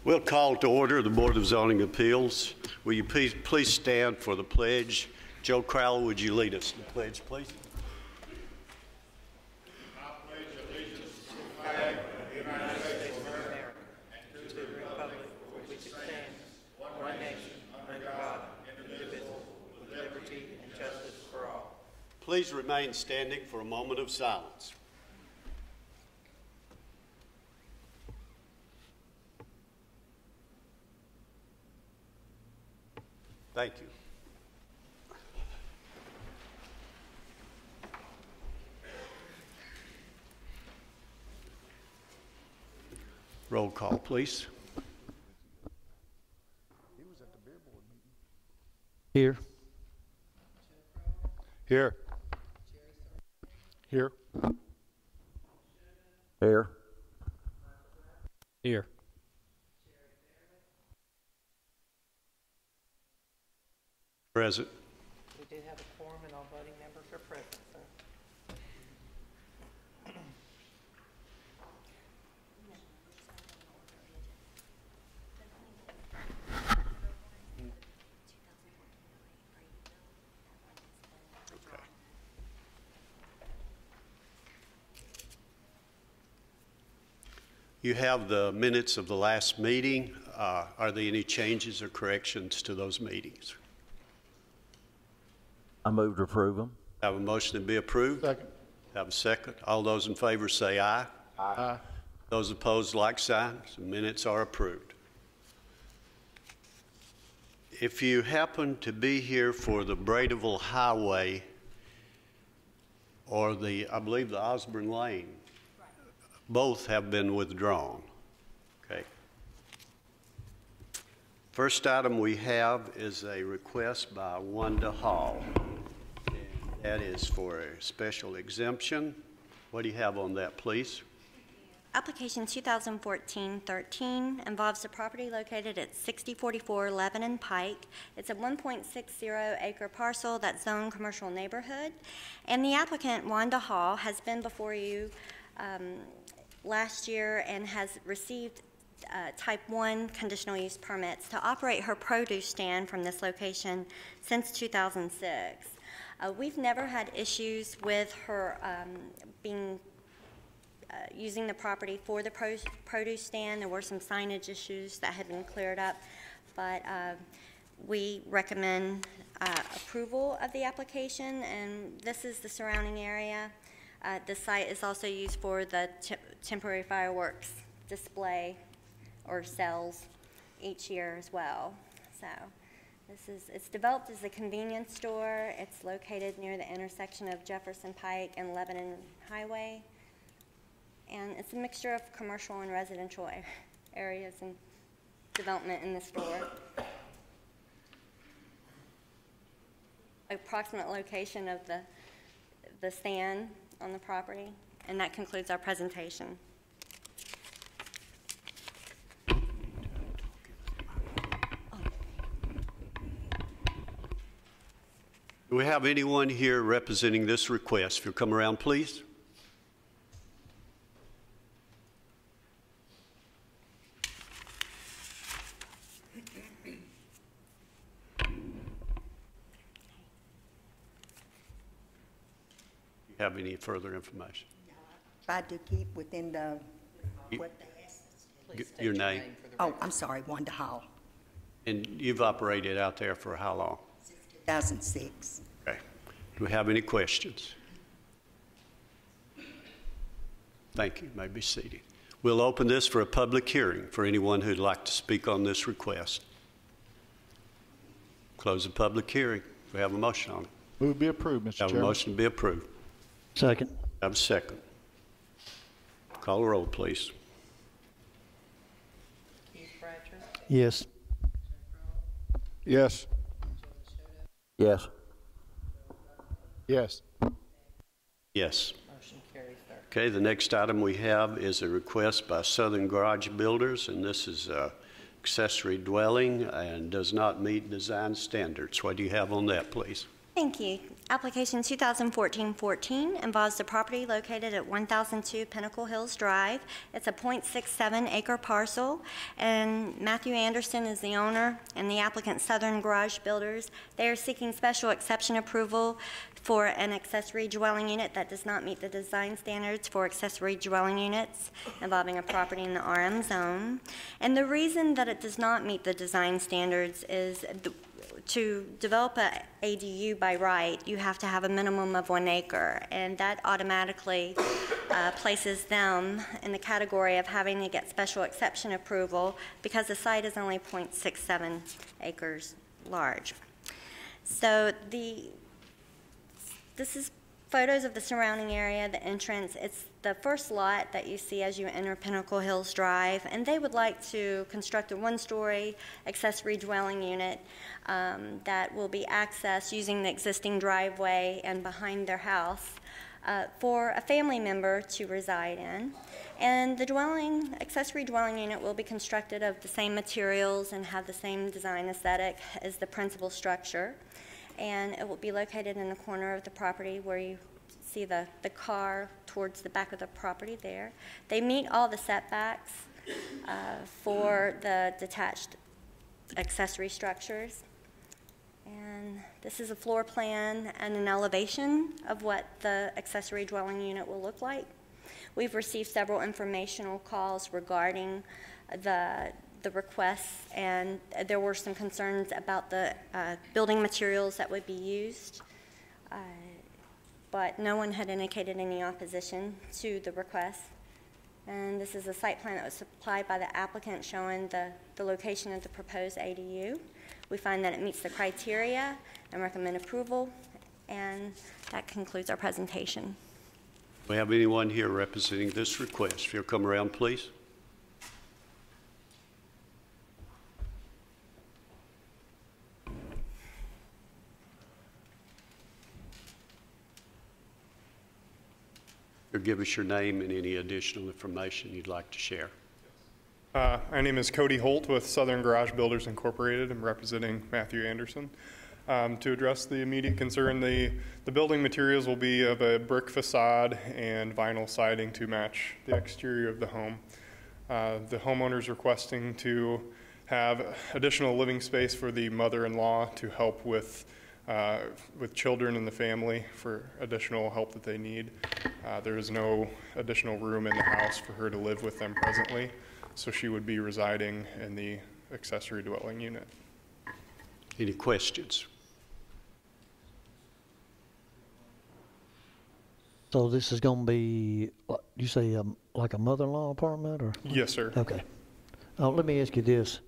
We'll call to order the Board of Zoning Appeals. Will you please stand for the pledge? Joe Crowell, would you lead us in the pledge, please? I pledge allegiance to the flag of the United States of America and to the republic for which it stands, one nation, under God, indivisible, with liberty and justice for all. Please remain standing for a moment of silence. Thank you. Roll call, please. He was at the beer board meeting. Here. Here. Here. Here. Here. Present. We do have a quorum and all voting members are present, sir. Okay. You have the minutes of the last meeting. Are there any changes or corrections to those meetings? I move to approve them. Have a motion to be approved? Second. Have a second. All those in favor say aye. Aye. Those opposed, like sign. The minutes are approved. If you happen to be here for the Bradeville Highway or I believe the Osborne Lane, both have been withdrawn. Okay. First item we have is a request by Wanda Hall. That is for a special exemption. What do you have on that, please? Application 2014-13 involves a property located at 6044 Lebanon Pike. It's a 1.60 acre parcel that's zoned commercial neighborhood. And the applicant, Wanda Hall, has been before you last year and has received Type 1 conditional use permits to operate her produce stand from this location since 2006. We've never had issues with her using the property for the produce stand. There were some signage issues that had been cleared up, but we recommend approval of the application, and this is the surrounding area. The site is also used for the temporary fireworks display or sales each year as well. So it's developed as a convenience store. It's located near the intersection of Jefferson Pike and Lebanon Highway. And it's a mixture of commercial and residential areas and development in the store. Approximate location of the stand on the property. And that concludes our presentation. Do we have anyone here representing this request? If you'll come around, please. Do you have any further information? Tried to keep within the, what they asked. Your name? Oh, I'm sorry, Wanda Hall, And you've operated out there for how long? 2006. Okay. Do we have any questions? Thank you. You may be seated. We'll open this for a public hearing for anyone who'd like to speak on this request. Close the public hearing. We have a motion on it. Move be approved, Mr. Have Chairman. a motion to be approved. Second. Have a second. Call the roll, please. Keith Bratcher, Yes. Yes. Yes. Yes. Yes. motion carries, sir. Okay, the next item we have is a request by Southern Garage Builders, and this is a accessory dwelling and does not meet design standards. What do you have on that, please? Thank you. Application 2014-14 involves the property located at 1002 Pinnacle Hills Drive. It's a .67 acre parcel, and Matthew Anderson is the owner, and the applicant Southern Garage Builders. They are seeking special exception approval for an accessory dwelling unit that does not meet the design standards for accessory dwelling units involving a property in the RM zone. And the reason that it does not meet the design standards is to develop a ADU by right, you have to have a minimum of 1 acre, and that automatically places them in the category of having to get special exception approval because the site is only .67 acres large. So this is photos of the surrounding area, the entrance. It's the first lot that you see as you enter Pinnacle Hills Drive, and they would like to construct a 1-story accessory dwelling unit that will be accessed using the existing driveway and behind their house for a family member to reside in. And the accessory dwelling unit will be constructed of the same materials and have the same design aesthetic as the principal structure. And it will be located in the corner of the property where you see the car towards the back of the property there. They meet all the setbacks for the detached accessory structures. And this is a floor plan and an elevation of what the accessory dwelling unit will look like. We've received several informational calls regarding the requests, and there were some concerns about the building materials that would be used, but no one had indicated any opposition to the request. And this is a site plan that was supplied by the applicant showing the location of the proposed ADU. We find that it meets the criteria and recommend approval, and that concludes our presentation. Do we have anyone here representing this request? If you'll come around, please. Or give us your name and any additional information you'd like to share. My name is Cody Holt with Southern Garage Builders Incorporated. I'm representing Matthew Anderson. To address the immediate concern, the building materials will be of a brick facade and vinyl siding to match the exterior of the home. The homeowner is requesting to have additional living space for the mother-in-law to help with children in the family for additional help that they need. There is no additional room in the house for her to live with them presently, so she would be residing in the accessory dwelling unit. Any questions? So this is going to be, you say, like a mother-in-law apartment, or? Yes, sir. Okay. Let me ask you this.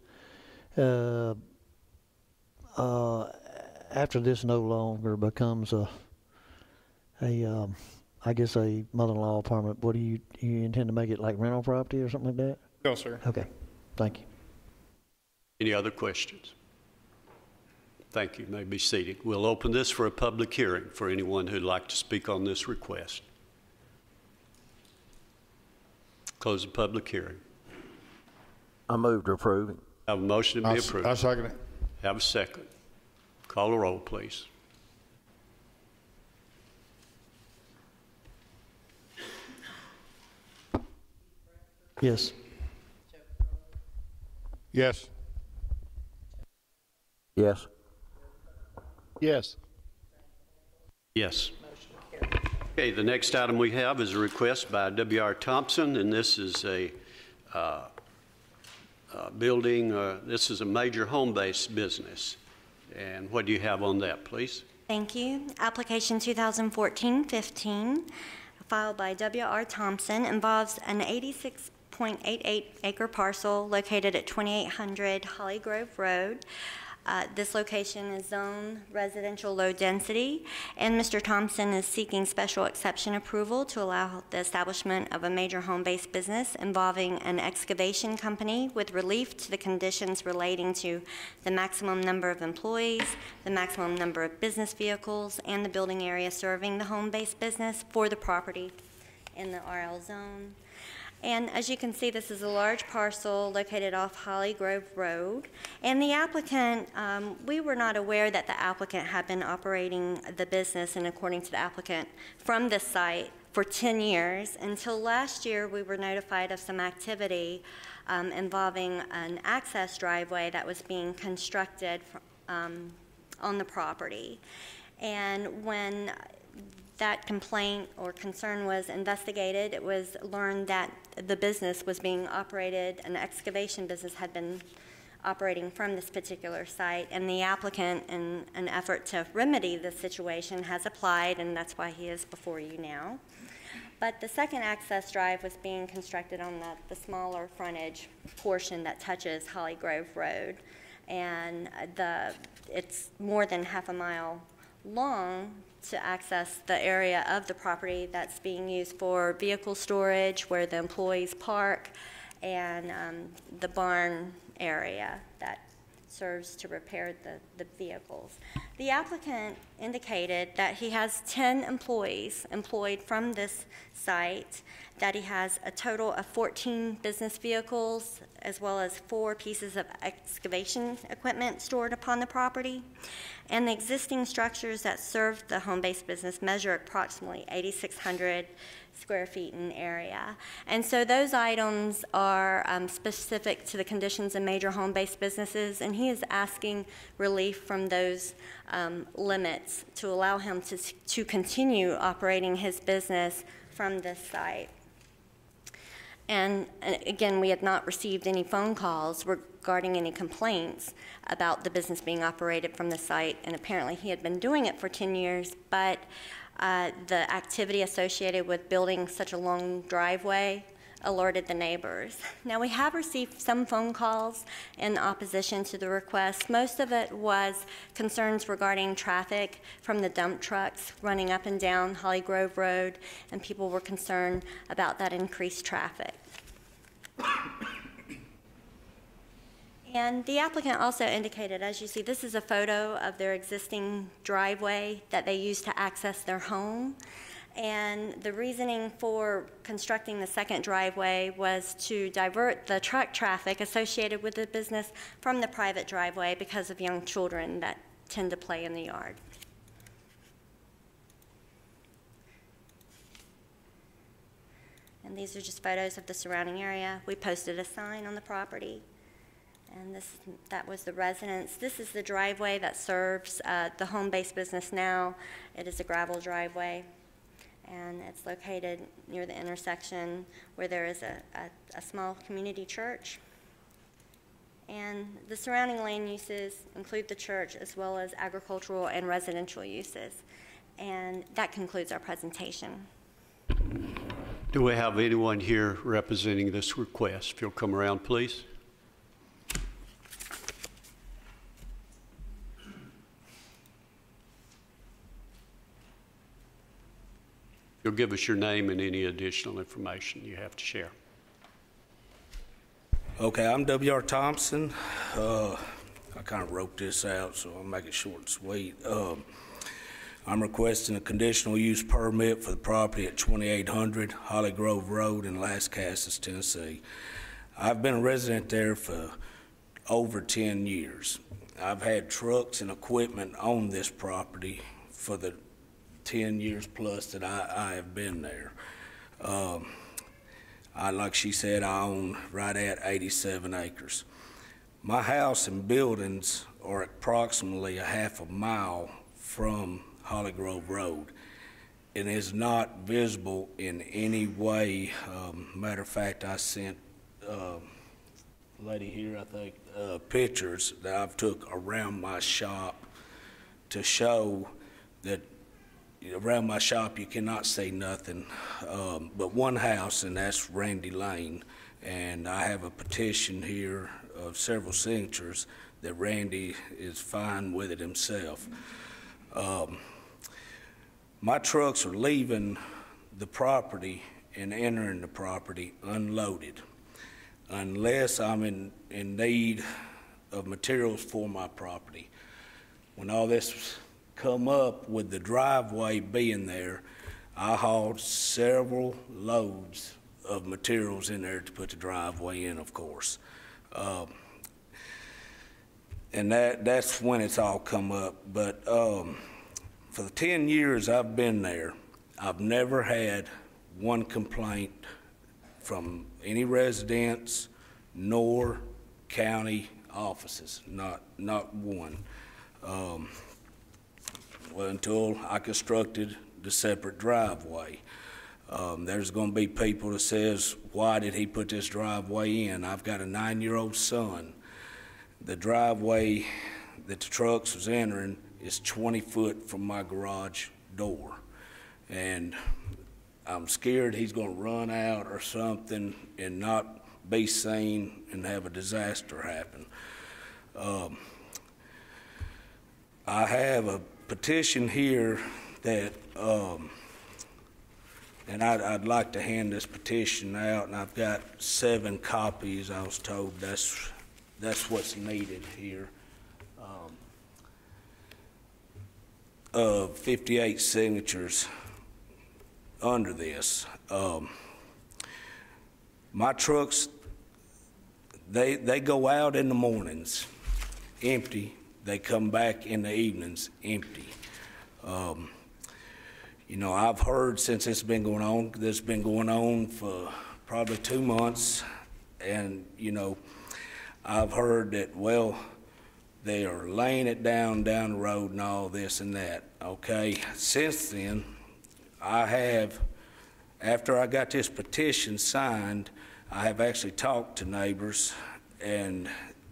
After this no longer becomes I guess a mother-in-law apartment, what do you intend to make it like rental property or something like that? No, sir. Okay. Thank you. Any other questions? Thank you. You may be seated. We'll open this for a public hearing for anyone who'd like to speak on this request. Close the public hearing. I move to approve it. Have a motion to be approved. I second it. Have a second. Call the roll, please. Yes. Yes. Yes. Yes. Yes. Okay, the next item we have is a request by W.R. Thompson, and this is a building, this is a major home-based business. And what do you have on that, please? Thank you. Application 2014-15, filed by W.R. Thompson, involves an 86.88 acre parcel located at 2800 Holly Grove Road. This location is zone residential low density, and Mr. Thompson is seeking special exception approval to allow the establishment of a major home-based business involving an excavation company with relief to the conditions relating to the maximum number of employees, the maximum number of business vehicles, and the building area serving the home-based business for the property in the RL zone. And as you can see, this is a large parcel located off Holly Grove Road. And the applicant, we were not aware that the applicant had been operating the business, and according to the applicant, from this site for 10 years. Until last year, we were notified of some activity involving an access driveway that was being constructed on the property. And when that complaint or concern was investigated, it was learned that the business was being operated, an excavation business had been operating from this particular site, and the applicant, in an effort to remedy the situation, has applied, and that's why he is before you now. But the second access drive was being constructed on the smaller frontage portion that touches Holly Grove Road, and it's more than half a mile long to access the area of the property that's being used for vehicle storage, where the employees park, and the barn area that serves to repair the vehicles. The applicant indicated that he has 10 employees employed from this site, that he has a total of 14 business vehicles, as well as 4 pieces of excavation equipment stored upon the property. And the existing structures that serve the home-based business measure approximately 8,600 square feet in area. And so those items are specific to the conditions in major home-based businesses, and he is asking relief from those limits to allow him to continue operating his business from this site. And again, we had not received any phone calls regarding any complaints about the business being operated from the site, and apparently he had been doing it for 10 years, but the activity associated with building such a long driveway alerted the neighbors. Now, we have received some phone calls in opposition to the request. Most of it was concerns regarding traffic from the dump trucks running up and down Holly Grove Road, and people were concerned about that increased traffic. And the applicant also indicated, as you see, this is a photo of their existing driveway that they use to access their home. And the reasoning for constructing the second driveway was to divert the truck traffic associated with the business from the private driveway because of young children that tend to play in the yard. And these are just photos of the surrounding area. We posted a sign on the property. And that was the residence. This is the driveway that serves the home-based business now. It is a gravel driveway, and it's located near the intersection where there is a small community church. And the surrounding land uses include the church as well as agricultural and residential uses. And that concludes our presentation. Do we have anyone here representing this request? If you'll come around, please. You'll give us your name and any additional information you have to share. Okay, I'm W.R. Thompson. I kind of wrote this out, so I'll make it short and sweet. I'm requesting a conditional use permit for the property at 2800 Holly Grove Road in Lascassas, Tennessee. I've been a resident there for over 10 years. I've had trucks and equipment on this property for the 10 years plus that I have been there. Like she said, I own right at 87 acres. My house and buildings are approximately a half a mile from Holly Grove Road and is not visible in any way. Matter of fact, I sent a lady here, I think, pictures that I've took around my shop to show that around my shop you cannot see nothing but one house, and that's Randy Lane. And I have a petition here of several signatures that Randy is fine with it himself. My trucks are leaving the property and entering the property unloaded unless I'm in need of materials for my property. When all this come up with the driveway being there, I hauled several loads of materials in there to put the driveway in, of course. And that's when it's all come up. But for the 10 years I've been there, I've never had one complaint from any residents nor county offices, not one. Well, until I constructed the separate driveway. There's going to be people that says, why did he put this driveway in? I've got a 9-year-old son. The driveway that the trucks was entering is 20 foot from my garage door. And I'm scared he's going to run out or something and not be seen and have a disaster happen. I have a petition here that, and I'd like to hand this petition out, and I've got 7 copies. I was told that's what's needed here. 58 signatures under this. My trucks, they go out in the mornings empty. They come back in the evenings empty. You know, I've heard since it's been going on, this has been going on for probably 2 months, and, you know, I've heard that, well, they are laying it down the road and all this and that. Okay, since then, I have, after I got this petition signed, I have actually talked to neighbors, and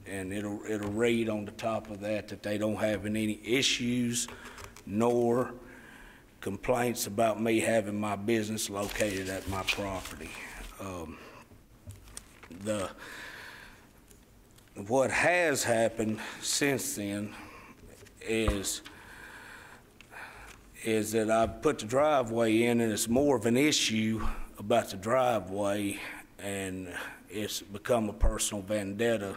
it'll read on the top of that they don't have any issues nor complaints about me having my business located at my property. What has happened since then is that I put the driveway in, and it's more of an issue about the driveway, and it's become a personal vendetta.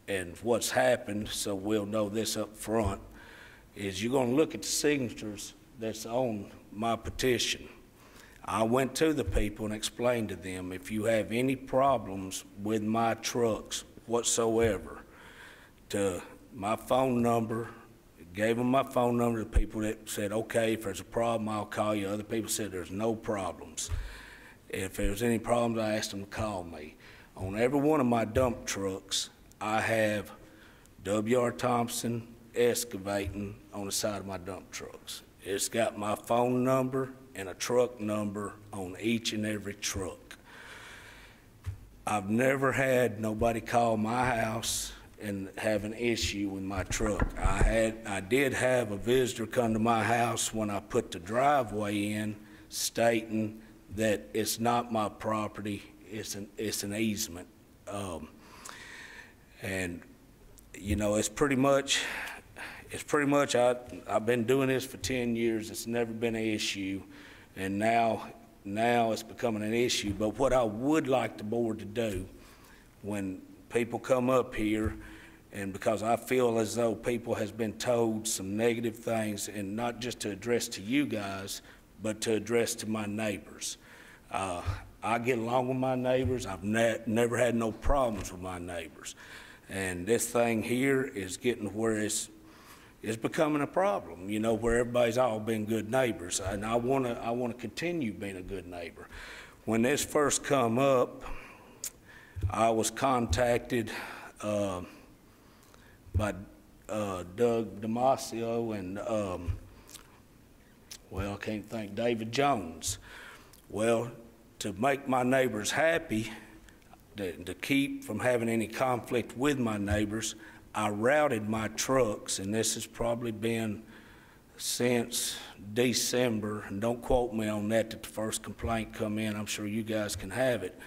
And what's happened, so we'll know this up front, is you're going to look at the signatures that's on my petition. I went to the people and explained to them, if you have any problems with my trucks whatsoever, to my phone number, gave them my phone number to people that said, okay, if there's a problem, I'll call you. Other people said there's no problems. If there was any problems, I asked them to call me. On every one of my dump trucks, I have W.R. Thompson Excavating on the side of my dump trucks. It's got my phone number and a truck number on each and every truck. I've never had nobody call my house and have an issue with my truck. I did have a visitor come to my house when I put the driveway in, stating that it's not my property, it's an easement. And you know, it's pretty much I've been doing this for 10 years. It's never been an issue, and now it's becoming an issue. But what I would like the board to do when people come up here, and because I feel as though people has been told some negative things, and not just to address to you guys, but to address to my neighbors. I get along with my neighbors. I've never had no problems with my neighbors. And this thing here is getting where it's becoming a problem, you know, where everybody's all been good neighbors. And I want to continue being a good neighbor. When this first come up, I was contacted by Doug Damasio and, well, I can't think, David Jones. Well, to make my neighbors happy, to keep from having any conflict with my neighbors, I routed my trucks, and this has probably been since December, and don't quote me on that, that the first complaint come in. I'm sure you guys can have it.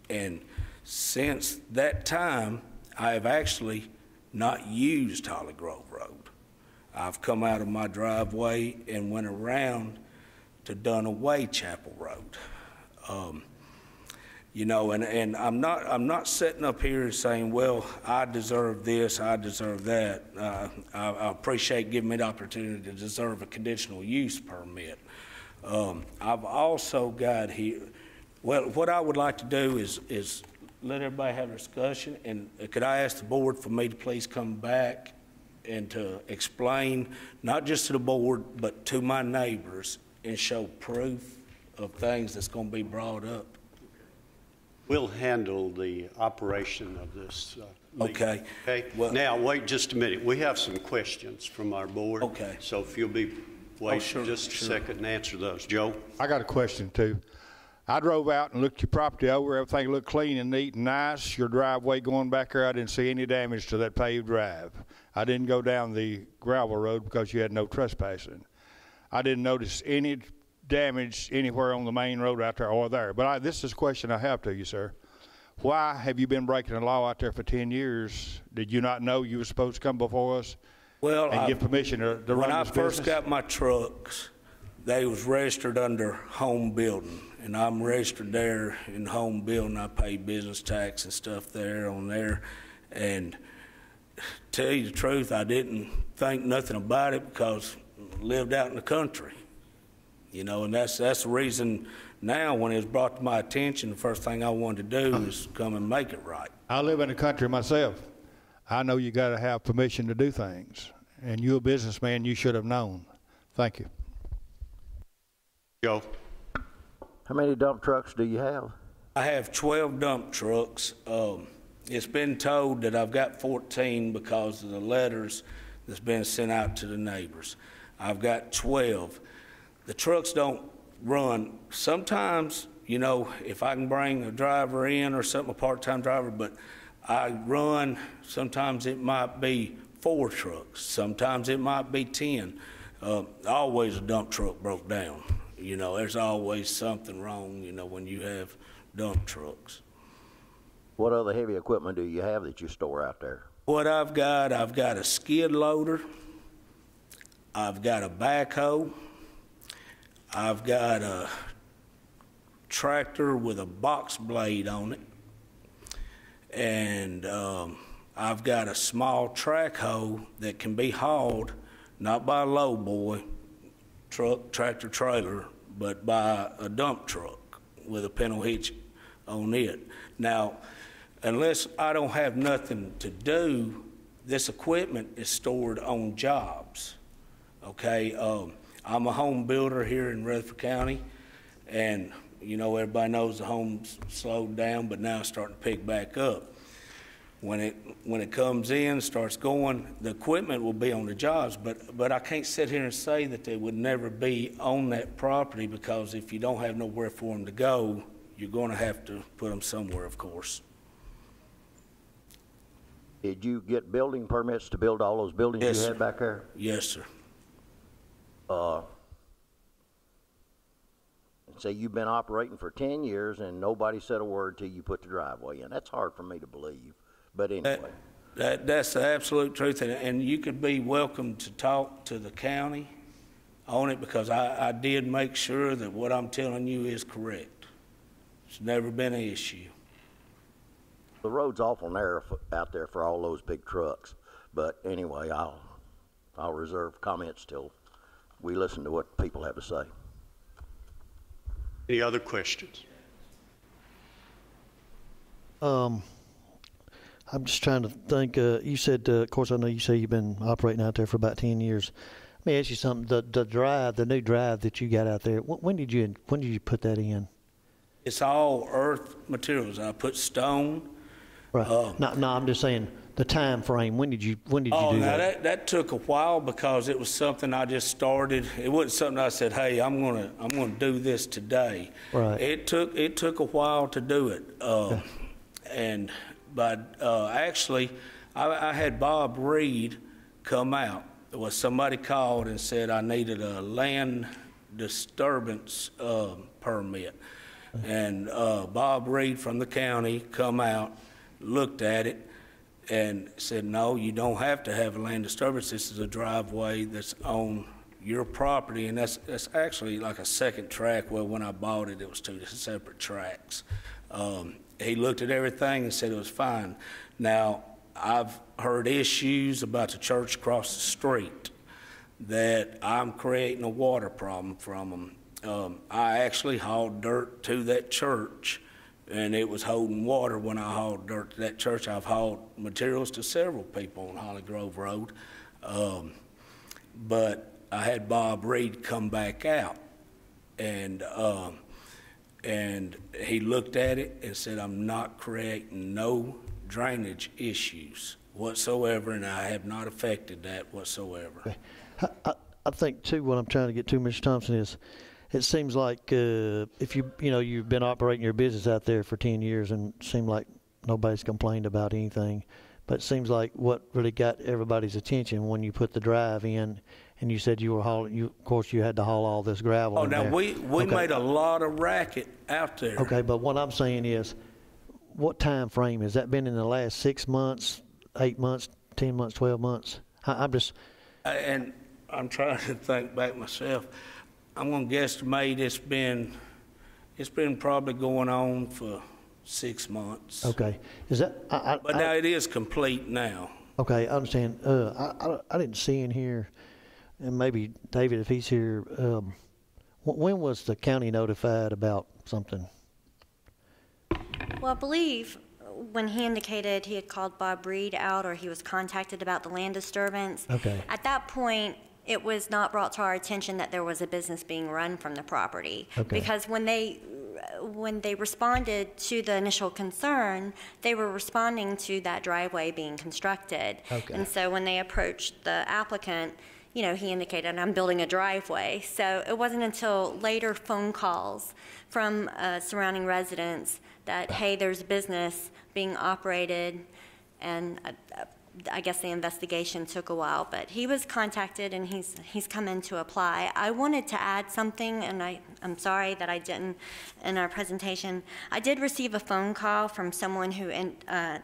And since that time, I have actually not used Holly Grove Road. I've come out of my driveway and went around to Dunaway Chapel Road. You know, and I'm not sitting up here saying, well, I deserve this, I deserve that. I appreciate giving me the opportunity to deserve a conditional use permit. I've also got here, well, what I would like to do is let everybody have a discussion, and could I ask the board for me to please come back and to explain, not just to the board, but to my neighbors, and show proof of things that's going to be brought up. We'll handle the operation of this meeting. Okay. Okay? Well- Now, wait just a minute. We have some questions from our board. Okay. So if you'll wait sure, just a sure. second and answer those. Joe? I got a question too. I drove out and looked your property over. Everything looked clean and neat and nice. Your driveway going back there, I didn't see any damage to that paved drive. I didn't go down the gravel road because you had no trespassing. I didn't notice any damage anywhere on the main road out there or there. But this is a question I have to you, sir. Why have you been breaking the law out there for 10 years? Did you not know you were supposed to come before us Well, and get permission to run when I this first business? got my trucks, they was registered under home building, and I'm registered there in home building. I pay business tax and stuff there on there, and tell you the truth, I didn't think nothing about it because I lived out in the country, you know, and that's the reason. Now, when it was brought to my attention, the first thing I wanted to do is come and make it right. I live in the country myself. I know you got to have permission to do things. And you're a businessman, you should have known. Thank you. Joe? How many dump trucks do you have? I have 12 dump trucks. It's been told that I've got 14 because of the letters that's been sent out to the neighbors. I've got 12. The trucks don't run. Sometimes, you know, if I can bring a driver in or something, a part-time driver, but I run, sometimes it might be 4 trucks. Sometimes it might be 10. Always a dump truck broke down. You know, there's always something wrong, you know, when you have dump trucks. What other heavy equipment do you have that you store out there? What I've got a skid loader. I've got a backhoe. I've got a tractor with a box blade on it. And I've got a small track hoe that can be hauled, not by a low boy truck, tractor trailer, but by a dump truck with a pintle hitch on it. Now, unless I don't have nothing to do, this equipment is stored on jobs, okay? I'm a home builder here in Rutherford County, and you know, everybody knows the home's slowed down, but now it's starting to pick back up. When it comes in, starts going, the equipment will be on the jobs, but I can't sit here and say that they would never be on that property, because if you don't have nowhere for them to go, you're going to have to put them somewhere, of course. Did you get building permits to build all those buildings Yes, you sir. had back there? Yes, sir. Say you've been operating for 10 years and nobody said a word till you put the driveway in. That's hard for me to believe, but anyway. That's the absolute truth, and you could be welcome to talk to the county on it, because I did make sure that what I'm telling you is correct. It's never been an issue. The road's awful narrow out there for all those big trucks, but anyway, I'll reserve comments till we listen to what people have to say. Any other questions? I'm just trying to think. You said, of course, I know you say you've been operating out there for about 10 years. Let me ask you something. The new drive that you got out there, when did you put that in? It's all earth materials. I put stone. Right. No, I'm just saying the time frame. When did you do Now that? that took a while, because it was something I just started. It wasn't something I said, "Hey, I'm gonna do this today." Right. It took a while to do it, but actually, I had Bob Reed come out. Somebody called and said I needed a land disturbance permit, and Bob Reed from the county come out, looked at it, and said, "No, you don't have to have a land disturbance. This is a driveway that's on your property," and that's actually like a second track. Well, when I bought it, it was 2 separate tracks. He looked at everything and said it was fine. Now, I've heard issues about the church across the street that I'm creating a water problem from them. I actually hauled dirt to that church, and it was holding water when I hauled dirt to that church. I've hauled materials to several people on Holly Grove Road, but I had Bob Reed come back out, and he looked at it and said, "I'm not creating no drainage issues whatsoever, and I have not affected that whatsoever." I think too, what I'm trying to get to, Mr. Thompson, is it seems like if you've been operating your business out there for 10 years and it seemed like nobody's complained about anything, but it seems like what really got everybody's attention when you put the drive in and you said you were hauling, of course you had to haul all this gravel in now there. we made a lot of racket out there. Okay, but what I'm saying is, what time frame has that been in the last 6 months, 8 months, 10 months, 12 months? I'm just... And I'm trying to think back myself. I'm going to guesstimate it's been probably going on for 6 months. Okay, is that... But now it is complete now. Okay, I understand. I didn't see in here, and maybe David, if he's here, when was the county notified about something? Well, I believe when he indicated he had called Bob Reed out, or he was contacted about the land disturbance. Okay. At that point, it was not brought to our attention that there was a business being run from the property. Okay. Because when they responded to the initial concern, they were responding to that driveway being constructed. Okay. And so when they approached the applicant, he indicated, "I'm building a driveway." So it wasn't until later phone calls from surrounding residents that, hey, there's business being operated, and I guess the investigation took a while, but he was contacted and he's come in to apply. I wanted to add something, and I'm sorry that I didn't in our presentation. I did receive a phone call from someone who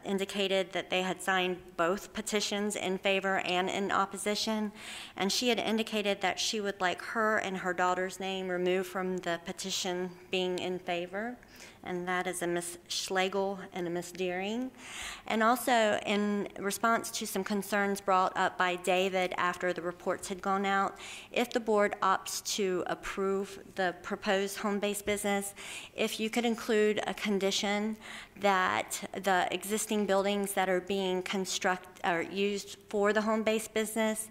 indicated that they had signed both petitions in favor and in opposition, and she had indicated that she would like her and her daughter's name removed from the petition being in favor. And that is a Miss Schlegel and a Miss Deering. And also in response to some concerns brought up by David after the reports had gone out, if the board opts to approve the proposed home-based business, if you could include a condition that the existing buildings that are being used for the home-based business,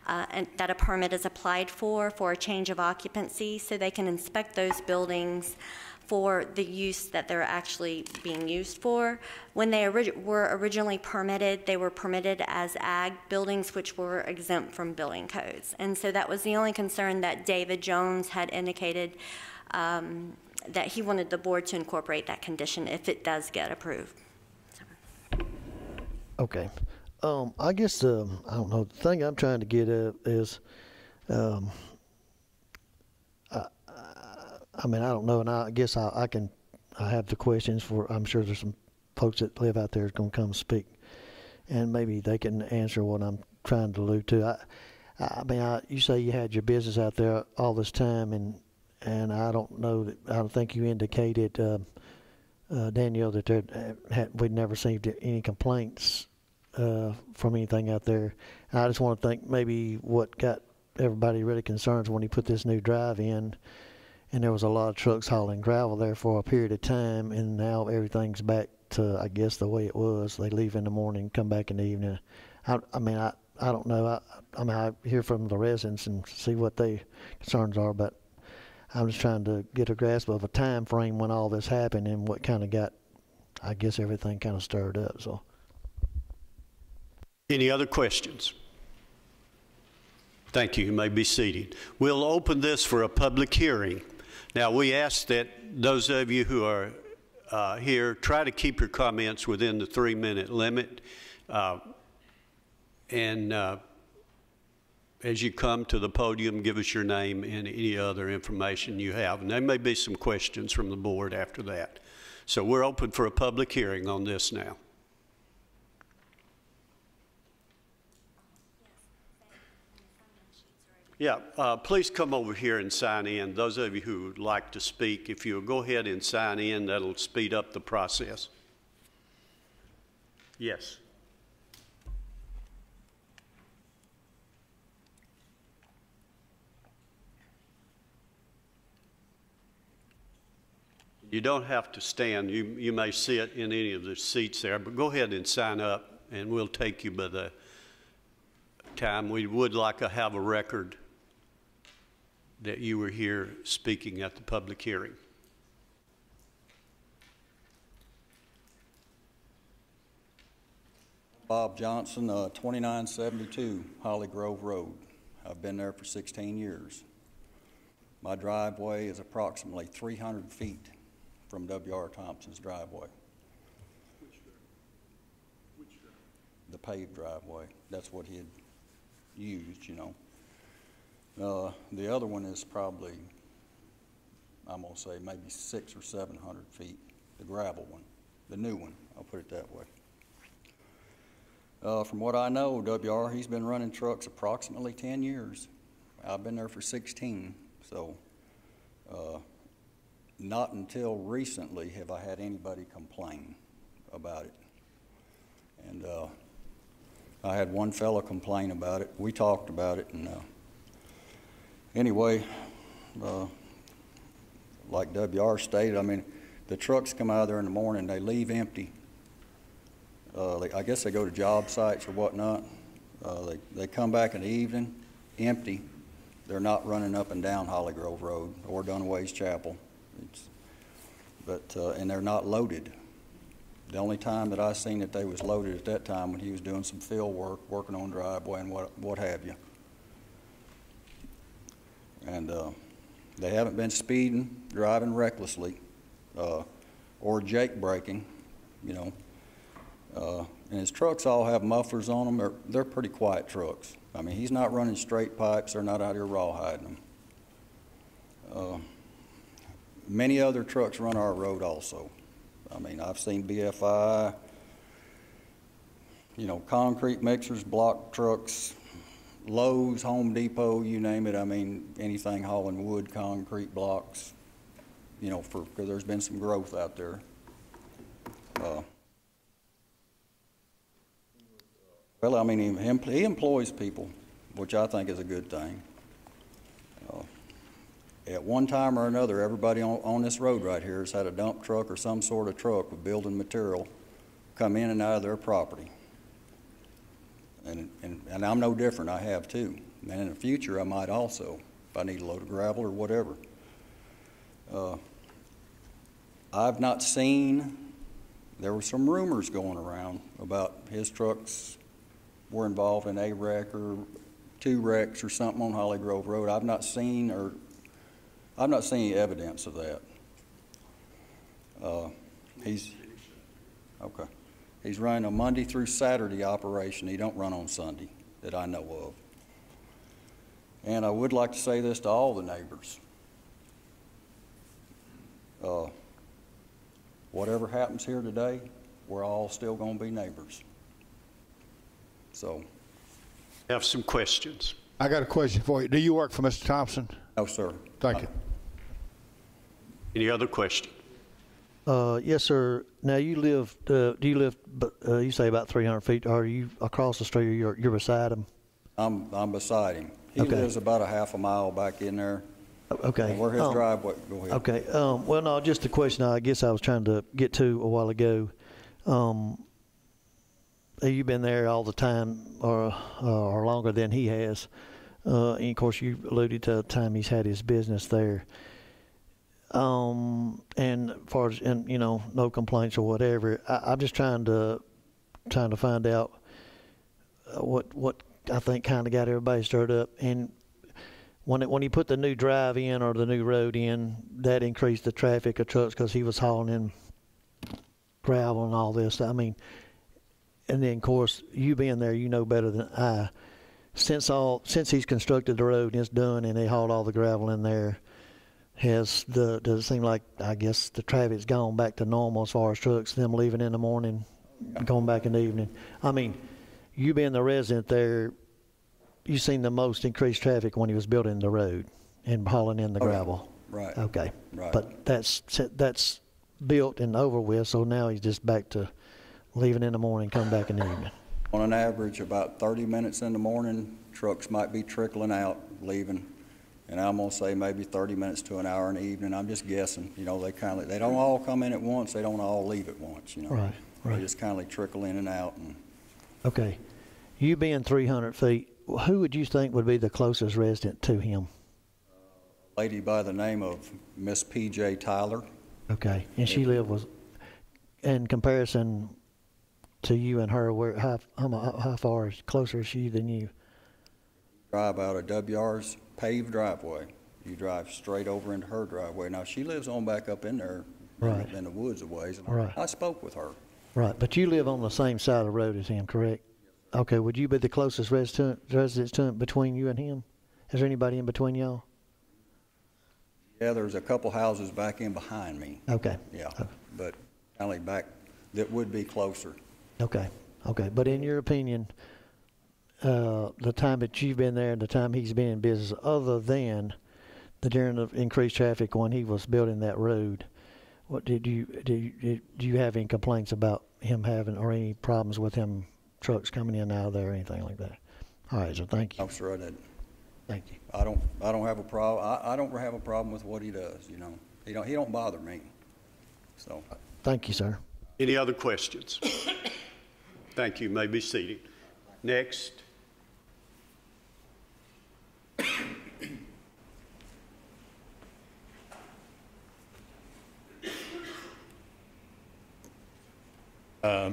and that a permit is applied for a change of occupancy, so they can inspect those buildings for the use that they're actually being used for. When they were originally permitted, they were permitted as ag buildings, which were exempt from building codes. And so that was the only concern that David Jones had indicated, that he wanted the board to incorporate that condition if it does get approved. Okay. I guess, I don't know, the thing I'm trying to get at is, I mean, I don't know, and I guess I have the questions for, I'm sure there's some folks that live out there that's going to come speak, and maybe they can answer what I'm trying to allude to. I mean, you say you had your business out there all this time, and I don't know, I don't think you indicated, Danielle, that we'd never received any complaints from anything out there. And I just want to think maybe what got everybody really concerned when he put this new drive in, and there was a lot of trucks hauling gravel there for a period of time, and now everything's back to, I guess, the way it was. They leave in the morning, come back in the evening. I mean, I don't know. I mean, I hear from the residents and see what their concerns are, but I'm just trying to get a grasp of a time frame when all this happened and what kind of got, I guess, everything kind of stirred up. So, any other questions? Thank you. You may be seated. We'll open this for a public hearing. Now, we ask that those of you who are here try to keep your comments within the 3-minute limit. And as you come to the podium, give us your name and any other information you have. And there may be some questions from the board after that. So we're open for a public hearing on this now. Yeah, please come over here and sign in. Those of you who would like to speak, if you'll go ahead and sign in, that'll speed up the process. Yes. You don't have to stand. You may sit in any of the seats there, but go ahead and sign up, and we'll take you by the time. We would like to have a record that you were here speaking at the public hearing. Bob Johnson, 2972 Holly Grove Road. I've been there for 16 years. My driveway is approximately 300 feet from W.R. Thompson's driveway. Which driveway? The paved driveway. That's what he had used, you know. The other one is probably, I'm going to say maybe 600 or 700 feet, the gravel one, the new one, I'll put it that way. From what I know, W.R., he's been running trucks approximately 10 years. I've been there for 16, so not until recently have I had anybody complain about it. And I had one fellow complain about it. We talked about it, and anyway, like W.R. stated, I mean, the trucks come out of there in the morning, they leave empty. I guess they go to job sites or whatnot. They come back in the evening, empty. They're not running up and down Holly Grove Road or Dunaway's Chapel. And they're not loaded. The only time that I seen that they was loaded at that time when he was doing some field work, working on driveway and what have you. And they haven't been speeding, driving recklessly, or jake braking, you know. And his trucks all have mufflers on them. They're pretty quiet trucks. I mean, he's not running straight pipes. They're not out here rawhiding them. Many other trucks run our road also. I mean, I've seen BFI, you know, concrete mixers, block trucks, Lowe's, Home Depot, you name it. I mean, anything hauling wood, concrete blocks, you know, because there's been some growth out there. Well, I mean, he employs people, which I think is a good thing. At one time or another, everybody on this road right here has had a dump truck or some sort of truck with building material come in and out of their property. And I'm no different. I have too. And in the future, I might also, if I need a load of gravel or whatever. I've not seen, there were some rumors going around about his trucks were involved in a wreck or two wrecks or something on Holly Grove Road. I've not seen any evidence of that. He's running a Monday through Saturday operation. He don't run on Sunday that I know of. And I would like to say this to all the neighbors. Whatever happens here today, we're all still going to be neighbors. So, I have some questions. I got a question for you. Do you work for Mr. Thompson? no, sir. Thank you. Any other questions? Yes, sir. Now you live. Do you live? You say about 300 feet. Are you across the street, or you're beside him? I'm beside him. He Okay. lives about a half a mile back in there. Okay. And where his driveway. Go ahead. Okay. Well, no, just a question I guess I was trying to get to a while ago. Have you been there all the time, or longer than he has? And of course, you alluded to the time he's had his business there. And as far as, and you know, no complaints or whatever. I'm just trying to find out what I think kind of got everybody stirred up. And when he put the new drive in or the new road in, that increased the traffic of trucks because he was hauling in gravel and all this. I mean, and then of course you being there, you know better than I. Since he's constructed the road and it's done, and they hauled all the gravel in there, does it seem like, I guess, the traffic's gone back to normal as far as trucks, them leaving in the morning, going back in the evening? I mean, you being the resident there, you seen the most increased traffic when he was building the road and hauling in the gravel. Right. Okay. Right. But that's built and over with, so now he's just back to leaving in the morning, come back in the evening. On an average, about 30 minutes in the morning, trucks might be trickling out, leaving, And I'm gonna say maybe 30 minutes to an hour in the evening. I'm just guessing. You know, they don't all come in at once. They don't all leave at once, you know. Right, right. They just kind of trickle in and out. And Okay. You being 300 feet, who would you think would be the closest resident to him? a lady by the name of Miss P.J. Tyler. Okay. And she lived was, in comparison to you and her, how far closer is she than you? Drive out of W.R.'s paved driveway. You drive straight over into her driveway. Now, she lives on back up in there Right. in the woods a ways. And Right. I spoke with her. Right. But you live on the same side of the road as him, correct? Okay. Would you be the closest residence to him between you and him? Is there anybody in between y'all? Yeah, there's a couple houses back in behind me. Okay. Yeah, but kind of back that would be closer. Okay. Okay. But in your opinion, the time that you've been there and the time he's been in business, other than during the increased traffic when he was building that road, what do you have any complaints about him having, or any problems with him trucks coming in and out of there or anything like that? All right, so thank you. No, sir, I didn't. Thank you. I don't have a problem. I don't have a problem with what he does. You know, he don't bother me. So. Thank you, sir. Any other questions? Thank you. You may be seated. Next.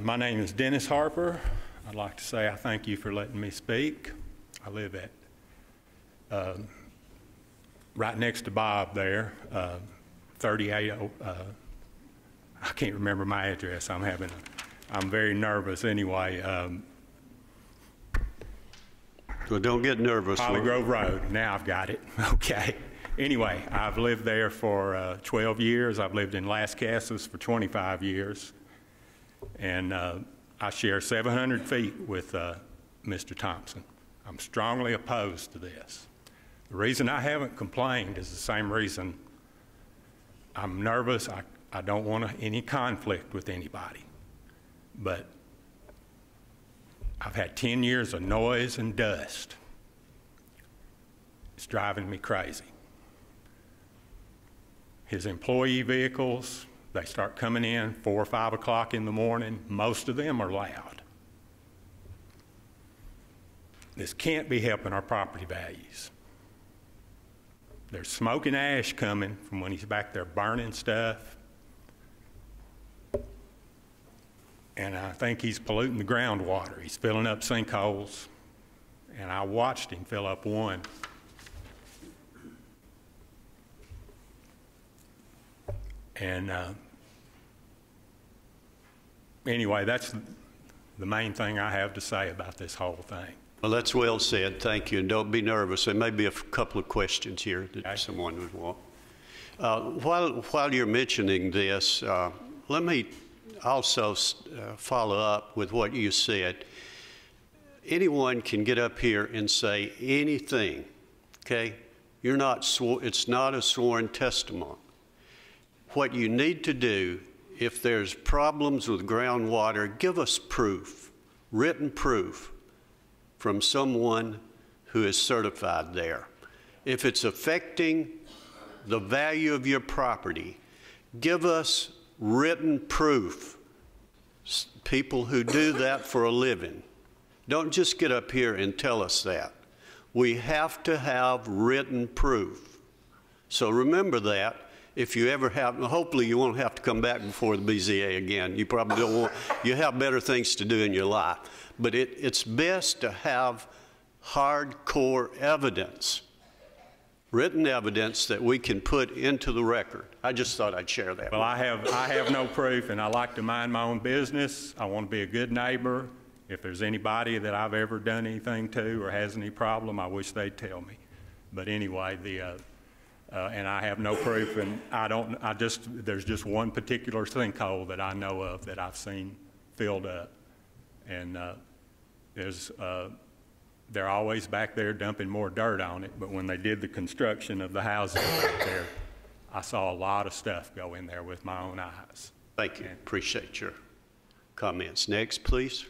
My name is Dennis Harper. I'd like to say I thank you for letting me speak. I live at right next to Bob there, 38. I can't remember my address. I'm very nervous anyway. Well, don't get nervous. Holly Grove Road. Now I've got it. Okay. Anyway, I've lived there for 12 years. I've lived in Las Casas for 25 years. And I share 700 feet with Mr. Thompson. I'm strongly opposed to this. The reason I haven't complained is the same reason. I'm nervous. I don't want any conflict with anybody. But I've had 10 years of noise and dust. It's driving me crazy. His employee vehicles, they start coming in 4 or 5 o'clock in the morning. Most of them are loud. This can't be helping our property values. There's smoke and ash coming from when he's back there burning stuff. And I think he's polluting the groundwater. He's filling up sinkholes. And I watched him fill up one. And anyway, that's the main thing I have to say about this whole thing. Well, that's well said. Thank you. And don't be nervous. There may be a couple of questions here that someone would want. While you're mentioning this, let me also follow up with what you said. Anyone can get up here and say anything, okay? It's not a sworn testimony. What you need to do, if there's problems with groundwater, give us proof, written proof, from someone who is certified there. If it's affecting the value of your property, give us written proof. People who do that for a living. Don't just get up here and tell us that. We have to have written proof. So remember that. If you ever have, hopefully you won't have to come back before the BZA again. You probably don't want, you have better things to do in your life. But it's best to have hardcore evidence, written evidence that we can put into the record. I just thought I'd share that. Well, I have no proof, and I like to mind my own business. I want to be a good neighbor. If there's anybody that I've ever done anything to or has any problem, I wish they'd tell me. But anyway, and I have no proof, and there's just one particular sinkhole that I know of that I've seen filled up. And they're always back there dumping more dirt on it, but when they did the construction of the houses back there, I saw a lot of stuff go in there with my own eyes. Thank you. Appreciate your comments. Next, please.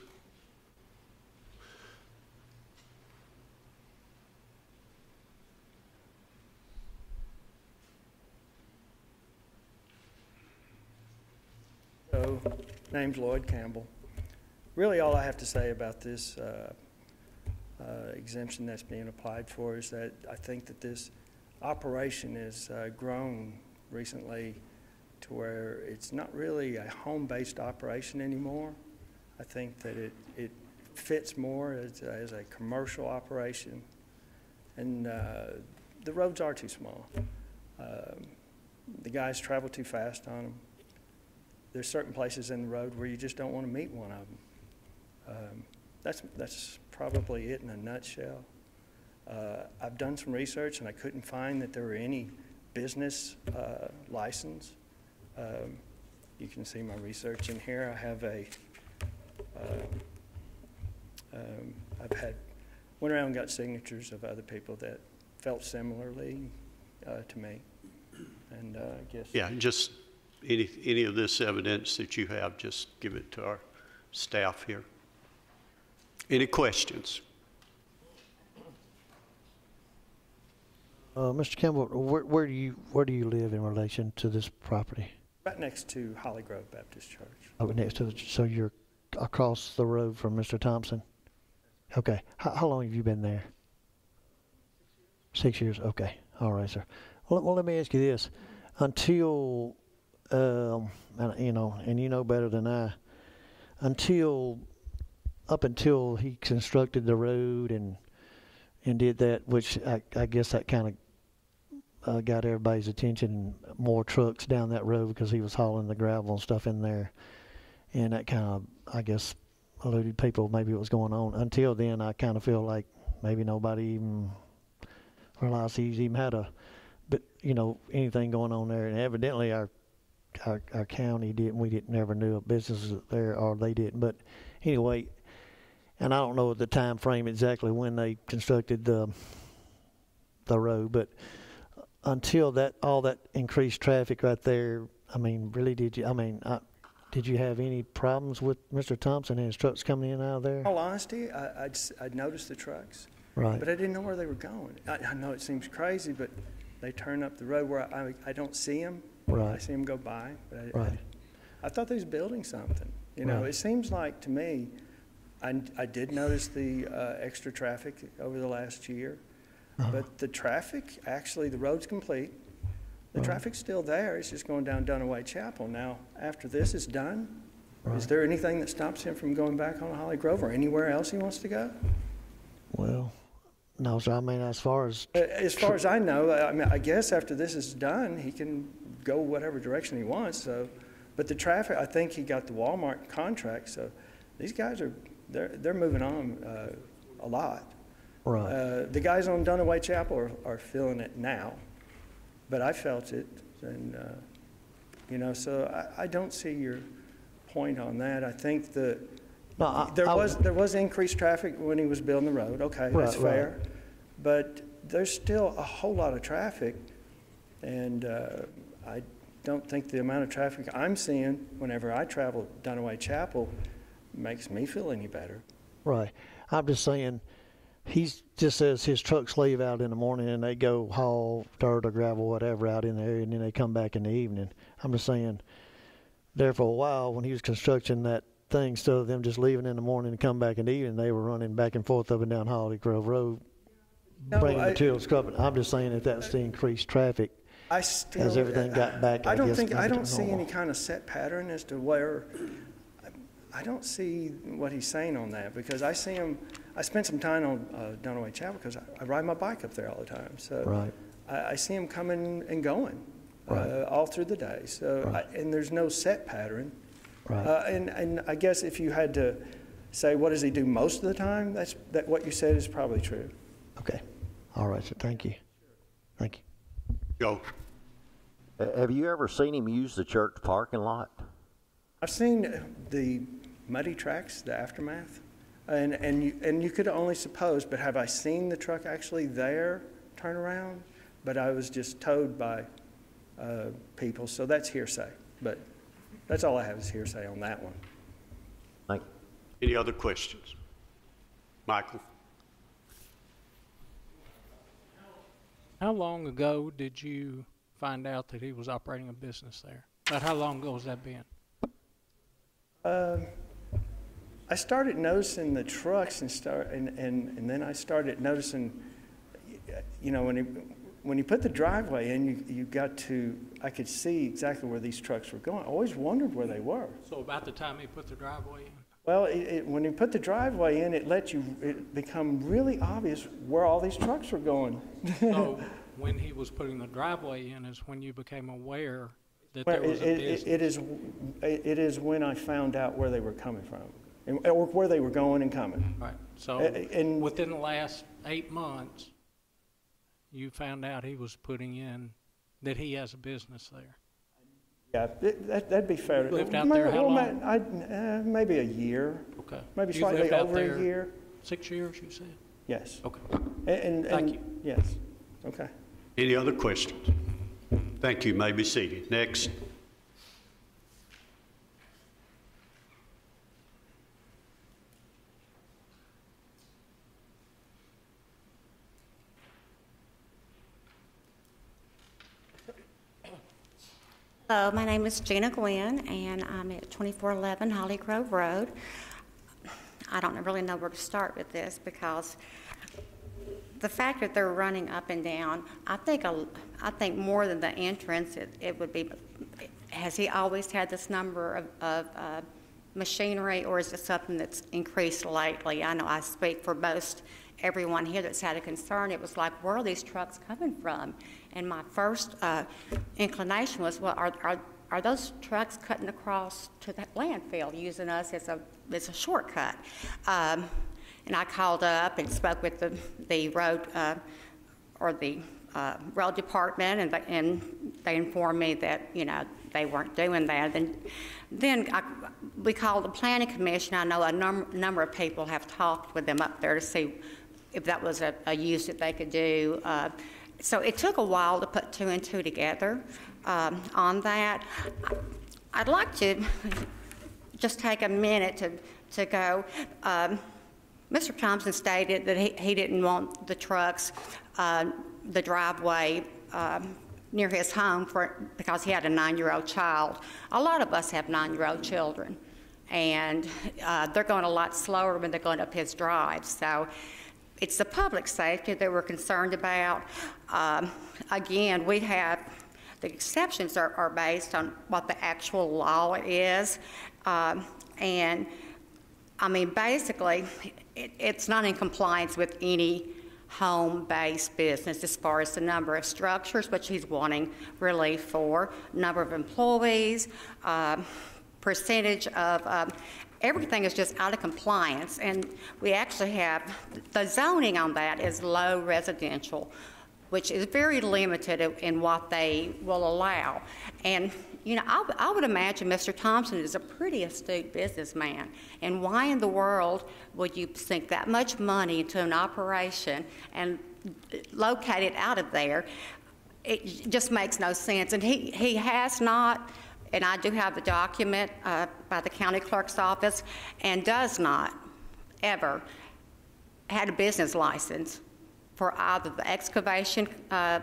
So, name's Lloyd Campbell. Really, all I have to say about this exemption that's being applied for is that I think that this operation has grown recently to where it's not really a home-based operation anymore. I think that it fits more as a commercial operation, and the roads are too small. The guys travel too fast on them. There's certain places in the road where you just don't want to meet one of them. That's probably it in a nutshell. I've done some research and I couldn't find that there were any business license. You can see my research in here. I have went around and got signatures of other people that felt similarly to me, and I guess. Yeah, just any of this evidence that you have, just give it to our staff here. Any questions? Mr. Campbell, where do you live in relation to this property? Right next to Holly Grove Baptist Church. Oh, next to it. So you're across the road from Mr. Thompson? Okay. How long have you been there? 6 years. Okay. All right, sir. Well, let me ask you this: until and you know better than I, up until he constructed the road and did that, which I guess that kind of got everybody's attention, more trucks down that road because he was hauling the gravel and stuff in there, and that kind of, I guess, eluded people maybe what was going on. Until then, I kind of feel like maybe nobody even realized he's even had anything going on there, and evidently our county never knew of businesses there, or they didn't. But anyway, and I don't know the time frame exactly when they constructed the road, but until all that increased traffic right there, I mean, really, did you have any problems with Mr. Thompson and his trucks coming in and out of there? In all honesty, I'd noticed the trucks, right, but I didn't know where they were going. I know it seems crazy, but they turn up the road where I don't see them. Right. I see them go by, but right. I thought they was building something. It seems like to me, I did notice the extra traffic over the last year, but the traffic, actually, the road's complete. The traffic's still there. It's just going down Dunaway Chapel. Now, after this is done, is there anything that stops him from going back on Holly Grove or anywhere else he wants to go? Well, no, sir. I mean, as far as I know, I guess after this is done, he can go whatever direction he wants. So, but the traffic, I think he got the Walmart contract. So, these guys they're moving on a lot. Right. The guys on Dunaway Chapel are feeling it now, but I felt it, and so I don't see your point on that. I think that there was increased traffic when he was building the road. Okay, that's fair, but there's still a whole lot of traffic, and I don't think the amount of traffic I'm seeing whenever I travel Dunaway Chapel makes me feel any better. Right. I'm just saying, he just says his trucks leave out in the morning and they go haul dirt or gravel, whatever, out in the area, and then they come back in the evening. I'm just saying, there for a while when he was constructing that thing, instead of them just leaving in the morning and come back in the evening, they were running back and forth up and down Holly Grove Road, bringing materials, scrubbing. I'm just saying that that's the increased traffic. As everything got back, I don't see any kind of set pattern as to where. I don't see what he's saying on that, because I see him. I spent some time on Dunaway Chapel because I ride my bike up there all the time. So I see him coming and going all through the day. So and there's no set pattern. And I guess if you had to say what does he do most of the time, that what you said is probably true. Okay. All right. So thank you. Thank you. Go. Have you ever seen him use the church parking lot? I've seen the muddy tracks, the aftermath, and you could only suppose, but have I seen the truck actually there turn around? But I was just told by people, so that's hearsay. But that's all I have is hearsay on that one. Thank you. Any other questions? Michael? How long ago did you find out that he was operating a business there? About how long ago has that been? I started noticing the trucks and then I started noticing, you know, when you put the driveway in, I could see exactly where these trucks were going. I always wondered where they were. So about the time he put the driveway in? Well, when you put the driveway in, it become really obvious where all these trucks were going. So when he was putting the driveway in is when you became aware that Well, there was a business? it is when I found out where they were coming from, or where they were going and coming. Right. So and within the last 8 months, you found out he was putting in, that he has a business there. Yeah, that'd be fair. You lived out there how long? Maybe a year. Okay. Maybe You've slightly lived out over there a year. 6 years, you said? Yes. Okay. Thank you. Yes. Okay. Any other questions? Thank you. You may be seated. Next. Hello, my name is Gina Gwynn, and I'm at 2411 Holly Grove Road. I don't really know where to start with this because the fact that they're running up and down, I think more than the entrance, it would be, has he always had this number of machinery, or is it something that's increased lately? I know I speak for most everyone here that's had a concern. It was like, where are these trucks coming from? And my first inclination was, well, are those trucks cutting across to the landfill, using us as a shortcut? And I called up and spoke with the road or the road department, and they informed me that, you know, they weren't doing that. And then we called the planning commission. I know a number of people have talked with them up there to see if that was a use that they could do. So it took a while to put 2 and 2 together on that. I'd like to just take a minute to go. Mr. Thompson stated that he didn't want the trucks, the driveway near his home because he had a 9-year-old child. A lot of us have 9-year-old children, and they're going a lot slower when they're going up his drive. So it's the public safety that we're concerned about. Again, we have, the exceptions are based on what the actual law is. And I mean, basically, it's not in compliance with any home-based business as far as the number of structures, which he's wanting relief for, number of employees, percentage of, everything is just out of compliance. And we actually have, the zoning on that is low residential, which is very limited in what they will allow. And, you know, I would imagine Mr. Thompson is a pretty astute businessman. And why in the world would you sink that much money into an operation and locate it out of there? It just makes no sense. And he has not, and I do have the document by the county clerk's office, and does not ever had a business license for either the excavation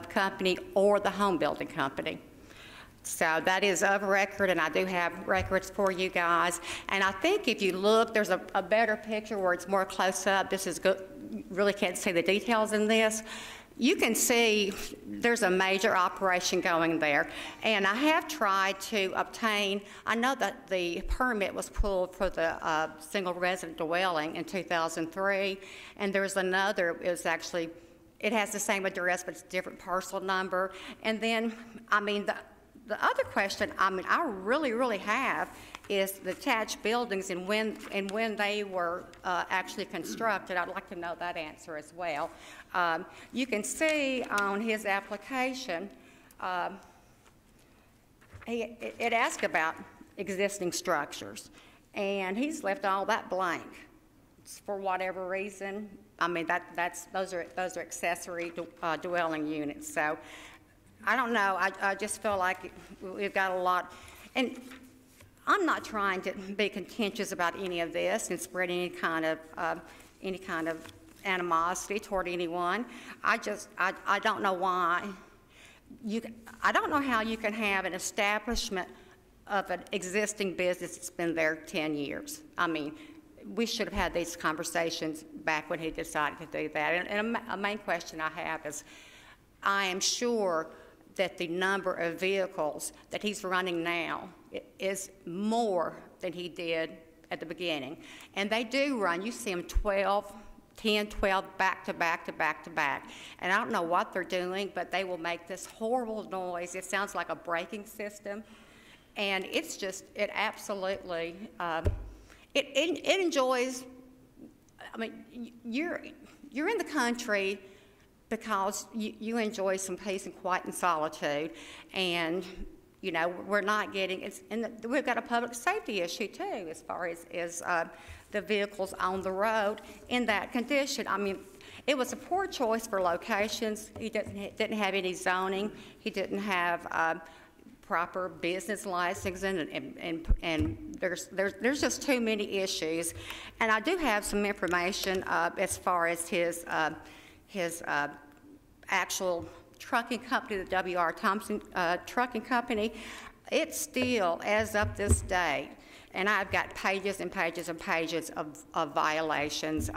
company or the home building company. So that is of record, and I do have records for you guys. And I think if you look, there's a better picture where it's more close up. This is good. Really can't see the details in this. You can see there's a major operation going there. And I have tried to obtain, I know that the permit was pulled for the single resident dwelling in 2003, and there's another, it was actually, it has the same address, but it's a different parcel number. And then, I mean, the other question, I mean, I really have is the attached buildings and when they were actually constructed. I'd like to know that answer as well. You can see on his application, it asked about existing structures, and he's left all that blank for whatever reason. I mean, those are accessory dwelling units. So I don't know. I just feel like we've got a lot, and I'm not trying to be contentious about any of this and spread any kind of animosity toward anyone. I don't know why. I don't know how you can have an establishment of an existing business that's been there 10 years. I mean, we should have had these conversations back when he decided to do that. And a main question I have is, I am sure that the number of vehicles that he's running now is more than he did at the beginning. And they do run, you see them 10, 12, back to back to back to back. And I don't know what they're doing, but they will make this horrible noise. It sounds like a braking system. And it's just, it absolutely, it enjoys, I mean, you're in the country because you enjoy some peace and quiet and solitude. And, you know, we're not getting, and we've got a public safety issue too, as far as the vehicles on the road in that condition. I mean, it was a poor choice for locations. He didn't have any zoning. He didn't have proper business licensing, and there's just too many issues. And I do have some information as far as his actual trucking company, the W.R. Thompson Trucking Company. It's still, as of this date, and I've got pages and pages and pages of violations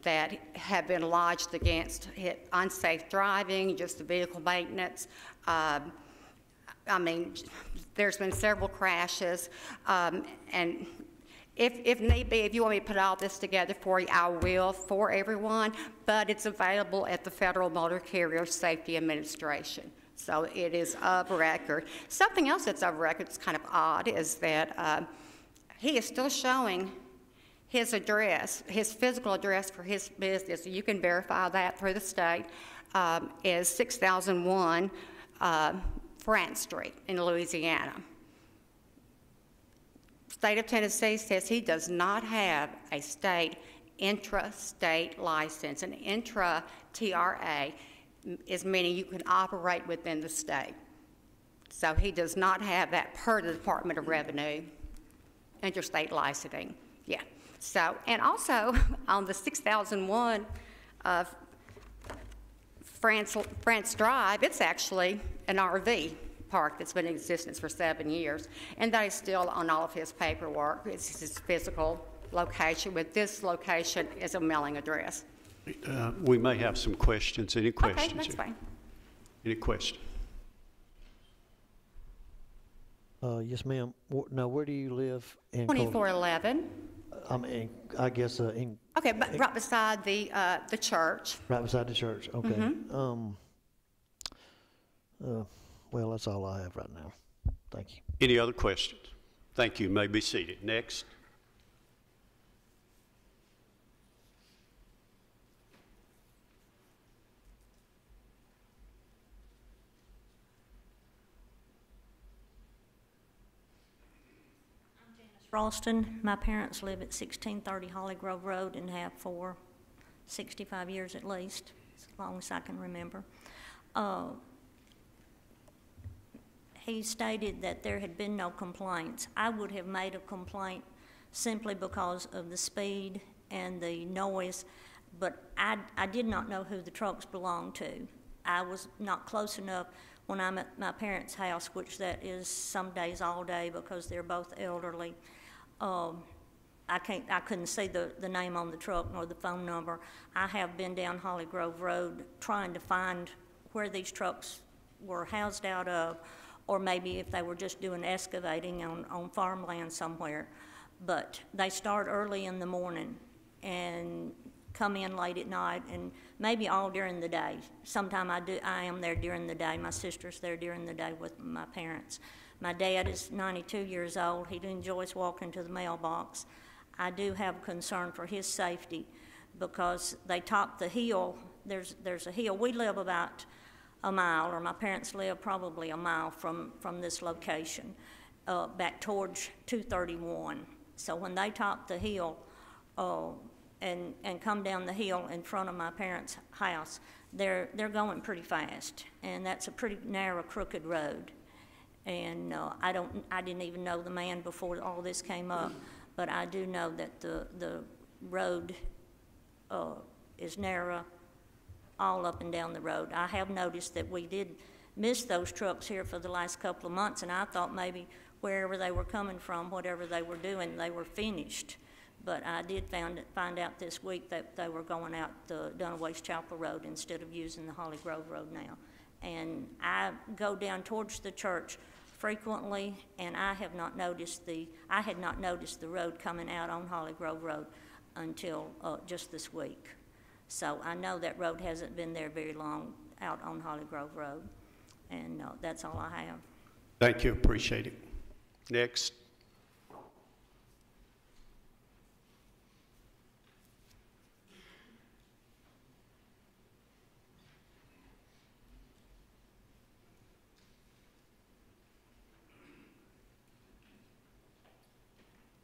that have been lodged against unsafe driving, just the vehicle maintenance. I mean, there's been several crashes, and if need be, if you want me to put all this together for you, I will, for everyone, but it's available at the Federal Motor Carrier Safety Administration. So it is of record. Something else that's of record that's kind of odd is that he is still showing his address, his physical address for his business. You can verify that through the state, is 6001 France Street in Louisiana. State of Tennessee says he does not have a state intra-state license. An intra-TRA is meaning you can operate within the state. So he does not have that per the Department of Revenue, interstate licensing. Yeah. So, and also on the 6001 France Drive, it's actually an RV park that's been in existence for 7 years, and that is still on all of his paperwork. It's his physical location, but this location is a mailing address. We may have some questions. Any questions? Okay, that's fine. Any questions? Yes, ma'am. Now, where do you live in 2411. I mean, I guess in. Okay, but right beside the church. Right beside the church. Okay. Mm-hmm. Well, that's all I have right now. Thank you. Any other questions? Thank you. You may be seated. Next. Ralston. My parents live at 1630 Holly Grove Road and have for 65 years at least, as long as I can remember. He stated that there had been no complaints. I would have made a complaint simply because of the speed and the noise, but I did not know who the trucks belonged to. I was not close enough when I'm at my parents' house, which that is some days all day because they're both elderly. I couldn't see the name on the truck nor the phone number. I have been down Holly Grove Road trying to find where these trucks were housed out of, or maybe if they were just doing excavating on farmland somewhere. But they start early in the morning and come in late at night, and maybe all during the day. Sometime I am there during the day. My sister's there during the day with my parents. My dad is 92 years old. He enjoys walking to the mailbox. I do have concern for his safety because they top the hill. There's a hill. We live about a mile, or my parents live probably a mile from this location, back towards 231. So when they top the hill and come down the hill in front of my parents' house, they're going pretty fast, and that's a pretty narrow, crooked road. And I didn't even know the man before all this came up, but I do know that the road is narrow all up and down the road. I have noticed that we did miss those trucks here for the last couple of months, and I thought maybe wherever they were coming from, whatever they were doing, they were finished. But I did find out this week that they were going out the Dunaway's Chapel Road instead of using the Holly Grove Road now. And I go down towards the church frequently, and I had not noticed the road coming out on Holly Grove Road until just this week. So I know that road hasn't been there very long out on Holly Grove Road. And that's all I have. Thank you, appreciate it. Next.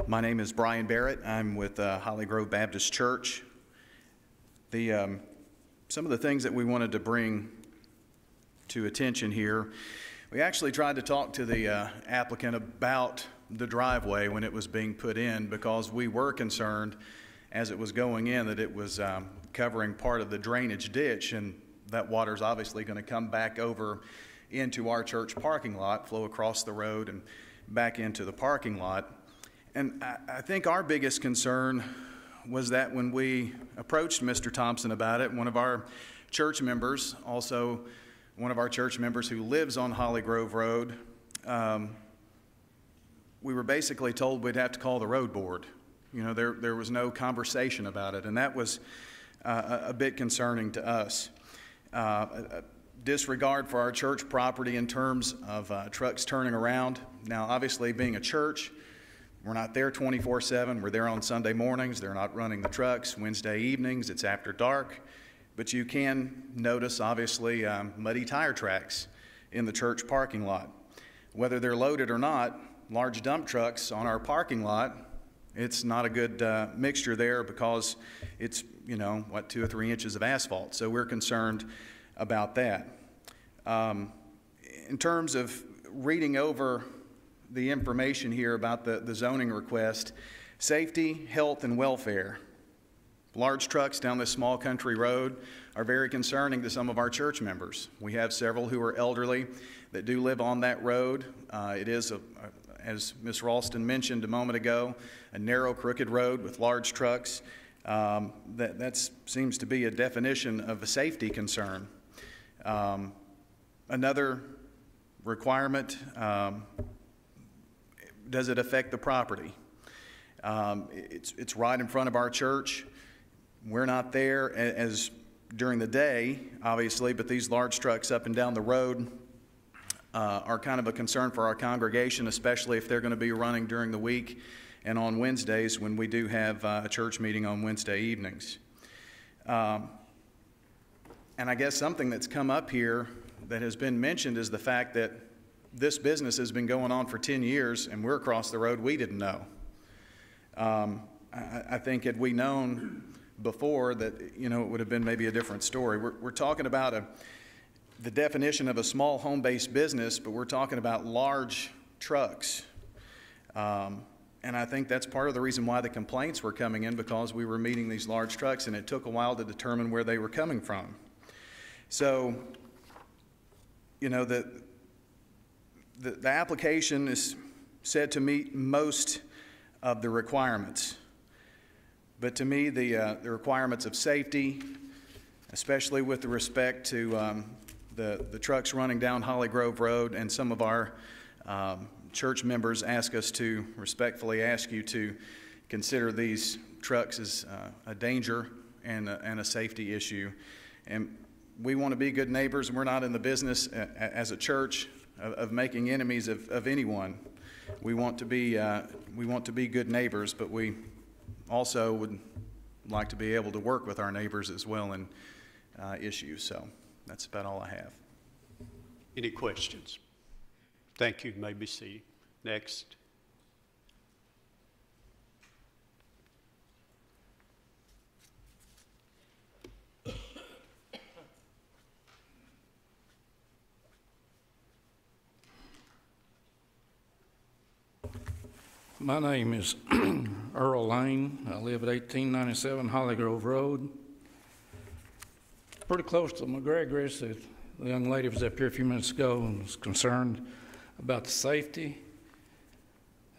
My name is Brian Barrett. I'm with Holly Grove Baptist Church. Some of the things that we wanted to bring to attention here, we actually tried to talk to the applicant about the driveway when it was being put in, because we were concerned as it was going in that it was covering part of the drainage ditch, and that water's obviously going to come back over into our church parking lot, flow across the road and back into the parking lot. And I think our biggest concern was that when we approached Mr. Thompson about it, one of our church members, also one of our church members who lives on Holly Grove Road, we were basically told we'd have to call the road board. You know, there was no conversation about it, and that was a bit concerning to us. Disregard for our church property in terms of trucks turning around. Now, obviously, being a church, we're not there 24/7. We're there on Sunday mornings. They're not running the trucks. Wednesday evenings, it's after dark. But you can notice, obviously, muddy tire tracks in the church parking lot. Whether they're loaded or not, large dump trucks on our parking lot, it's not a good mixture there because it's, 2 or 3 inches of asphalt. So we're concerned about that. In terms of reading over the information here about the zoning request, safety, health, and welfare. Large trucks down this small country road are very concerning to some of our church members. We have several who are elderly that do live on that road. It is, as Ms. Ralston mentioned a moment ago, a narrow, crooked road with large trucks. That seems to be a definition of a safety concern. Another requirement, does it affect the property? It's right in front of our church. We're not there as during the day, obviously, but these large trucks up and down the road are kind of a concern for our congregation, especially if they're going to be running during the week and on Wednesdays when we do have a church meeting on Wednesday evenings. And I guess something that's come up here that has been mentioned is the fact that this business has been going on for 10 years and we're across the road, we didn't know. I think had we known before that, it would have been maybe a different story. We're talking about the definition of a small home-based business, but we're talking about large trucks. And I think that's part of the reason why the complaints were coming in, because we were meeting these large trucks and it took a while to determine where they were coming from. So, the application is said to meet most of the requirements. But to me, the requirements of safety, especially with respect to the trucks running down Holly Grove Road, and some of our church members ask us to respectfully ask you to consider these trucks as a danger and a safety issue. And we want to be good neighbors, and we're not in the business as a church of making enemies of anyone. We want to be good neighbors, but we also would like to be able to work with our neighbors as well in issues. So that's about all I have. Any questions? Thank you. You may be seated. Next. My name is Earl Lane. I live at 1897 Holly Grove Road. Pretty close to McGregor's. The young lady was up here a few minutes ago and was concerned about the safety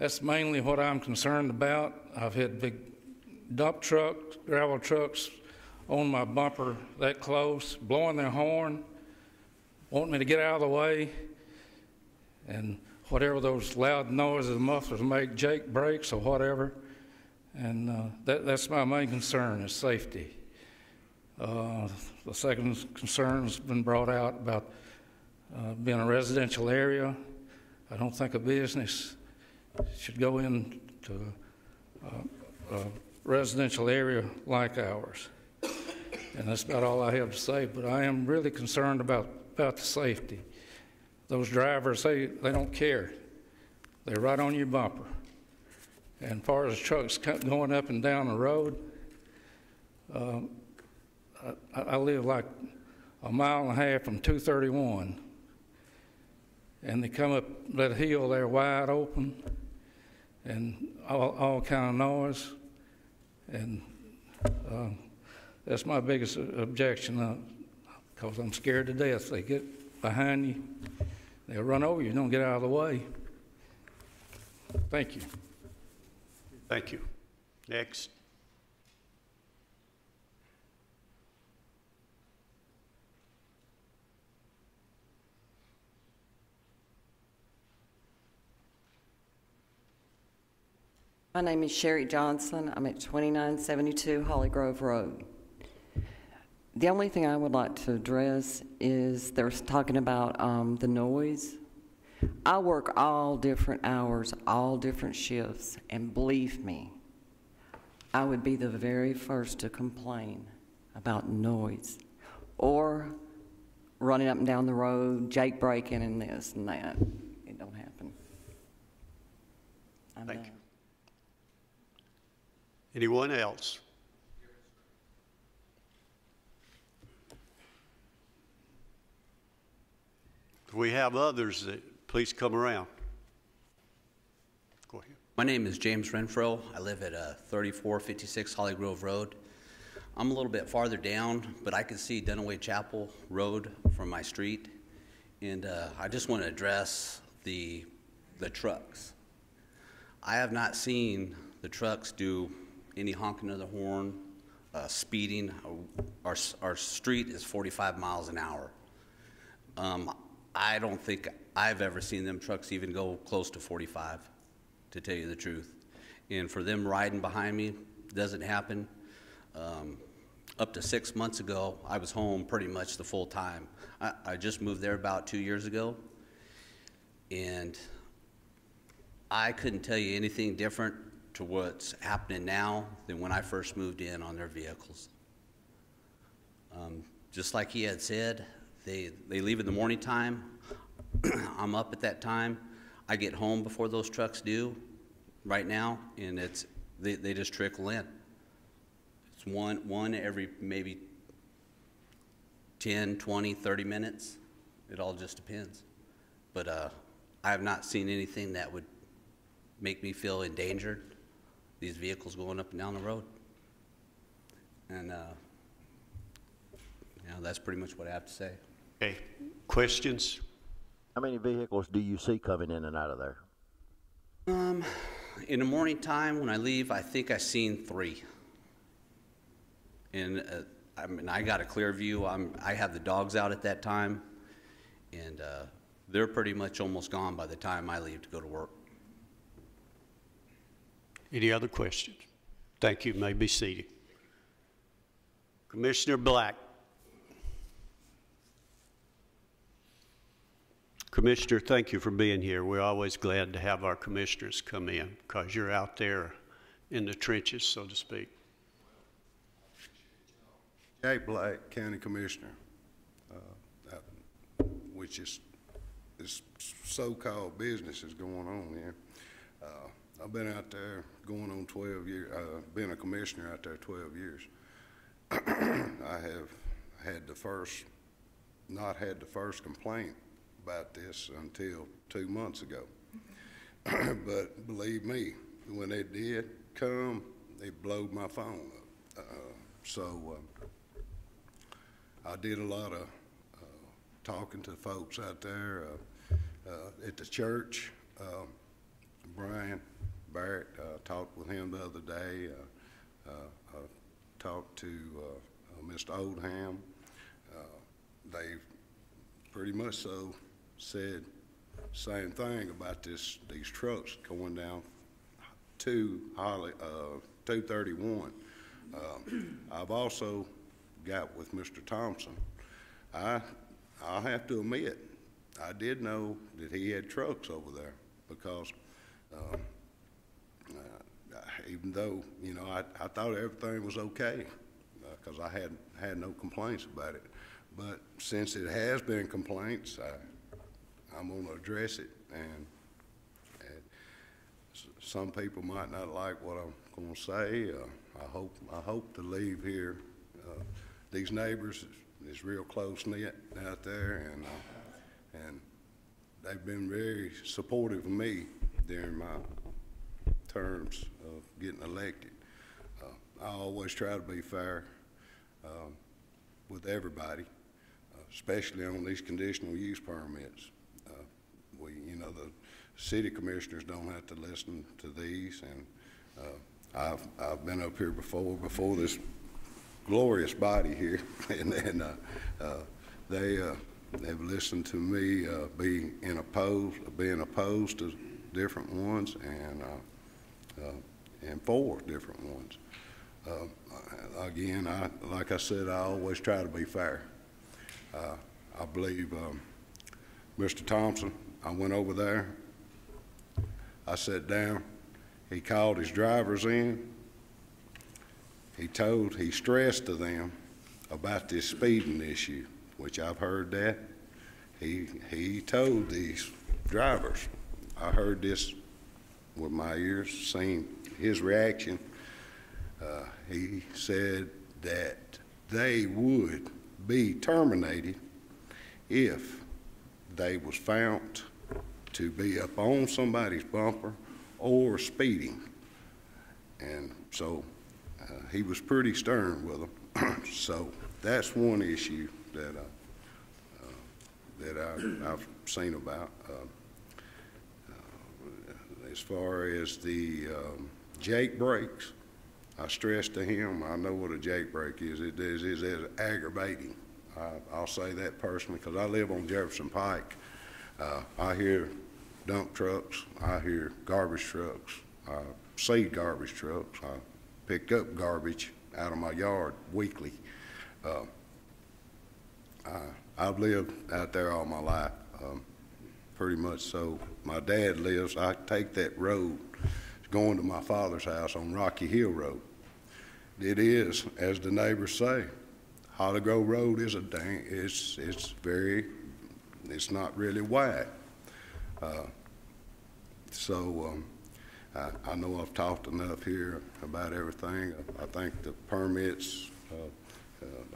That's mainly what I'm concerned about. I've had big dump trucks, gravel trucks on my bumper that close, blowing their horn, wanting me to get out of the way, and whatever those loud noises, mufflers make, Jake brakes or whatever. And that's my main concern, is safety. The second concern has been brought out about being a residential area. I don't think a business should go into a residential area like ours. And that's about all I have to say, but I am really concerned about the safety. Those drivers, they don't care. They're right on your bumper. And as far as trucks going up and down the road, I live like a mile and a half from 231. And they come up that hill there wide open and all kind of noise. And that's my biggest objection, because I'm scared to death. They get behind you, they'll run over you, don't get out of the way. Thank you. Thank you. Next. My name is Sherry Johnson. I'm at 2972 Holly Grove Road. The only thing I would like to address is they're talking about the noise. I work all different hours, all different shifts, and believe me, I would be the very first to complain about noise or running up and down the road, Jake braking and this and that. It don't happen. Thank you. Anyone else? If we have others, please come around. Go ahead. My name is James Renfro. I live at 3456 Holly Grove Road. I'm a little bit farther down, but I can see Dunaway Chapel Road from my street. And I just want to address the trucks. I have not seen the trucks do any honking of the horn, speeding. Our street is 45 miles an hour. I don't think I've ever seen them trucks even go close to 45, to tell you the truth. And for them riding behind me, doesn't happen. Up to 6 months ago, I was home pretty much the full time. I just moved there about 2 years ago, and I couldn't tell you anything different to what's happening now than when I first moved in on their vehicles. Just like he had said, they leave in the morning time. I'm up at that time. I get home before those trucks do right now, and they just trickle in. It's one every maybe 10, 20, 30 minutes. It all just depends. But I have not seen anything that would make me feel endangered, these vehicles going up and down the road. And that's pretty much what I have to say. Okay, questions? How many vehicles do you see coming in and out of there? In the morning time when I leave, I think I've seen 3. And I got a clear view. I have the dogs out at that time, and they're pretty much almost gone by the time I leave to go to work. Any other questions? Thank you. You may be seated. Commissioner Black. Commissioner, thank you for being here. We're always glad to have our commissioners come in because you're out there in the trenches, so to speak. Jake Black, County Commissioner, which is this so-called business is going on here. I've been out there going on 12 years, been a commissioner out there 12 years. I have had not had the first complaint about this until 2 months ago. But believe me, when they did come, they blowed my phone up. So I did a lot of talking to folks out there at the church. Brian Barrett. Talked with him the other day. Talked to Mr. Oldham. They pretty much so said same thing about these trucks going down to 231. I've also got with Mr. Thompson. I'll have to admit, I did know that he had trucks over there because even though, you know, I thought everything was okay because I had no complaints about it. But since it has been complaints, I'm going to address it, and some people might not like what I'm going to say. I hope to leave here. These neighbors is real close knit out there, and they've been very supportive of me during my terms of getting elected. I always try to be fair with everybody, especially on these conditional use permits. You know, the city commissioners don't have to listen to these, and I've been up here before this glorious body here, and they've listened to me being opposed to different ones, and for different ones. Again, like I said, I always try to be fair. I believe Mr. Thompson, I went over there, I sat down, he called his drivers in, he stressed to them about this speeding issue, which I've heard that. He told these drivers, I heard this with my ears, seen his reaction. He said that they would be terminated if they was found to be up on somebody's bumper or speeding. And so he was pretty stern with them. So that's one issue that I've seen about. As far as the Jake brakes, I stressed to him, I know what a Jake brake is. It is aggravating. I'll say that personally because I live on Jefferson Pike. I hear dump trucks, I hear garbage trucks, I see garbage trucks, I pick up garbage out of my yard weekly. I've lived out there all my life, pretty much so. My dad lives, I take that road going to my father's house on Rocky Hill Road. It is, as the neighbors say, Holly Grove Road is it's not really wide. I know I've talked enough here about everything. I think the permits,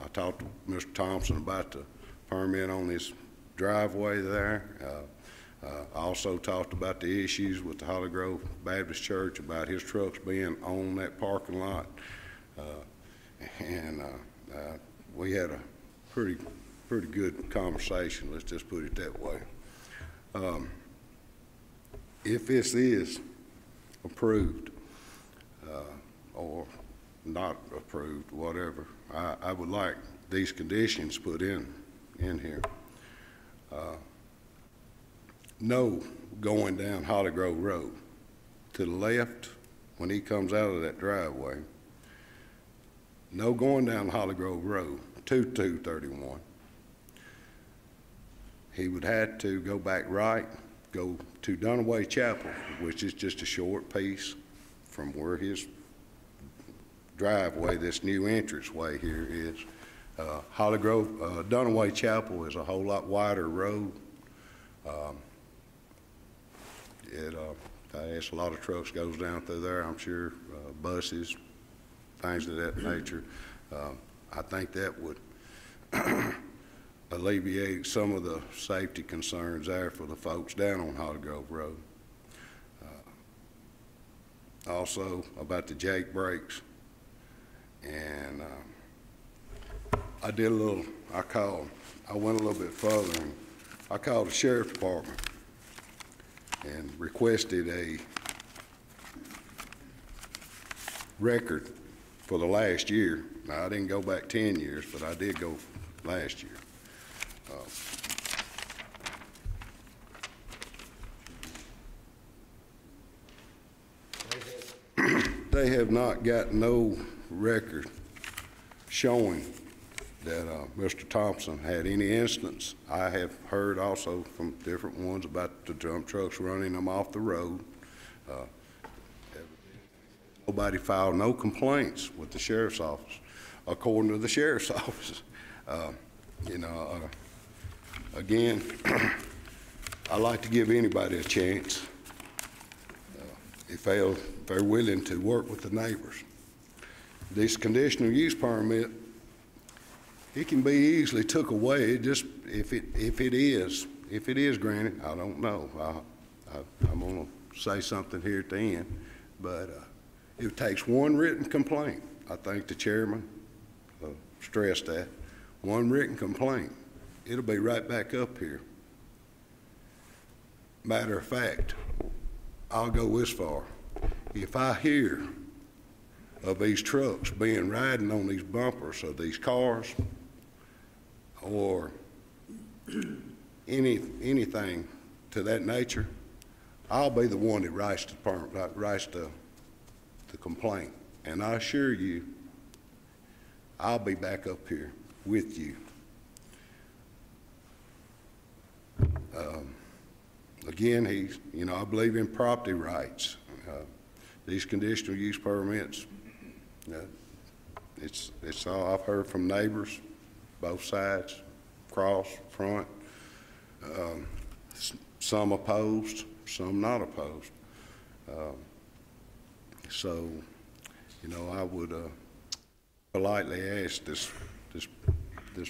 I talked to Mr. Thompson about the permit on his driveway there. I also talked about the issues with the Holly Grove Baptist Church about his trucks being on that parking lot. We had a pretty good conversation, let's just put it that way. If this is approved or not approved, whatever, I would like these conditions put in here. No going down Holly Grove Road. To the left, when he comes out of that driveway, no going down Holly Grove Road to 231. He would have to go back right, go to Dunaway Chapel, which is just a short piece from where his driveway, this new entranceway here is. Holly Grove, Dunaway Chapel is a whole lot wider road. It's a lot of trucks goes down through there, I'm sure, buses, things of that nature. I think that would alleviate some of the safety concerns there for the folks down on Holly Grove Road. Also about the Jake brakes, and I went a little bit further, and I called the sheriff's department and requested record for the last year. Now, I didn't go back 10 years, but I did go last year. They have not got no record showing that Mr. Thompson had any instance. I have heard also from different ones about the dump trucks running them off the road. Nobody filed no complaints with the sheriff's office, according to the sheriff's office. Again, I like to give anybody a chance if they're willing to work with the neighbors. This conditional use permit, it can be easily took away. Just if it is granted, I don't know. I'm gonna say something here at the end, but it takes one written complaint. I think the chairman stressed that. One written complaint. It'll be right back up here. Matter of fact, I'll go this far. If I hear of these trucks riding on these bumpers of these cars or anything to that nature, I'll be the one that writes the complaint. And I assure you, I'll be back up here with you. Again, I believe in property rights. These conditional use permits, it's all I've heard from neighbors, both sides, across, front. Some opposed, some not opposed. So, I would politely ask this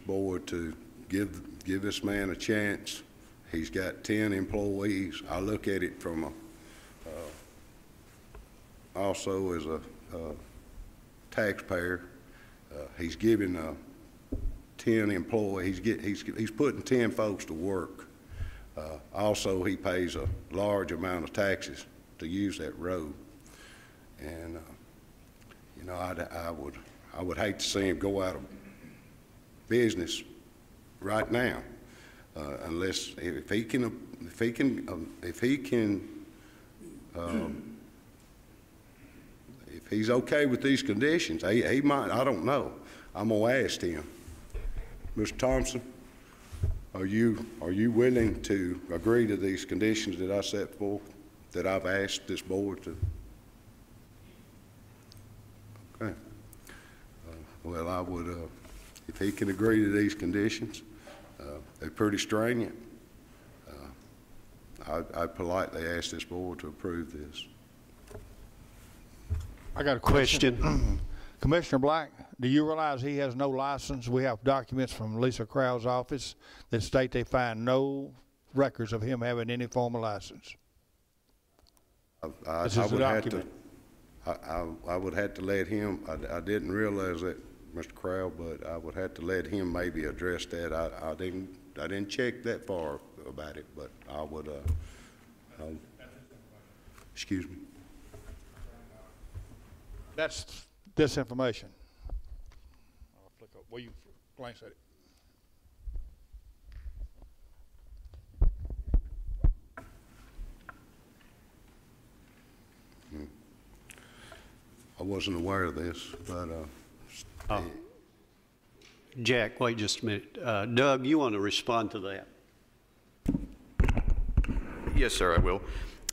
board to give this man a chance. He's got 10 employees. I look at it from also as a taxpayer. He's giving 10 employees. He's putting 10 folks to work. Also, he pays a large amount of taxes to use that road. And I would hate to see him go out of business right now, unless if he's okay with these conditions. He might. I don't know. I'm gonna ask him, Mr. Thompson, are you willing to agree to these conditions that I set forth, that I've asked this board to? Okay. Well, I would, if he can agree to these conditions, they're pretty stringent. I politely ask this board to approve this. I got a question. Commissioner Black, do you realize he has no license? We have documents from Lisa Crowell's office that state they find no records of him having any form of license. I would have to let him, I didn't realize that, Mr. Crowell, but I would have to let him maybe address that. I didn't check that far about it, but I would, excuse me. That's disinformation. I'll flick up. Will you glance at it? I wasn't aware of this, but Jack, wait just a minute. Doug, you want to respond to that? Yes, sir, I will.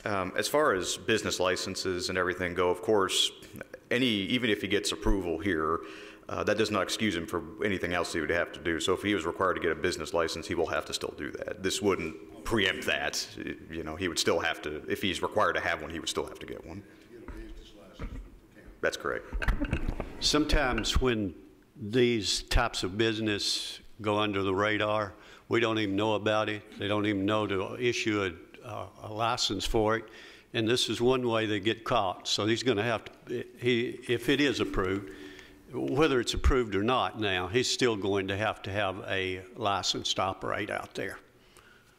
As far as business licenses and everything go, of course, even if he gets approval here, that does not excuse him for anything else he would have to do. So if he was required to get a business license, he will have to still do that. This wouldn't preempt that. He would still have to, if he's required to have one, he would still have to get one. That's correct. Sometimes when these types of business go under the radar, we don't even know about it. They don't even know to issue a license for it. And this is one way they get caught. So he's going to have to, if it is approved, whether it's approved or not now, he's still going to have a license to operate out there.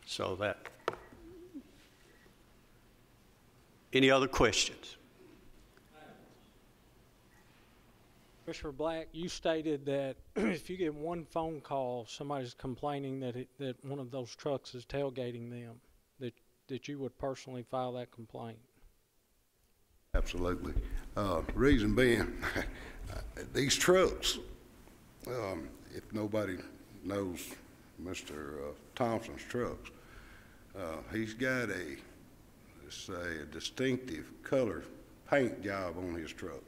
So that. Any other questions? Commissioner Black, you stated that if you get one phone call, somebody's complaining that one of those trucks is tailgating them, that you would personally file that complaint. Absolutely. Reason being, these trucks, if nobody knows Mr. Thompson's trucks, he's got let's say, a distinctive color paint job on his trucks.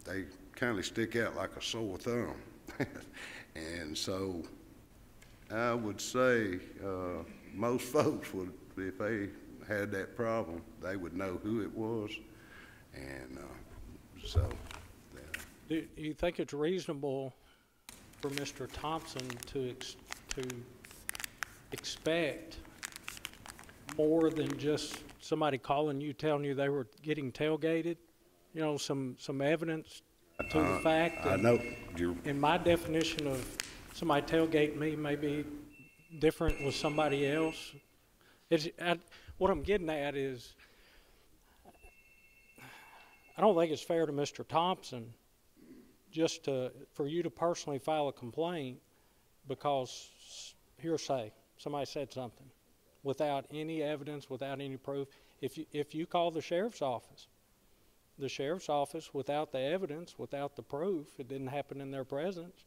They kind of stick out like a sore thumb. And so I would say most folks would, if they had that problem, they would know who it was. And so. Do you think it's reasonable for Mr. Thompson to expect more than just somebody calling you, telling you they were getting tailgated? You know, some evidence to the fact. I know. In my definition of somebody tailgating me may be different with somebody else. What I'm getting at is, I don't think it's fair to Mr. Thompson just for you to personally file a complaint because hearsay, somebody said something, without any evidence, without any proof. If you call the sheriff's office, without the evidence, without the proof, it didn't happen in their presence,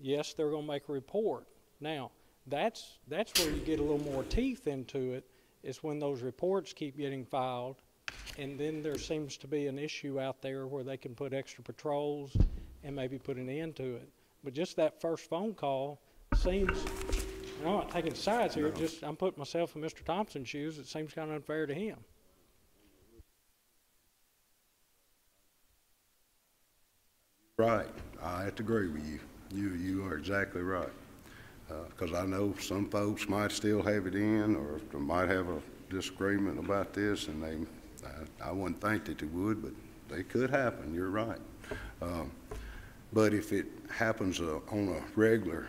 yes, they're going to make a report. Now, that's where you get a little more teeth into it, is when those reports keep getting filed, and then there seems to be an issue out there where they can put extra patrols and maybe put an end to it. But just that first phone call seems, I'm not taking sides here, just I'm putting myself in Mr. Thompson's shoes. It seems kind of unfair to him. Right. I have to agree with you. You are exactly right. Because I know some folks might still have it in, or they might have a disagreement about this, and I wouldn't think that they would, but they could happen. You're right. But if it happens on a regular,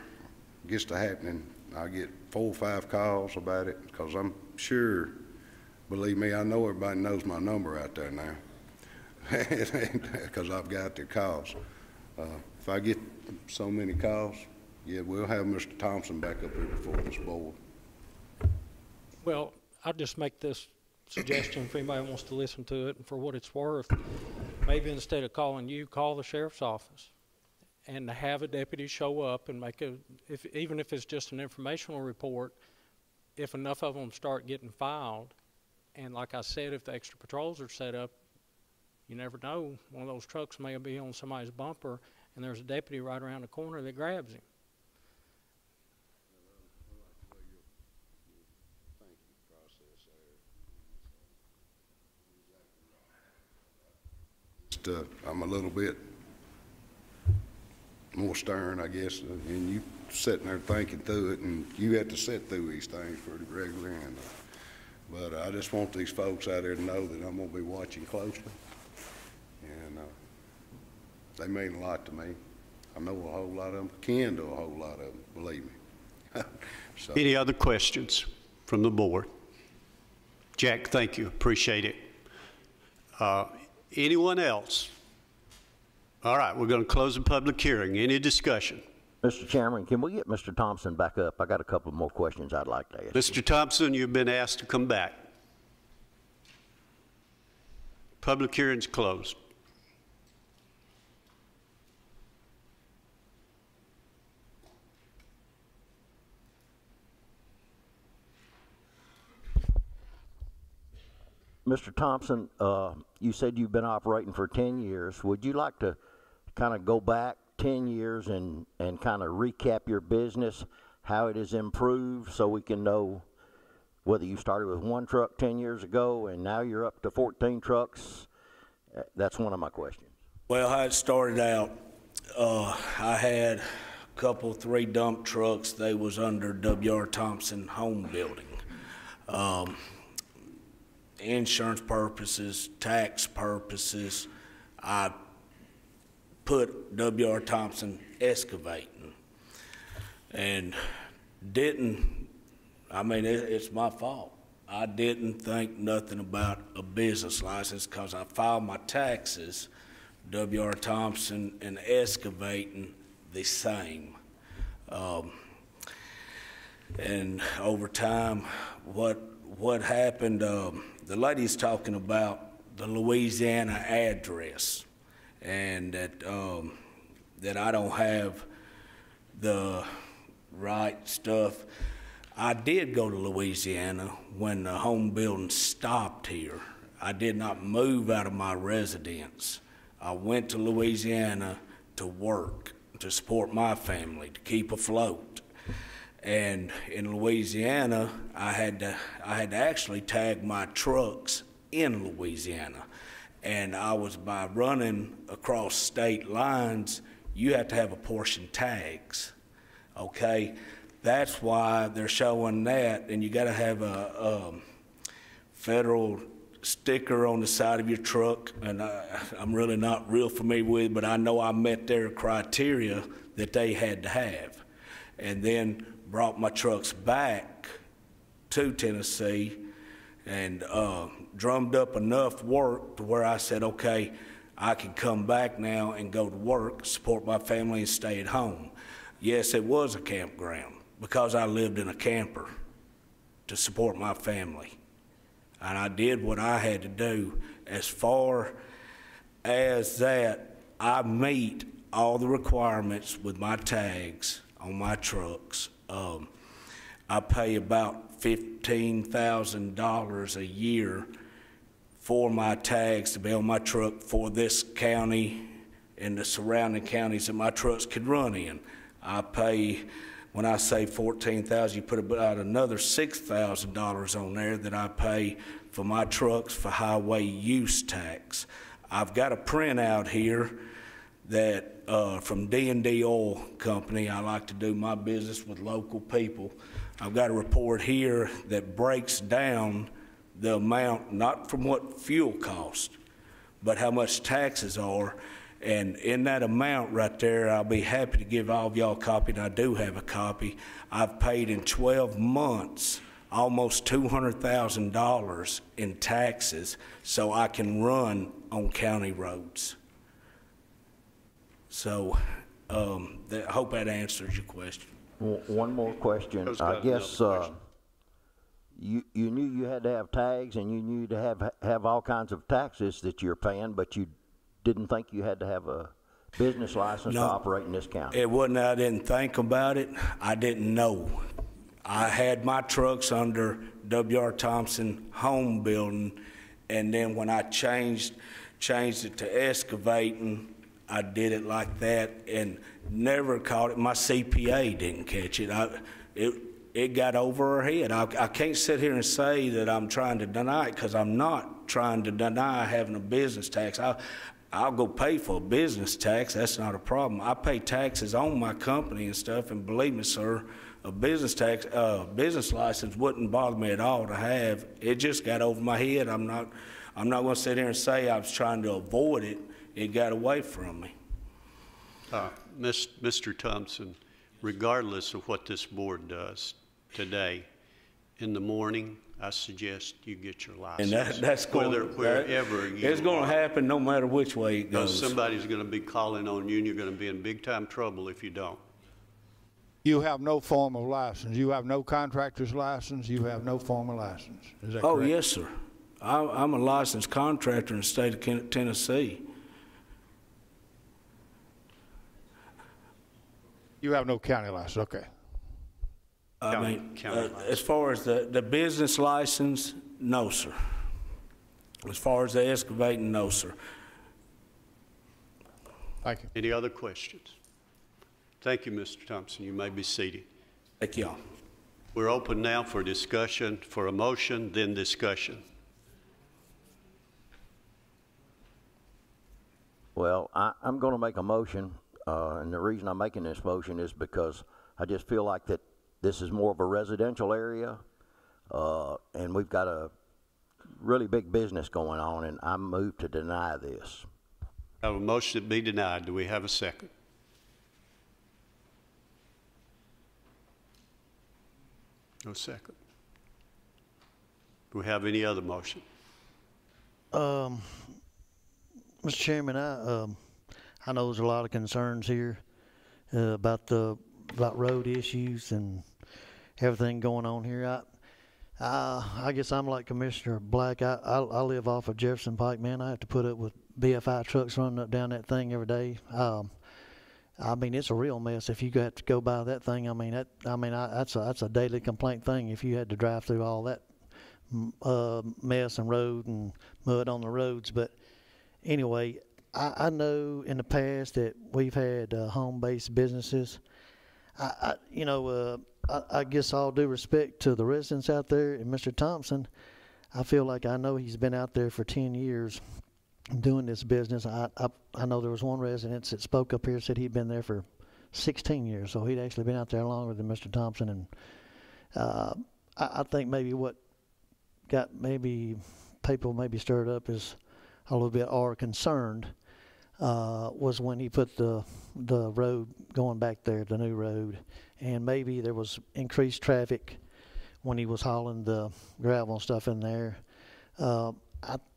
gets to happening, I get 4 or 5 calls about it, because I'm sure, believe me, I know everybody knows my number out there now, because I've got their calls. If I get so many calls, yeah, we'll have Mr. Thompson back up here before this board. Well, I'll just make this suggestion if anybody wants to listen to it, and for what it's worth, maybe instead of calling you, call the sheriff's office and have a deputy show up and make even if it's just an informational report, if enough of them start getting filed, and like I said, if the extra patrols are set up, you never know, one of those trucks may be on somebody's bumper and there's a deputy right around the corner that grabs him. I'm a little bit more stern, I guess, and you sitting there thinking through it, and you have to sit through these things pretty regularly. But I just want these folks out there to know that I'm going to be watching closely, and they mean a lot to me. I know a whole lot of them, can do a whole lot of them, believe me. So. Any other questions from the board? Jack, thank you. Appreciate it. Anyone else? All right, we're going to close the public hearing. Any discussion? Mr. Chairman, can we get Mr. Thompson back up? I got a couple more questions I'd like to ask. Mr. Thompson, you've been asked to come back. Public hearing's closed. Mr. Thompson, you said you've been operating for 10 years. Would you like to kind of go back 10 years and kind of recap your business, how it has improved, so we can know whether you started with 1 truck 10 years ago and now you're up to 14 trucks? That's one of my questions. Well, how it started out, I had a couple, 3 dump trucks. They was under W.R. Thompson home building. Insurance purposes, tax purposes, I put W.R. Thompson excavating, and it's my fault. I didn't think nothing about a business license because I filed my taxes W.R. Thompson and excavating the same. And over time, what happened, the lady's talking about the Louisiana address, and that I don't have the right stuff. I did go to Louisiana when the home building stopped here. I did not move out of my residence. I went to Louisiana to work, to support my family, to keep afloat. And in Louisiana, I had to actually tag my trucks in Louisiana. And I was, by running across state lines, you have to have apportioned tags, okay? That's why they're showing that, and you gotta have a federal sticker on the side of your truck, and I'm really not real familiar with it, but I know I met their criteria that they had to have. And then brought my trucks back to Tennessee and drummed up enough work to where I said, okay, I can come back now and go to work, support my family, and stay at home. Yes, it was a campground because I lived in a camper to support my family. And I did what I had to do. As far as that, I meet all the requirements with my tags on my trucks. I pay about $15,000 a year for my tags to be on my truck for this county and the surrounding counties that my trucks could run in. I pay, when I say $14,000, you put about another $6,000 on there that I pay for my trucks for highway use tax. I've got a printout here that from D&D Oil Company. I like to do my business with local people. I've got a report here that breaks down the amount, not from what fuel costs, but how much taxes are. And in that amount right there, I'll be happy to give all of y'all a copy, and I do have a copy. I've paid in 12 months almost $200,000 in taxes so I can run on county roads. So I hope that answers your question. One more question. I guess you knew you had to have tags, and you knew to have all kinds of taxes that you're paying, but you didn't think you had to have a business license to operate in this county. It wasn't I didn't think about it. I didn't know. I had my trucks under W.R. Thompson Home Building, and then when I changed it to excavating, I did it like that and never caught it. My CPA didn't catch it. It got over her head. I can't sit here and say that I'm trying to deny it, because I'm not trying to deny having a business tax. I'll go pay for a business tax. That's not a problem. I pay taxes on my company and stuff, and believe me, sir, a business tax, business license wouldn't bother me at all to have. It just got over my head. I'm not going to sit here and say I was trying to avoid it. It got away from me. Mr. Thompson, regardless of what this board does today, in the morning, I suggest you get your license. And that's going wherever you it's going to happen no matter which way it goes. Somebody's going to be calling on you, and you're going to be in big time trouble if you don't. You have no form of license. You have no contractor's license. You have no form of license. Is that correct? Oh, yes, sir. I'm a licensed contractor in the state of Tennessee. You have no county license, okay. As far as the business license, no, sir. As far as the excavating, no, sir. Thank you. Any other questions? Thank you, Mr. Thompson. You may be seated. Thank you all. We're open now for discussion, for a motion, then discussion. Well, I'm going to make a motion, and the reason I'm making this motion is because I just feel like that this is more of a residential area, and we've got a really big business going on, and I move to deny this. I have a motion to be denied. Do we have a second? No second. Do we have any other motion? Mr. Chairman, I know there's a lot of concerns here about road issues and everything going on here. I guess I'm like Commissioner Black. I live off of Jefferson Pike, man. I have to put up with BFI trucks running up down that thing every day. I mean, it's a real mess. If you have to go by that thing, that's a daily complaint thing. If you had to drive through all that mess and road and mud on the roads, but anyway, I know in the past that we've had home-based businesses. I guess all due respect to the residents out there and Mr. Thompson, I feel like I know he's been out there for 10 years doing this business. I know there was one resident that spoke up here, said he'd been there for 16 years, so he'd actually been out there longer than Mr. Thompson. And I think maybe what got people stirred up is a little bit or concerned was when he put the road going back there, the new road, and maybe there was increased traffic when he was hauling the gravel and stuff in there.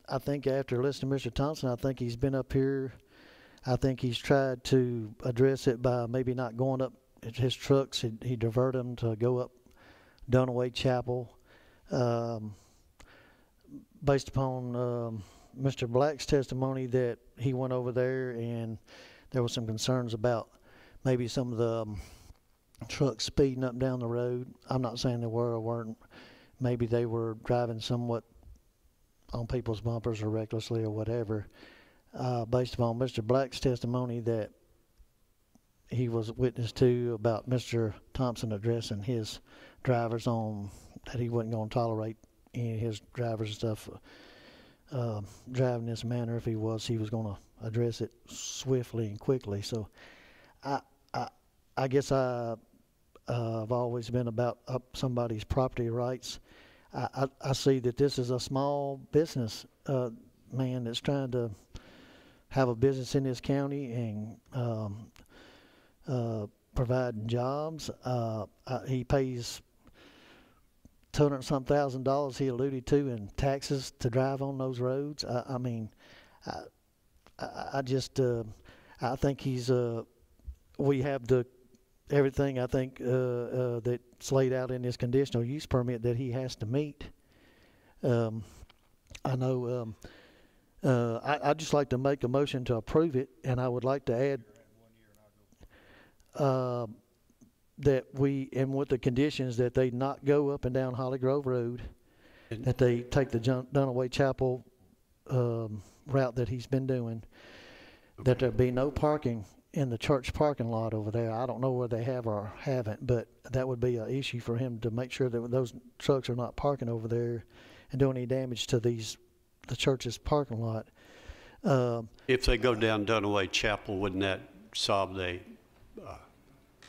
I think after listening to Mr. Thompson, I think he's been up here. I think he's tried to address it by maybe not going up his trucks. He diverted them to go up Dunaway Chapel. Based upon Mr. Black's testimony that he went over there and there was some concerns about maybe some of the trucks speeding up and down the road. I'm not saying they were or weren't. Maybe they were driving somewhat on people's bumpers or recklessly or whatever. Based upon Mr. Black's testimony that he was witness to about Mr. Thompson addressing his drivers on that he wasn't going to tolerate any of his drivers and stuff driving in this manner. If he was going to address it swiftly and quickly. So I guess I've always been about somebody's property rights. I see that this is a small business man that's trying to have a business in this county and providing jobs. He pays $200-some thousand he alluded to in taxes to drive on those roads. I think he's we have everything I think that's laid out in this conditional use permit that he has to meet. I know I'd just like to make a motion to approve it, and I would like to add that and with the conditions that they not go up and down Holly Grove Road, that they take the Dunaway Chapel route that he's been doing, that there be no parking in the church parking lot over there. I don't know whether they have or haven't, but that would be an issue for him to make sure that those trucks are not parking over there and doing any damage to the church's parking lot. If they go down Dunaway Chapel, wouldn't that solve the...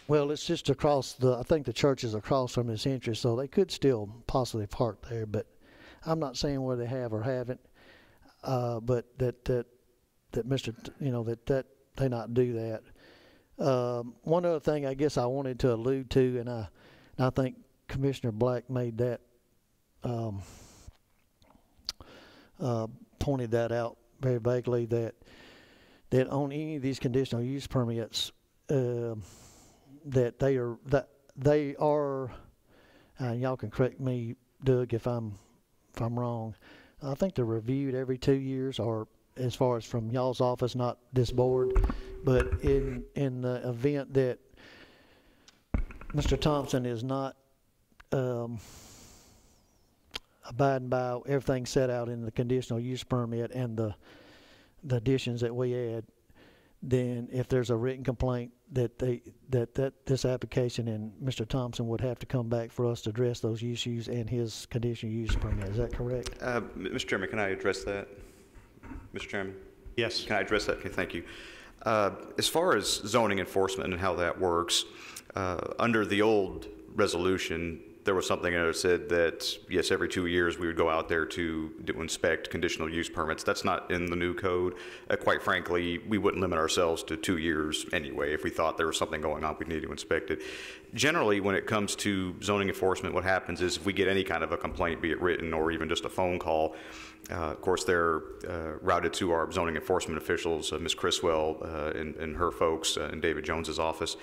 Well, it's just across I think the church is across from this entrance, so they could still possibly park there, but I'm not saying whether they have or haven't, but that that they not do that. One other thing I guess I wanted to allude to, and I think Commissioner Black made that, pointed that out very vaguely, that on any of these conditional use permits, that they are, and y'all can correct me, Doug, if I'm wrong. I think they're reviewed every 2 years, or as far as from y'all's office, not this board, but in the event that Mr. Thompson is not abiding by everything set out in the conditional use permit and the additions that we add, then if there's a written complaint that this application and Mr. Thompson would have to come back for us to address those issues and his conditional use permit. Is that correct? Mr. Chairman, can I address that? Mr. Chairman? Yes. Can I address that? Okay, thank you. As far as zoning enforcement and how that works, under the old resolution, there was something in it that said that, yes, every 2 years we would go out there to inspect conditional use permits. That's not in the new code. Quite frankly, we wouldn't limit ourselves to 2 years anyway. If we thought there was something going on, we'd need to inspect it. Generally, when it comes to zoning enforcement, what happens is if we get any kind of a complaint, be it written or even just a phone call, of course, they're routed to our zoning enforcement officials, Ms. Criswell and her folks in David Jones's office.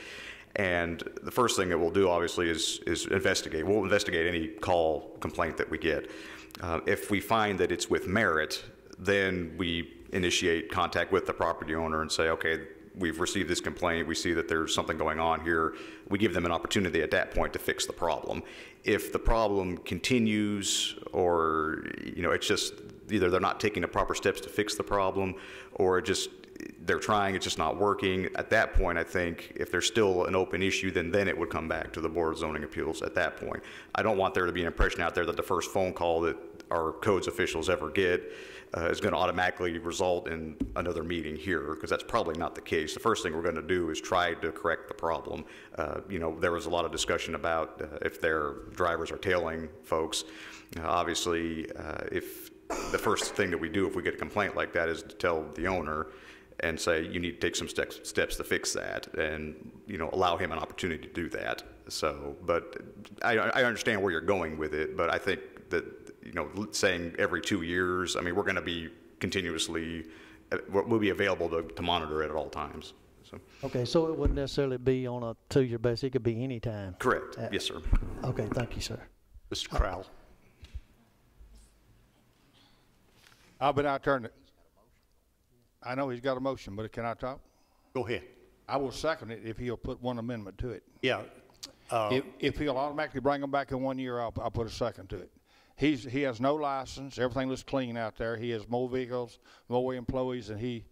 And the first thing that we'll do, obviously, is investigate. We'll investigate any call complaint that we get. If we find that it's with merit, then we initiate contact with the property owner and say, okay, we've received this complaint. We see that there's something going on here. We give them an opportunity at that point to fix the problem. If the problem continues, or it's just either they're not taking the proper steps to fix the problem, or they're trying, it's just not working. At that point, I think if there's still an open issue, then it would come back to the Board of Zoning Appeals at that point. I don't want there to be an impression out there that the first phone call that our codes officials ever get is going to automatically result in another meeting here, because that's probably not the case. The first thing we're going to do is try to correct the problem. There was a lot of discussion about if their drivers are tailing folks. Obviously, if the first thing that we do if we get a complaint like that is to tell the owner and say, you need to take some steps to fix that, and allow him an opportunity to do that. So, but I understand where you're going with it, but I think that saying every 2 years, I mean, we're going to be continuously, we'll be available to monitor it at all times. So. Okay, so it wouldn't necessarily be on a 2-year basis. It could be any time. Correct. Yes, sir. Okay, thank you, sir. Mr. Crowell. I've been out there. I know he's got a motion, but can I talk? Go ahead. I will second it if he'll put one amendment to it. Yeah. If he'll automatically bring them back in 1 year, I'll put a second to it. He has no license. Everything looks clean out there. He has more vehicles, more employees than he's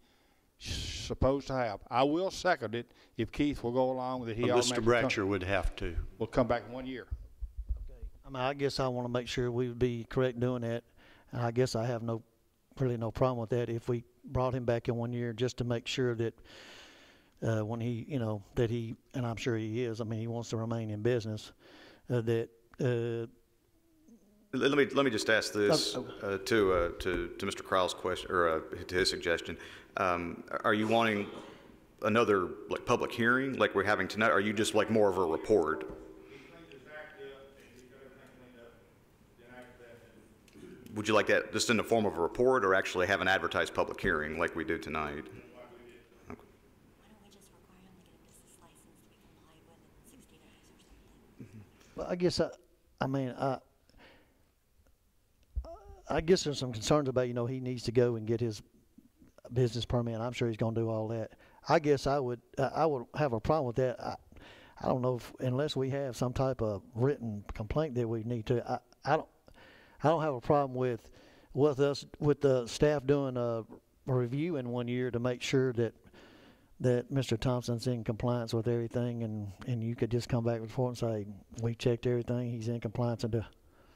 supposed to have. I will second it if Keith will go along with it. Mr. Bratcher would have to. We'll come back in 1 year. Okay. I mean, I guess I want to make sure we would be correct doing that. And I guess I have really no problem with that if we brought him back in 1 year, just to make sure that when he, that he, and I'm sure he is, I mean, he wants to remain in business, that. Let me just ask this to Mr. Crowell's question, or to his suggestion. Are you wanting another public hearing like we're having tonight? Or are you just like more of a report? Would you like that just in the form of a report, or actually have an advertised public hearing like we do tonight? Okay. Well, I guess I guess there's some concerns about, he needs to go and get his business permit. I'm sure he's going to do all that. I guess I would have a problem with that. I don't know unless we have some type of written complaint that we need to. I don't have a problem with the staff doing a review in 1 year to make sure that Mr. Thompson's in compliance with everything, and you could just come back before and say, we checked everything, he's in compliance.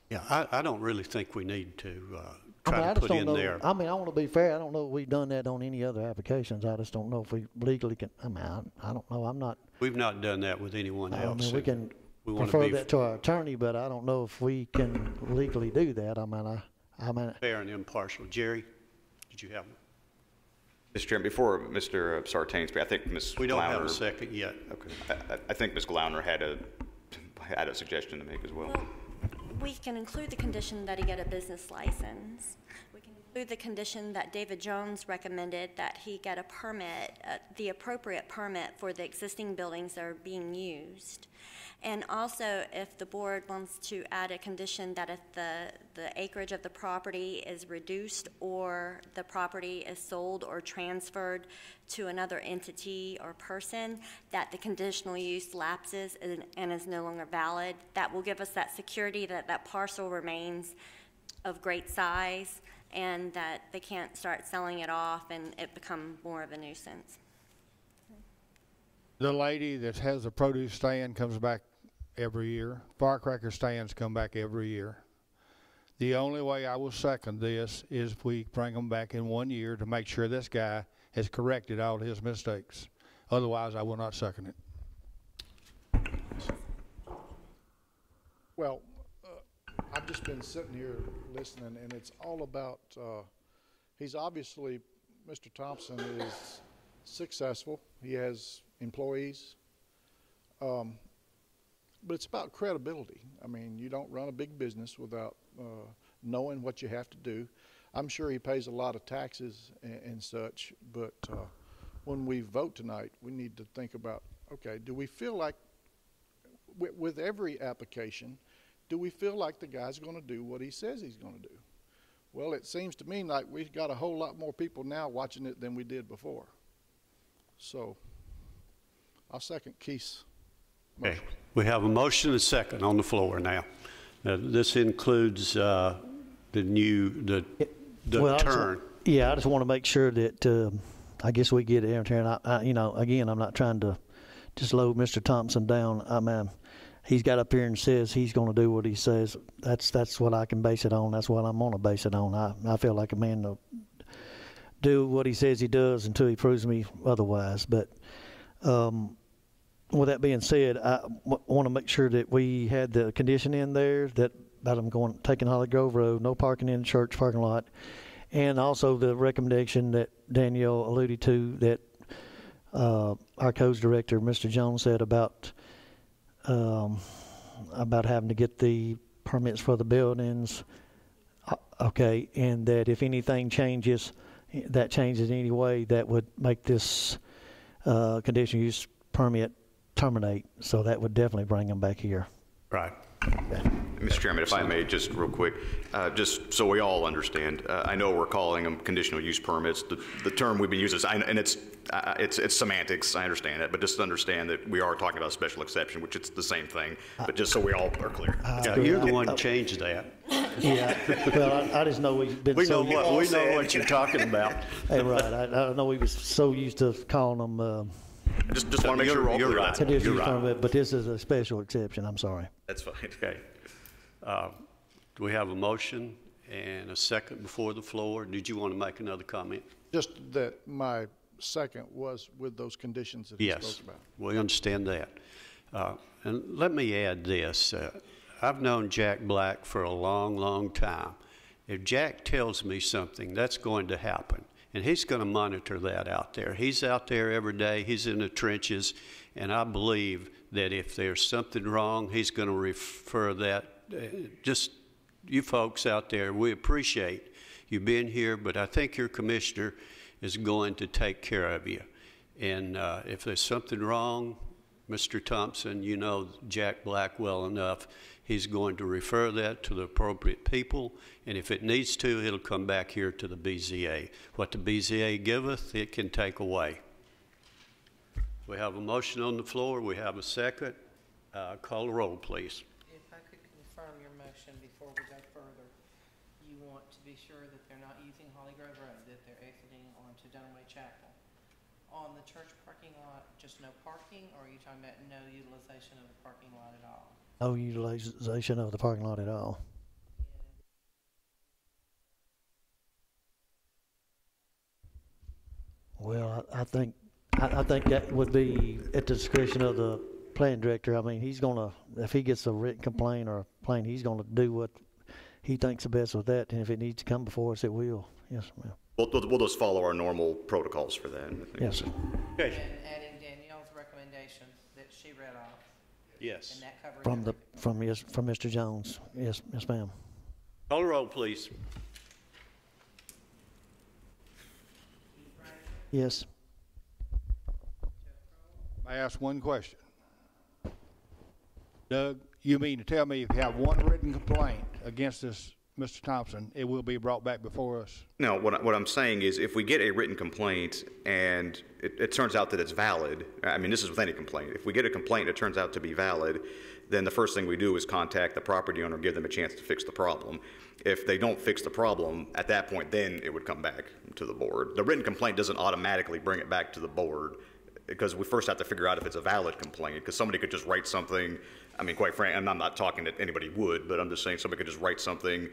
Yeah, I don't really think we need to try to put in there. I mean, I want to be fair. I don't know if we've done that on any other applications. I just don't know if we legally can. I mean, I don't know. We've not done that with anyone else. I mean, we can refer that to our attorney, but I don't know if we can legally do that. I mean. Fair and impartial. Jerry, did you have one? Mr. Chairman, before Mr. Sartain speaks, I think Ms. We don't have a second yet. Okay. I think Ms. Glauner had a suggestion to make as well. We can include the condition that he get a business license. We can include the condition that David Jones recommended that he get a permit, the appropriate permit for the existing buildings that are being used. And also, if the board wants to add a condition that if the acreage of the property is reduced or the property is sold or transferred to another entity or person, that the conditional use lapses and is no longer valid, that will give us that security that that parcel remains of great size and that they can't start selling it off and it become more of a nuisance. The lady that has a produce stand comes back every year. Firecracker stands come back every year. The only way I will second this is if we bring them back in 1 year to make sure this guy has corrected all his mistakes. Otherwise, I will not second it. Well, I've just been sitting here listening, and it's all about, he's obviously, Mr. Thompson is successful. He has employees. But it's about credibility. I mean, you don't run a big business without knowing what you have to do. I'm sure he pays a lot of taxes and such, but when we vote tonight, we need to think about, okay, do we feel like, with every application, do we feel like the guy's going to do what he says he's going to do? Well, it seems to me like we've got a whole lot more people now watching it than we did before. So I'll second Keith's motion. Okay. We have a motion and a second on the floor now. This includes the turn. I just want to make sure that I guess we get it in there. And you know, again, I'm not trying to just load Mr. Thompson down. I mean, he's got up here and says he's going to do what he says. That's what I can base it on. That's what I'm going to base it on. I feel like a man to do what he says he does until he proves me otherwise. But with that being said, I want to make sure that we had the condition in there that about him taking Holly Grove Road, no parking in the church parking lot, and also the recommendation that Danielle alluded to that our codes director, Mr. Jones, said about having to get the permits for the buildings. Okay, and that if anything changes, that changes anyway, that would make this conditional use permit terminate. So that would definitely bring them back here. Right. Okay. Mr. Chairman, if I may, just real quick, just so we all understand, I know we're calling them conditional use permits. The term we've been using, and it's semantics, I understand it, but just understand that we are talking about a special exception, which it's the same thing, but just so we all are clear. Yeah, you're the one who changed that. Yeah, well, I just know we've been we know what you're talking about. Hey, right, I know we were so used to calling them just want to make sure we're all clear. Right. You're right. But this is a special exception. I'm sorry. That's fine. Okay. Do we have a motion and a second before the floor? Did you want to make another comment? Just that my second was with those conditions that he spoke about. We understand that. And let me add this. I've known Jack Black for a long, long time. If Jack tells me something, that's going to happen. And he's going to monitor that out there. He's out there every day. He's in the trenches. And I believe that if there's something wrong, he's going to refer that. Just you folks out there, we appreciate you being here, but I think your commissioner is going to take care of you. And if there's something wrong, Mr. Thompson, you know Jack Black well enough. He's going to refer that to the appropriate people, and if it needs to, it'll come back here to the BZA. What the BZA giveth, it can take away. We have a motion on the floor. We have a second. Call the roll, please. If I could confirm your motion before we go further, you want to be sure that they're not using Holly Grove Road, that they're exiting onto Dunaway Chapel. On the church parking lot, just no parking, or are you talking about no utilization of the parking lot at all? No utilization of the parking lot at all. Well, I think that would be at the discretion of the planning director. I mean, he's gonna, if he gets a written complaint or a complaint, he's gonna do what he thinks the best with that, and if it needs to come before us, it will. Yes, ma'am. We'll just follow our normal protocols for that. Yes, sir. Okay. And adding Danielle's recommendation that she read off. Yes. And that covers From Mr. Jones. Yes, ma'am. Call the roll, please. Yes. I ask one question. Doug, you mean to tell me if you have one written complaint against this, Mr. Thompson, it will be brought back before us? No, what I'm saying is if we get a written complaint and it turns out that it's valid, I mean, this is with any complaint. If we get a complaint that turns out to be valid, then the first thing we do is contact the property owner, give them a chance to fix the problem. If they don't fix the problem, at that point, then it would come back to the board. The written complaint doesn't automatically bring it back to the board because we first have to figure out if it's a valid complaint, because somebody could just write something. I mean, quite frankly, and I'm not talking that anybody would, but I'm just saying somebody could just write something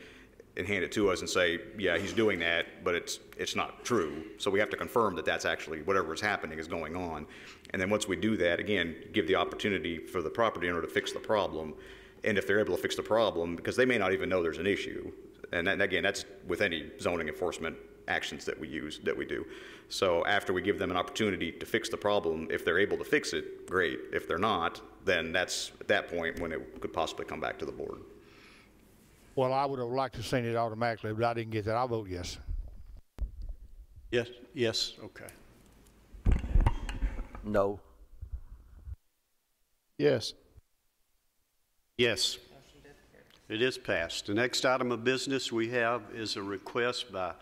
and hand it to us and say, yeah, he's doing that, but it's not true. So we have to confirm that that's actually whatever is happening is going on. And then once we do that, again, give the opportunity for the property owner to fix the problem. and if they're able to fix the problem, because they may not even know there's an issue. And again, that's with any zoning enforcement actions that we do. So after we give them an opportunity to fix the problem, if they're able to fix it, great. If they're not, then that's at that point when it could possibly come back to the board. Well, I would have liked to seen it automatically, but I didn't get that. I'll vote yes. Yes, okay. No. Yes. Yes. It is passed. The next item of business we have is a request by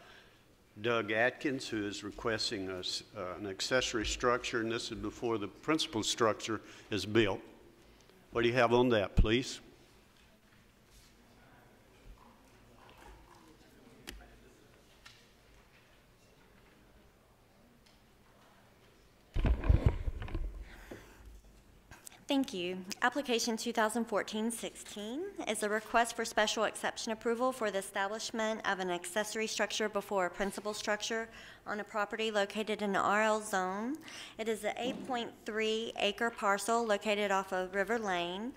Doug Atkins, who is requesting an accessory structure, and this is before the principal structure is built. What do you have on that, please? Thank you. Application 2014-16 is a request for special exception approval for the establishment of an accessory structure before a principal structure on a property located in the RL zone. It is an 8.3 acre parcel located off of River Lane,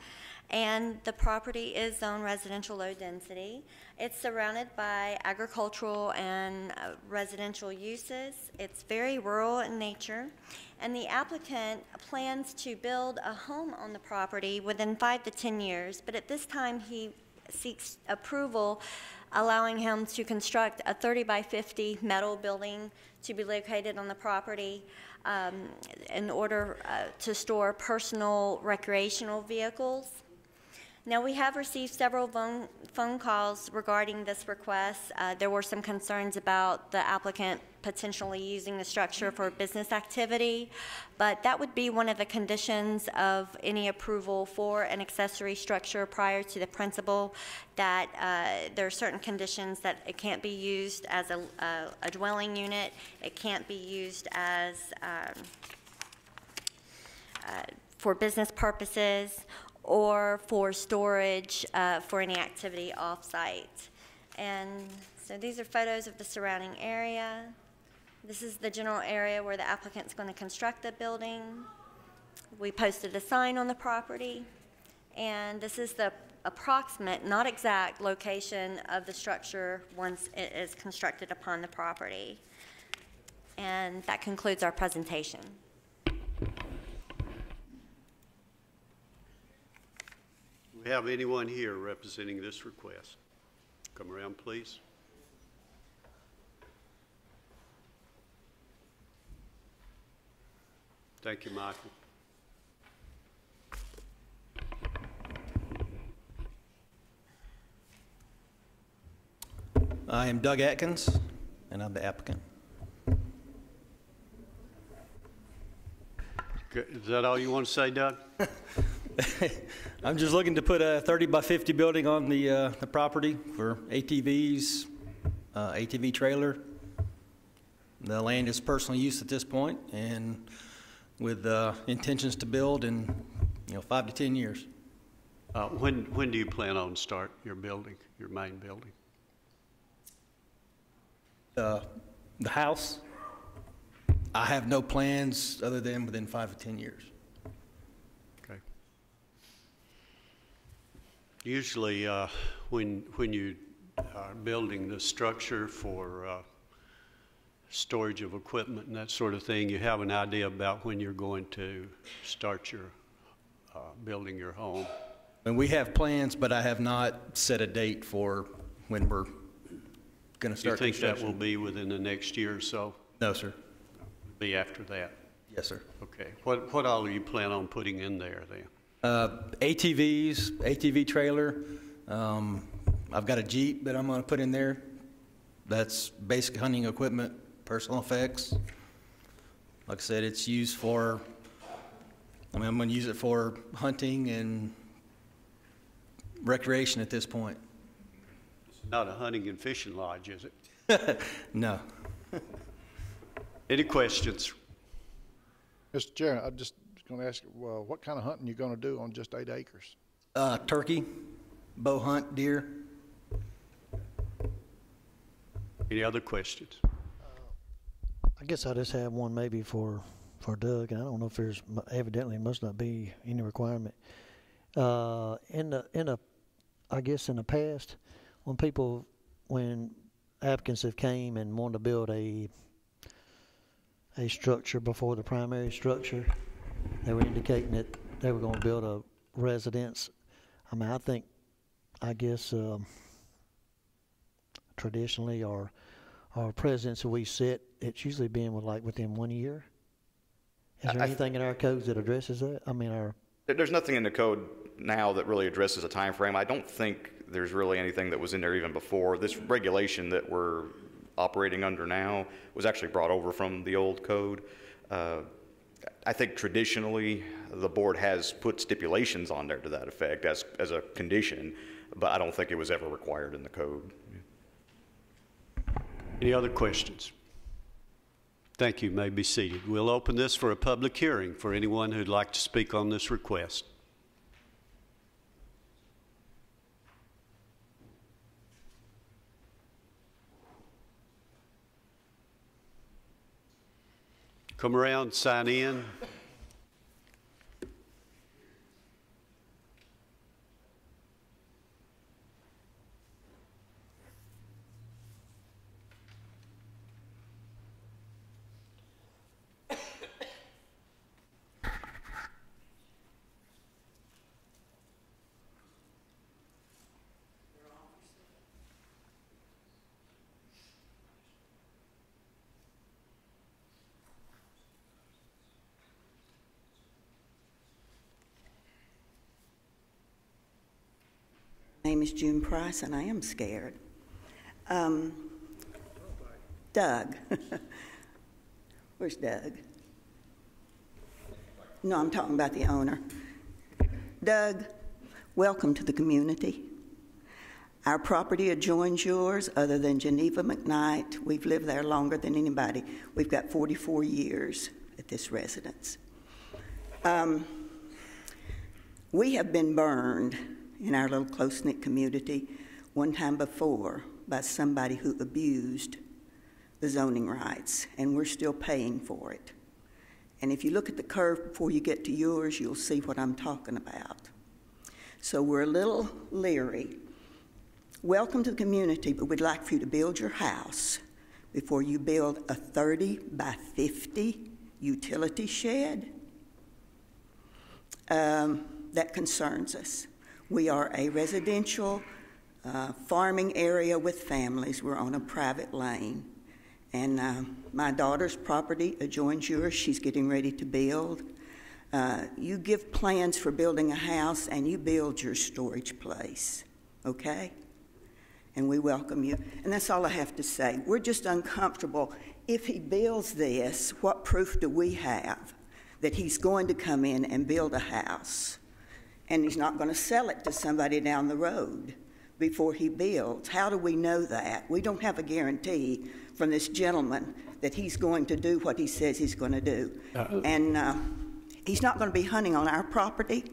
and the property is zoned residential low density. It's surrounded by agricultural and residential uses. It's very rural in nature, and the applicant plans to build a home on the property within 5 to 10 years, but at this time he seeks approval allowing him to construct a 30 by 50 metal building to be located on the property in order to store personal recreational vehicles. Now, we have received several phone calls regarding this request. There were some concerns about the applicant potentially using the structure for business activity, but that would be one of the conditions of any approval for an accessory structure prior to the principal, that there are certain conditions that it can't be used as a dwelling unit, it can't be used as for business purposes, or for storage for any activity off-site. And so these are photos of the surrounding area. This is the general area where the applicant's going to construct the building. We posted a sign on the property, and this is the approximate, not exact, location of the structure once it is constructed upon the property. And that concludes our presentation. Do we have anyone here representing this request? Come around, please. Thank you, Michael. I am Doug Atkins, and I'm the applicant. Is that all you want to say, Doug? I'm just looking to put a 30 by 50 building on the property for ATVs, ATV trailer. The land is personal use at this point, and with intentions to build in 5 to 10 years. When do you plan on start your building, your main building? The house, I have no plans other than within 5 to 10 years. Okay. Usually, when you are building the structure for storage of equipment and that sort of thing, you have an idea about when you're going to start your building your home. And we have plans, but I have not set a date for when we're going to start construction. You think that construction. will be within the next year or so? No, sir. Be after that? Yes, sir. Okay. What all do you plan on putting in there then? ATVs, ATV trailer. I've got a Jeep that I'm going to put in there. That's basic hunting equipment, personal effects. Like I said, it's used for, I'm going to use it for hunting and recreation at this point. It's not a hunting and fishing lodge, is it? No. Any questions? Mr. Chairman, I'm just going to ask you, what kind of hunting you going to do on just 8 acres? Turkey, bow hunt, deer. Any other questions? I guess I just have one maybe for Doug, and I don't know if there's, evidently must not be any requirement. I guess in the past, when applicants have came and wanted to build a structure before the primary structure, they were indicating that they were going to build a residence. I mean, I guess traditionally our precedents that we set, it's usually been within 1 year. Is there anything in our codes that addresses that? I mean, There's nothing in the code now that really addresses a time frame. I don't think there's really anything that was in there even before. This regulation that we're operating under now was actually brought over from the old code. I think traditionally the board has put stipulations on there to that effect as a condition, but I don't think it was ever required in the code. Any other questions? Thank you. You may be seated. We'll open this for a public hearing for anyone who'd like to speak on this request. Come around, sign in. My name is June Price, and I am scared. Doug. Where's Doug? No, I'm talking about the owner. Doug, welcome to the community. Our property adjoins yours, other than Geneva McKnight. We've lived there longer than anybody. We've got 44 years at this residence. We have been burned in our little close-knit community one time before by somebody who abused the zoning rights, and we're still paying for it. And if you look at the curve before you get to yours, you'll see what I'm talking about. So we're a little leery. Welcome to the community, but we'd like for you to build your house before you build a 30 by 50 utility shed. That concerns us. We are a residential farming area with families. We're on a private lane. And my daughter's property adjoins yours. She's getting ready to build. You give plans for building a house and you build your storage place, okay? And we welcome you. And that's all I have to say. We're just uncomfortable. If he builds this, what proof do we have that he's going to come in and build a house? And he's not going to sell it to somebody down the road before he builds. How do we know that? We don't have a guarantee from this gentleman that he's going to do what he says he's going to do. And he's not going to be hunting on our property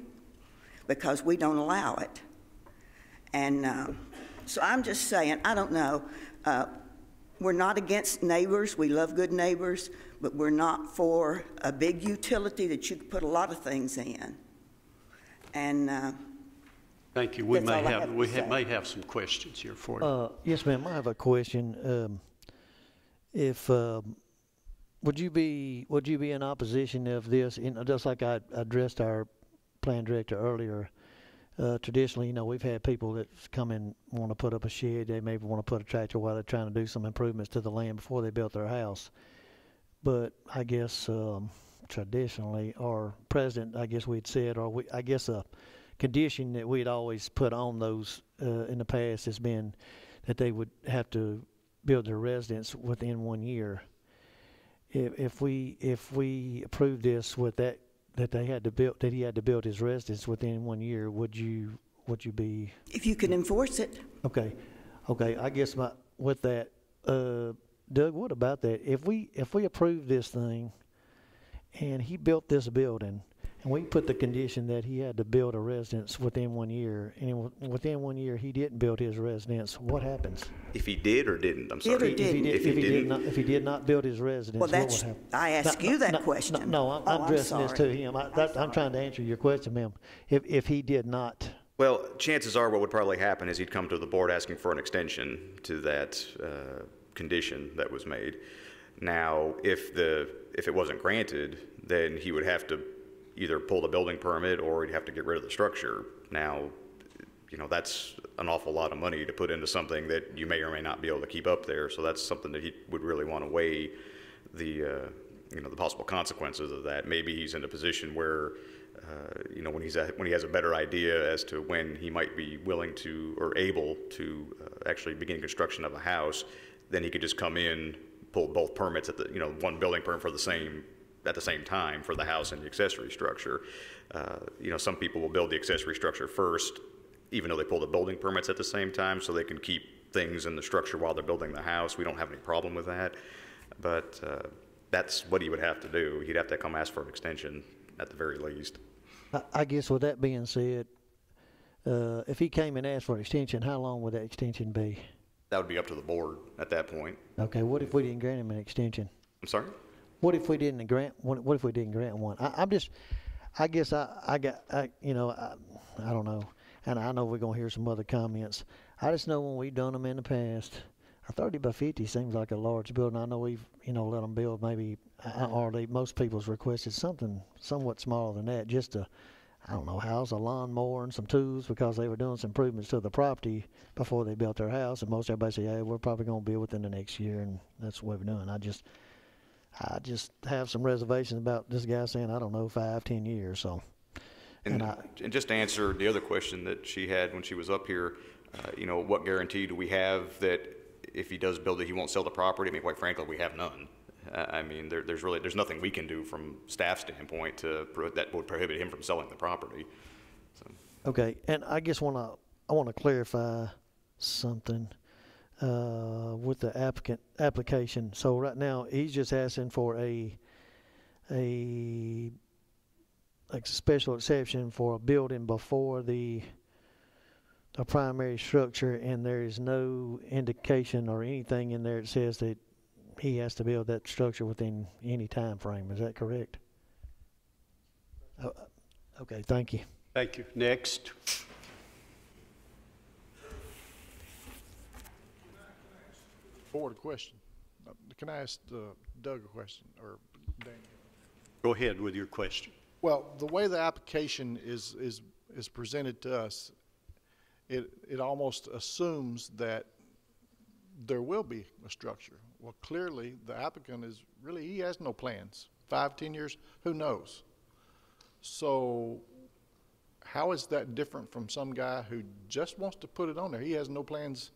because we don't allow it. And so I'm just saying, I don't know. We're not against neighbors. We love good neighbors, but we're not for a big utility that you could put a lot of things in. And thank you. We may have some questions here for you. Yes, ma'am. I have a question. Would you be in opposition of this? Just like I addressed our plan director earlier. Traditionally, we've had people that come and want to put up a shed. They maybe want to put a tractor while they're trying to do some improvements to the land before they built their house. But I guess traditionally, our president, I guess we'd said, I guess a condition that we'd always put on those in the past has been that they would have to build their residence within 1 year. If we approve this with that he had to build his residence within 1 year, would you be? If you can enforce it. Okay. I guess with that, Doug, what about that? If we approve this thing, and he built this building, and we put the condition that he had to build a residence within 1 year, and within 1 year he didn't build his residence, what happens? If he did or didn't, I'm sorry. If he did not build his residence, Well, what would happen? I asked you that question. No, I'm addressing this to him. I'm trying to answer your question, ma'am. If he did not. Well, chances are what would probably happen is he'd come to the board asking for an extension to that condition that was made. Now, if it wasn't granted, then he would have to either pull the building permit or he'd have to get rid of the structure. Now, that's an awful lot of money to put into something that you may or may not be able to keep up there. So that's something that he would really want to weigh the possible consequences of that. Maybe he's in a position where, when he has a better idea as to when he might be willing to or able to actually begin construction of a house, then he could just come in, pull both permits at the, one building permit at the same time for the house and the accessory structure. Some people will build the accessory structure first, even though they pull the building permits at the same time, so they can keep things in the structure while they're building the house. We don't have any problem with that, but that's what he would have to do. He'd have to come ask for an extension at the very least. I guess with that being said, if he came and asked for an extension, how long would that extension be? That would be up to the board at that point. Okay, what if we didn't grant him an extension? I'm sorry? What if we didn't grant one? What if we didn't grant one? I don't know, and I know we're gonna hear some other comments. I just know when we've done them in the past, a 30 by 50 seems like a large building. I know we've let them build maybe, most people's requested something somewhat smaller than that, just to, house a lawnmower and some tools, because they were doing some improvements to the property before they built their house. And most everybody say, hey, we're probably going to build within the next year, and that's what we're doing. I just have some reservations about this guy saying, 5-10 years. So, and just to answer the other question that she had when she was up here, what guarantee do we have that if he does build it, he won't sell the property? I mean, quite frankly, we have none. There's nothing we can do from staff standpoint that would prohibit him from selling the property. So. Okay, and I guess I want to clarify something with the application. So right now he's just asking for a special exception for a building before the primary structure, and there is no indication or anything in there that says that he has to build that structure within any time frame. Is that correct? Okay, thank you. Thank you. Next. Board, a question. Can I ask Doug a question, or Daniel? Go ahead with your question. Well, the way the application is presented to us, it almost assumes that there will be a structure. Well, clearly the applicant he has no plans. 5-10 years, who knows? So how is that different from some guy who just wants to put it on there? He has no plans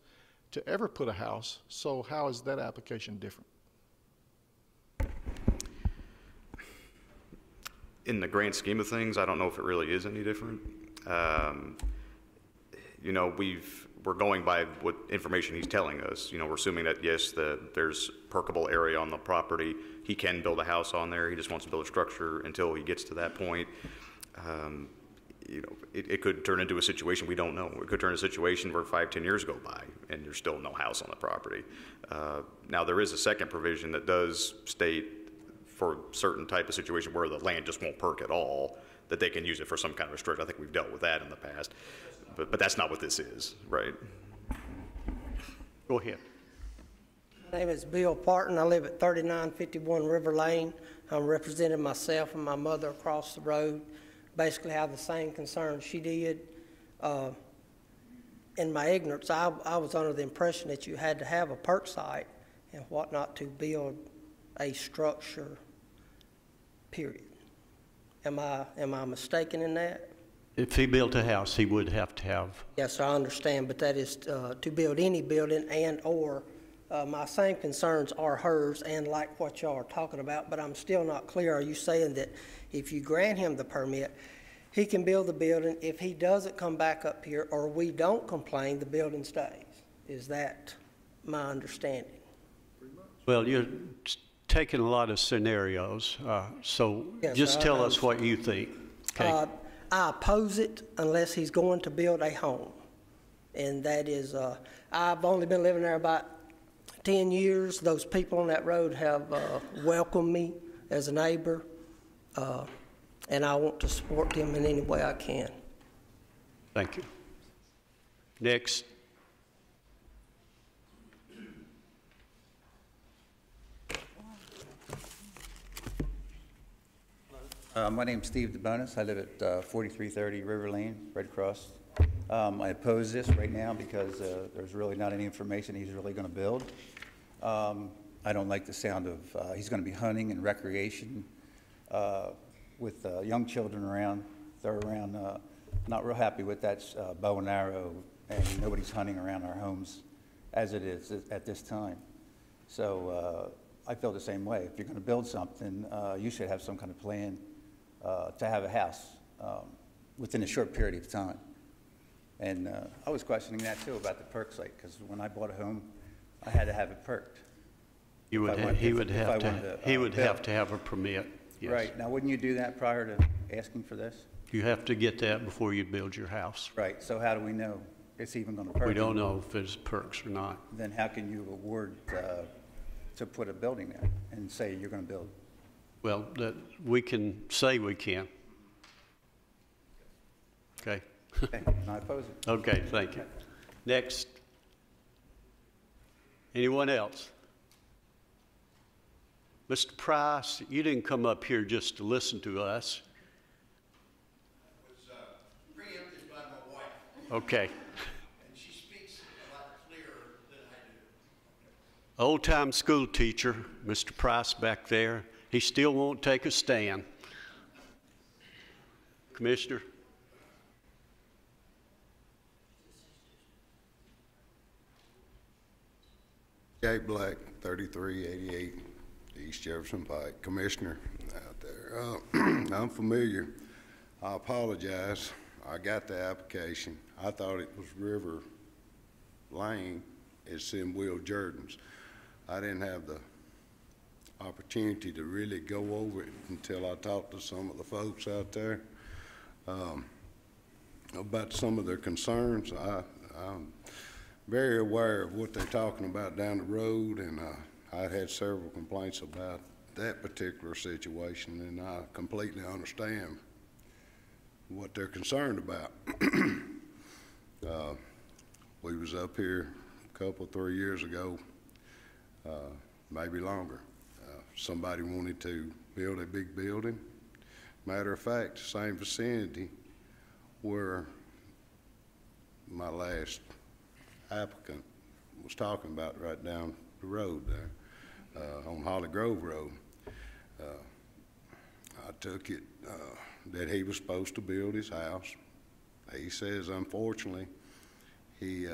to ever put a house. So how is that application different? In the grand scheme of things, I don't know if it really is any different. We're going by what information he's telling us. We're assuming that, yes, there's perkable area on the property. He can build a house on there. He just wants to build a structure until he gets to that point. It could turn into a situation we don't know. It could turn into a situation where 5-10 years go by and there's still no house on the property. Now, there is a second provision that does state for certain type of situation where the land just won't perk at all, that they can use it for some kind of structure. I think we've dealt with that in the past. But that's not what this is, right? Go ahead. My name is Bill Parton. I live at 3951 River Lane. I'm representing myself and my mother across the road. Basically have the same concerns she did. In my ignorance, I was under the impression that you had to have a perk site and whatnot to build a structure, period. Am I mistaken in that? If he built a house, he would have to have. Yes, I understand, but that is to build any building or my same concerns are hers and like what y'all are talking about, but I'm still not clear. Are you saying that if you grant him the permit, he can build the building? If he doesn't come back up here or we don't complain, the building stays? Is that my understanding? Well, you're taking a lot of scenarios, so yes, just tell us what you think. Okay. I oppose it unless he's going to build a home. And that is, I've only been living there about 10 years. Those people on that road have welcomed me as a neighbor, and I want to support them in any way I can. Thank you. Next. My name's Steve DeBonis. I live at 4330 River Lane, Red Cross. I oppose this right now because there's really not any information he's really going to build. I don't like the sound of he's going to be hunting and recreation with young children around. They're around, not real happy with that bow and arrow, and nobody's hunting around our homes as it is at this time. So I feel the same way. If you're going to build something, you should have some kind of plan to have a house within a short period of time. And I was questioning that too about the perk site, because when I bought a home, I had to have it perked. He would have to have a permit. Yes. Right. Now, wouldn't you do that prior to asking for this? You have to get that before you build your house. Right. So how do we know it's even going to perk? We don't know if it's perks or not. Then how can you award to put a building there and say you're going to build? Well, we can say we can. Okay. Okay, I oppose it. Okay, thank you. Next. Anyone else? Mr. Price, you didn't come up here just to listen to us. I was preempted by my wife. Okay. And she speaks a lot clearer than I do. Old-time school teacher, Mr. Price back there, he still won't take a stand. Commissioner? Jake Black, 3388 East Jefferson Pike, Commissioner out there. I'm familiar. I apologize. I got the application. I thought it was River Lane. It's in Will Jordan's. I didn't have the opportunity to really go over it until I talked to some of the folks out there about some of their concerns. I'm very aware of what they're talking about down the road, and I had several complaints about that particular situation, and I completely understand what they're concerned about. We was up here a couple, 3 years ago, maybe longer. Somebody wanted to build a big building. Matter of fact, same vicinity where my last applicant was talking about, right down the road there, on Holly Grove Road. I took it that he was supposed to build his house. He says, unfortunately, he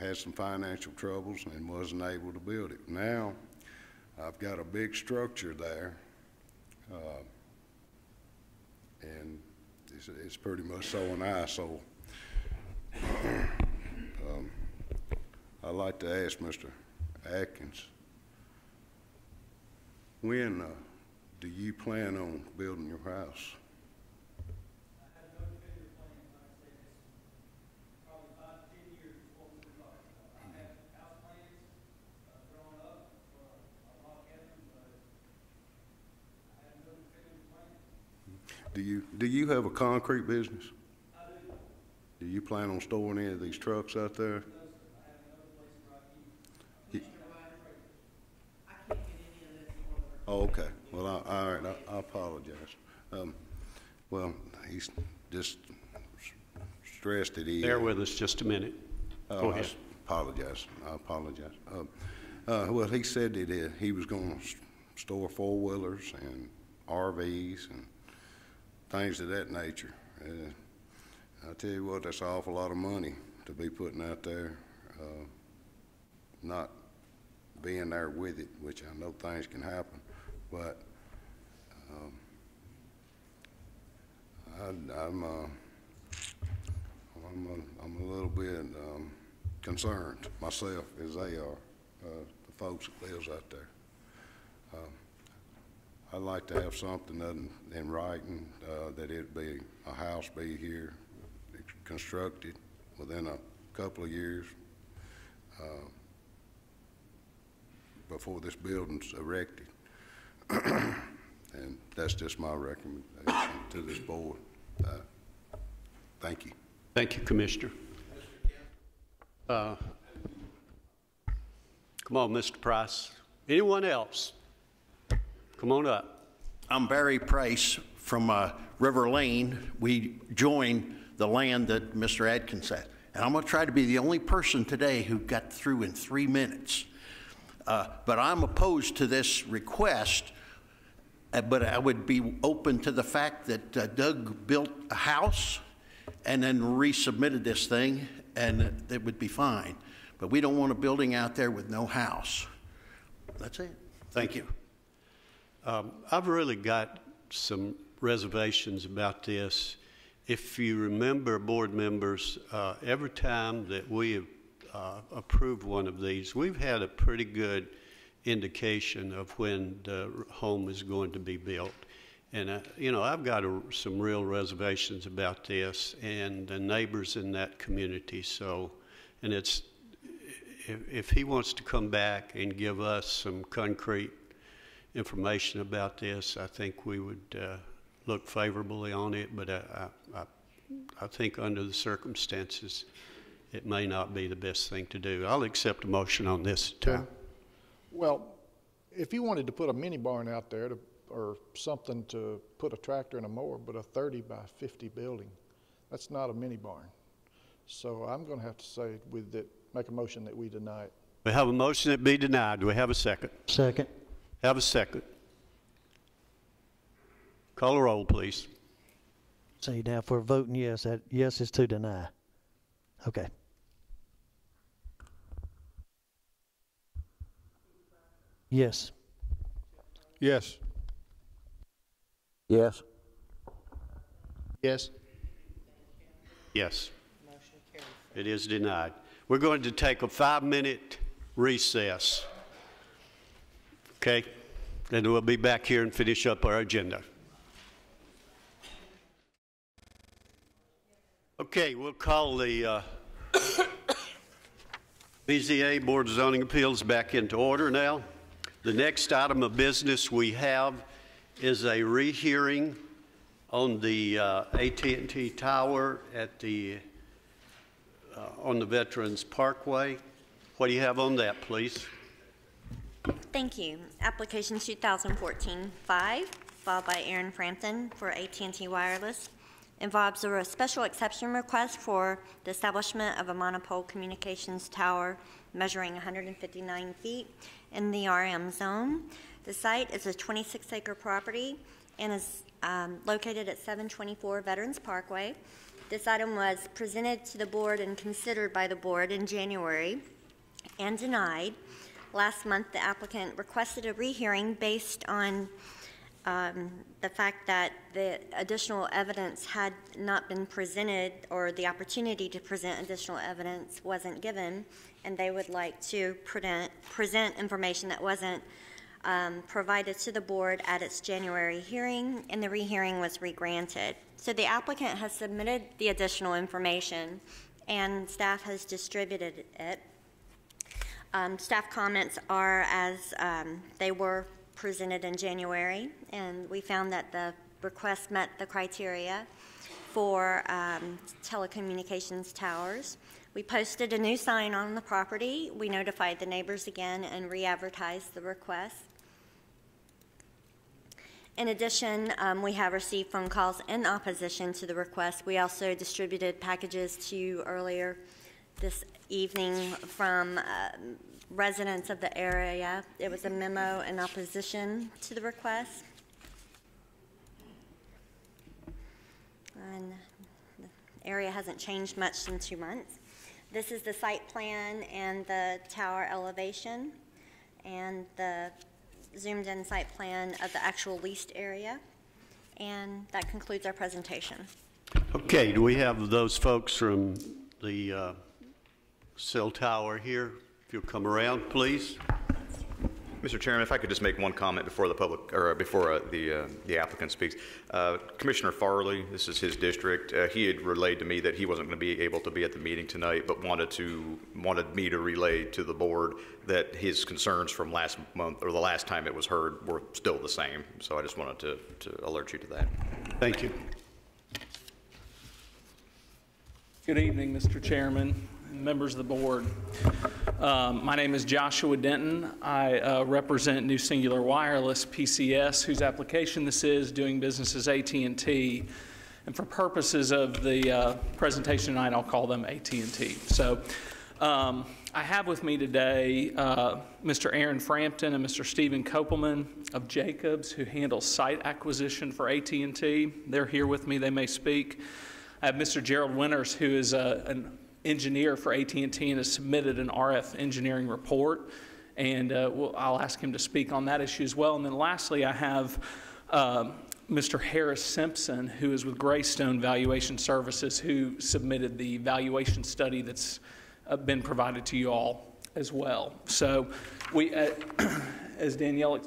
had some financial troubles and wasn't able to build it. Now, I've got a big structure there, and it's pretty much so an eyesore. I'd like to ask Mr. Atkins, when do you plan on building your house? Do you have a concrete business? I do. Do you plan on storing any of these trucks out there? Oh, okay. Well, all right. I apologize. Well, he's just stressed that he. Bear with us just a minute. Go ahead. I apologize. Well, he said that he was going to store four-wheelers and RVs and things of that nature. I tell you what, that's an awful lot of money to be putting out there, not being there with it, which I know things can happen, but I'm a little bit concerned myself, as they are, the folks that lives out there. I'd like to have something in writing, that it be, a house be here constructed within a couple of years, before this building's erected. And that's just my recommendation to this board. Thank you. Thank you, Commissioner. Come on, Mr. Price. Anyone else? Come on up. I'm Barry Price from River Lane. We joined the land that Mr. Adkins had. And I'm going to try to be the only person today who got through in 3 minutes. But I'm opposed to this request, but I would be open to the fact that Doug built a house and then resubmitted this thing, and it would be fine. But we don't want a building out there with no house. That's it. Thank you. I've really got some reservations about this. If you remember, board members, every time that we have approved one of these, we've had a pretty good indication of when the home is going to be built. And, you know, I've got some real reservations about this and the neighbors in that community. So, and it's, if he wants to come back and give us some concrete information about this, I think we would look favorably on it. But I think under the circumstances, it may not be the best thing to do. I'll accept a motion on this time. Well, if you wanted to put a mini barn out there or something to put a tractor and a mower, but a 30 by 50 building, that's not a mini barn. So I'm going to have to say make a motion that we deny it. We have a motion that be denied. Do we have a second? Second. Have a second. Call a roll, please. See, now if we're voting yes, that yes is to deny. Okay. Yes. Yes. Yes. Yes. Yes. It is denied. We're going to take a 5-minute recess. Okay? Then we'll be back here and finish up our agenda. Okay, we'll call the BZA Board of Zoning Appeals back into order now. The next item of business we have is a rehearing on the AT&T Tower at the on the Veterans Parkway. What do you have on that, please? Thank you. Application 2014-5, filed by Aaron Frampton for AT&T Wireless, involves a special exception request for the establishment of a monopole communications tower measuring 159 feet in the RM zone. The site is a 26-acre property and is located at 724 Veterans Parkway. This item was presented to the board and considered by the board in January and denied. Last month, the applicant requested a rehearing based on the fact that the additional evidence had not been presented, or the opportunity to present additional evidence wasn't given, and they would like to present information that wasn't provided to the board at its January hearing, and the rehearing was regranted. So the applicant has submitted the additional information, and staff has distributed it. Staff comments are as they were presented in January, and we found that the request met the criteria for telecommunications towers. We posted a new sign on the property. We notified the neighbors again and re-advertised the request. In addition, we have received phone calls in opposition to the request. We also distributed packages to you earlier this evening from residents of the area. It was a memo in opposition to the request. And the area hasn't changed much in 2 months. This is the site plan and the tower elevation and the zoomed in site plan of the actual leased area. And that concludes our presentation. Okay, do we have those folks from the cell tower here? If you'll come around, please. Mr. Chairman, if I could just make one comment before the public, or before the applicant speaks. Commissioner Farley, this is his district. He had relayed to me that he wasn't going to be able to be at the meeting tonight, but wanted me to relay to the board that his concerns from last month, or the last time it was heard, were still the same. So I just wanted to alert you to that. Thank you. Good evening, Mr. Chairman and members of the board. My name is Joshua Denton. I represent New Singular Wireless, PCS, whose application this is, doing business as AT&T. And for purposes of the presentation tonight, I'll call them AT&T. So I have with me today Mr. Aaron Frampton and Mr. Stephen Kopelman of Jacobs, who handle site acquisition for AT&T. They're here with me. They may speak. I have Mr. Gerald Winters, who is an engineer for AT&T and has submitted an RF engineering report, and I'll ask him to speak on that issue as well. And then lastly, I have Mr. Harris Simpson, who is with Greystone Valuation Services, who submitted the valuation study that's been provided to you all as well. So we, as Danielle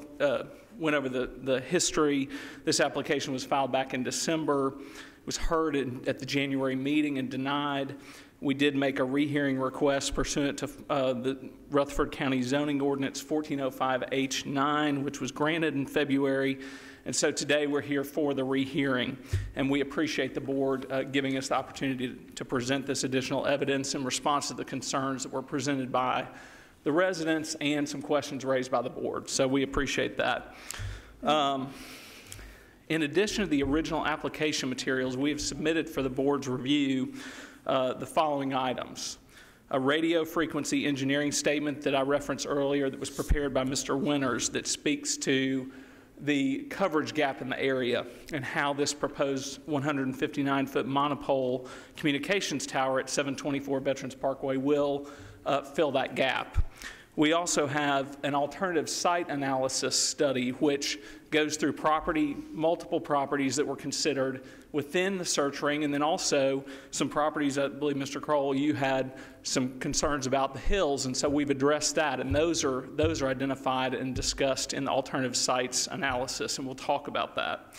went over the history, this application was filed back in December, was heard at the January meeting and denied. We did make a rehearing request pursuant to the Rutherford County Zoning Ordinance 1405H9, which was granted in February. And so today we're here for the rehearing. And we appreciate the board giving us the opportunity to present this additional evidence in response to the concerns that were presented by the residents and some questions raised by the board. So we appreciate that. In addition to the original application materials, we have submitted for the board's review the following items. A radio frequency engineering statement that I referenced earlier that was prepared by Mr. Winters that speaks to the coverage gap in the area and how this proposed 159-foot monopole communications tower at 724 Veterans Parkway will fill that gap. We also have an alternative site analysis study which goes through multiple properties that were considered within the search ring, and then also some properties, I believe, Mr. Kroll, you had some concerns about the hills, and so we've addressed that, and those are identified and discussed in the alternative sites analysis, and we'll talk about that.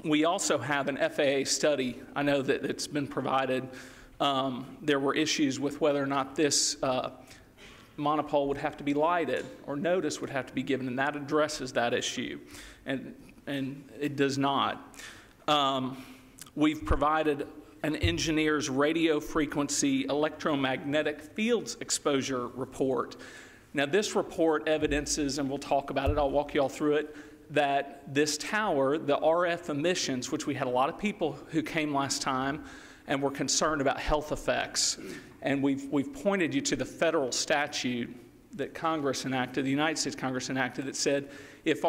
We also have an FAA study. I know that it's been provided. There were issues with whether or not this monopole would have to be lighted or notice would have to be given, and that addresses that issue, and it does not. We've provided an engineer's radio frequency electromagnetic fields exposure report. Now this report evidences, and we'll talk about it, I'll walk you all through it, that this tower, the RF emissions, which we had a lot of people who came last time and were concerned about health effects. And we've pointed you to the federal statute that Congress enacted, the United States Congress enacted, that said if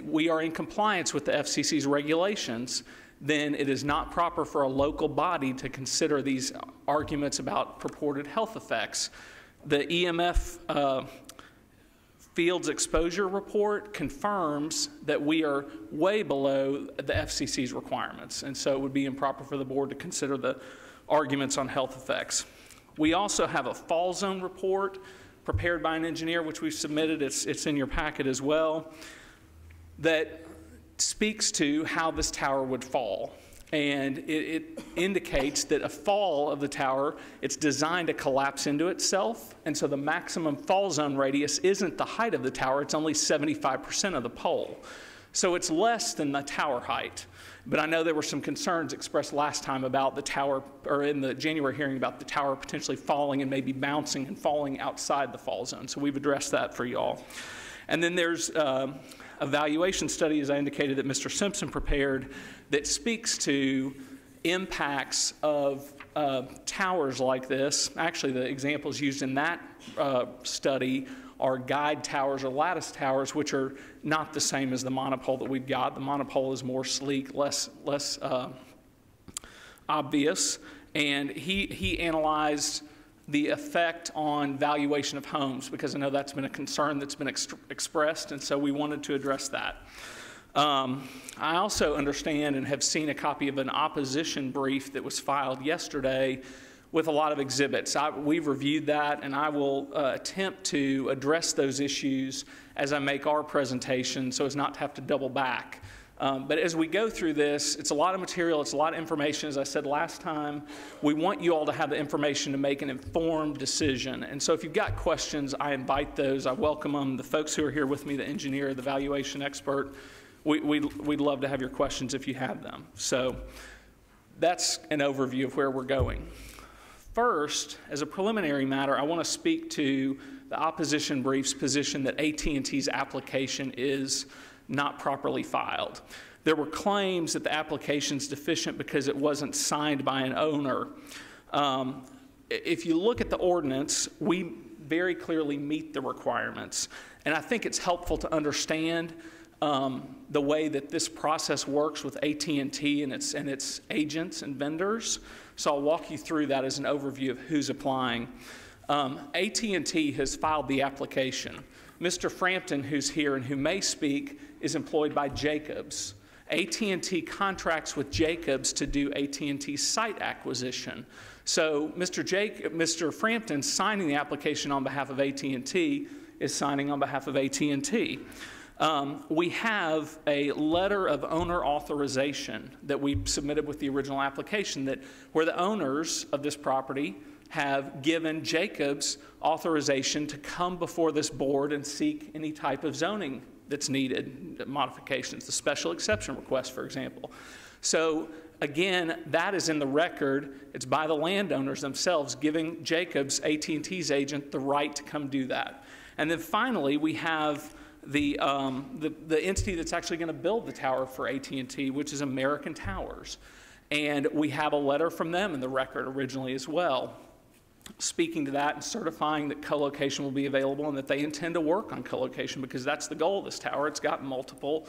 we are in compliance with the FCC's regulations, then it is not proper for a local body to consider these arguments about purported health effects. The EMF fields exposure report confirms that we are way below the FCC's requirements, and so it would be improper for the board to consider the arguments on health effects. We also have a fall zone report prepared by an engineer, which we've submitted. It's in your packet as well, that speaks to how this tower would fall. And it indicates that a fall of the tower, it's designed to collapse into itself, and so the maximum fall zone radius isn't the height of the tower, it's only 75% of the pole. So it's less than the tower height. But I know there were some concerns expressed last time about the tower, or in the January hearing, about the tower potentially falling and maybe bouncing and falling outside the fall zone. So we've addressed that for y'all. And then there's a valuation study, as I indicated, that Mr. Simpson prepared that speaks to impacts of towers like this. Actually, the examples used in that study are guide towers or lattice towers, which are not the same as the monopole that we've got. The monopole is more sleek, less obvious, and he analyzed the effect on valuation of homes, because I know that's been a concern that's been expressed, and so we wanted to address that. I also understand and have seen a copy of an opposition brief that was filed yesterday with a lot of exhibits. We've reviewed that, and I will attempt to address those issues as I make our presentation so as not to have to double back. But as we go through this, it's a lot of material, it's a lot of information. As I said last time, we want you all to have the information to make an informed decision. And so if you've got questions, I invite those. I welcome them. The folks who are here with me, the engineer, the valuation expert, we'd love to have your questions if you have them. So that's an overview of where we're going. First, as a preliminary matter, I want to speak to the opposition brief's position that AT&T's application is not properly filed. There were claims that the application's deficient because it wasn't signed by an owner. If you look at the ordinance, we very clearly meet the requirements. And I think it's helpful to understand the way that this process works with AT&T and its agents and vendors. So I'll walk you through that as an overview of who's applying. AT&T has filed the application. Mr. Frampton, who's here and who may speak, is employed by Jacobs. AT&T contracts with Jacobs to do AT&T site acquisition. So Mr. Frampton signing the application on behalf of AT&T is signing on behalf of AT&T. We have a letter of owner authorization that we submitted with the original application where the owners of this property have given Jacobs authorization to come before this board and seek any type of zoning that's needed, modifications, the special exception request, for example. So again, that is in the record. It's by the landowners themselves giving Jacobs, AT&T's agent, the right to come do that. And then finally, we have the entity that's actually going to build the tower for AT&T, which is American Towers. And we have a letter from them in the record originally as well, speaking to that and certifying that co-location will be available and that they intend to work on co-location because that's the goal of this tower. It's got multiple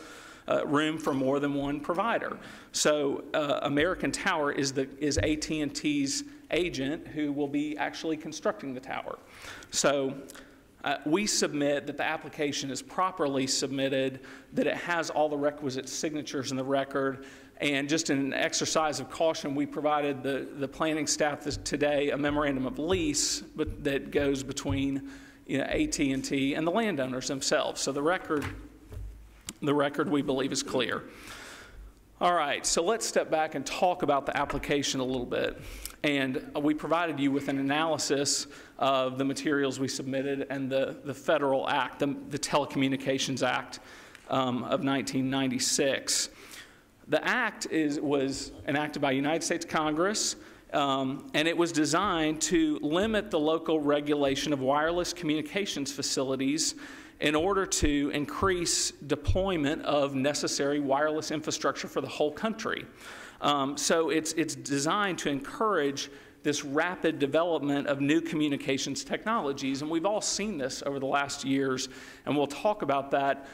room for more than one provider. So American Tower is AT&T's agent who will be actually constructing the tower. So we submit that the application is properly submitted, that it has all the requisite signatures in the record, and just in an exercise of caution, we provided the planning staff today a memorandum of lease that goes between AT&T and the landowners themselves. So the record we believe is clear. All right, so let's step back and talk about the application a little bit. And we provided you with an analysis of the materials we submitted and the federal act, the Telecommunications Act of 1996. The act was enacted by United States Congress, and it was designed to limit the local regulation of wireless communications facilities in order to increase deployment of necessary wireless infrastructure for the whole country. So it's designed to encourage this rapid development of new communications technologies, and we've all seen this over the last years, and we'll talk about that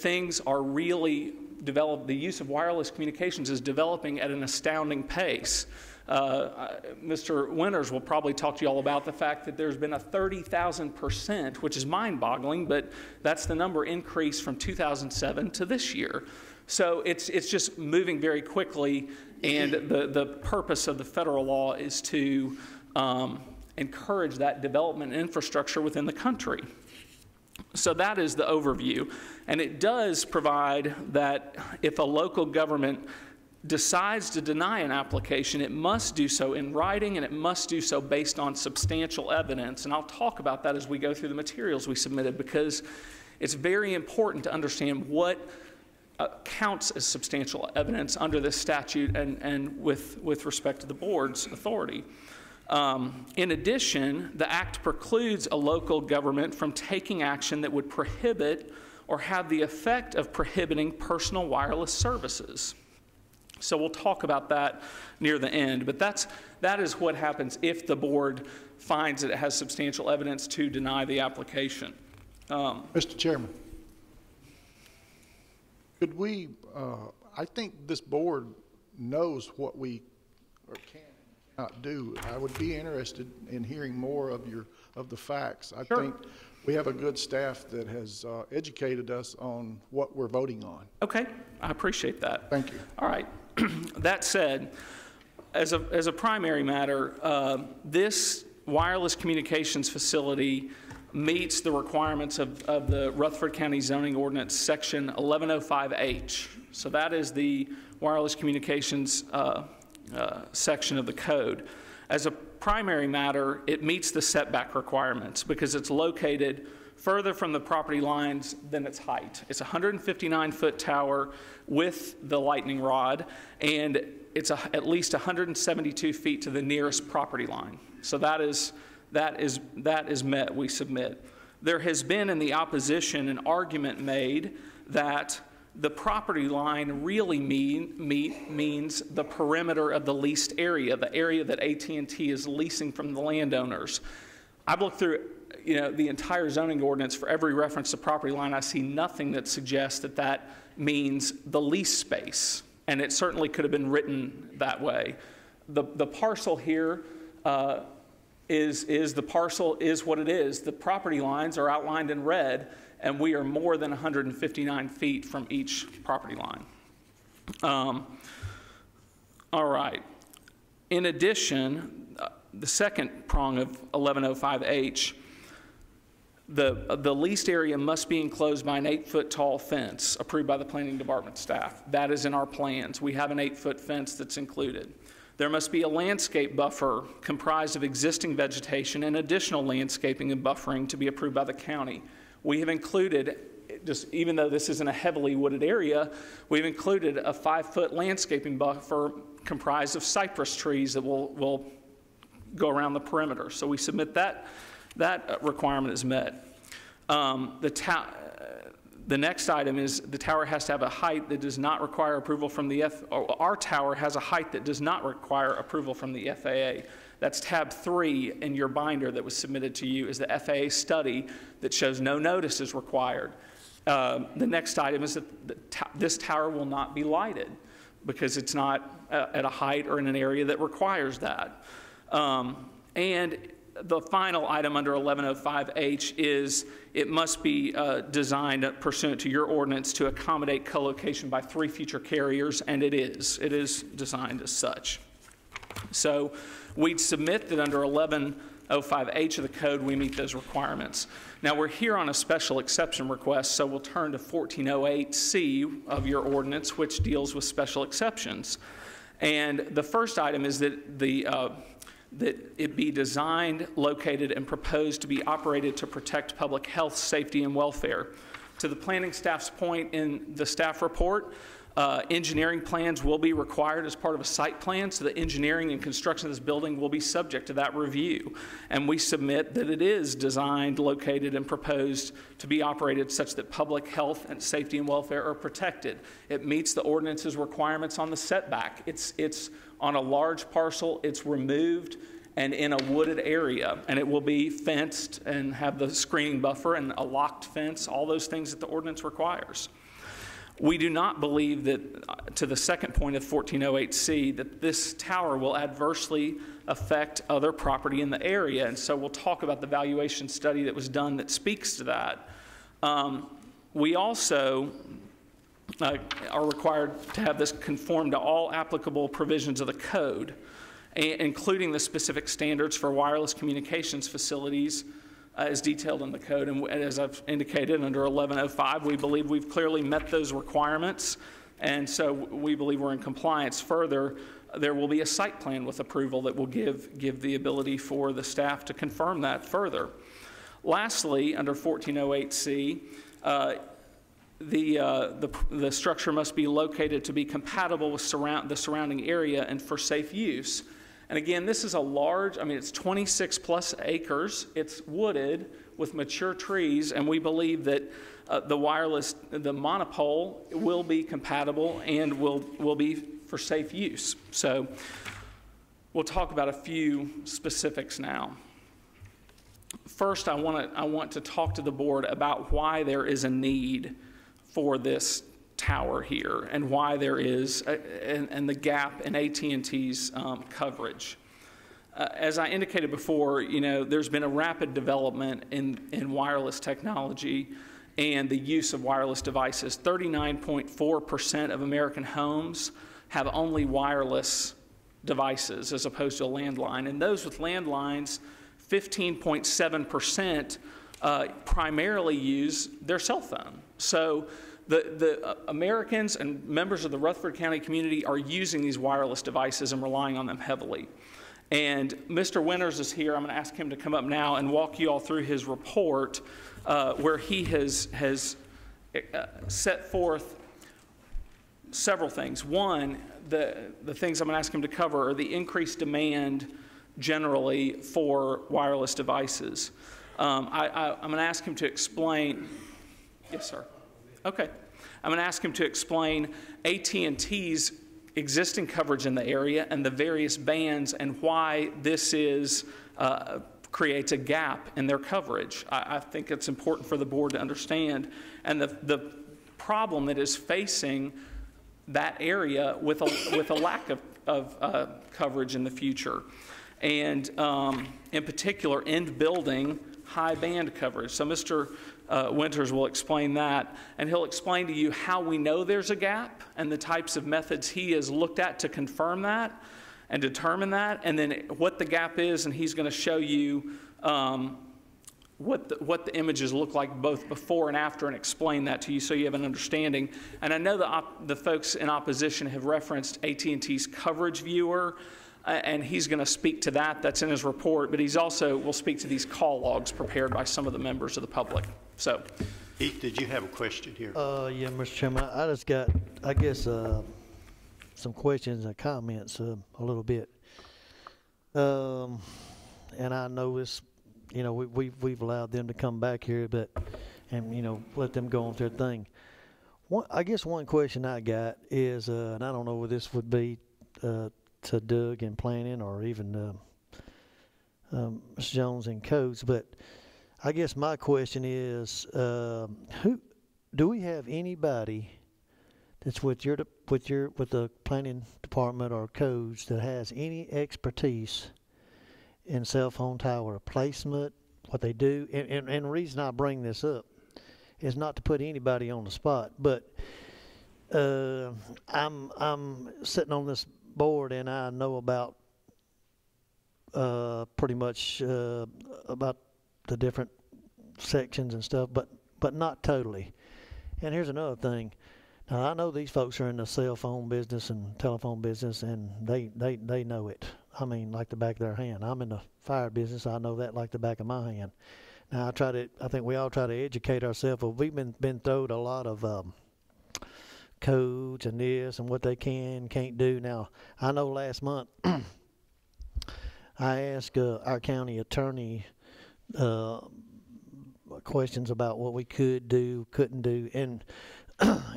things are really developed. The use of wireless communications is developing at an astounding pace. Mr. Winters will probably talk to you all about the fact that there's been a 30,000%, which is mind-boggling, but that's the number increase from 2007 to this year. So it's just moving very quickly, and the purpose of the federal law is to encourage that development infrastructure within the country. So that is the overview, and it does provide that if a local government decides to deny an application, it must do so in writing, and it must do so based on substantial evidence. And I'll talk about that as we go through the materials we submitted, because it's very important to understand what counts as substantial evidence under this statute and with respect to the board's authority. In addition, the act precludes a local government from taking action that would prohibit or have the effect of prohibiting personal wireless services. So we'll talk about that near the end, but that is what happens if the board finds that it has substantial evidence to deny the application. Mr. Chairman, could we, I think this board knows what we can not do. I would be interested in hearing more of the facts. I think we have a good staff that has educated us on what we're voting on. Okay, I appreciate that. Thank you. All right. That said, as a primary matter, this wireless communications facility meets the requirements of the Rutherford County Zoning Ordinance, Section 1105H. So that is the wireless communications section of the code. As a primary matter, it meets the setback requirements because it's located further from the property lines than its height. It's a 159-foot tower with the lightning rod, and it's at least 172 feet to the nearest property line. So that is met, we submit. There has been in the opposition an argument made that the property line really means the perimeter of the leased area, the area that AT&T is leasing from the landowners. I've looked through the entire zoning ordinance. For every reference to property line, I see nothing that suggests that that means the lease space, and it certainly could have been written that way. The parcel here is the parcel is what it is. The property lines are outlined in red, and we are more than 159 feet from each property line. All right. In addition, the second prong of 1105H, the leased area must be enclosed by an 8-foot tall fence approved by the planning department staff. That is in our plans. We have an 8-foot fence that's included. There must be a landscape buffer comprised of existing vegetation and additional landscaping and buffering to be approved by the county. We have included, just even though this isn't a heavily wooded area, we've included a 5-foot landscaping buffer comprised of cypress trees that will go around the perimeter. So we submit that requirement is met. The next item is the tower has to have a height that does not require approval from the our tower has a height that does not require approval from the FAA. That's tab 3 in your binder that was submitted to you, is the FAA study that shows no notice is required. The next item is that this tower will not be lighted because it's not at a height or in an area that requires that. And the final item under 1105H is it must be designed pursuant to your ordinance to accommodate co-location by 3 future carriers, and it is. It is designed as such. So we'd submit that under 1105H of the code, we meet those requirements. Now we're here on a special exception request, so we'll turn to 1408C of your ordinance, which deals with special exceptions. And the first item is that that it be designed, located, and proposed to be operated to protect public health, safety, and welfare. To the planning staff's point in the staff report, engineering plans will be required as part of a site plan, so the engineering and construction of this building will be subject to that review. And we submit that it is designed, located, and proposed to be operated such that public health and safety and welfare are protected. It meets the ordinance's requirements on the setback. It's on a large parcel, it's removed and in a wooded area, and it will be fenced and have the screening buffer and a locked fence, all those things that the ordinance requires. We do not believe that, to the second point of 1408C, that this tower will adversely affect other property in the area, and so we'll talk about the valuation study that was done that speaks to that. We also are required to have this conform to all applicable provisions of the code, including the specific standards for wireless communications facilities as detailed in the code. And as I've indicated, under 1105, we believe we've clearly met those requirements, and so we believe we're in compliance. Further, there will be a site plan with approval that will give the ability for the staff to confirm that further. Lastly, under 1408C, the structure must be located to be compatible with the surrounding area and for safe use. And again, this is a large, it's 26 plus acres. It's wooded with mature trees, and we believe that the monopole will be compatible and will be for safe use. So we'll talk about a few specifics now. First, I want to talk to the board about why there is a need for this tower here and why there is and the gap in AT&T's coverage. As I indicated before, there's been a rapid development in wireless technology and the use of wireless devices. 39.4% of American homes have only wireless devices as opposed to a landline. And those with landlines, 15.7% primarily use their cell phone. So the Americans and members of the Rutherford County community are using these wireless devices and relying on them heavily. And Mr. Winters is here. I'm going to ask him to come up now and walk you all through his report where he has set forth several things. One, the things I'm going to ask him to cover are the increased demand generally for wireless devices. I'm going to ask him to explain. Yes, sir. Okay. I'm going to ask him to explain AT&T's existing coverage in the area and the various bands and why this creates a gap in their coverage. I think it's important for the board to understand, and the problem that is facing that area with a lack of coverage in the future, and in particular, in-building high band coverage. So Mr. Winters will explain that, and he'll explain to you how we know there's a gap and the types of methods he has looked at to confirm that and determine that, and then what the gap is, and he's going to show you what the images look like both before and after and explain that to you so you have an understanding. And I know the folks in opposition have referenced AT&T's coverage viewer, and he's going to speak to that. That's in his report, but he's also will speak to these call logs prepared by some of the members of the public. So, Heath, did you have a question here? Yeah, Mr. Chairman, I just got, I guess, some questions and comments a little bit. And I know it's, you know, we've allowed them to come back here, and you know, let them go on with their thing. I guess one question I got is, and I don't know whether this would be to Doug in planning or even Ms. Jones in codes, but I guess my question is, who do we have anybody that's with the planning department or codes that has any expertise in cell phone tower replacement, what they do? And the reason I bring this up is not to put anybody on the spot, but I'm sitting on this board and I know about pretty much about the different sections and stuff, but not totally. And here's another thing. Now I know these folks are in the cell phone business and telephone business, and they know it. I mean, like the back of their hand. I'm in the fire business. I know that like the back of my hand. Now I think we all try to educate ourselves, but we've been thrown a lot of codes and this and what they can't do. Now I know last month I asked our county attorney questions about what we could do, couldn't do, and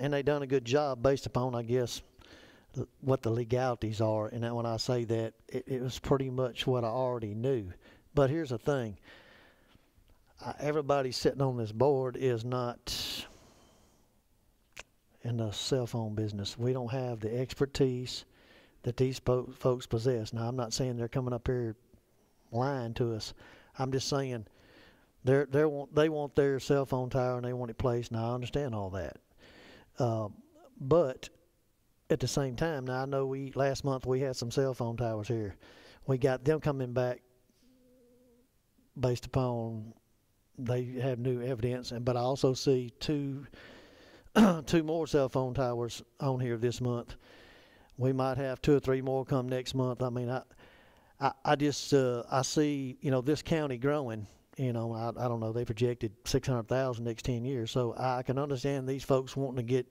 they done a good job based upon, I guess, what the legalities are. And when I say that, it was pretty much what I already knew. But here's the thing. Everybody sitting on this board is not in the cell phone business. We don't have the expertise that these folks possess. Now, I'm not saying they're coming up here lying to us. I'm just saying they want their cell phone tower and they want it placed. Now, I understand all that. But at the same time, now I know last month we had some cell phone towers here. We got them coming back based upon they have new evidence, but I also see two more cell phone towers on here this month. We might have 2 or 3 more come next month. I mean, I just I see, you know, this county growing. You know, I don't know, they projected 600,000 next 10 years. So I can understand these folks wanting to get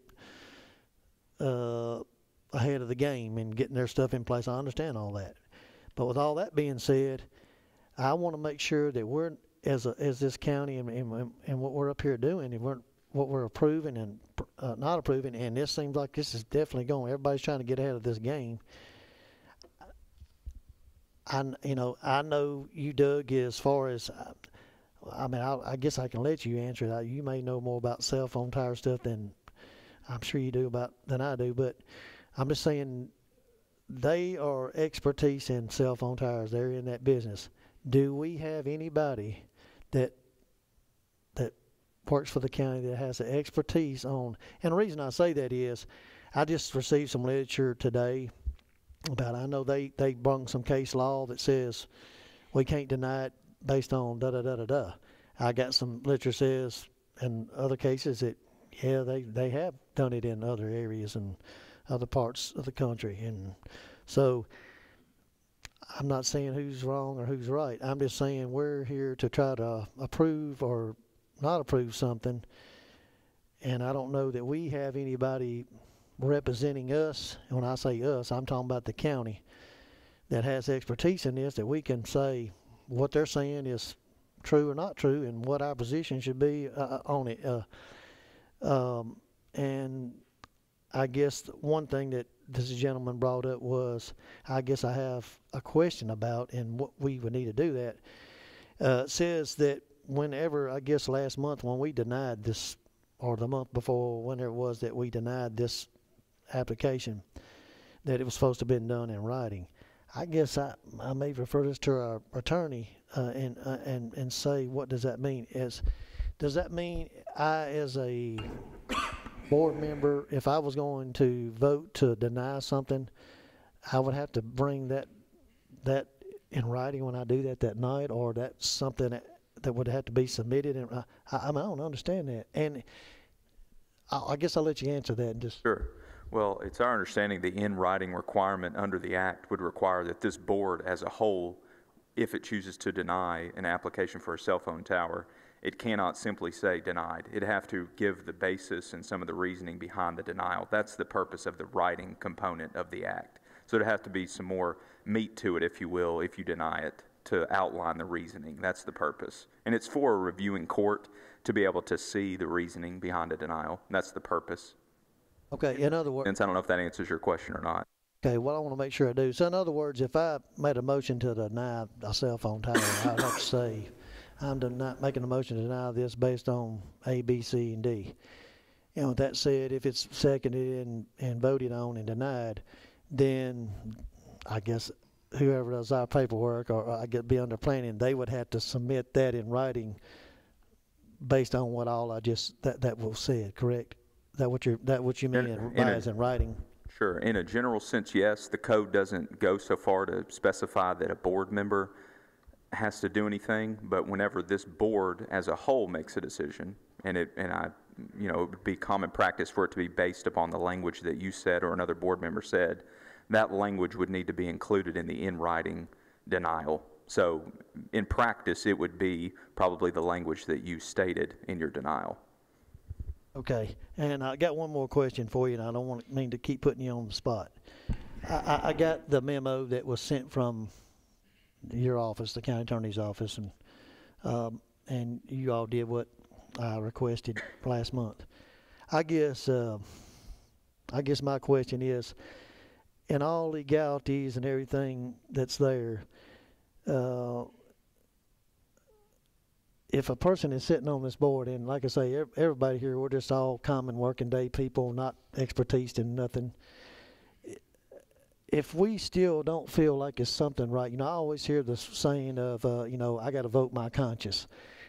ahead of the game and getting their stuff in place. I understand all that. But with all that being said, I want to make sure that we're, as this county and what we're up here doing, and what we're approving and not approving, and this seems like this is definitely going, everybody's trying to get ahead of this game. I know you, Doug, as far as, I mean, I guess I can let you answer that. You may know more about cell phone tower stuff than I'm sure you do than I do, but I'm just saying they are expertise in cell phone towers. They're in that business. Do we have anybody that works for the county that has the expertise on? And the reason I say that is I just received some literature today about it. I know they brung some case law that says we can't deny it based on da-da-da-da-da. I got some literature says in other cases that, yeah, they have done it in other areas and other parts of the country. And so I'm not saying who's wrong or who's right. I'm just saying we're here to try to approve or not approve something. And I don't know that we have anybody representing us. And when I say us, I'm talking about the county that has expertise in this, that we can say what they're saying is true or not true and what our position should be on it. And I guess one thing that this gentleman brought up was, I guess I have a question about, and what we would need to do that. It says that whenever, I guess last month when we denied this, or the month before, whenever it was that we denied this application, that it was supposed to have been done in writing. I guess I may refer this to our attorney and say, what does that mean? Does that mean I, as a board member, if I was going to vote to deny something, I would have to bring that in writing when I do that night, or that's something that would have to be submitted? And I don't understand that. And I guess I'll let you answer that. And just Sure. Well, it's our understanding the in-writing requirement under the Act would require that this board as a whole, if it chooses to deny an application for a cell phone tower, it cannot simply say denied. It'd have to give the basis and some of the reasoning behind the denial. That's the purpose of the writing component of the Act. So there'd have to be some more meat to it, if you will, if you deny it, to outline the reasoning. That's the purpose. And it's for a reviewing court to be able to see the reasoning behind a denial. That's the purpose. Okay, in other words, I don't know if that answers your question or not. Okay, well, I want to make sure I do. So in other words, if I made a motion to deny a cell phone tower, I'd have to say, I'm not making a motion to deny this based on A, B, C, and D. And with that said, if it's seconded and voted on and denied, then I guess whoever does our paperwork, or I get be under planning, they would have to submit that in writing based on what all I just that was said. Correct? That what you mean by as in writing? Sure. In a general sense, yes. The code doesn't go so far to specify that a board member has to do anything, but whenever this board as a whole makes a decision, it would be common practice for it to be based upon the language that you said or another board member said, that language would need to be included in the in-writing denial. So in practice, it would be probably the language that you stated in your denial. Okay, and I got one more question for you, and I don't mean to keep putting you on the spot. I got the memo that was sent from your office, the county attorney's office, and you all did what I requested last month. I guess my question is, in all legalities and everything that's there, if a person is sitting on this board, and like I say, everybody here, we're just all common working day people, not expertise in nothing. If we still don't feel like it's something right, I always hear the saying of, I got to vote my conscience.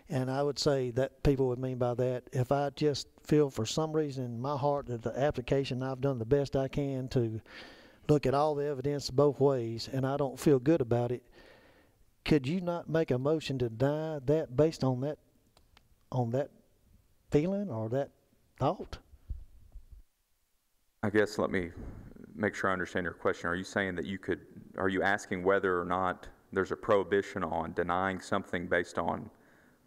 And I would say that people would mean by that, if I just feel for some reason in my heart that the application, I've done the best I can to look at all the evidence both ways, and I don't feel good about it, could you not make a motion to deny that based on that feeling or that thought? I guess let me make sure I understand your question. Are you saying that are you asking whether or not there's a prohibition on denying something based on,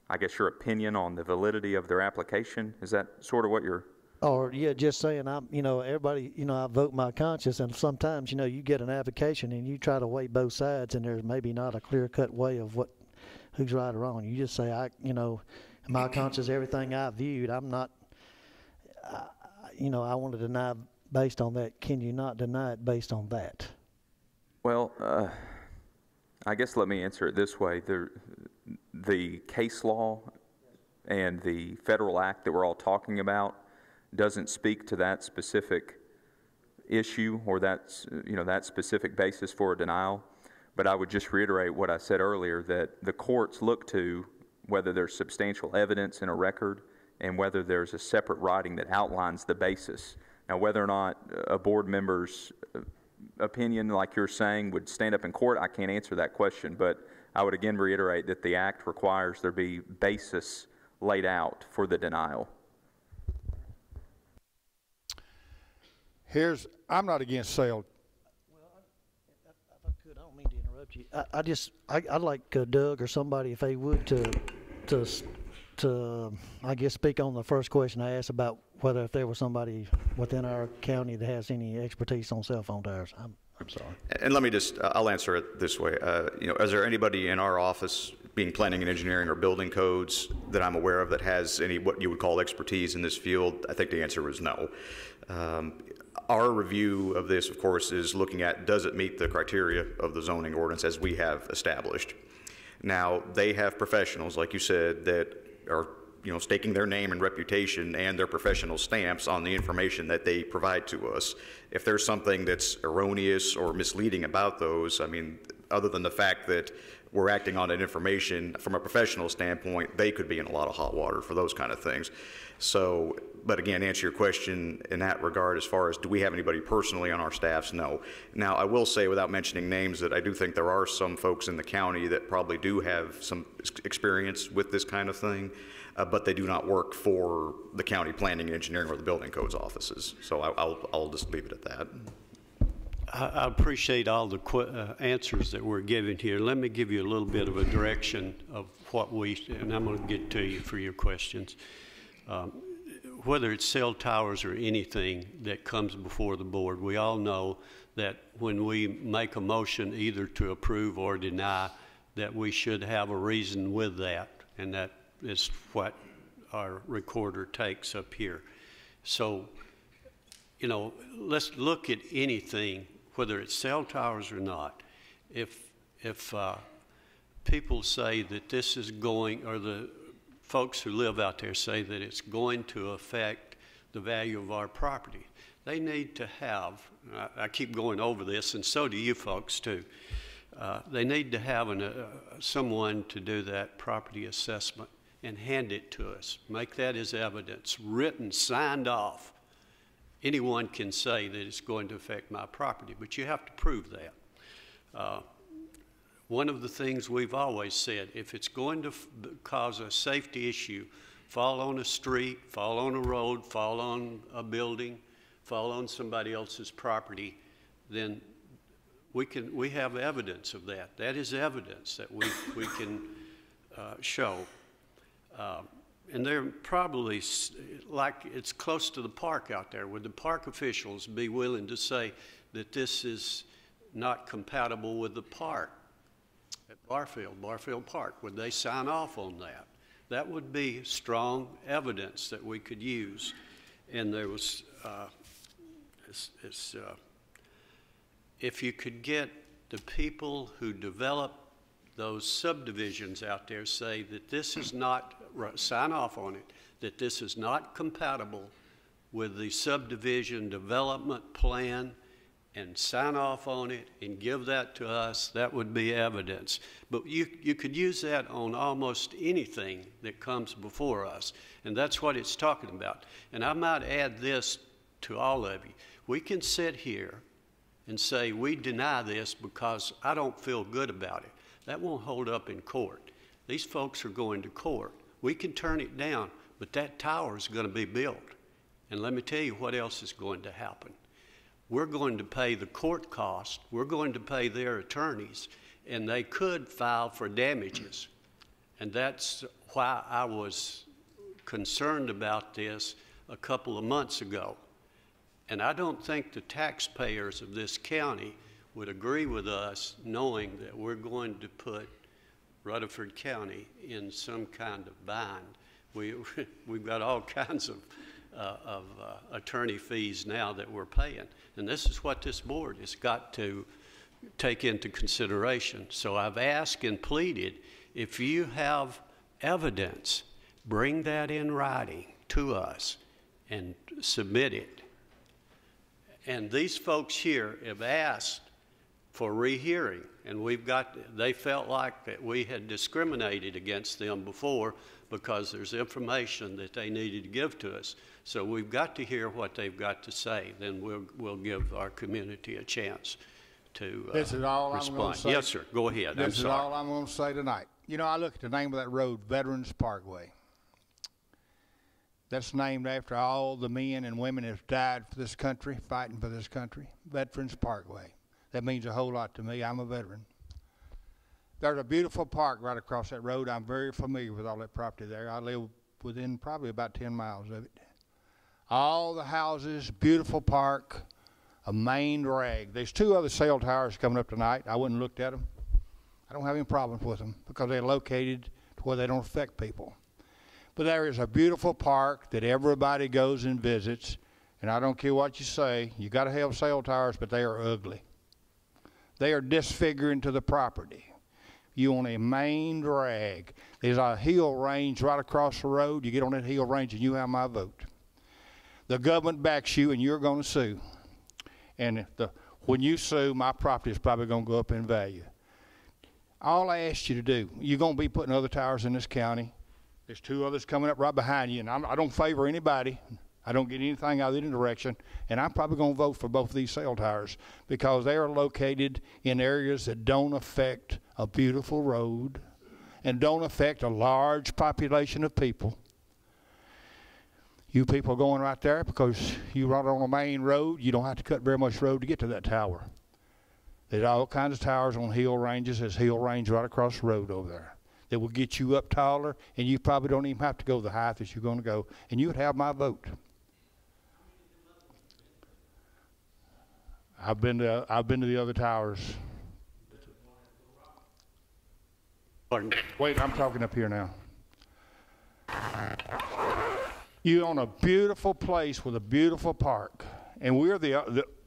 I guess, your opinion on the validity of their application? Is that sort of what you're... Or, yeah, just saying, everybody, I vote my conscience, and sometimes, you get an application and you try to weigh both sides, and there's maybe not a clear-cut way of who's right or wrong. You just say, my conscience, everything I viewed, I'm not, I want to deny based on that. Can you not deny it based on that? Well, I guess let me answer it this way. The case law and the federal act that we're all talking about doesn't speak to that specific issue or that specific basis for a denial. But I would just reiterate what I said earlier, that the courts look to whether there's substantial evidence in a record and whether there's a separate writing that outlines the basis. Now, whether or not a board member's opinion, like you're saying, would stand up in court, I can't answer that question. But I would again reiterate that the act requires there be basis laid out for the denial. I'm not against sale. If I could, I don't mean to interrupt you. I'd like Doug or somebody, if they would, to I guess speak on the first question I asked about whether if there was somebody within our county that has any expertise on cell phone towers. I'm sorry. And let me just, I'll answer it this way. Is there anybody in our office, being planning and engineering or building codes, that I'm aware of that has any what you would call expertise in this field? I think the answer was no. Our review of this, of course, is looking at, does it meet the criteria of the zoning ordinance as we have established? Now, they have professionals, like you said, that are staking their name and reputation and their professional stamps on the information that they provide to us. If there's something that's erroneous or misleading about those, I mean, other than the fact that we're acting on that information from a professional standpoint, they could be in a lot of hot water for those kind of things. So, but again, answer your question in that regard as far as do we have anybody personally on our staffs? No. Now, I will say, without mentioning names, that I do think there are some folks in the county that probably do have some experience with this kind of thing, but they do not work for the county planning and engineering or the building codes offices. So I'll just leave it at that. I appreciate all the answers that we're giving here. Let me give you a little bit of a direction of what and I'm going to get to you for your questions. Whether it's cell towers or anything that comes before the board, we all know that when we make a motion either to approve or deny, that we should have a reason with that, and that is what our recorder takes up here. So, let's look at anything, whether it's cell towers or not. If people say that this is going, or the folks who live out there say that it's going to affect the value of our property, they need to have, I keep going over this, and so do you folks too, they need to have someone to do that property assessment and hand it to us. Make that as evidence, written, signed off. Anyone can say that it's going to affect my property, but you have to prove that. One of the things we've always said, if it's going to cause a safety issue, fall on a street, fall on a road, fall on a building, fall on somebody else's property, then we have evidence of that. That is evidence that we can show. And they're probably, like it's close to the park out there, would the park officials be willing to say that this is not compatible with the park at Barfield Park? Would they sign off on that? That would be strong evidence that we could use. And there was, if you could get the people who develop those subdivisions out there say that this is not, sign off on it, that this is not compatible with the subdivision development plan, and sign off on it and give that to us, that would be evidence. But you could use that on almost anything that comes before us, and that's what it's talking about. And I might add this to all of you. We can sit here and say we deny this because I don't feel good about it. That won't hold up in court. These folks are going to court. We can turn it down, but that tower is going to be built. And let me tell you what else is going to happen. We're going to pay the court cost. We're going to pay their attorneys, and they could file for damages. And that's why I was concerned about this a couple of months ago. And I don't think the taxpayers of this county would agree with us knowing that we're going to put Rutherford County in some kind of bind. We've got all kinds of attorney fees now that we're paying. And this is what this board has got to take into consideration. So I've asked and pleaded, if you have evidence, bring that in writing to us and submit it. And these folks here have asked for rehearing. And they felt like that we had discriminated against them before because there's information that they needed to give to us. So we've got to hear what they've got to say. Then we'll give our community a chance to This is all respond. I'm going to say. Yes, sir. Go ahead. This is all I'm going to say tonight. You know, I look at the name of that road, Veterans Parkway. That's named after all the men and women that have died for this country, fighting for this country. Veterans Parkway. That means a whole lot to me. I'm a veteran. There's a beautiful park right across that road. I'm very familiar with all that property there. I live within probably about 10 miles of it. All the houses, beautiful park, a main drag. There's 2 other cell towers coming up tonight. I wouldn't have looked at them. I don't have any problems with them because they're located to where they don't affect people. But there is a beautiful park that everybody goes and visits, and I don't care what you say, you got to have cell towers, but they are ugly. They are disfiguring to the property. You on a main drag. There's a hill range right across the road. You get on that hill range and you have my vote. The government backs you and you're going to sue. And when you sue, my property is probably going to go up in value. All I asked you to do, you're going to be putting other towers in this county. There's 2 others coming up right behind you, and I don't favor anybody. I don't get anything out of any direction, and I'm probably going to vote for both of these cell towers because they are located in areas that don't affect a beautiful road and don't affect a large population of people. You people going right there because you run on a main road, you don't have to cut very much road to get to that tower. There's all kinds of towers on hill ranges. There's hill range right across the road over there that will get you up taller, and you probably don't even have to go the height that you're going to go, and you would have my vote. I've been to the other towers. Pardon? Wait, I'm talking up here now. You own a beautiful place with a beautiful park, and we're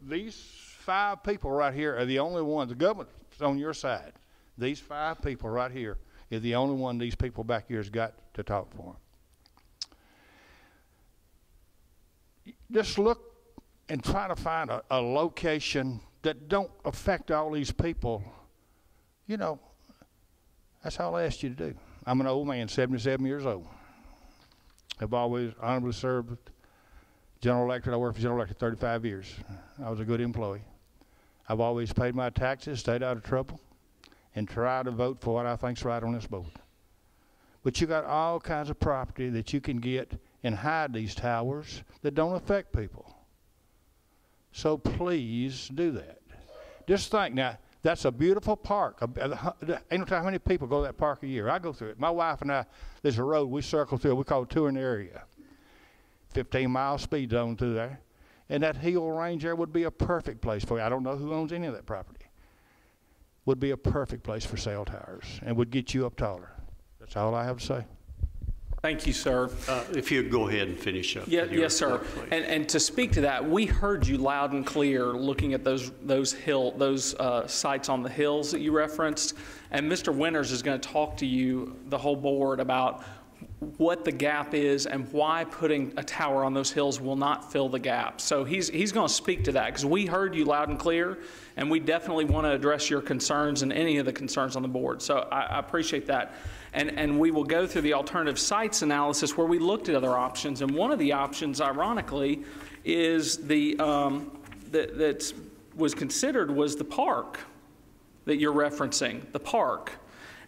these 5 people right here are the only ones. The government's on your side. These 5 people right here is the only one these people back here has got to talk for. Just look and try to find a location that don't affect all these people. You know, that's all I asked you to do. I'm an old man, 77 years old. I've always honorably served general elected. I worked for general elected 35 years. I was a good employee. I've always paid my taxes, stayed out of trouble, and tried to vote for what I think's right on this board. But you got all kinds of property that you can get and hide these towers that don't affect people. So please do that. Just think now, that's a beautiful park. Ain't no time how many people go to that park a year. I go through it. My wife and I, there's a road we circle through. We call it touring the area. 15-mile speed zone through there. And that hill range there would be a perfect place for you. I don't know who owns any of that property. Would be a perfect place for cell towers and would get you up taller. That's all I have to say. Thank you, sir. If you'd go ahead and finish up. Yes, sir. And to speak to that, we heard you loud and clear looking at those sites on the hills that you referenced. And Mr. Winters is going to talk to you, the whole board, about what the gap is and why putting a tower on those hills will not fill the gap. So he's going to speak to that because we heard you loud and clear, and we definitely want to address your concerns and any of the concerns on the board. So I appreciate that. And we will go through the alternative sites analysis where we looked at other options. And one of the options, ironically, is that was considered was the park that you're referencing, the park.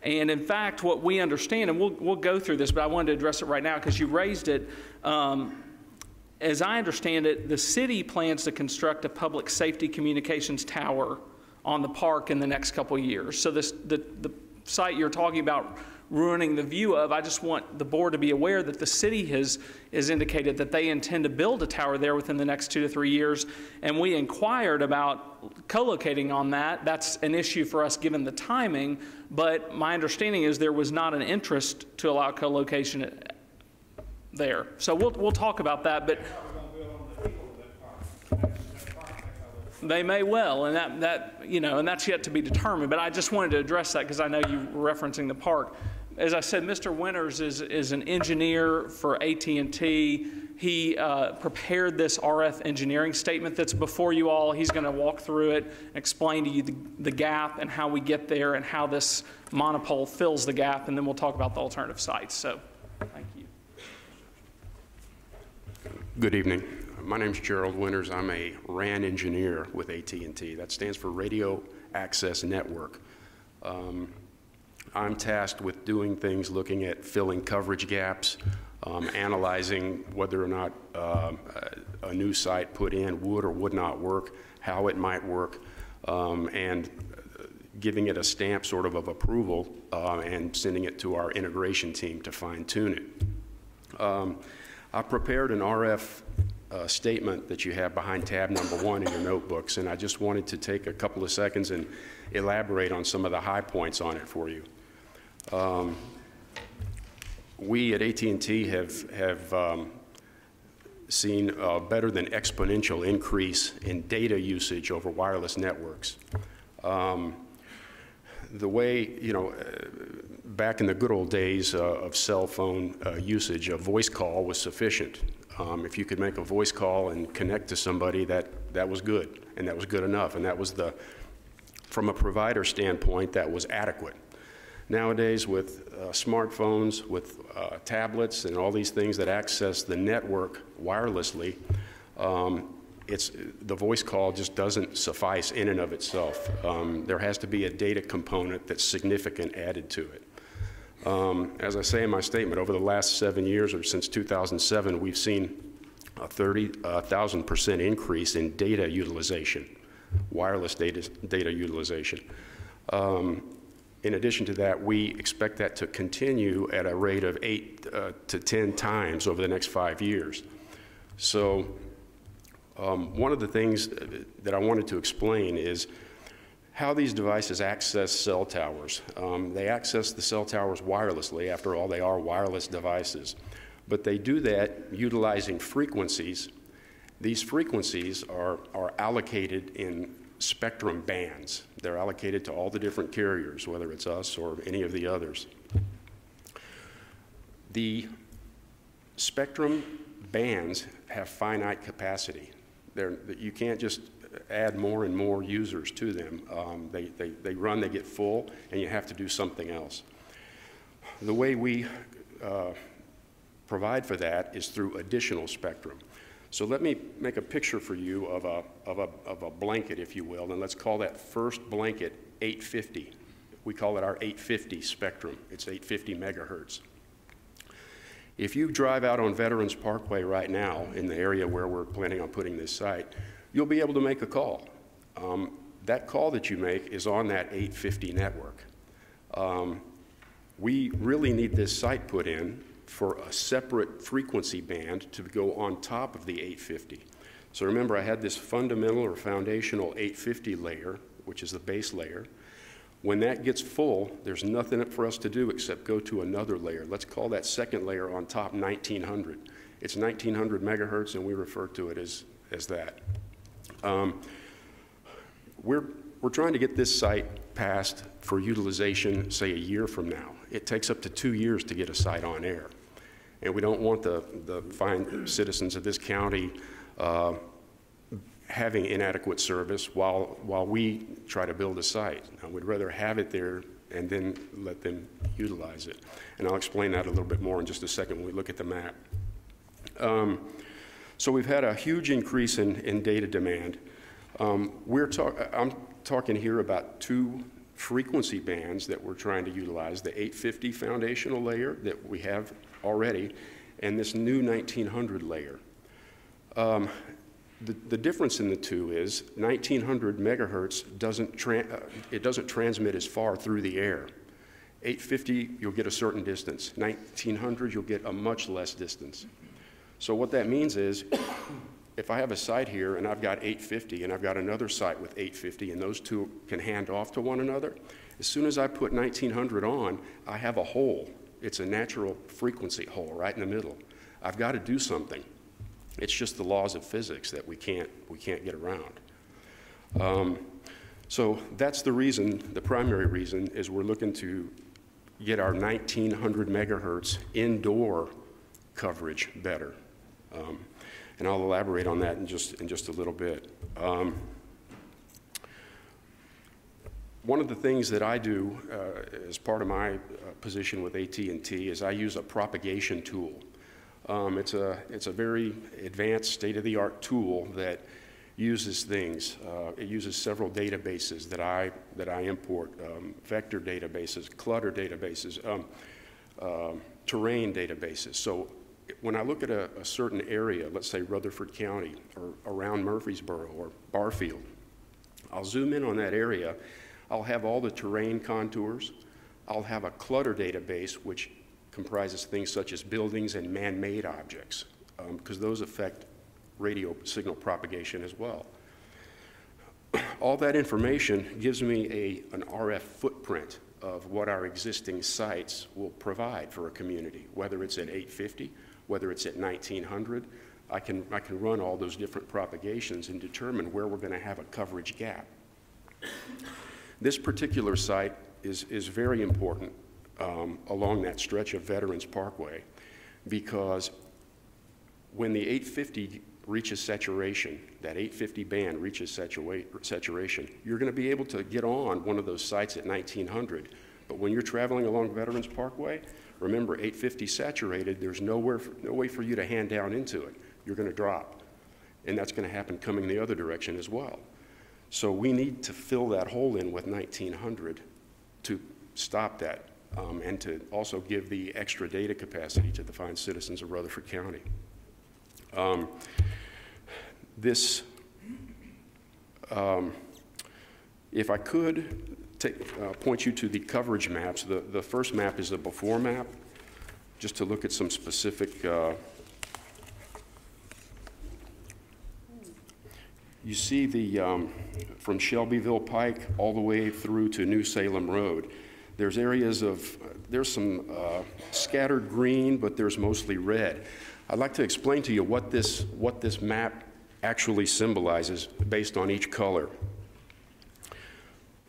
And in fact, what we understand, and we'll go through this, but I wanted to address it right now because you raised it. As I understand it, the city plans to construct a public safety communications tower on the park in the next couple of years. So the site you're talking about ruining the view of, I just want the board to be aware that the city has indicated that they intend to build a tower there within the next 2 to 3 years, and we inquired about co-locating on that. That's an issue for us given the timing, but my understanding is there was not an interest to allow co-location there. So we'll talk about that, but they may well, and and that's yet to be determined. But I just wanted to address that because I know you were referencing the park. As I said, Mr. Winters is an engineer for AT&T, He prepared this RF engineering statement that's before you all. He's going to walk through it, explain to you the gap and how we get there and how this monopole fills the gap, and then we'll talk about the alternative sites. So, thank you. Good evening. My name is Gerald Winters. I'm a RAN engineer with AT&T. That stands for Radio Access Network. I'm tasked with doing things looking at filling coverage gaps, analyzing whether or not a new site put in would or would not work, how it might work, and giving it a stamp sort of approval and sending it to our integration team to fine-tune it. I prepared an RF statement that you have behind tab number 1 in your notebooks, and I just wanted to take a couple of seconds and elaborate on some of the high points on it for you. We at AT&T have seen a better than exponential increase in data usage over wireless networks. The way, you know, back in the good old days of cell phone usage, a voice call was sufficient. If you could make a voice call and connect to somebody, that was good, and that was good enough, and that was from a provider standpoint, that was adequate. Nowadays, with smartphones, with tablets, and all these things that access the network wirelessly, the voice call just doesn't suffice in and of itself. There has to be a data component that's significant added to it. As I say in my statement, over the last 7 years, or since 2007, we've seen a 30,000% increase in data utilization, wireless data utilization. In addition to that, we expect that to continue at a rate of 8 to 10 times over the next 5 years. So one of the things that I wanted to explain is how these devices access cell towers. They access the cell towers wirelessly. After all, they are wireless devices. But they do that utilizing frequencies. These frequencies are allocated in spectrum bands. They're allocated to all the different carriers, whether it's us or any of the others. The spectrum bands have finite capacity. You can't just add more and more users to them. They run, they get full, and you have to do something else. The way we provide for that is through additional spectrum. So let me make a picture for you of a blanket, if you will, and let's call that first blanket 850. We call it our 850 spectrum. It's 850 megahertz. If you drive out on Veterans Parkway right now in the area where we're planning on putting this site, you'll be able to make a call. That call that you make is on that 850 network. We really need this site put in for a separate frequency band to go on top of the 850. So remember, I had this fundamental or foundational 850 layer, which is the base layer. When that gets full, there's nothing for us to do except go to another layer. Let's call that second layer on top 1900. It's 1900 megahertz, and we refer to it as that. We're trying to get this site passed for utilization, say, a year from now. It takes up to 2 years to get a site on air. And we don't want the fine citizens of this county having inadequate service while we try to build a site. We'd rather have it there and then let them utilize it. And I'll explain that a little bit more in just a second when we look at the map. So we've had a huge increase in data demand. I'm talking here about 2 frequency bands that we're trying to utilize, the 850 foundational layer that we have already, and this new 1900 layer. The difference in the two is 1900 megahertz doesn't transmit as far through the air. 850, you'll get a certain distance. 1900, you'll get a much less distance. So what that means is, if I have a site here and I've got 850 and I've got another site with 850 and those two can hand off to one another, as soon as I put 1900 on, I have a hole. It's a natural frequency hole right in the middle. I've got to do something. It's just the laws of physics that we can't get around. So that's the reason, the primary reason, is we're looking to get our 1900 megahertz indoor coverage better. And I'll elaborate on that in just a little bit. One of the things that I do as part of my position with AT&T is I use a propagation tool. It's a very advanced, state-of-the-art tool that uses things. It uses several databases that I import, vector databases, clutter databases, terrain databases. So when I look at a certain area, let's say Rutherford County or around Murfreesboro or Barfield, I'll zoom in on that area. I'll have all the terrain contours. I'll have a clutter database, which comprises things such as buildings and man-made objects, because those affect radio signal propagation as well. All that information gives me an RF footprint of what our existing sites will provide for a community, whether it's at 850, whether it's at 1900. I can run all those different propagations and determine where we're going to have a coverage gap. This particular site is very important along that stretch of Veterans Parkway, because when the 850 reaches saturation, that 850 band reaches saturation, you're going to be able to get on one of those sites at 1900. But when you're traveling along Veterans Parkway, remember 850 saturated, there's no way for you to hand down into it. You're going to drop. And that's going to happen coming the other direction as well. So we need to fill that hole in with 1900 to stop that and to also give the extra data capacity to the fine citizens of Rutherford County. If I could point you to the coverage maps, the first map is the before map, just to look at some specific you see from Shelbyville Pike all the way through to New Salem Road. There's there's some scattered green, but there's mostly red. I'd like to explain to you what this map actually symbolizes based on each color.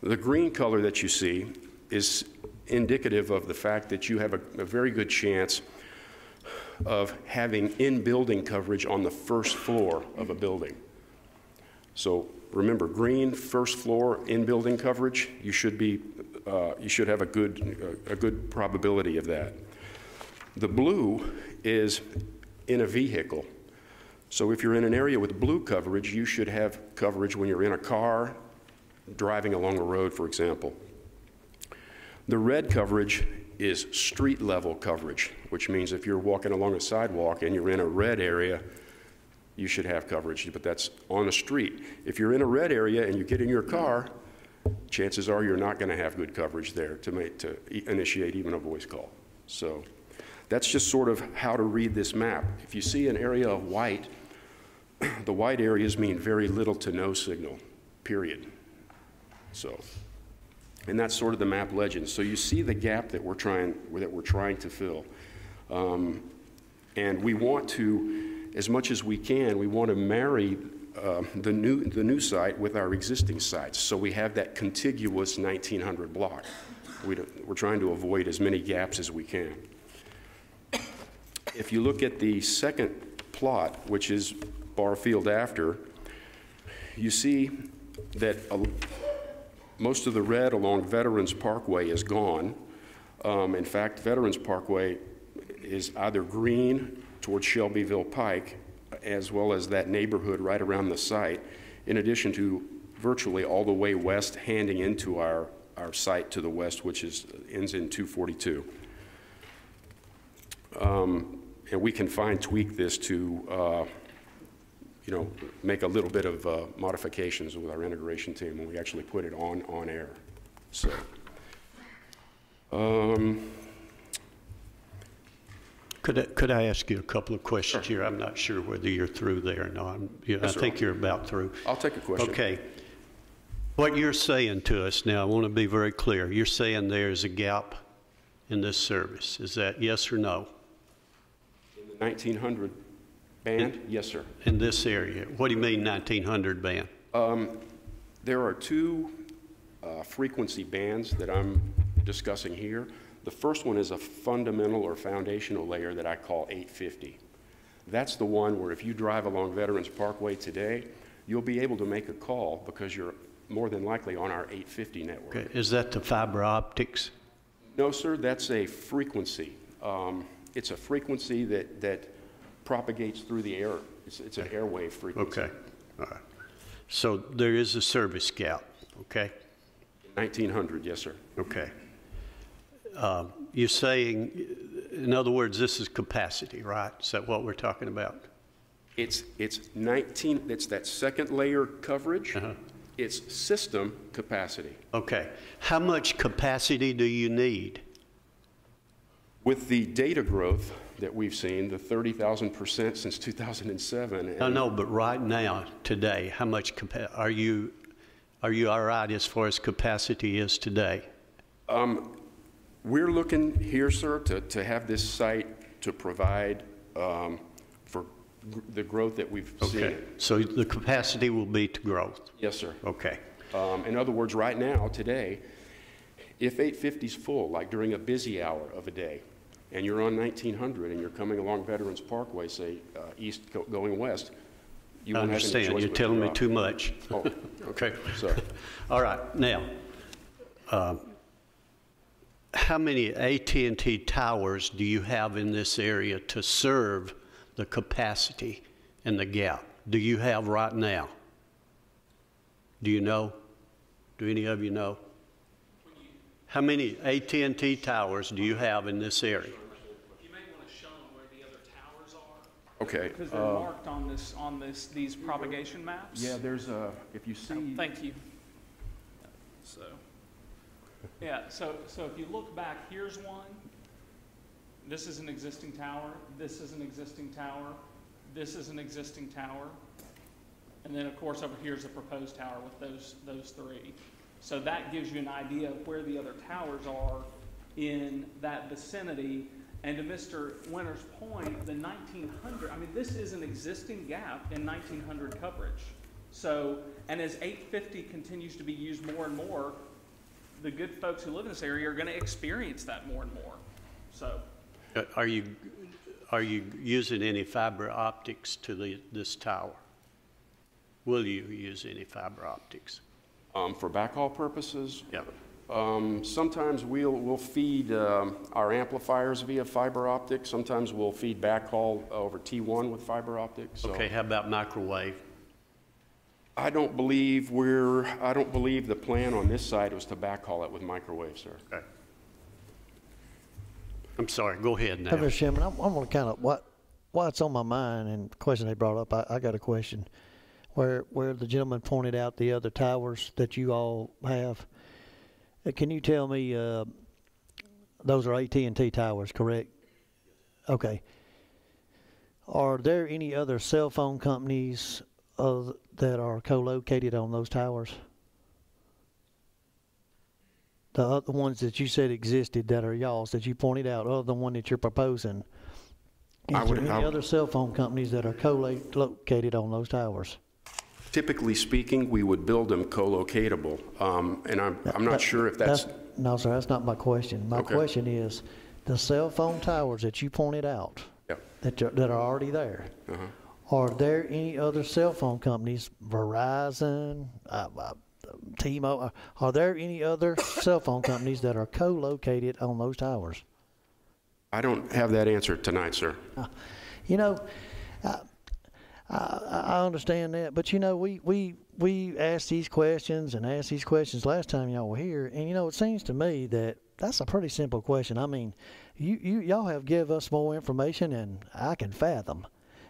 The green color that you see is indicative of the fact that you have a very good chance of having in-building coverage on the first floor of a building. So remember, green, first floor, in-building coverage, you should have a good probability of that. The blue is in a vehicle. So if you're in an area with blue coverage, you should have coverage when you're in a car, driving along a road, for example. The red coverage is street level coverage, which means if you're walking along a sidewalk and you're in a red area, you should have coverage, but that's on a street. If you're in a red area and you get in your car, chances are you're not going to have good coverage there to initiate even a voice call. So that's just sort of how to read this map. If you see an area of white, the white areas mean very little to no signal, period. So, and that's sort of the map legend. So you see the gap that we're trying to fill, and we want to, as much as we can, we want to marry the new site with our existing sites, so we have that contiguous 1900 block. We're trying to avoid as many gaps as we can. If you look at the second plot, which is Barfield after, you see that most of the red along Veterans Parkway is gone. In fact, Veterans Parkway is either green towards Shelbyville Pike, as well as that neighborhood right around the site, in addition to virtually all the way west, handing into our site to the west, which ends in 242. And we can fine-tweak this to, make a little bit of modifications with our integration team when we actually put it on air. So. Could I ask you a couple of questions here? I'm not sure whether you're through there or not. I think you're about through. I'll take a question. Okay. What you're saying to us now, I want to be very clear. You're saying there's a gap in this service. Is that yes or no? In the 1900 band? Yes, sir. In this area. What do you mean 1900 band? There are two frequency bands that I'm discussing here. The first one is a fundamental or foundational layer that I call 850. That's the one where if you drive along Veterans Parkway today, you'll be able to make a call because you're more than likely on our 850 network. Okay. Is that the fiber optics? No, sir, that's a frequency. It's a frequency that propagates through the air. It's an airwave frequency. Okay. All right. So there is a service gap, okay? 1900, yes, sir. Okay. You're saying, in other words, this is capacity, right? Is that what we're talking about? It's that second layer coverage. It's system capacity. Okay. How much capacity do you need? With the data growth that we've seen, the 30,000% since 2007. No, but right now, today, how much are you all right as far as capacity is today? We're looking here, sir, to have this site to provide for the growth that we've seen. Okay. So the capacity will be to growth? Yes, sir. Okay. In other words, right now, today, if 850 is full, like during a busy hour of a day, and you're on 1900 and you're coming along Veterans Parkway, say east going west, you I won't have any understand. choice You're but to telling me drop. too much. Oh, Okay. sorry. All right. Now, how many AT&T towers do you have in this area to serve the capacity and the gap? Do you have right now? Do you know? Do any of you know? How many AT&T towers do you have in this area? You may want to show them where the other towers are. Okay. Because they're marked on these propagation maps. Yeah, there's a, if you see. Thank you. So, yeah, so if you look back, here's one. This is an existing tower. This is an existing tower. This is an existing tower. And then, of course, over here is a proposed tower with those three. So that gives you an idea of where the other towers are in that vicinity. And to Mr. Winter's point, the 1900, I mean, this is an existing gap in 1900 coverage. So, and as 850 continues to be used more and more, the good folks who live in this area are going to experience that more and more. So, Are you using any fiber optics to this tower? Will you use any fiber optics? For backhaul purposes? Yeah. Sometimes we'll feed our amplifiers via fiber optics. Sometimes we'll feed backhaul over T1 with fiber optics. So Okay, how about microwave? I don't believe the plan on this side was to backhaul it with microwave, sir. Okay. I'm sorry, go ahead now. Mr. Chairman, I'm going to kind of, what's on my mind and the question they brought up, I got a question. Where the gentleman pointed out the other towers that you all have, can you tell me those are AT&T towers, correct? Okay. Are there any other cell phone companies that are co-located on those towers? The other ones that you said existed that are y'all's that you pointed out, other than the one that you're proposing, is there any other cell phone companies that are co-located on those towers? Typically speaking, we would build them co-locatable, and I'm not sure if that's no, sir, that's not my question. My question is, the cell phone towers that you pointed out that are already there, are there any other cell phone companies, Verizon, T-Mobile, are there any other cell phone companies that are co-located on those towers? I don't have that answer tonight, sir. You know, I understand that, but you know, we asked these questions last time y'all were here, and you know, it seems to me that that's a pretty simple question. I mean, y'all have give us more information than I can fathom,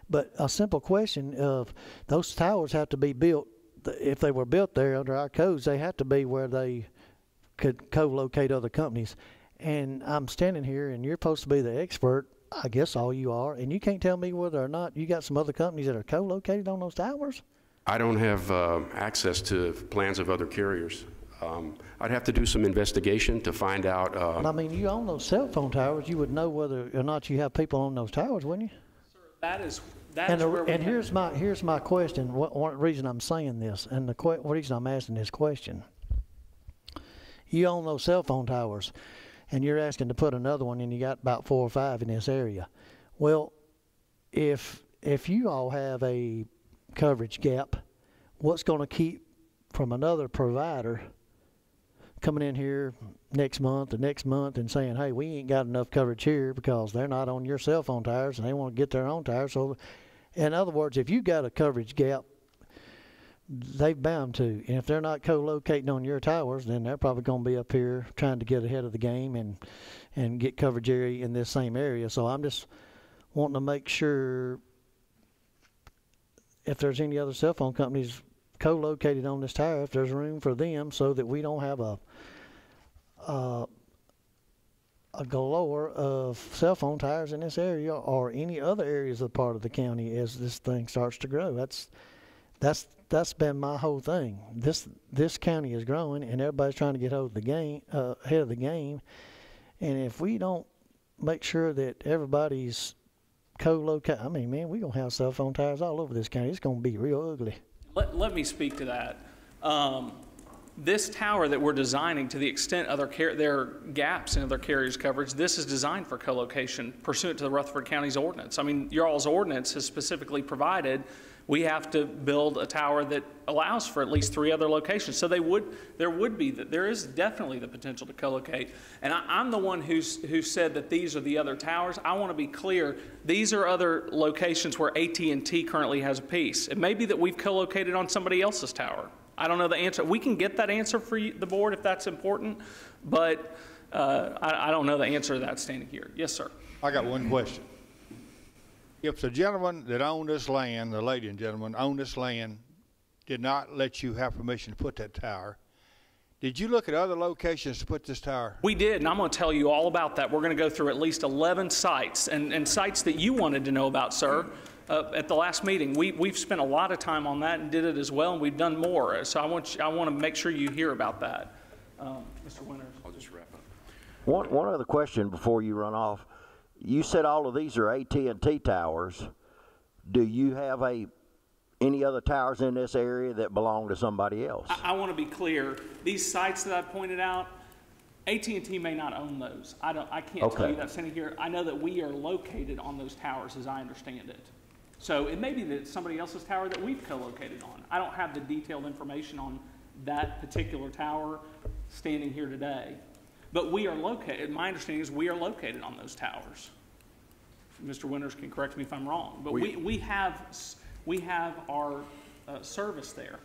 but a simple question of those towers have to be built. If they were built there under our codes, they have to be where they could co-locate other companies. And I'm standing here, and you're supposed to be the expert. I guess all you are, and you can't tell me whether or not you got some other companies that are co-located on those towers? I don't have access to plans of other carriers. I'd have to do some investigation to find out. I mean, you own those cell phone towers. You would know whether or not you have people on those towers, wouldn't you? that is And where here's my question. One reason I'm saying this, and the reason I'm asking this question. You own those cell phone towers, and you're asking to put another one, and you got about 4 or 5 in this area. Well, if if you all have a coverage gap, what's going to keep from another provider coming in here next month and saying, hey, we ain't got enough coverage here because they're not on your cell phone towers and they want to get their own towers. So, in other words, if you got a coverage gap, they've bound to. And if they're not co-locating on your towers, then they're probably going to be up here trying to get ahead of the game and get coverage area in this same area. So I'm just wanting to make sure if there's any other cell phone companies co-located on this tower, if there's room for them so that we don't have a galore of cell phone towers in this area or any other areas of part of the county as this thing starts to grow. That's been my whole thing. This county is growing and everybody's trying to get ahead of the game. And if we don't make sure that everybody's co-located, I mean, man, we're going to have cell phone towers all over this county. It's going to be real ugly. Let me speak to that. This tower that we're designing, to the extent there are gaps in other carriers' coverage, this is designed for co-location pursuant to the Rutherford County's ordinance. I mean, your all's ordinance has specifically provided we have to build a tower that allows for at least 3 other locations. So there is definitely the potential to co-locate. And I'm the one who said that these are the other towers. I want to be clear, these are other locations where AT&T currently has a piece. It may be that we've co-located on somebody else's tower. I don't know the answer. We can get that answer for the board if that's important, but I don't know the answer to that standing here. Yes, sir. I got one question. If the gentleman that owned this land, the lady and gentleman owned this land, did not let you have permission to put that tower, did you look at other locations to put this tower? We did, and I'm going to tell you all about that. We're going to go through at least 11 sites, and sites that you wanted to know about, sir, at the last meeting. We've spent a lot of time on that and did it as well, and we've done more. So I want to make sure you hear about that. Mr. Winters. I'll just wrap up. One other question before you run off. You said all of these are AT&T towers. Do you have any other towers in this area that belong to somebody else? I want to be clear. These sites that I pointed out, AT&T may not own those. I can't tell you that sitting here. I know that we are located on those towers as I understand it. So it may be that it's somebody else's tower that we've co-located on. I don't have the detailed information on that particular tower standing here today. But we are located, my understanding is we are located on those towers. Mr. Winters can correct me if I'm wrong, but we have our service there.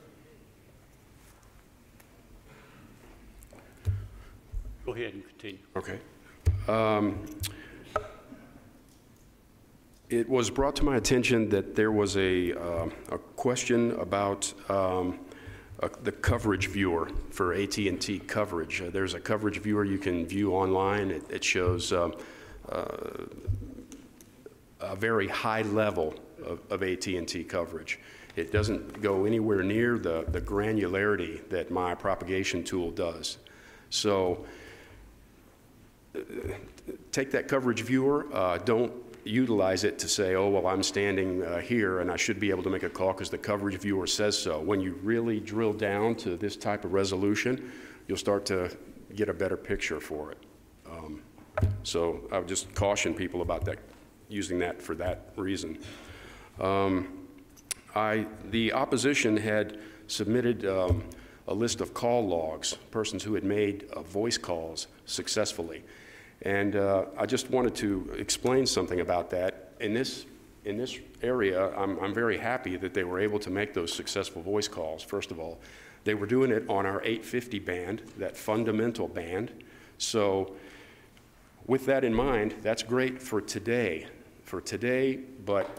Go ahead and continue. Okay. It was brought to my attention that there was a question about the coverage viewer for AT&T coverage. There's a coverage viewer you can view online. It shows a very high level of AT&T coverage. It doesn't go anywhere near the granularity that my propagation tool does. So take that coverage viewer, don't utilize it to say, oh, well, I'm standing here and I should be able to make a call because the coverage viewer says so. When you really drill down to this type of resolution, you'll start to get a better picture for it. So I would just caution people about that, using that for that reason. The opposition had submitted a list of call logs, persons who had made voice calls successfully. And I just wanted to explain something about that. In this area, I'm very happy that they were able to make those successful voice calls, first of all. They were doing it on our 850 band, that fundamental band. So with that in mind, that's great for today. But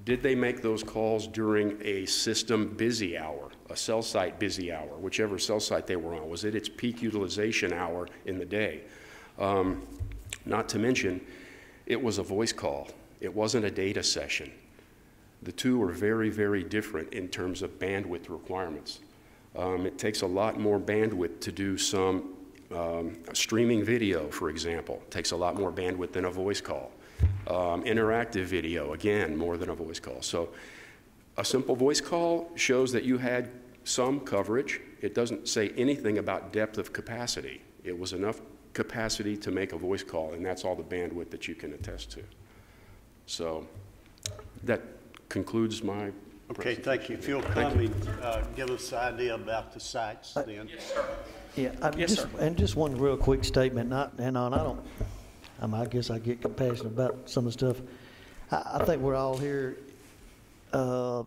did they make those calls during a system busy hour, a cell site busy hour, whichever cell site they were on? Was it its peak utilization hour in the day? Not to mention, it was a voice call. It wasn't a data session. The two are very, very different in terms of bandwidth requirements. It takes a lot more bandwidth to do some streaming video, for example. It takes a lot more bandwidth than a voice call. Interactive video, again, more than a voice call. So a simple voice call shows that you had some coverage. It doesn't say anything about depth of capacity. It was enough capacity to make a voice call, and that's all the bandwidth that you can attest to. So that concludes my Okay, thank you. If you'll come and give us an idea about the sites then. Yes, sir. Yeah, Yes, sir. And just one real quick statement, I guess I get compassionate about some of the stuff. I think we're all here, I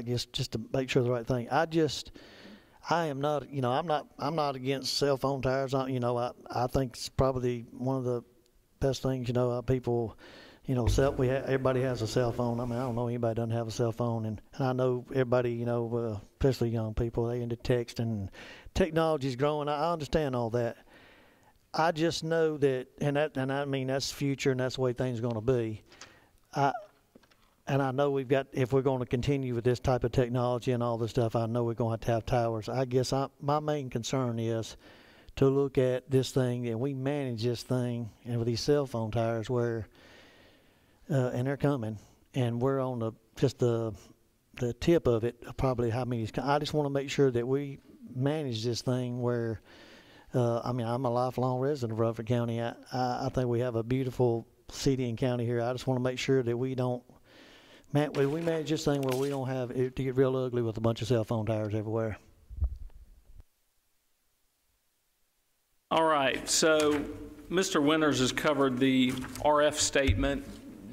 guess, just to make sure the right thing. I am not, I'm not against cell phone towers. I think it's probably one of the best things, people, everybody has a cell phone. I mean, I don't know anybody doesn't have a cell phone, and I know everybody, especially young people, they into texting, and technology's growing. I understand all that. I just know that, and I mean that's future, and that's the way things are going to be. And I know if we're going to continue with this type of technology and all this stuff, I know we're going to have towers. I guess my main concern is to look at this thing, and we manage this thing, and with these cell phone towers where, and they're coming, and we're on the tip of it, probably how many. I just want to make sure that we manage this thing where, I'm a lifelong resident of Rutherford County. I think we have a beautiful city and county here. I just want to make sure that we don't, we manage this thing where we don't have it to get real ugly with a bunch of cell phone towers everywhere. All right, so Mr. Winters has covered the RF statement,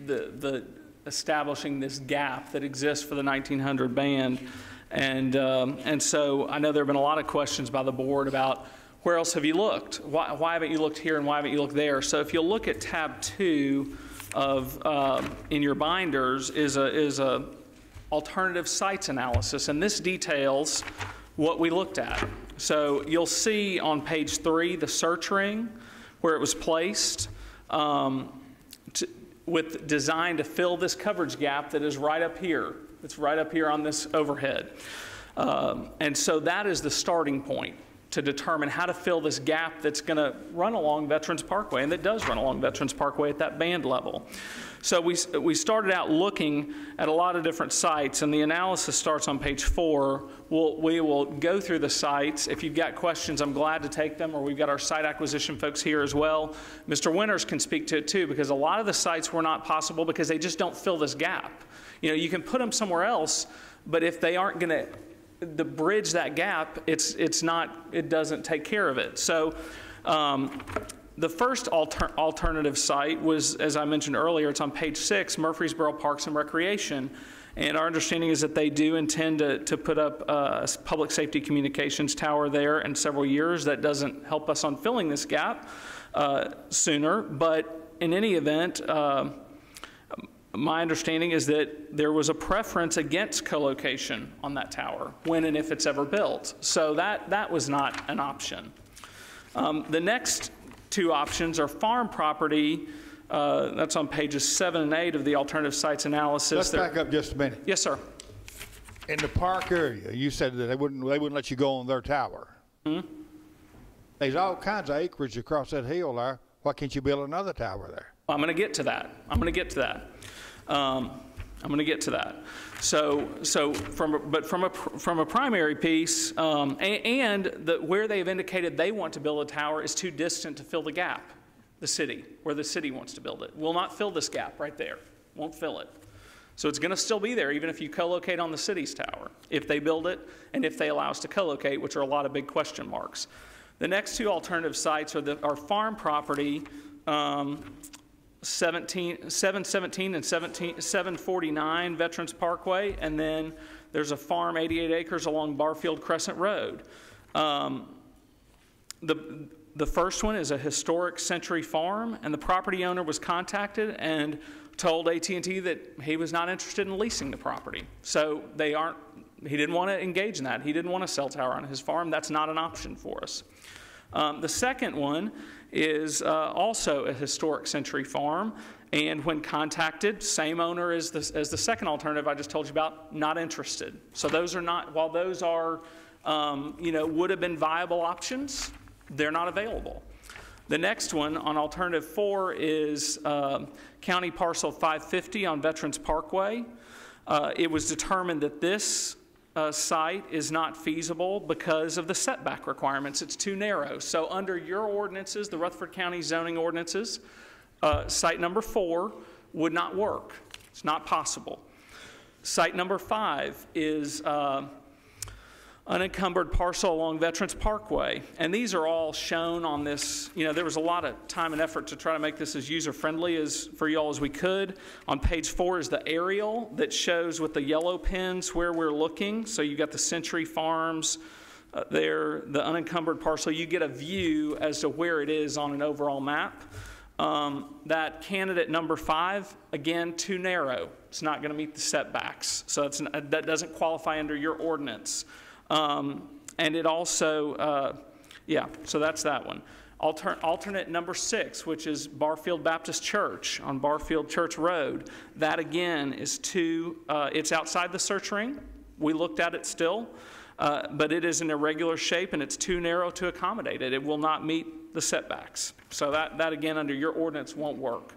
the establishing this gap that exists for the 1900 band, and so I know there have been a lot of questions by the board about where else have you looked? Why haven't you looked here and why haven't you looked there? So if you'll look at tab 2 of in your binders is a alternative sites analysis, and this details what we looked at. So you'll see on page 3 the search ring where it was placed with designed to fill this coverage gap that is right up here. It's right up here on this overhead. And so that is the starting point to determine how to fill this gap that's going to run along Veterans Parkway, and that does run along Veterans Parkway at that band level. So we started out looking at a lot of different sites, and the analysis starts on page 4. We will go through the sites. If you've got questions, I'm glad to take them, or we've got our site acquisition folks here as well. Mr. Winters can speak to it too, because a lot of the sites were not possible because they just don't fill this gap. You can put them somewhere else, but if they aren't going to bridge that gap, it doesn't take care of it. So the first alternative site was, as I mentioned earlier, it's on page 6, Murfreesboro Parks and Recreation. And our understanding is that they do intend to put up a public safety communications tower there in several years. That doesn't help us on filling this gap sooner, but in any event, my understanding is that there was a preference against co-location on that tower when and if it's ever built. So that was not an option. The next 2 options are farm property. That's on pages 7 and 8 of the alternative sites analysis. Let's back up just a minute. Yes, sir. In the park area, you said that they wouldn't let you go on their tower. Mm-hmm. There's all kinds of acreage across that hill there. Why can't you build another tower there? I'm going to get to that. I'm going to get to that. So from a primary piece, where they've indicated they want to build a tower is too distant to fill the gap. The city, where the city wants to build it, will not fill this gap right there. Won't fill it. So it's going to still be there, even if you co-locate on the city's tower, if they build it and if they allow us to co-locate, which are a lot of big question marks. The next 2 alternative sites are farm property. 717 and 749 Veterans Parkway, and then there's a farm 88 acres along Barfield Crescent Road. The first one is a historic century farm, and the property owner was contacted and told AT&T that he was not interested in leasing the property. So he didn't want to engage in that. He didn't want a cell tower on his farm. That's not an option for us. The second one is also a historic century farm, and when contacted, same owner as the second alternative I just told you about, not interested. So those are not, while those are, would have been viable options, they're not available. The next one on alternative 4 is County Parcel 550 on Veterans Parkway. It was determined that this site is not feasible because of the setback requirements. It's too narrow. So under your ordinances, the Rutherford County zoning ordinances, site number 4 would not work. It's not possible. Site number 5 is unencumbered parcel along Veterans Parkway. And these are all shown on this. You know, there was a lot of time and effort to try to make this as user-friendly as for y'all as we could. On page 4 is the aerial that shows with the yellow pins where we're looking. So you got the Century Farms there, the unencumbered parcel. You get a view as to where it is on an overall map. That candidate number 5, again, too narrow. It's not going to meet the setbacks. So that doesn't qualify under your ordinance. And it also, so that's that one. Alternate number 6, which is Barfield Baptist Church on Barfield Church Road. That again is it's outside the search ring. We looked at it still, but it is an irregular shape and it's too narrow to accommodate it. It will not meet the setbacks. So that again under your ordinance won't work.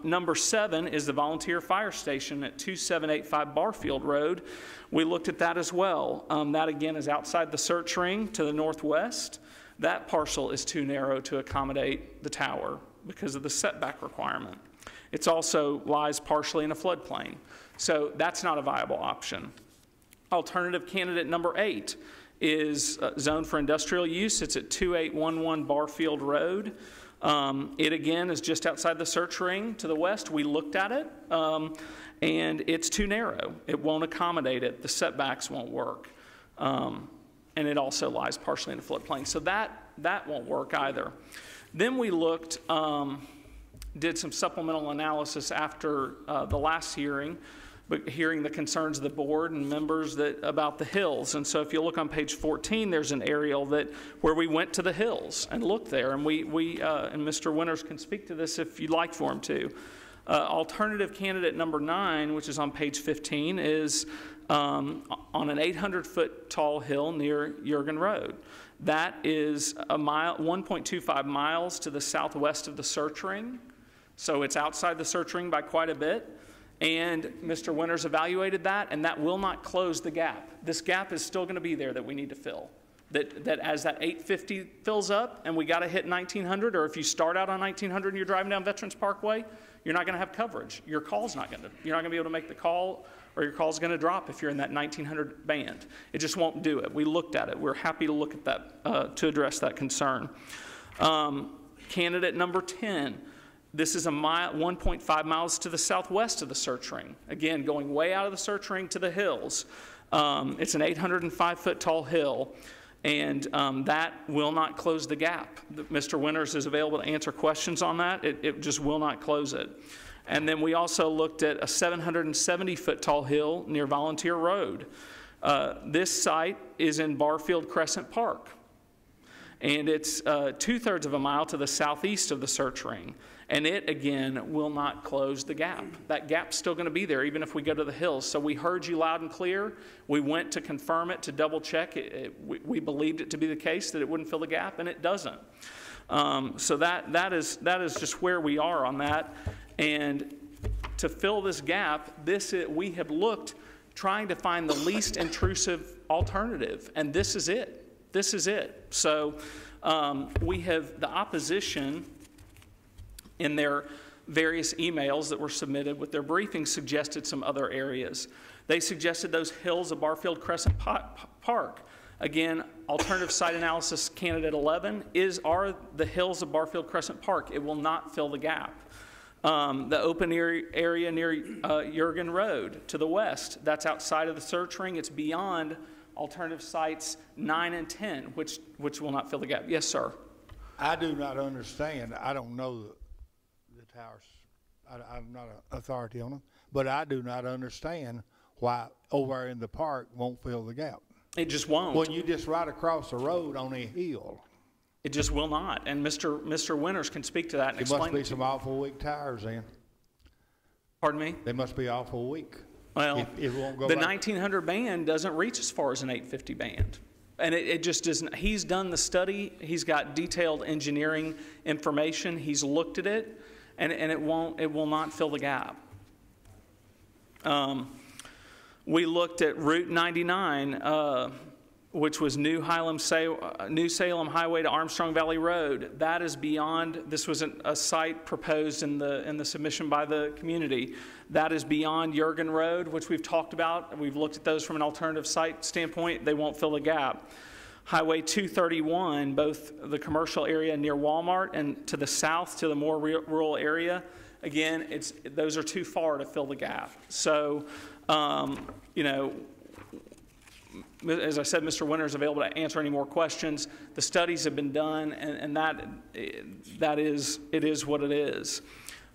Number 7 is the Volunteer Fire Station at 2785 Barfield Road. We looked at that as well. That again is outside the search ring to the northwest. That parcel is too narrow to accommodate the tower because of the setback requirement. It also lies partially in a floodplain. So that's not a viable option. Alternative candidate number 8 is zoned for industrial use. It's at 2811 Barfield Road. It again is just outside the search ring to the west. We looked at it, and it's too narrow. It won't accommodate it. The setbacks won't work. And it also lies partially in a floodplain. So that won't work either. Then we looked, did some supplemental analysis after the last hearing, but hearing the concerns of the board and members about the hills. And so if you look on page 14, there's an aerial where we went to the hills and looked there. And we and Mr. Winters can speak to this if you'd like for him to. Alternative candidate number 9, which is on page 15, is on an 800-foot tall hill near Jurgen Road. That is 1.25 miles to the southwest of the search ring. So it's outside the search ring by quite a bit. And Mr. Winters evaluated that, and that will not close the gap. This gap is still going to be there that we need to fill. That as that 850 fills up and we got to hit 1900, or if you start out on 1900 and you're driving down Veterans Parkway, you're not going to have coverage. You're not going to be able to make the call, or your call's going to drop if you're in that 1900 band. It just won't do it. We looked at it. We're happy to look at that to address that concern. Candidate number 10. This is 1.5 miles to the southwest of the search ring. Again, going way out of the search ring to the hills. It's an 805-foot tall hill, and that will not close the gap. Mr. Winters is available to answer questions on that. It just will not close it. And then we also looked at a 770-foot tall hill near Volunteer Road. This site is in Barfield Crescent Park, and it's 2/3 of a mile to the southeast of the search ring. And it, again, will not close the gap. That gap's still going to be there, even if we go to the hills. So we heard you loud and clear. We went to confirm it, to double check. We believed it to be the case, that it wouldn't fill the gap, and it doesn't. So that is just where we are on that. And to fill this gap, we have looked trying to find the least intrusive alternative, and this is it. This is it. So we have the opposition, in their various emails that were submitted with their briefings, suggested some other areas. They suggested those hills of Barfield Crescent Park. Again, alternative site analysis candidate 11 are the hills of Barfield Crescent Park. It will not fill the gap. The open area near Jurgen Road to the west, that's outside of the search ring. It's beyond alternative sites 9 and 10, which will not fill the gap. Yes, sir. I do not understand. I don't know the towers. I'm not an authority on them, but I do not understand why over in the park won't fill the gap. It just won't. When you just ride across the road on a hill. It just will not. And Mr. Winters can speak to that and explain. There must be some awful weak tires then. Pardon me? They must be awful weak. Well, it won't go the back. 1900 band doesn't reach as far as an 850 band. And it just isn't. He's done the study. He's got detailed engineering information. He's looked at it. And it will not fill the gap. We looked at Route 99 which was New Salem Highway to Armstrong Valley Road. That is beyond, this was a site proposed in the submission by the community. That is beyond Jurgen Road, which we've talked about. We've looked at those from an alternative site standpoint. They won't fill the gap. Highway 231, both the commercial area near Walmart and to the south to the more rural area, again, those are too far to fill the gap. So, you know, as I said, Mr. Winter is available to answer any more questions. The studies have been done, and it is what it is.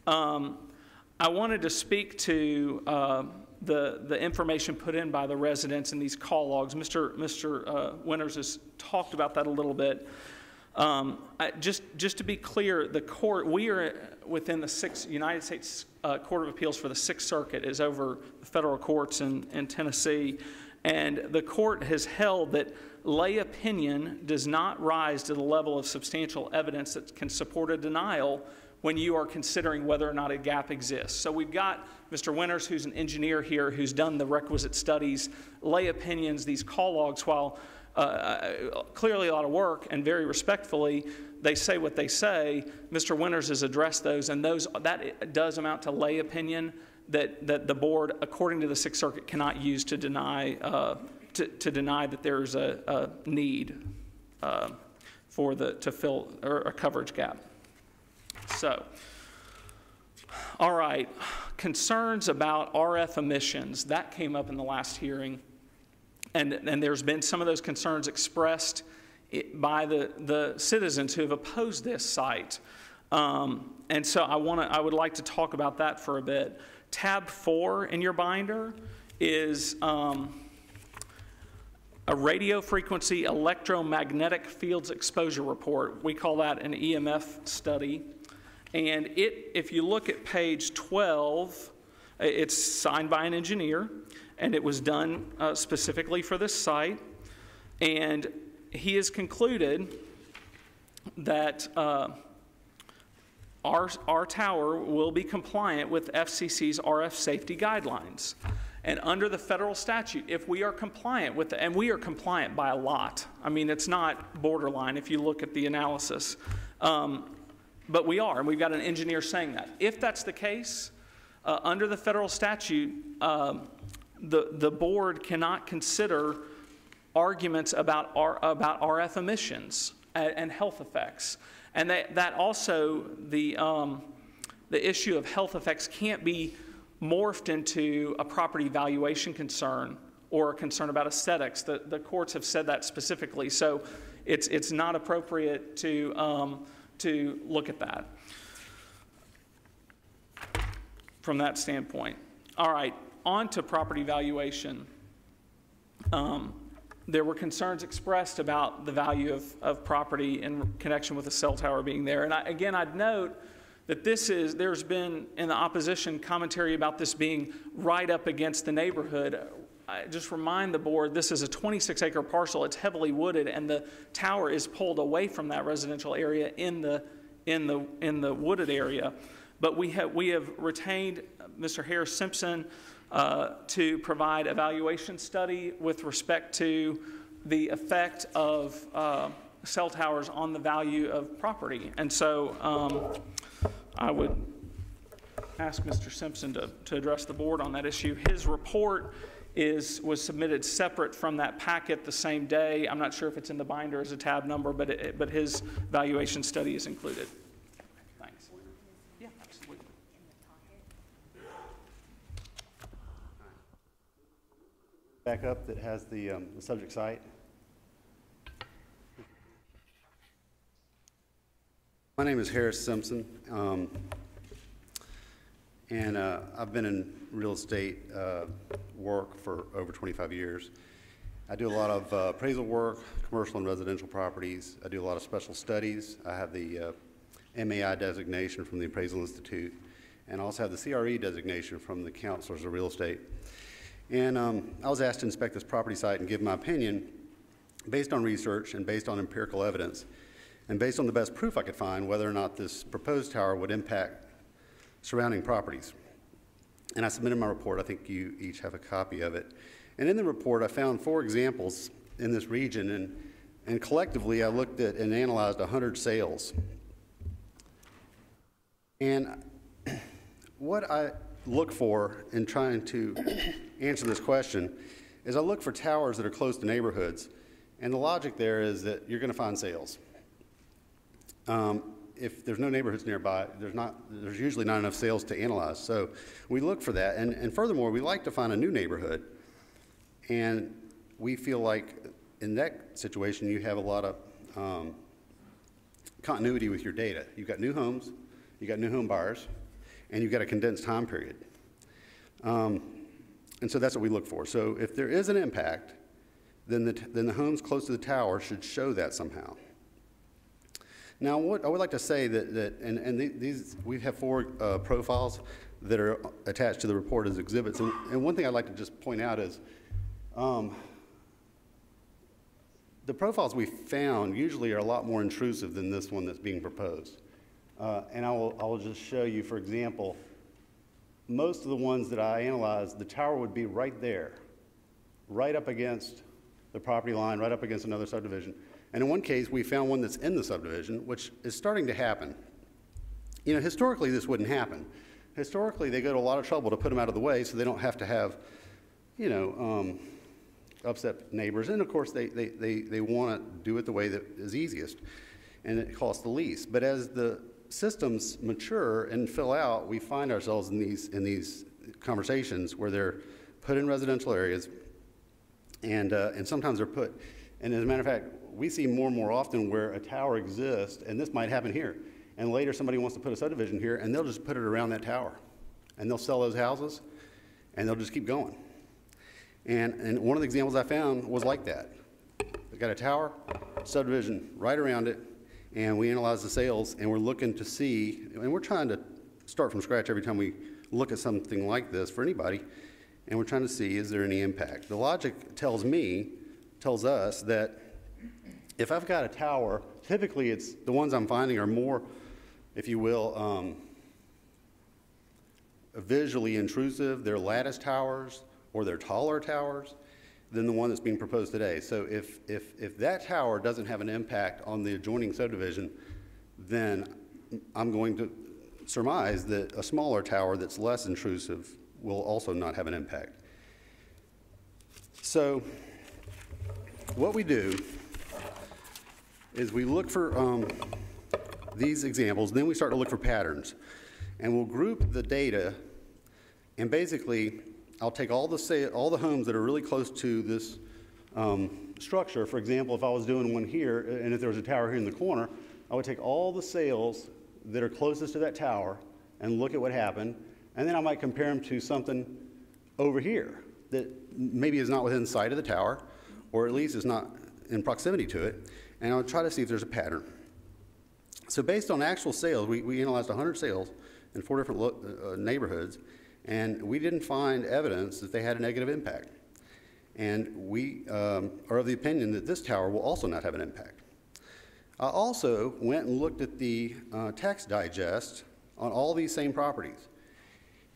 I wanted to speak to the information put in by the residents in these call logs. Mr. Winters has talked about that a little bit. Just to be clear, the court, we are within the United States Court of Appeals for the Sixth Circuit, is over the federal courts in Tennessee. And the court has held that lay opinion does not rise to the level of substantial evidence that can support a denial when you are considering whether or not a gap exists. So we've got Mr. Winters, who's an engineer here, who's done the requisite studies, lay opinions, these call logs, while clearly a lot of work, and very respectfully, they say what they say. Mr. Winters has addressed those, and that does amount to lay opinion that the board, according to the Sixth Circuit, cannot use to deny that there's a need to fill a coverage gap. So, all right, concerns about RF emissions, that came up in the last hearing, and there's been some of those concerns expressed by the citizens who have opposed this site. And so I would like to talk about that for a bit. Tab 4 in your binder is a radio frequency electromagnetic fields exposure report. We call that an EMF study. And if you look at page 12, it's signed by an engineer, and it was done specifically for this site. And he has concluded that our tower will be compliant with FCC's RF safety guidelines. And under the federal statute, if we are compliant with and we are compliant by a lot. I mean, it's not borderline if you look at the analysis. But we are, and we've got an engineer saying that. If that's the case, under the federal statute, the board cannot consider arguments about RF emissions and health effects. And that also, the issue of health effects can't be morphed into a property valuation concern or a concern about aesthetics. The courts have said that specifically. So it's not appropriate to look at that from that standpoint. All right, on to property valuation. There were concerns expressed about the value of property in connection with a cell tower being there. And I'd note that there's been in the opposition commentary about this being right up against the neighborhood. I just remind the board, this is a 26-acre parcel. It's heavily wooded, and the tower is pulled away from that residential area in the wooded area. But we have retained Mr. Harris Simpson to provide a valuation study with respect to the effect of cell towers on the value of property. And so I would ask Mr. Simpson to address the board on that issue. His report was submitted separate from that packet the same day. I'm not sure if it's in the binder as a tab number, but his valuation study is included. Thanks. Yeah, absolutely. Backup that has the subject site. My name is Harris Simpson, and I've been in real estate work for over 25 years. I do a lot of appraisal work, commercial and residential properties. I do a lot of special studies. I have the MAI designation from the Appraisal Institute, and I also have the CRE designation from the Counselors of Real Estate. And I was asked to inspect this property site and give my opinion based on research and based on empirical evidence and based on the best proof I could find whether or not this proposed tower would impact surrounding properties. And I submitted my report. I think you each have a copy of it. And in the report, I found 4 examples in this region, and collectively I looked at and analyzed 100 sales. And what I look for in trying to answer this question is I look for towers that are close to neighborhoods, and the logic there is that you're going to find sales. If there's no neighborhoods nearby, there's usually not enough sales to analyze. So we look for that, and furthermore, we like to find a new neighborhood, and we feel like in that situation you have a lot of continuity with your data. You've got new homes, you've got new home buyers, and you've got a condensed time period. And so that's what we look for. So if there is an impact, then the homes close to the tower should show that somehow. Now, what I would like to say these we have 4 profiles that are attached to the report as exhibits, and one thing I'd like to just point out is the profiles we found usually are a lot more intrusive than this one that's being proposed. And I will just show you, for example, most of the ones that I analyzed, the tower would be right there, right up against the property line, right up against another subdivision. And in one case, we found one that's in the subdivision, which is starting to happen. You know, historically, this wouldn't happen. Historically, they go to a lot of trouble to put them out of the way so they don't have to have, you know, upset neighbors. And of course, they want to do it the way that is easiest, and it costs the least. But as the systems mature and fill out, we find ourselves in these conversations where they're put in residential areas, and sometimes they're put. And as a matter of fact, we see more and more often where a tower exists, and this might happen here. And later somebody wants to put a subdivision here, and they'll just put it around that tower. And they'll sell those houses, and they'll just keep going. And one of the examples I found was like that. They got a tower, subdivision right around it, and we analyzed the sales, and we're looking to see, and we're trying to start from scratch every time we look at something like this for anybody, and we're trying to see, is there any impact? The logic tells us that if I've got a tower, typically it's the ones I'm finding are more, if you will, visually intrusive. They're lattice towers or they're taller towers than the one that's being proposed today. So if that tower doesn't have an impact on the adjoining subdivision, then I'm going to surmise that a smaller tower that's less intrusive will also not have an impact. So what we do is we look for these examples, then we start to look for patterns. And we'll group the data, and basically I'll take all the homes that are really close to this structure. For example, if I was doing one here, and if there was a tower here in the corner, I would take all the sales that are closest to that tower and look at what happened, and then I might compare them to something over here that maybe is not within sight of the tower, or at least is not in proximity to it, and I would try to see if there's a pattern. So based on actual sales, we analyzed 100 sales in 4 different neighborhoods, and we didn't find evidence that they had a negative impact. And we are of the opinion that this tower will also not have an impact. I also went and looked at the tax digest on all these same properties.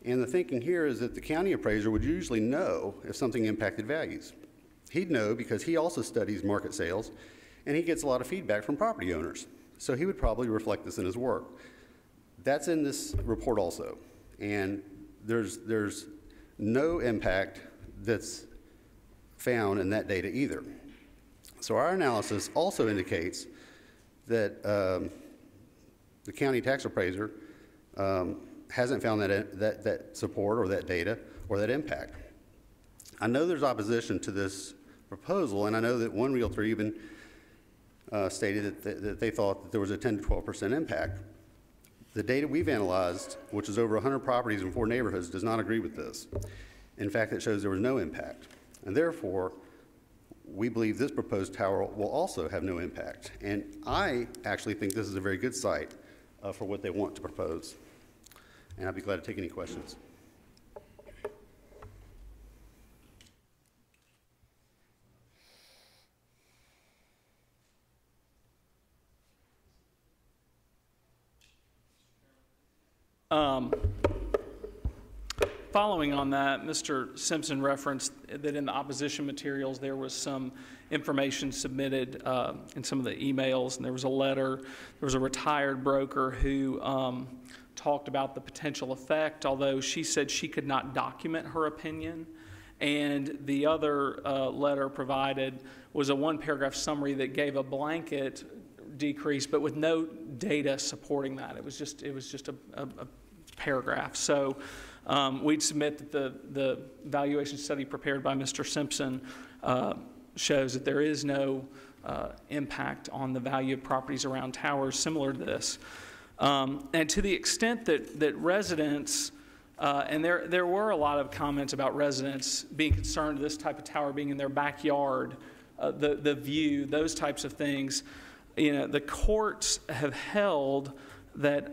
And the thinking here is that the county appraiser would usually know if something impacted values. He'd know because he also studies market sales, and he gets a lot of feedback from property owners. So he would probably reflect this in his work. That's in this report also. And there's no impact that's found in that data either. So our analysis also indicates that the county tax appraiser hasn't found that support or that data or that impact. I know there's opposition to this proposal, and I know that one realtor even stated that they thought that there was a 10 to 12% impact. The data we've analyzed, which is over 100 properties in 4 neighborhoods, does not agree with this. In fact, it shows there was no impact. And therefore, we believe this proposed tower will also have no impact. And I actually think this is a very good site for what they want to propose. And I'd be glad to take any questions. following on that, Mr. Simpson referenced that in the opposition materials there was some information submitted in some of the emails, and there was a letter. There was a retired broker who talked about the potential effect, although she said she could not document her opinion. And the other letter provided was a one-paragraph summary that gave a blanket decrease, but with no data supporting that. It was just a paragraph. So we'd submit that the valuation study prepared by Mr. Simpson shows that there is no impact on the value of properties around towers similar to this. And to the extent that residents, and there were a lot of comments about residents being concerned this type of tower being in their backyard, the view, those types of things. You know, the courts have held that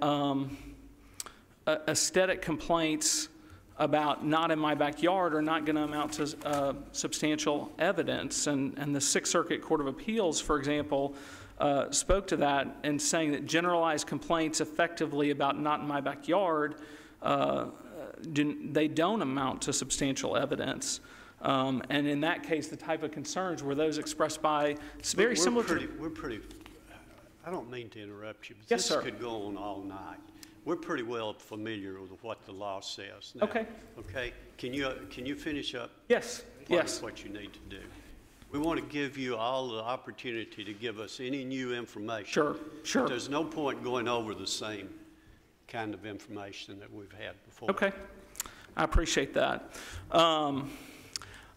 aesthetic complaints about not in my backyard are not going to amount to substantial evidence. And the Sixth Circuit Court of Appeals, for example, spoke to that and saying that generalized complaints effectively about not in my backyard, they don't amount to substantial evidence. And in that case, the type of concerns were those expressed by very similar to... We're pretty, I don't mean to interrupt you, but yes, this sir. could go on all night. We're pretty well familiar with what the law says now. Okay. Okay. Can you finish up? Yes. Yes. What you need to do. We want to give you all the opportunity to give us any new information. Sure. Sure. But there's no point going over the same kind of information that we've had before. Okay. I appreciate that.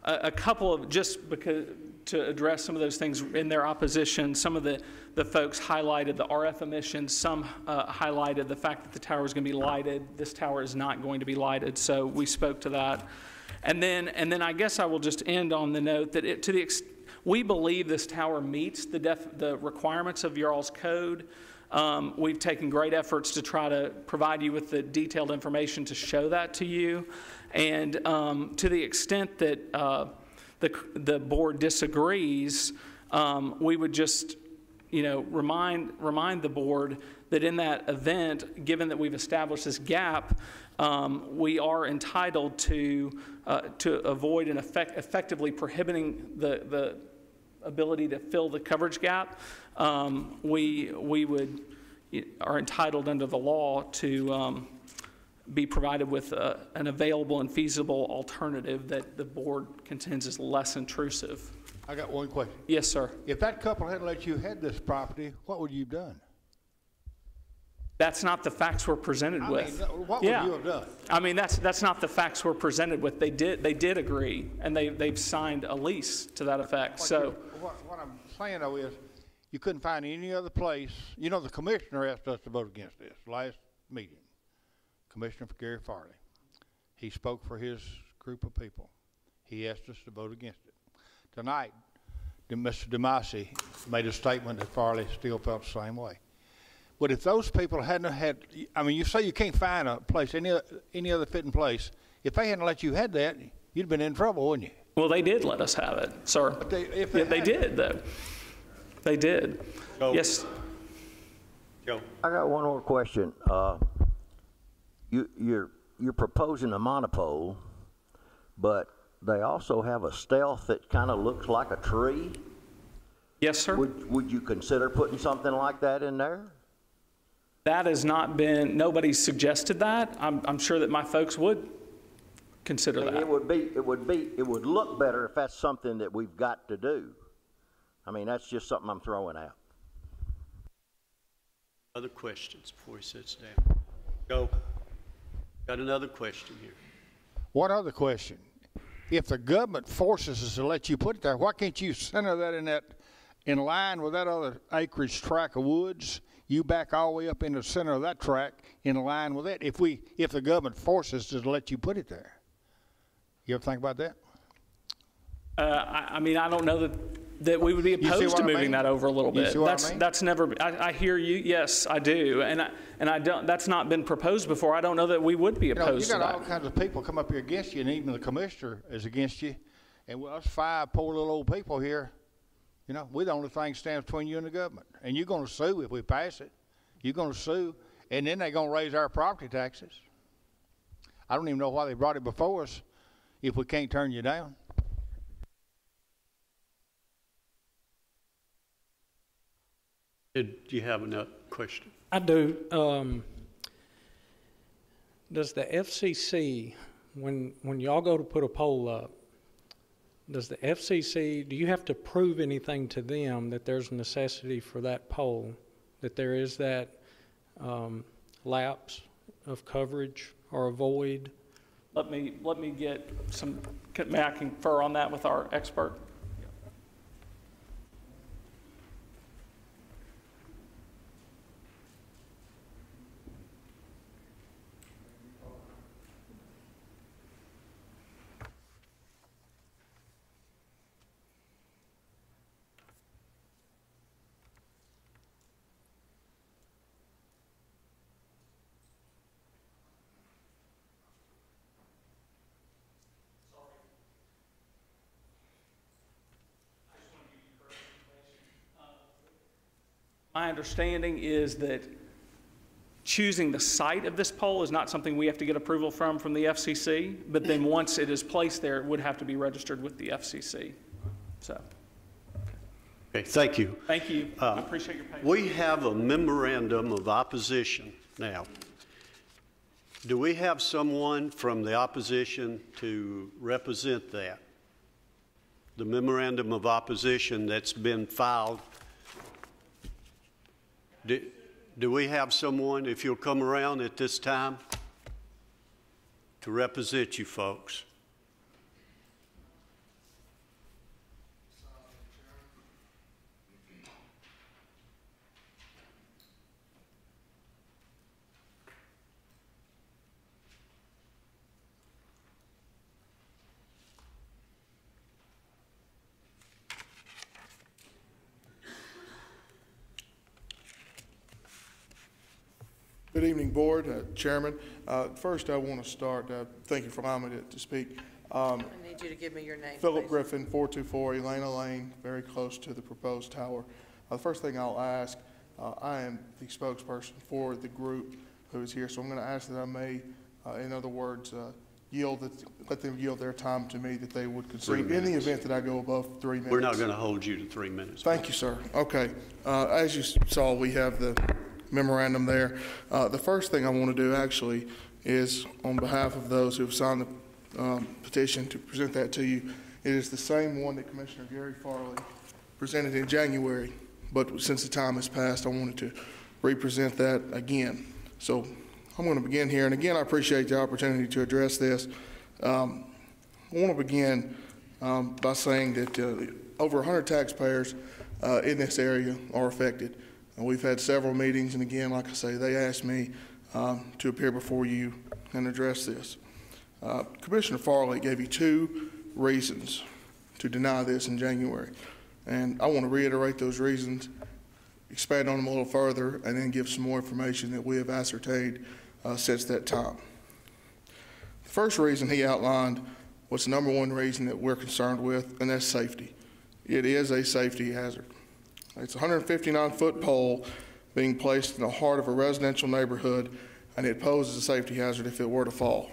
A couple of, just because to address some of those things in their opposition, some of the folks highlighted the RF emissions, some highlighted the fact that the tower is going to be lighted. This tower is not going to be lighted, so we spoke to that. And then I guess I will just end on the note that we believe this tower meets the requirements of your all's code. We've taken great efforts to try to provide you with the detailed information to show that to you. And to the extent that the board disagrees, we would just, remind the board that in that event, given that we've established this gap, we are entitled to avoid and effectively prohibiting the ability to fill the coverage gap. We are entitled under the law to be provided with an available and feasible alternative that the board contends is less intrusive. I got one question. Yes, sir. If that couple hadn't let you have this property, what would you have done? That's not the facts we're presented with. What would you have done? I mean, that's not the facts we're presented with. They did agree, and they've signed a lease to that effect. What I'm saying though is, you couldn't find any other place. You know, the commissioner asked us to vote against this last meeting. Commissioner for Gary Farley. He spoke for his group of people. He asked us to vote against it. Tonight, Mr. DeMasi made a statement that Farley still felt the same way. But if those people hadn't had, I mean, you say you can't find a place, any other fitting place. If they hadn't let you have that, you'd have been in trouble, wouldn't you? Well, they did let us have it, sir. But they did, though. They did. Joe. Yes. Joe. I got one more question. You're proposing a monopole, but they also have a stealth that kind of looks like a tree. Yes, sir. Would you consider putting something like that in there? That has not been, nobody's suggested that. I'm sure that my folks would consider that. It would look better if that's something that we've got to do. I mean, that's just something I'm throwing out. Other questions before he sits down? Go. Got another question here. What other question? If the government forces us to let you put it there, why can't you center that in line with that other acreage tract of woods? You back all the way up in the center of that tract in line with that. If the government forces us to let you put it there, you ever think about that? I mean, I don't know that we would be opposed to moving that over a little bit. That's never. I hear you. Yes, I do, and I don't. That's not been proposed before. I don't know that we would be opposed to that. You got all kinds of people come up here against you, and even the commissioner is against you. And us five poor little old people here, we're the only thing stands between you and the government. And you're going to sue if we pass it. You're going to sue, and then they're going to raise our property taxes. I don't even know why they brought it before us if we can't turn you down. Did you have another question? I do. Does the FCC, when y'all go to put a pole up, does the FCC, do you have to prove anything to them that there's a necessity for that pole, that there is that lapse of coverage or a void? Let me get some, may I confer on that with our expert? My understanding is that choosing the site of this pole is not something we have to get approval from the FCC, but then once it is placed there, it would have to be registered with the FCC. So. Okay, thank you. Thank you. I appreciate your patience. We have a memorandum of opposition now. Do we have someone from the opposition to represent that? The memorandum of opposition that's been filed. Do we have someone, if you'll come around at this time, to represent you folks? Good evening, Board, Chairman. First, I want to start, thank you for allowing me to speak. I need you to give me your name, Philip please. Griffin, 424 Elena Lane, very close to the proposed tower. The first thing I'll ask, I am the spokesperson for the group who is here, so I'm going to ask that I may, in other words, let them yield their time to me that they would consider in the event that I go above 3 minutes. We're not going to hold you to 3 minutes. Thank you, sir. Okay. As you saw, we have the memorandum there. The first thing I want to do actually is, on behalf of those who have signed the petition, to present that to you. It is the same one that Commissioner Gary Farley presented in January, but since the time has passed, I wanted to represent that again. So I'm going to begin here, and again, I appreciate the opportunity to address this. I want to begin by saying that over 100 taxpayers in this area are affected. We've had several meetings, and again, like I say, they asked me to appear before you and address this. Commissioner Farley gave you 2 reasons to deny this in January, and I want to reiterate those reasons, expand on them a little further, and then give some more information that we have ascertained since that time. The first reason he outlined was the number one reason that we're concerned with, and that's safety. It is a safety hazard. It's a 159-foot pole being placed in the heart of a residential neighborhood, and it poses a safety hazard if it were to fall.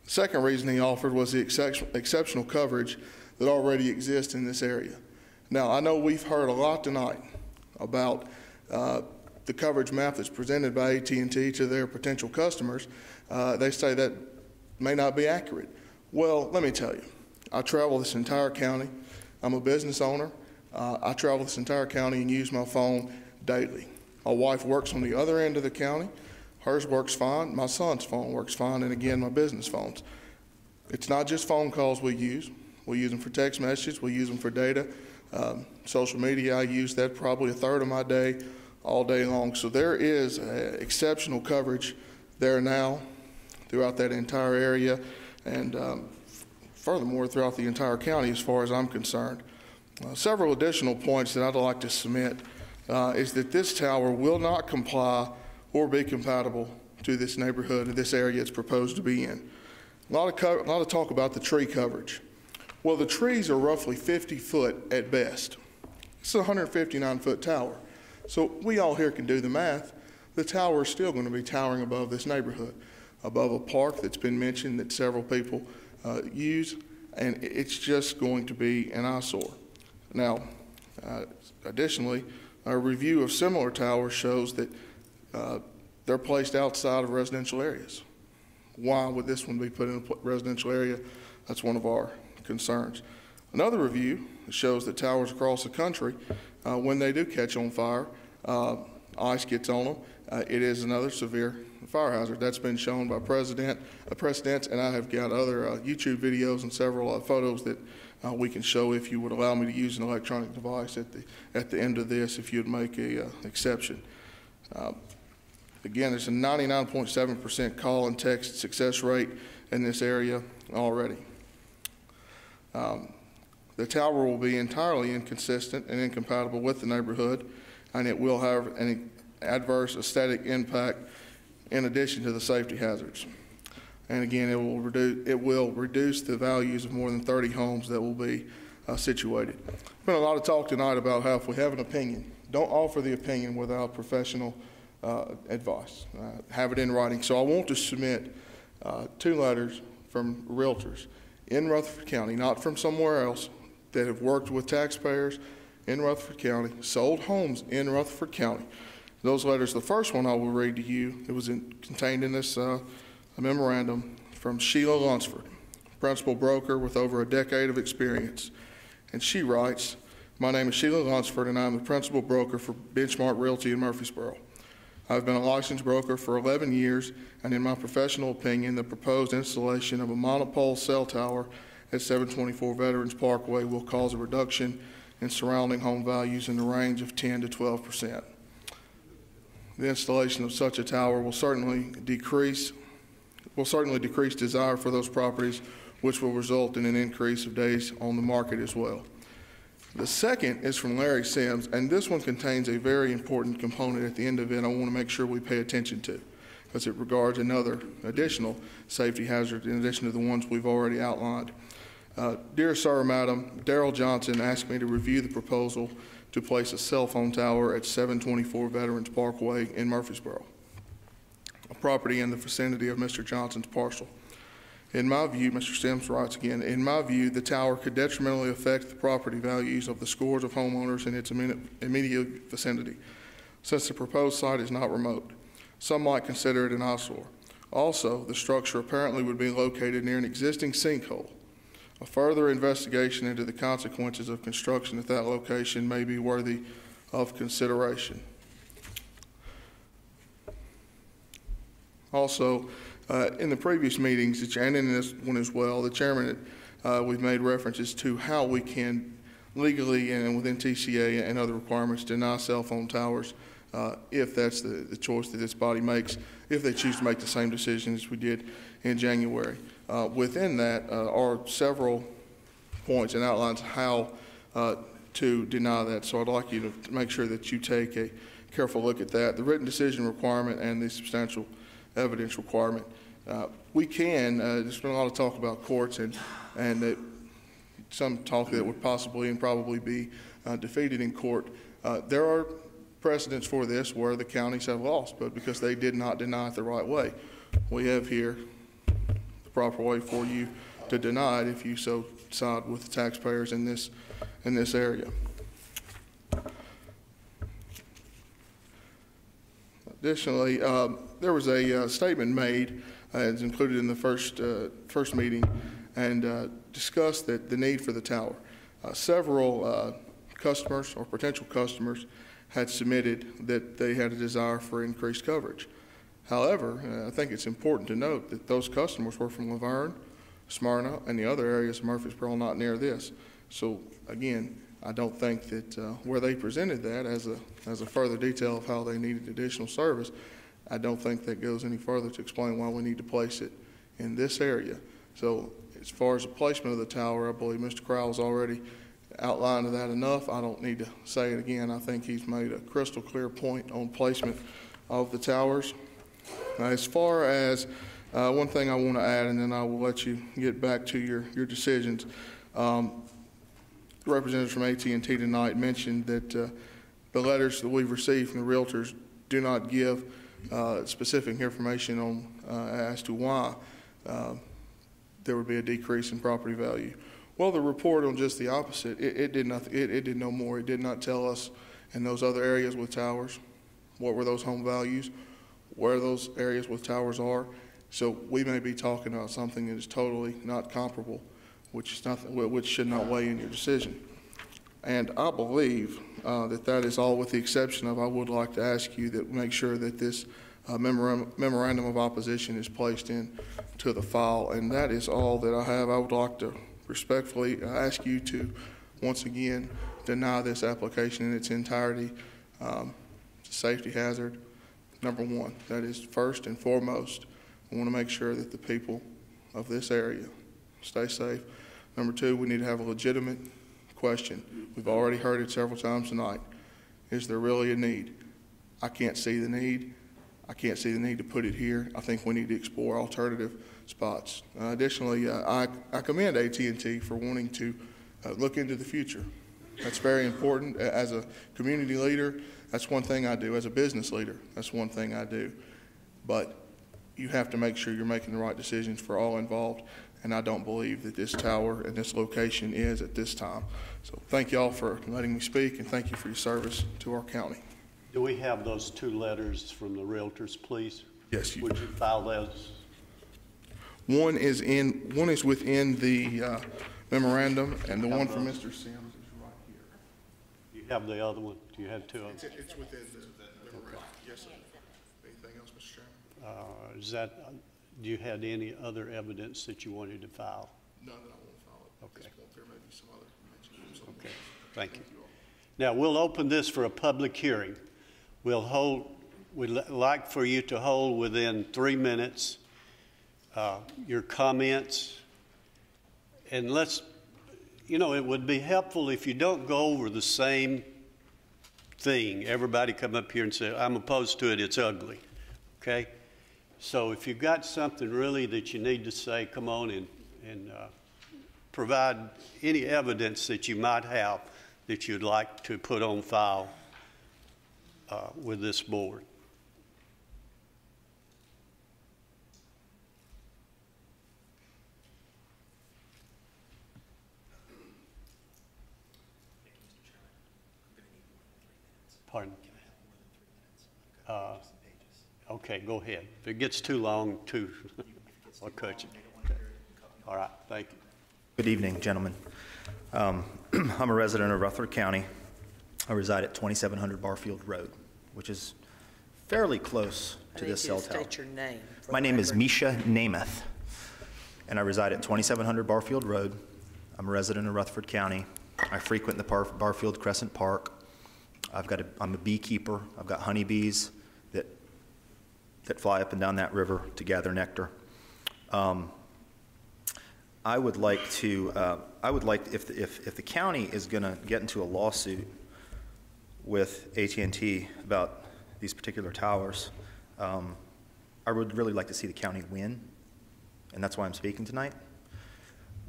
The second reason he offered was the exceptional coverage that already exists in this area. Now, I know we've heard a lot tonight about the coverage map that's presented by AT&T to their potential customers. They say that may not be accurate. Well, let me tell you, I travel this entire county. I'm a business owner. I travel this entire county and use my phone daily. My wife works on the other end of the county. Hers works fine. My son's phone works fine, and again, my business phones. It's not just phone calls we use. We use them for text messages. We use them for data. Social media, I use that probably a third of my day, all day long. So there is exceptional coverage there now throughout that entire area, and furthermore, throughout the entire county as far as I'm concerned. Several additional points that I'd like to submit is that this tower will not comply or be compatible to this neighborhood or this area it's proposed to be in. A lot of talk about the tree coverage. Well, the trees are roughly 50 foot at best. It's a 159-foot tower. So we all here can do the math. The tower is still going to be towering above this neighborhood. above a park that's been mentioned that several people use, and it's just going to be an eyesore. Now, additionally, a review of similar towers shows that they're placed outside of residential areas. Why would this one be put in a residential area? That's one of our concerns. Another review shows that towers across the country, when they do catch on fire, ice gets on them. It is another severe fire hazard. That's been shown by precedents, and I have got other YouTube videos and several photos that we can show if you would allow me to use an electronic device at the end of this, if you'd make a exception. Again, there's a 99.7% call and text success rate in this area already. The tower will be entirely inconsistent and incompatible with the neighborhood, and it will have an adverse aesthetic impact in addition to the safety hazards. And again, it will reduce the values of more than 30 homes that will be situated. There's been a lot of talk tonight about how if we have an opinion, don't offer the opinion without professional advice. Have it in writing. So I want to submit 2 letters from realtors in Rutherford County, not from somewhere else, that have worked with taxpayers in Rutherford County, sold homes in Rutherford County. Those letters, the first one I will read to you, it was contained in this memorandum from Sheila Lunsford, principal broker with over a decade of experience. And she writes, "My name is Sheila Lunsford, and I'm the principal broker for Benchmark Realty in Murfreesboro. I've been a licensed broker for 11 years, and in my professional opinion, the proposed installation of a monopole cell tower at 724 Veterans Parkway will cause a reduction in surrounding home values in the range of 10 to 12%. The installation of such a tower will certainly decrease desire for those properties, which will result in an increase of days on the market as well." The second is from Larry Sims, and this one contains a very important component at the end of it I want to make sure we pay attention to, because it regards another additional safety hazard in addition to the ones we've already outlined. "Dear Sir, Madam, Darrell Johnson asked me to review the proposal to place a cell phone tower at 724 Veterans Parkway in Murfreesboro, a property in the vicinity of Mr. Johnson's parcel. In my view," Mr. Sims writes again, "in my view, the tower could detrimentally affect the property values of the scores of homeowners in its immediate vicinity, since the proposed site is not remote. Some might consider it an eyesore. Also, the structure apparently would be located near an existing sinkhole. A further investigation into the consequences of construction at that location may be worthy of consideration." Also, in the previous meetings, and in this one as well, the chairman, we've made references to how we can legally and within TCA and other requirements deny cell phone towers if that's the choice that this body makes, if they choose to make the same decision as we did in January. Within that are several points and outlines how to deny that. So I'd like you to make sure that you take a careful look at that. The written decision requirement and the substantial evidence requirement. We can, there's been a lot of talk about courts and some talk that would possibly and probably be defeated in court. There are precedents for this where the counties have lost, but because they did not deny it the right way. We have here the proper way for you to deny it if you so side with the taxpayers in this area. Additionally, there was a statement made, it's included in the first meeting, and discussed that the need for the tower. Several customers or potential customers had submitted that they had a desire for increased coverage. However, I think it's important to note that those customers were from Laverne, Smyrna, and the other areas of Murfreesboro not near this. So again, I don't think that where they presented that as a further detail of how they needed additional service, I don't think that goes any further to explain why we need to place it in this area. So as far as the placement of the tower, I believe Mr. Crowell's already outlined that enough. I don't need to say it again. I think he's made a crystal clear point on placement of the towers. As far as one thing I want to add, and then I will let you get back to your decisions. Representatives from AT&T tonight mentioned that the letters that we've received from the realtors do not give specific information on as to why there would be a decrease in property value. Well, the report on just the opposite, it did nothing. It did no more. It did not tell us in those other areas with towers what were those home values, where those areas with towers are. So we may be talking about something that is totally not comparable, which should not weigh in your decision. And I believe that is all, with the exception of, I would like to ask you that make sure that this memorandum of opposition is placed in to the file, and that is all that I have. I would like to respectfully ask you to once again deny this application in its entirety. It's a safety hazard, number one. That is first and foremost. I want to make sure that the people of this area stay safe. Number two, we need to have a legitimate question. We've already heard it several times tonight. Is there really a need? I can't see the need. I can't see the need to put it here. I think we need to explore alternative spots. Additionally, I commend AT&T for wanting to look into the future. That's very important. As a community leader, that's one thing I do. As a business leader, that's one thing I do. But you have to make sure you're making the right decisions for all involved, and I don't believe that this tower and this location is at this time. So thank y'all for letting me speak, and thank you for your service to our county. Do we have those 2 letters from the realtors, please? Yes. Would you file those? One is within the memorandum, and the one from Mr. Sims is right here. You have the other one? Do you have 2 of them? It's within the memorandum. Yes, sir. Anything else, Mr. Chairman? Do you have any other evidence that you wanted to file? No, I won't file it. Okay. There may be some other mentions. Okay. Thank you. Now, we'll open this for a public hearing. We'd like for you to hold within 3 minutes your comments. And it would be helpful if you don't go over the same thing. Everybody come up here and say, I'm opposed to it, it's ugly. Okay? So if you've got something really that you need to say, come on and provide any evidence that you might have that you'd like to put on file with this board. Pardon? Okay, go ahead. If it gets too long, I'll cut you. Okay. All right, thank you. Good evening, gentlemen. I'm a resident of Rutherford County. I reside at 2700 Barfield Road, which is fairly close to this cell tower. State your name. My name is Misha Namath, and I reside at 2700 Barfield Road. I'm a resident of Rutherford County. I frequent the Barfield Crescent Park. I'm a beekeeper. I've got honeybees that fly up and down that river to gather nectar. I would like if the county is going to get into a lawsuit with AT&T about these particular towers, I would really like to see the county win, and that's why I'm speaking tonight.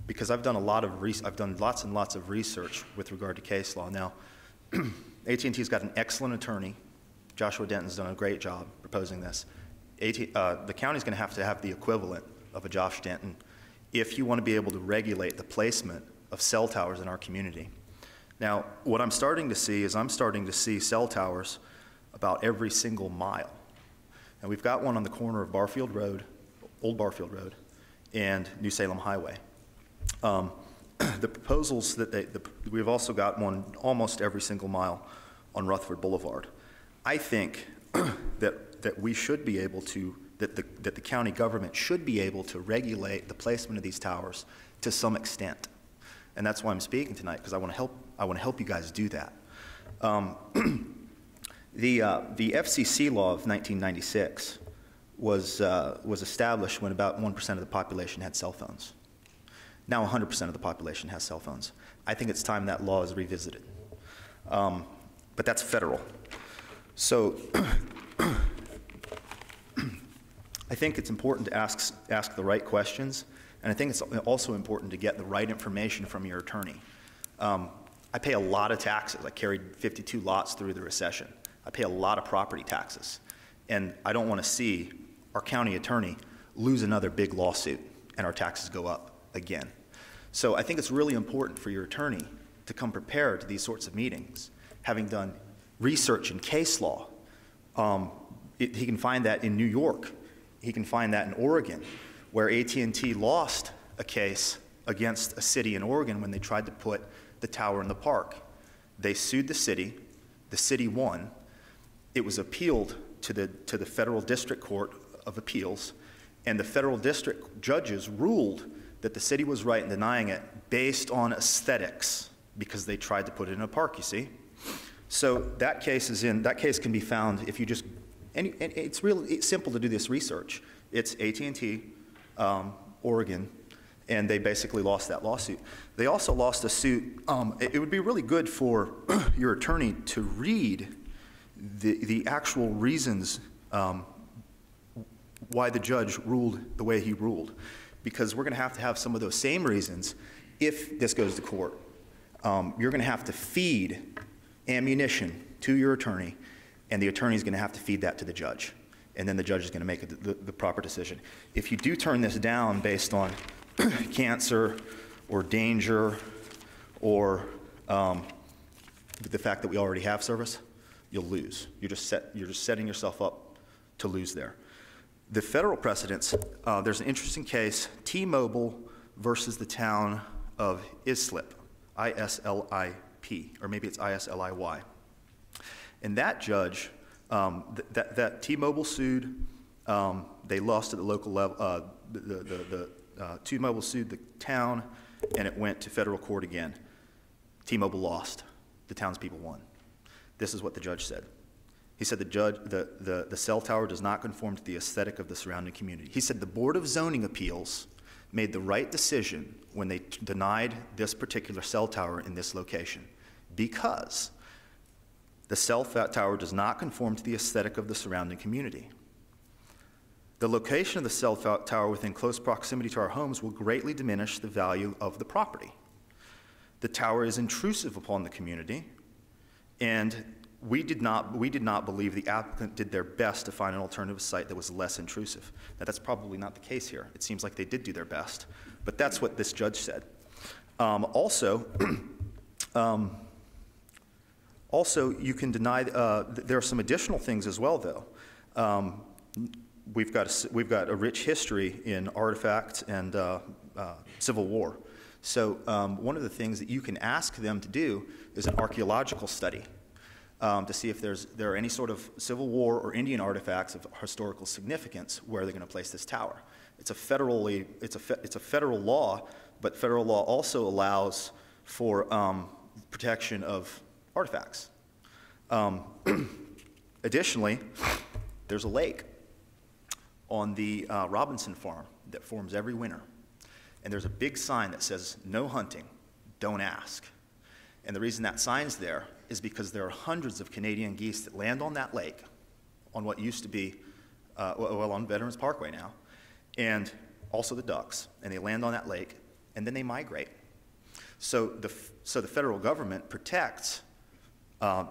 Because I've done I've done lots and lots of research with regard to case law. Now, AT&T's got an excellent attorney. Joshua Denton's done a great job proposing this. The county's going to have the equivalent of a Josh Denton if you want to be able to regulate the placement of cell towers in our community. Now, what I'm starting to see is cell towers about every single mile. And we've got one on the corner of Barfield Road, Old Barfield Road, and New Salem Highway. The proposals we've also got one almost every single mile on Rutherford Boulevard. I think that we should be able to, that the county government should be able to regulate the placement of these towers to some extent. And that's why I'm speaking tonight, because I want to help you guys do that. The FCC law of 1996 was established when about 1% of the population had cell phones. Now 100% of the population has cell phones. I think it's time that law is revisited. But that's federal. So I think it's important to ask the right questions, and I think it's also important to get the right information from your attorney. I pay a lot of taxes. I carried 52 lots through the recession. I pay a lot of property taxes. And I don't want to see our county attorney lose another big lawsuit and our taxes go up again. So I think it's really important for your attorney to come prepared to these sorts of meetings, having done research in case law. He can find that in New York. He can find that in Oregon, where AT&T lost a case against a city in Oregon when they tried to put the tower in the park. They sued the city won. It was appealed to the Federal District Court of Appeals, and the federal district judges ruled that the city was right in denying it based on aesthetics because they tried to put it in a park, you see. So that case can be found if you just, and it's simple to do this research. It's AT&T, Oregon, and they basically lost that lawsuit. They also lost a suit. It would be really good for your attorney to read the actual reasons why the judge ruled the way he ruled, because we're going to have some of those same reasons if this goes to court. You're going to have to feed ammunition to your attorney, and the attorney is going to have to feed that to the judge, and then the judge is going to make the proper decision. If you do turn this down based on cancer or danger or the fact that we already have service, you'll lose. You're just setting yourself up to lose there. The federal precedents, there's an interesting case, T-Mobile versus the town of Islip, I-S-L-I-P, or maybe it's I-S-L-I-Y. And that judge, that T-Mobile sued, they lost at the local level, T-Mobile sued the town, and it went to federal court again. T-Mobile lost. The townspeople won. This is what the judge said. He said the cell tower does not conform to the aesthetic of the surrounding community. He said the Board of Zoning Appeals made the right decision when they denied this particular cell tower in this location because the cell tower does not conform to the aesthetic of the surrounding community. The location of the cell tower within close proximity to our homes will greatly diminish the value of the property. The tower is intrusive upon the community, and we did not believe the applicant did their best to find an alternative site that was less intrusive. Now, that's probably not the case here. It seems like they did do their best, but that's what this judge said. Also, you can deny. There are some additional things as well, though. We've got a rich history in artifacts and Civil War. So one of the things that you can ask them to do is an archaeological study to see if there are any sort of Civil War or Indian artifacts of historical significance where they're going to place this tower. It's a federal law, but federal law also allows for protection of artifacts. Additionally, there's a lake on the Robinson farm that forms every winter. And there's a big sign that says, "No hunting, don't ask." And the reason that sign's there is because there are hundreds of Canadian geese that land on that lake, on what used to be, on Veterans Parkway now, and also the ducks. And they land on that lake, and then they migrate. So the federal government protects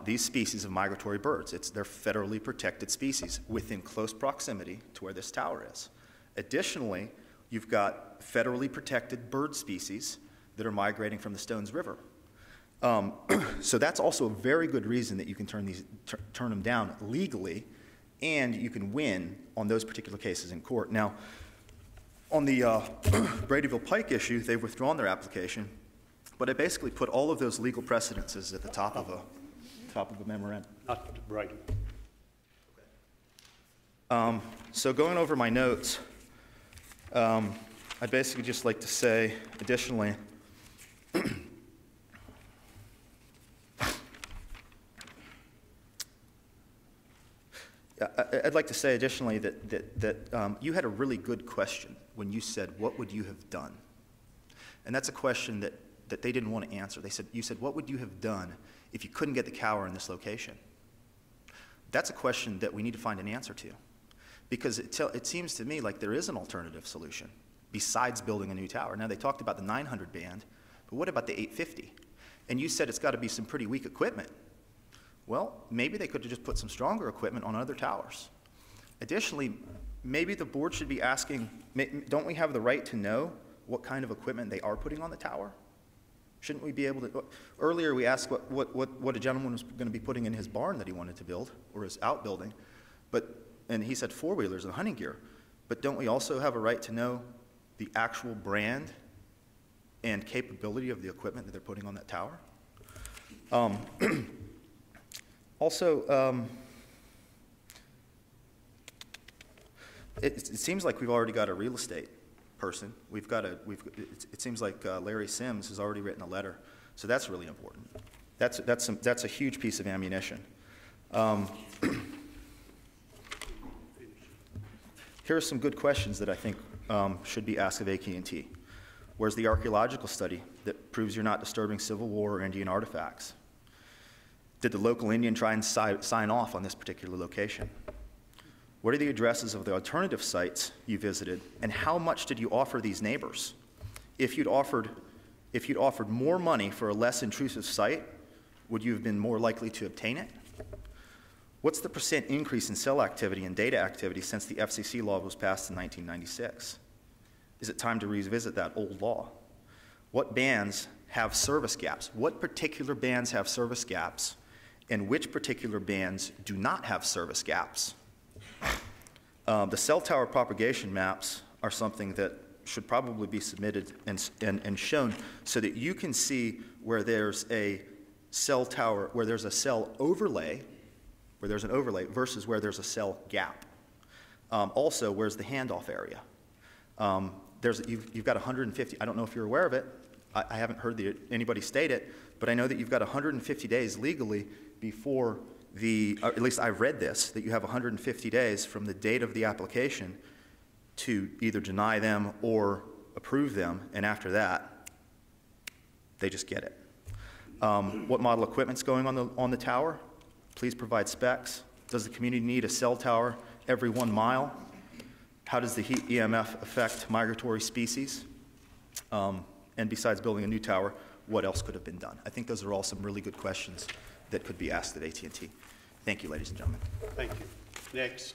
these species of migratory birds. They're federally protected species within close proximity to where this tower is. Additionally, you've got federally protected bird species that are migrating from the Stones River. So that's also a very good reason that you can turn them down legally, and you can win on those particular cases in court. Now, on the Bradyville Pike issue, they've withdrawn their application, but I basically put all of those legal precedences at the top of a memorandum. Not Brady. So going over my notes, I'd basically just like to say, additionally, that you had a really good question when you said, "What would you have done?" And that's a question that they didn't want to answer. You said, "What would you have done if you couldn't get the tower in this location?" That's a question that we need to find an answer to, because it seems to me like there is an alternative solution besides building a new tower. Now, they talked about the 900 band, but what about the 850? And you said it's got to be some pretty weak equipment. Well, maybe they could have just put some stronger equipment on other towers. Additionally, maybe the board should be asking, don't we have the right to know what kind of equipment they are putting on the tower? Shouldn't we be able to, earlier we asked what a gentleman was going to be putting in his barn that he wanted to build, or his outbuilding, and he said four-wheelers and hunting gear. But don't we also have a right to know the actual brand and capability of the equipment that they're putting on that tower? Also, it seems like we've already got a real estate person. It seems like Larry Sims has already written a letter, so that's really important. That's a huge piece of ammunition. Here are some good questions that I think should be asked of AT&T. Where's the archaeological study that proves you're not disturbing Civil War or Indian artifacts? Did the local Indian try and sign off on this particular location? What are the addresses of the alternative sites you visited, and how much did you offer these neighbors? If you'd offered more money for a less intrusive site, would you have been more likely to obtain it? What's the % increase in cell activity and data activity since the FCC law was passed in 1996? Is it time to revisit that old law? What bands have service gaps? What particular bands have service gaps, and which particular bands do not have service gaps? The cell tower propagation maps are something that should probably be submitted and shown so that you can see where there's a cell tower, where there's a cell overlay, where there's an overlay versus where there's a cell gap. Also, where's the handoff area? You've got 150, I don't know if you're aware of it, I haven't heard anybody state it, but I know that you've got 150 days legally before at least I've read this, that you have 150 days from the date of the application to either deny them or approve them, and after that, they just get it. What model equipment's going on the tower? Please provide specs. Does the community need a cell tower every 1 mile? How does the heat EMF affect migratory species? And besides building a new tower, what else could have been done? I think those are all some really good questions that could be asked of AT&T. Thank you, ladies and gentlemen. Thank you. Next.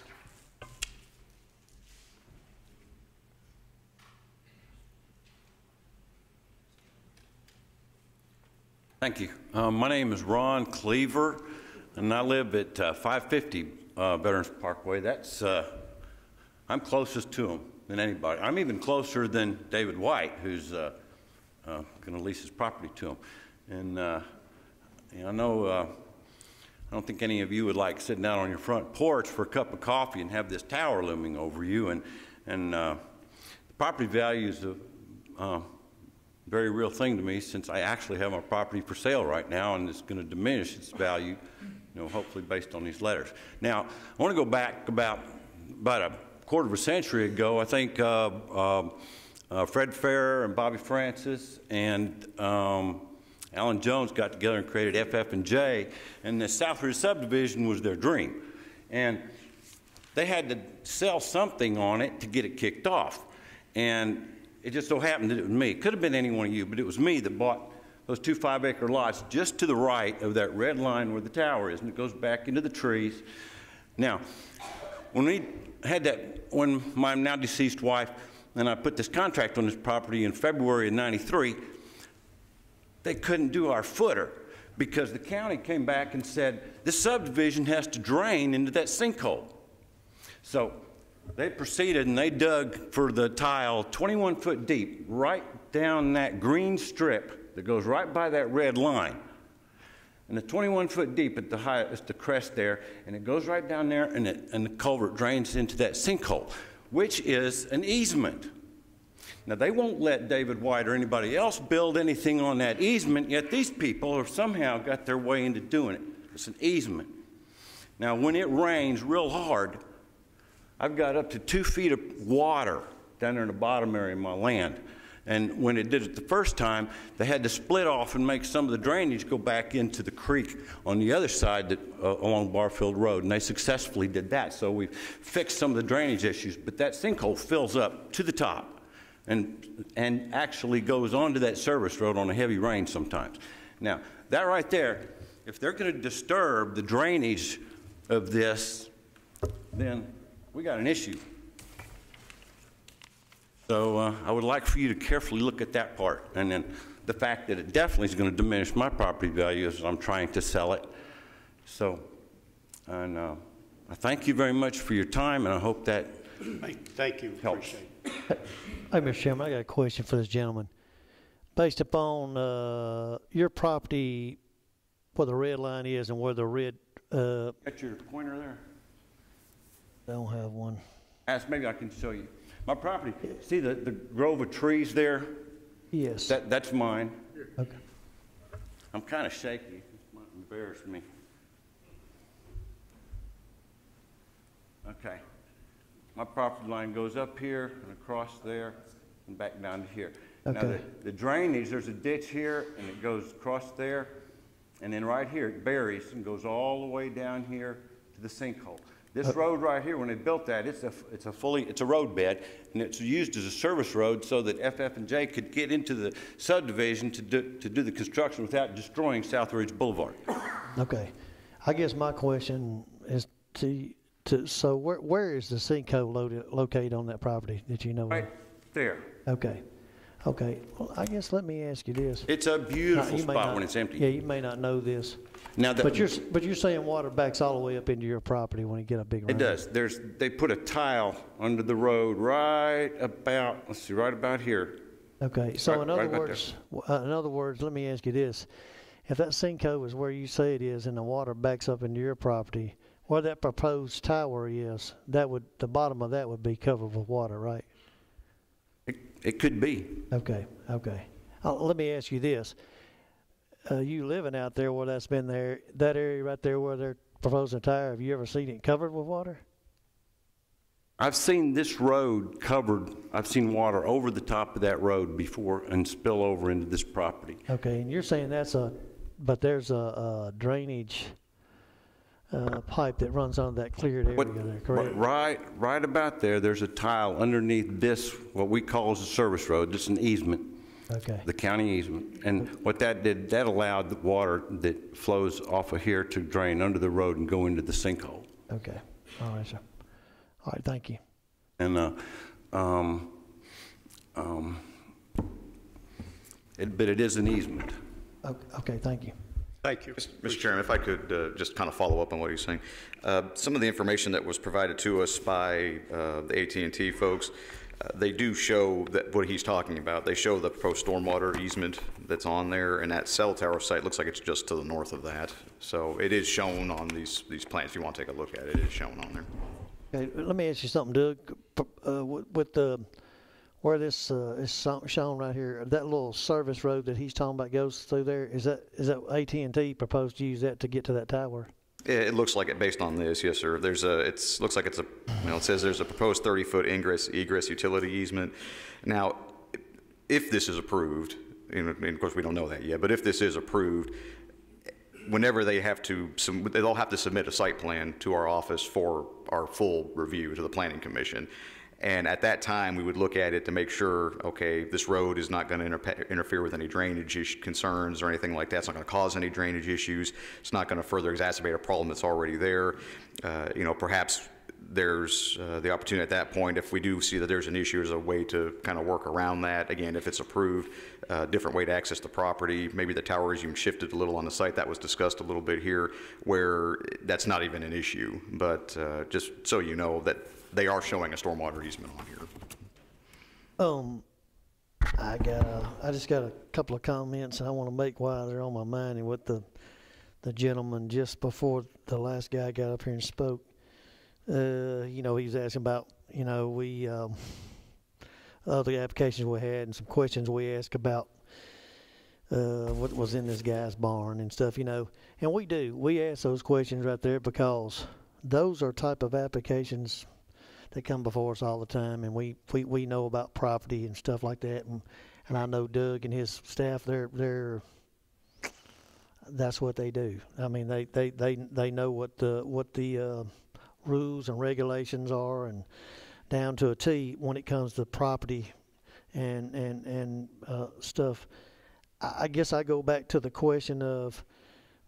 Thank you. My name is Ron Cleaver, and I live at 550 Veterans Parkway. I'm closest to him than anybody. I'm even closer than David White, who's going to lease his property to him. And I know I don't think any of you would like sitting out on your front porch for a cup of coffee and have this tower looming over you. And the property value is a very real thing to me, since I actually have my property for sale right now, and it's going to diminish its value, hopefully based on these letters. Now, I want to go back about a quarter of a century ago. I think Fred Fair and Bobby Francis and Alan Jones got together and created FF&J, and the Southridge subdivision was their dream. And they had to sell something on it to get it kicked off. And it just so happened that it was me. It could have been any one of you, but it was me that bought those 2 5-acre lots just to the right of that red line where the tower is, and it goes back into the trees. Now, when we had when my now deceased wife and I put this contract on this property in February of '93, they couldn't do our footer because the county came back and said, this subdivision has to drain into that sinkhole. So they proceeded and they dug for the tile 21 foot deep right down that green strip that goes right by that red line. And the 21 foot deep at the crest there, and it goes right down there, and the culvert drains into that sinkhole, which is an easement. Now, they won't let David White or anybody else build anything on that easement, yet these people have somehow got their way into doing it. It's an easement. Now, when it rains real hard, I've got up to 2 feet of water down there in the bottom area of my land. And when it did it the first time, they had to split off and make some of the drainage go back into the creek on the other side along Barfield Road, and they successfully did that. So we've fixed some of the drainage issues, but that sinkhole fills up to the top and actually goes onto that service road on a heavy rain sometimes. Now, that right there, if they're going to disturb the drainage of this, then we got an issue. So I would like for you to carefully look at that part, and then the fact that it definitely is going to diminish my property value as I'm trying to sell it. So, and I thank you very much for your time, and I hope that Thank you. helps. Appreciate it. Hey, Mr. Chairman, I got a question for this gentleman. Based upon your property, where the red line is and where the red... Got your pointer there? I don't have one. Maybe I can show you. My property, see the grove of trees there? Yes. That's mine. Okay. I'm kind of shaky. It might embarrass me. Okay. My property line goes up here and across there and back down to here. Okay. Now the drainage, there's a ditch here and it goes across there, and then right here it buries and goes all the way down here to the sinkhole. This road right here, when they built that, it's a roadbed, and it's used as a service road so that FF&J could get into the subdivision to do the construction without destroying South Ridge Boulevard. Okay. I guess my question is so where is the sinkhole located on that property that you know of? Right there. Okay. Okay. Well, I guess let me ask you this. It's a beautiful You may spot not- when it's empty. Yeah, you may not know this. Now But you're saying water backs all the way up into your property when you get a big rain? It does. They put a tile under the road right about here. Okay. So Right- in right other about words, let me ask you this: if that sinkhole is where you say it is, and the water backs up into your property, where that proposed tower is, the bottom of that would be covered with water, right? It could be. Okay. Okay. Let me ask you this: you living out there where that's been there, that area right there where they're proposing a tower, have you ever seen it covered with water? I've seen this road covered. I've seen water over the top of that road before and spill over into this property. Okay, and you're saying but there's a drainage pipe that runs on that cleared area there, correct? Right about there, there's a tile underneath this, what we call as a service road. It's an easement. Okay. The county easement. And what that did, that allowed the water that flows off of here to drain under the road and go into the sinkhole. Okay. All right, sir. All right, thank you. And but it is an easement. Okay, thank you. Thank you. Mr. Chairman, if I could just kind of follow up on what he's saying. Some of the information that was provided to us by the AT&T folks, they do show that what he's talking about. They show the proposed stormwater easement that's on there, and that cell tower site looks like it's just to the north of that. So it is shown on these plans. If you want to take a look at it, it is shown on there. Okay, let me ask you something, Doug. With the where this is shown right here, that little service road that he's talking about goes through there. Is that AT&T proposed to use that to get to that tower? It looks like it based on this, yes, sir. Looks like it's it says there's a proposed 30-foot egress utility easement. Now, if this is approved, and of course we don't know that yet, but if this is approved, whenever they'll have to submit a site plan to our office for our full review to the Planning Commission. And at that time, we would look at it to make sure, okay, this road is not going to interfere with any drainage concerns or anything like that. It's not going to cause any drainage issues. It's not going to further exacerbate a problem that's already there. Perhaps there's the opportunity at that point, if we do see that there's an issue, there's a way to kind of work around that. Again, if it's approved, different way to access the property. Maybe the tower is even shifted a little on the site. That was discussed a little bit here, where that's not even an issue. But just so you know that they are showing a stormwater easement on here. I just got a couple of comments I want to make while they're on my mind, and with the gentleman just before the last guy got up here and spoke. He was asking about, other applications we had and some questions we asked about what was in this guy's barn and stuff, and we ask those questions right there because those are type of applications that come before us all the time, and we know about property and stuff like that, and I know Doug and his staff, they're that's what they do. I mean, they know what the rules and regulations are, and down to a T when it comes to property and stuff. I guess I go back to the question of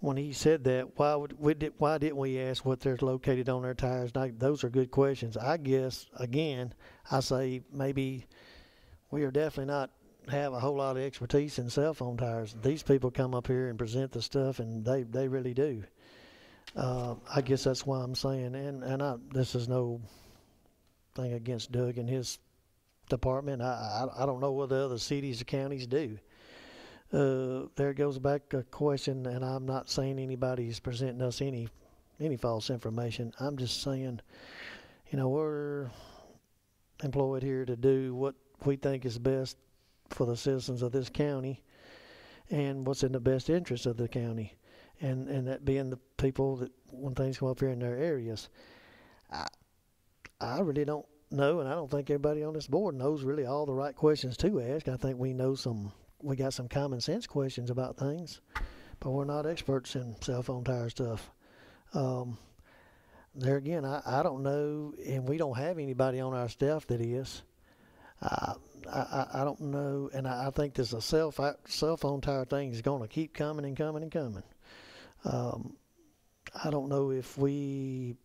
when he said that, why didn't we ask what they're located on their tires? Now, those are good questions. I guess, again, I say maybe we are definitely not have a whole lot of expertise in cell phone tires. These people come up here and present the stuff, and they really do. I guess that's why I'm saying, this is no thing against Doug and his department. I don't know what the other cities or counties do. There goes back a question, and I'm not saying anybody's presenting us any false information. I'm just saying, we're employed here to do what we think is best for the citizens of this county and what's in the best interest of the county, and that being the people that when things come up here in their areas. I really don't know, and I don't think everybody on this board knows really all the right questions to ask. I think we got some common sense questions about things, but we're not experts in cell phone tire stuff. There again, I don't know, and we don't have anybody on our staff that is. I don't know, and I think this cell phone tire thing is going to keep coming and coming and coming. I don't know if we,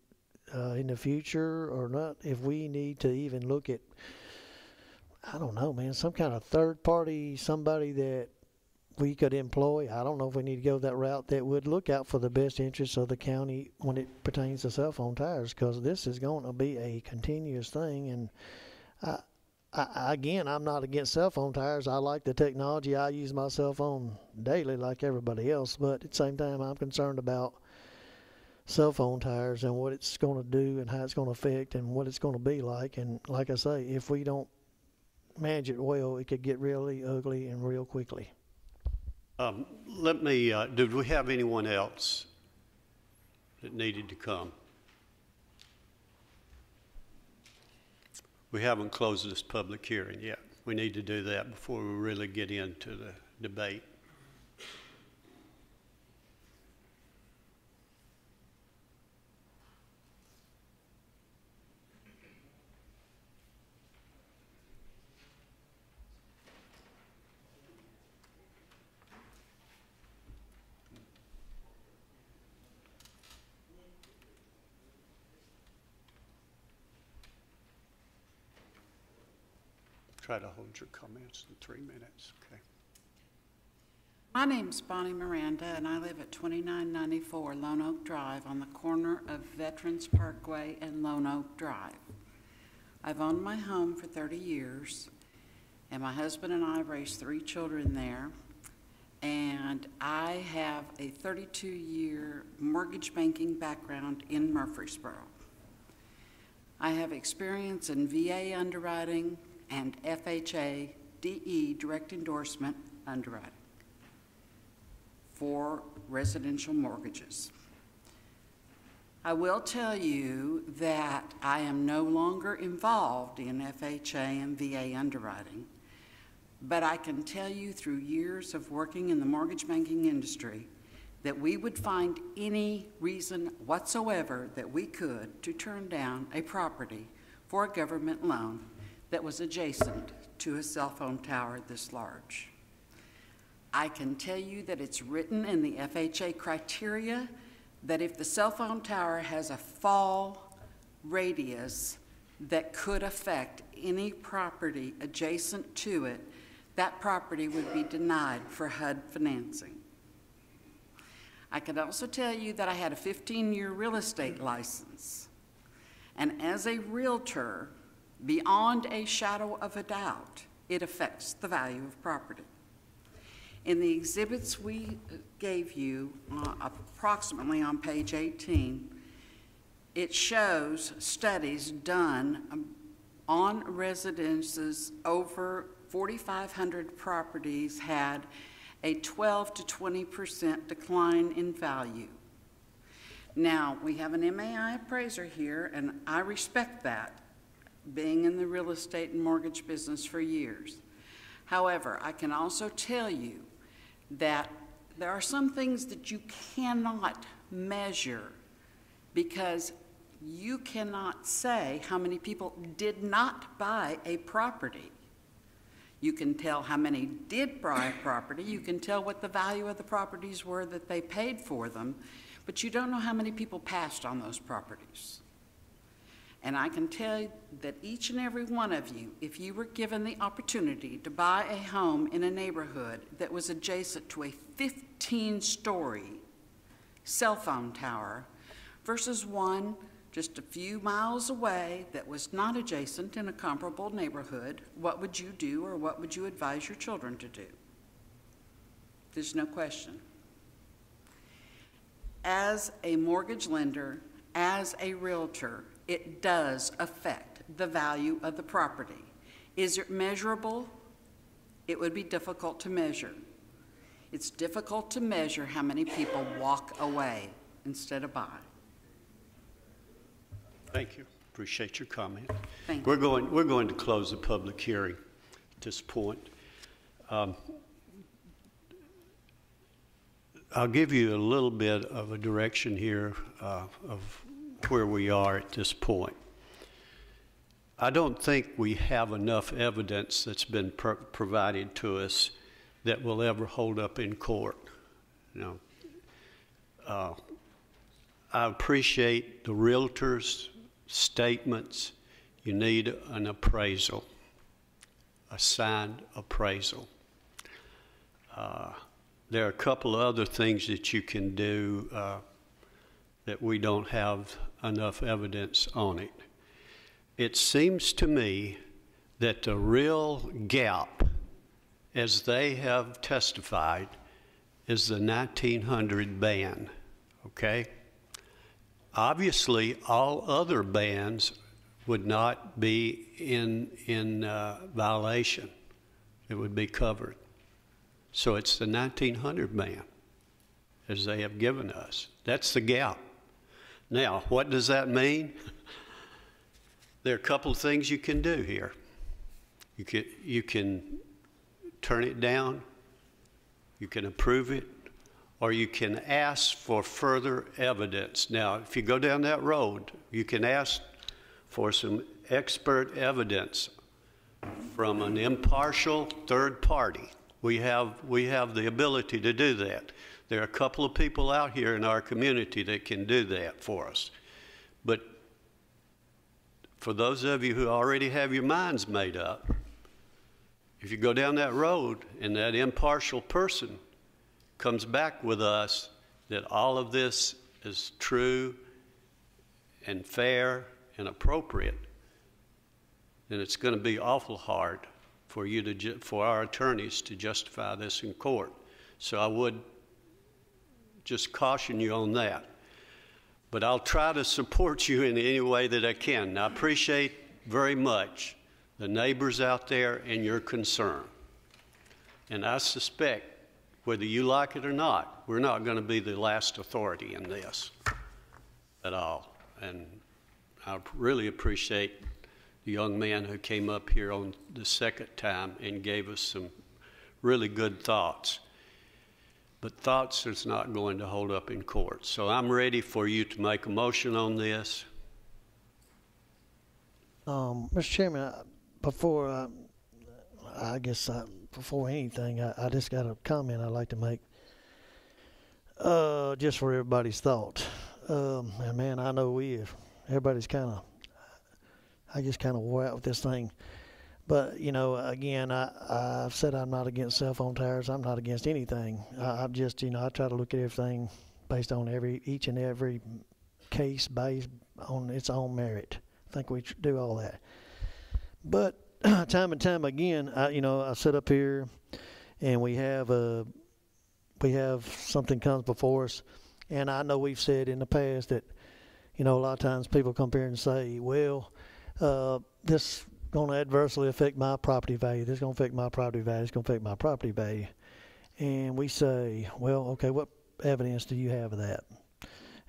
in the future or not, if we need to even look at, I don't know, man, some kind of third party, somebody that we could employ. I don't know if we need to go that route that would look out for the best interests of the county when it pertains to cell phone tires, because this is going to be a continuous thing. And again, I'm not against cell phone tires. I like the technology. I use my cell phone daily like everybody else, but at the same time, I'm concerned about cell phone tires and what it's going to do and how it's going to affect and what it's going to be like. And like I say, if we don't manage it well, it could get really ugly and real quickly. Did we have anyone else that needed to come? We haven't closed this public hearing yet. We need to do that before we really get into the debate. Try to hold your comments in 3 minutes, okay? My name's Bonnie Miranda, and I live at 2994 Lone Oak Drive on the corner of Veterans Parkway and Lone Oak Drive. I've owned my home for 30 years, and my husband and I raised 3 children there, and I have a 32-year mortgage banking background in Murfreesboro. I have experience in VA underwriting and FHA DE direct endorsement underwriting for residential mortgages. I will tell you that I am no longer involved in FHA and VA underwriting, but I can tell you through years of working in the mortgage banking industry that we would find any reason whatsoever that we could to turn down a property for a government loan that was adjacent to a cell phone tower this large. I can tell you that it's written in the FHA criteria that if the cell phone tower has a fall radius that could affect any property adjacent to it, that property would be denied for HUD financing. I can also tell you that I had a 15-year real estate license, and as a realtor, beyond a shadow of a doubt, it affects the value of property. In the exhibits we gave you, approximately on page 18, it shows studies done on residences. Over 4,500 properties had a 12 to 20% decline in value. Now, we have an MAI appraiser here, and I respect that, being in the real estate and mortgage business for years. However, I can also tell you that there are some things that you cannot measure because you cannot say how many people did not buy a property. You can tell how many did buy property. You can tell what the value of the properties were that they paid for them, but you don't know how many people passed on those properties. And I can tell you that each and every one of you, if you were given the opportunity to buy a home in a neighborhood that was adjacent to a 15-story cell phone tower versus one just a few miles away that was not adjacent in a comparable neighborhood, what would you do, or what would you advise your children to do? There's no question. As a mortgage lender, as a realtor, it does affect the value of the property. Is it measurable? It would be difficult to measure. It's difficult to measure how many people walk away instead of buy. Thank you. Appreciate your comment. Thank We're going to close the public hearing at this point. I'll give you a little bit of a direction here of where we are at this point. I don't think we have enough evidence that's been provided to us that will ever hold up in court. You know, I appreciate the realtors' statements. You need an appraisal, a signed appraisal. There are a couple of other things that you can do that we don't have enough evidence on it. It seems to me that the real gap, as they have testified, is the 1900 ban, okay? Obviously, all other bans would not be in violation. It would be covered. So it's the 1900 ban, as they have given us. That's the gap. Now, what does that mean? There are a couple of things you can do here. You can turn it down, you can approve it, or you can ask for further evidence. Now, if you go down that road, you can ask for some expert evidence from an impartial third party. We have the ability to do that. There are a couple of people out here in our community that can do that for us. But for those of you who already have your minds made up, if you go down that road and that impartial person comes back with us that all of this is true and fair and appropriate, then it's going to be awful hard for our attorneys to justify this in court. So I would just caution you on that. But I'll try to support you in any way that I can. And I appreciate very much the neighbors out there and your concern. And I suspect, whether you like it or not, we're not going to be the last authority in this at all. And I really appreciate the young man who came up here on the second time and gave us some really good thoughts. But thoughts is not going to hold up in court. So I'm ready for you to make a motion on this. Mr. Chairman, before anything, I just got a comment I'd like to make, just for everybody's thought. And man, I know everybody's I just kind of wore out with this thing. But, you know, again, I've said I'm not against cell phone towers. I'm not against anything. I'm just, I try to look at everything based on each and every case based on its own merit. I think we do all that. But time and time again, I sit up here and we have something comes before us. And I know we've said in the past that, a lot of times people come here and say, well, this going to adversely affect my property value. This is going to affect my property value. It's going to affect my property value. And we say, well, okay, what evidence do you have of that?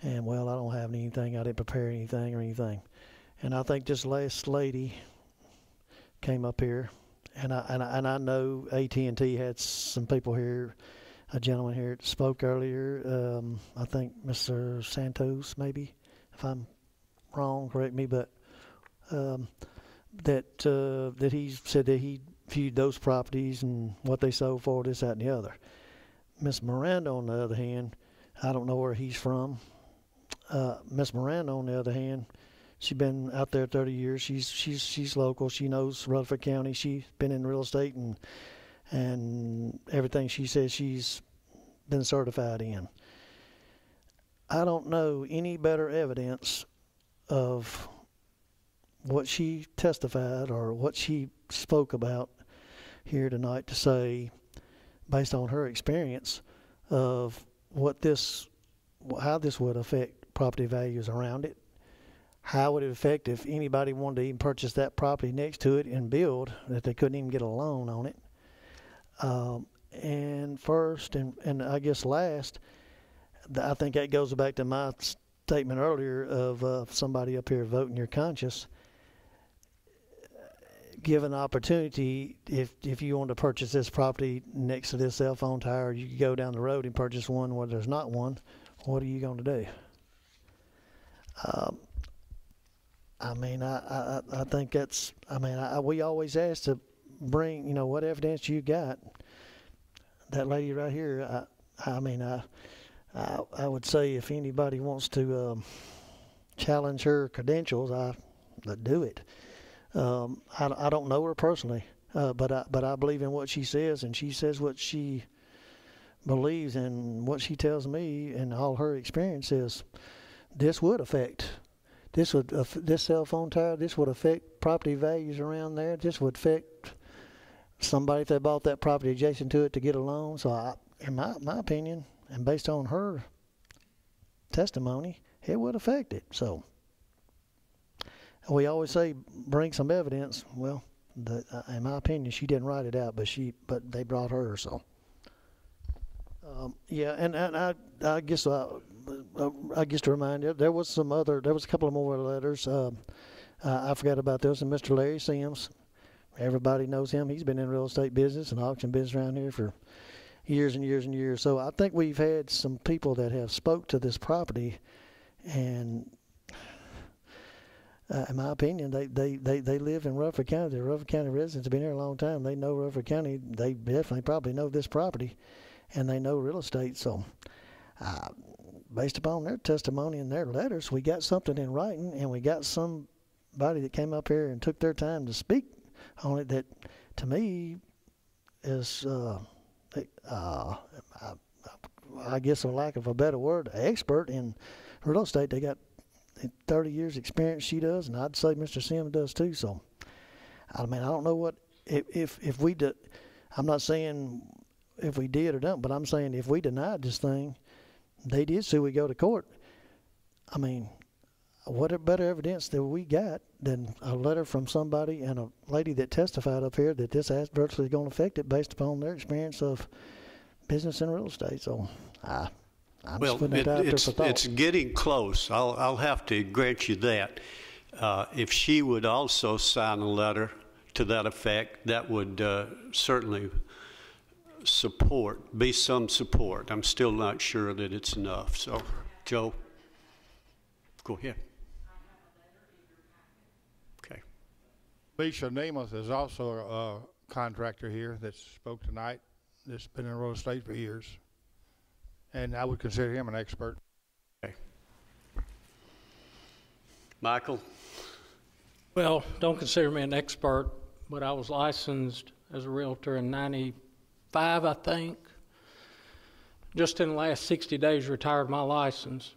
And, well, I don't have anything. I didn't prepare anything or anything. And I think this last lady came up here, and I know AT&T had some people here, a gentleman here that spoke earlier. I think Mr. Santos, maybe, if I'm wrong, correct me, but that he said that he viewed those properties and what they sold for, this, that, and the other. Miss Miranda, on the other hand, I don't know where he's from. Miss Miranda, on the other hand, she's been out there 30 years. She's local. She knows Rutherford County. She's been in real estate and everything she says she's been certified in. I don't know any better evidence of what she testified or what she spoke about here tonight to say, based on her experience, of how this would affect property values around it. How would it affect if anybody wanted to even purchase that property next to it and build, that they couldn't even get a loan on it? And first, and I guess last, I think that goes back to my statement earlier of somebody up here voting your conscience. Given the opportunity, if you want to purchase this property next to this cell phone tower, you could go down the road and purchase one where there's not one. What are you going to do? I mean, I think that's, I mean, we always ask to bring, you know, what evidence you got. That lady right here, I mean, I would say if anybody wants to challenge her credentials, I'd do it. I don't know her personally, but I believe in what she says, and she says what she believes, and what she tells me, and all her experience is this would affect. This cell phone tower, this would affect property values around there. This would affect somebody if they bought that property adjacent to it to get a loan. So, in my opinion, and based on her testimony, it would affect it. So, we always say bring some evidence. Well, in my opinion, she didn't write it out, but they brought her. So, yeah, and I guess to remind you, there was a couple of more letters. I forgot about those. And Mr. Larry Sims, everybody knows him. He's been in real estate business and auction business around here for years and years and years. So I think we've had some people that have spoke to this property, and in my opinion, they live in Rutherford County. They're Rutherford County residents. Have been here a long time. They know Rutherford County. They definitely probably know this property, and they know real estate. So, based upon their testimony and their letters, we got something in writing, and we got somebody that came up here and took their time to speak on it. That, to me, is I guess, for lack of a better word, expert in real estate. They got 30 years experience, she does, and I'd say Mr. Sims does too. So, I mean, I don't know what, if we did, I'm not saying if we did or don't, but I'm saying if we denied this thing, they did sue, we go to court. I mean, what better evidence that we got than a letter from somebody and a lady that testified up here that this adversely is going to affect it based upon their experience of business and real estate. So, I'm just putting it out there for thought. It's getting close. I'll have to grant you that. If she would also sign a letter to that effect, that would certainly be some support. I'm still not sure that it's enough. So, Joe, go ahead. Okay. Misha Nemeth is also a contractor here that spoke tonight. That's been in real estate for years. And I would consider him an expert. Okay. Michael? Well, don't consider me an expert, but I was licensed as a realtor in 95, I think. Just in the last 60 days, retired my license.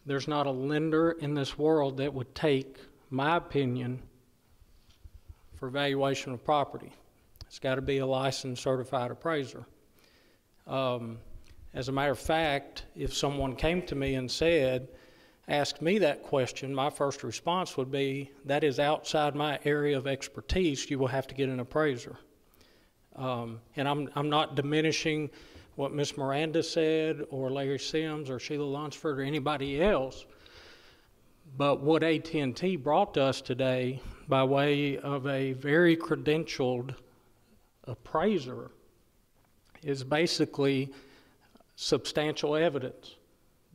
There's not a lender in this world that would take my opinion for valuation of property. It's got to be a licensed certified appraiser. As a matter of fact, if someone came to me and asked me that question, my first response would be, that is outside my area of expertise. You will have to get an appraiser. And I'm not diminishing what Ms. Miranda said, or Larry Sims, or Sheila Lunsford, or anybody else. But what AT&T brought to us today, by way of a very credentialed appraiser, is basically substantial evidence.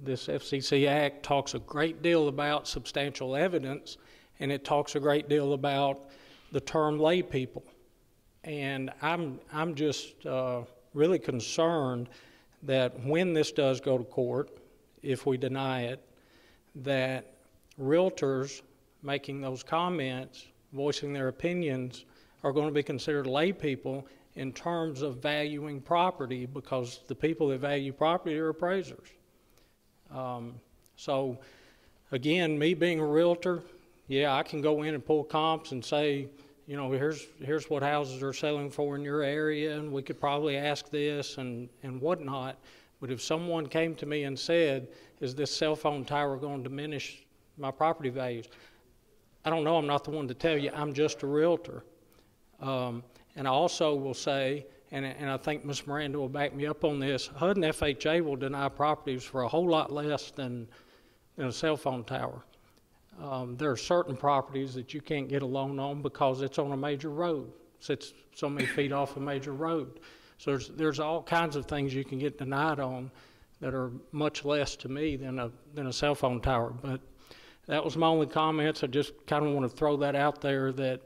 This FCC Act talks a great deal about substantial evidence, and it talks a great deal about the term lay people. And I'm just really concerned that when this does go to court, if we deny it, that realtors making those comments, voicing their opinions, are going to be considered lay people in terms of valuing property, because the people that value property are appraisers. So again, me being a realtor, yeah, I can go in and pull comps and say, you know, here's what houses are selling for in your area, and we could probably ask this and whatnot. But if someone came to me and said, is this cell phone tower going to diminish my property values? I don't know. I'm not the one to tell you. I'm just a realtor. And I also will say, and I think Ms. Miranda will back me up on this, HUD and FHA will deny properties for a whole lot less than a cell phone tower. There are certain properties that you can't get a loan on because it's on a major road. Sits so many feet off a major road. So there's all kinds of things you can get denied on that are much less to me than a cell phone tower. But that was my only comments. I just kind of want to throw that out there, that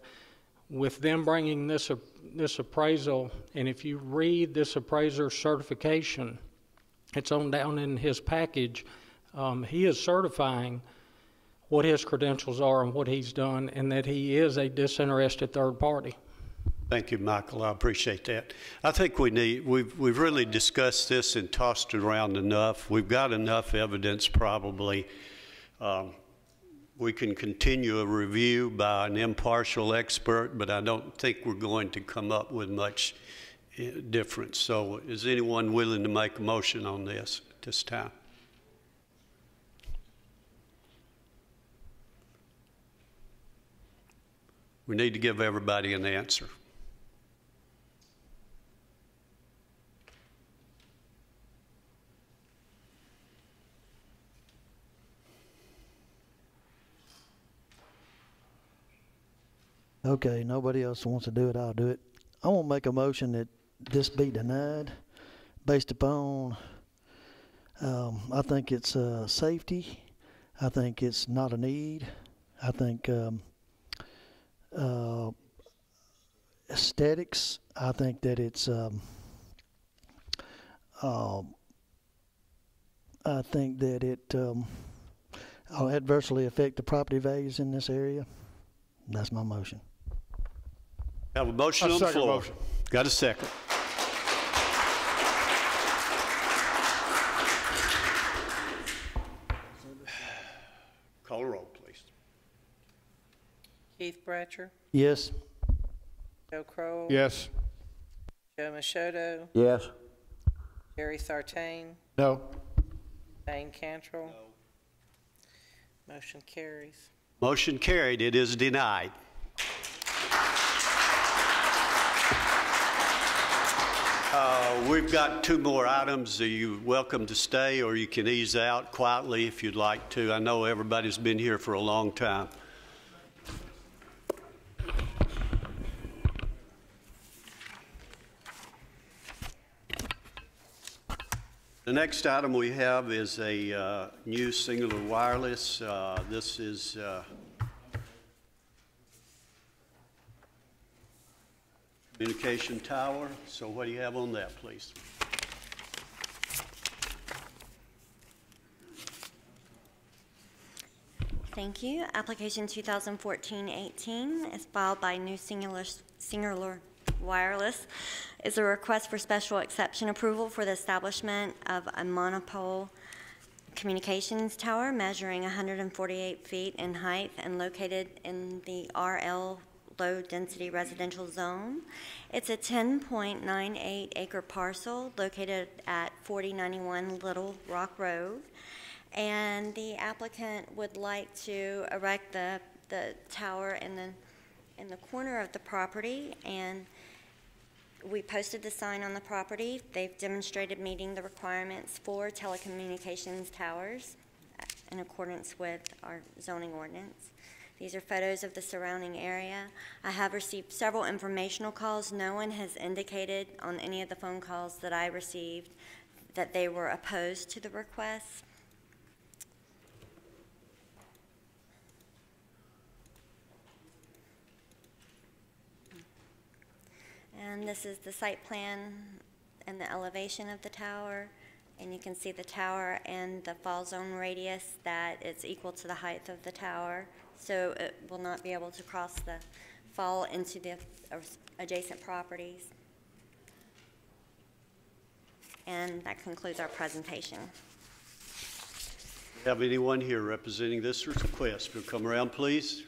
with them bringing this appraisal, and if you read this appraiser's certification, it's on down in his package, he is certifying what his credentials are and what he's done, and that he is a disinterested third party. Thank you, Michael. I appreciate that. I think we've really discussed this and tossed it around enough. We've got enough evidence probably. We can continue a review by an impartial expert, but I don't think we're going to come up with much difference. So is anyone willing to make a motion on this at this time? We need to give everybody an answer. Okay, nobody else wants to do it, I'll do it. I want to make a motion that this be denied based upon, I think it's safety. I think it's not a need. I think aesthetics. I think that it's, I think that it will adversely affect the property values in this area. That's my motion. Have a motion on the floor. Motion. Got a second. Call a roll, please. Keith Bratcher, Yes. Joe Crowell. Yes. Joe Machado, Yes. Jerry Sartain, No. Dane Cantrell. Motion carries. Motion carried. It is denied. We've got two more items. You're welcome to stay, or you can ease out quietly if you'd like to. I know everybody's been here for a long time. The next item we have is a new Cingular Wireless. This is communication tower. So what do you have on that, please? Thank you. Application 2014-18 is filed by New Cingular Wireless. Is a request for special exception approval for the establishment of a monopole communications tower measuring 148 feet in height and located in the RL low-density residential zone. It's a 10.98 acre parcel located at 4091 Little Rock Road. And the applicant would like to erect the tower in the corner of the property, and we posted the sign on the property. They've demonstrated meeting the requirements for telecommunications towers in accordance with our zoning ordinance. These are photos of the surrounding area. I have received several informational calls. No one has indicated on any of the phone calls that I received that they were opposed to the request. This is the site plan and the elevation of the tower. And you can see the tower and the fall zone radius, that it's equal to the height of the tower. So it will not be able to cross the fall into the adjacent properties. And that concludes our presentation. Have anyone here representing this request? Will come around, please.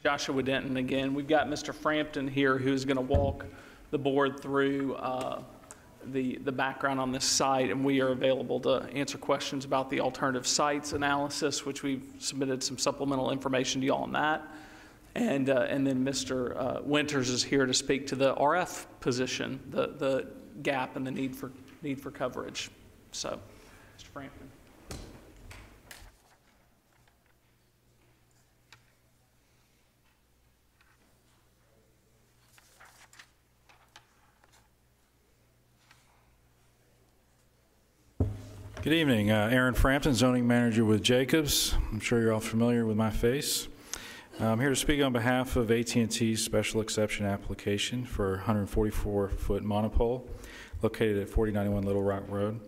Joshua Denton again. We've got Mr. Frampton here who's going to walk the board through the background on this site, and we are available to answer questions about the alternative sites analysis, which we've submitted some supplemental information to you all on that. And then Mr. Winters is here to speak to the RF position, the gap and the need for coverage. So, Mr. Frampton. Good evening. Aaron Frampton, Zoning Manager with Jacobs. I'm sure you're all familiar with my face. I'm here to speak on behalf of AT&T's special exception application for a 144-foot monopole located at 4091 Little Rock Road.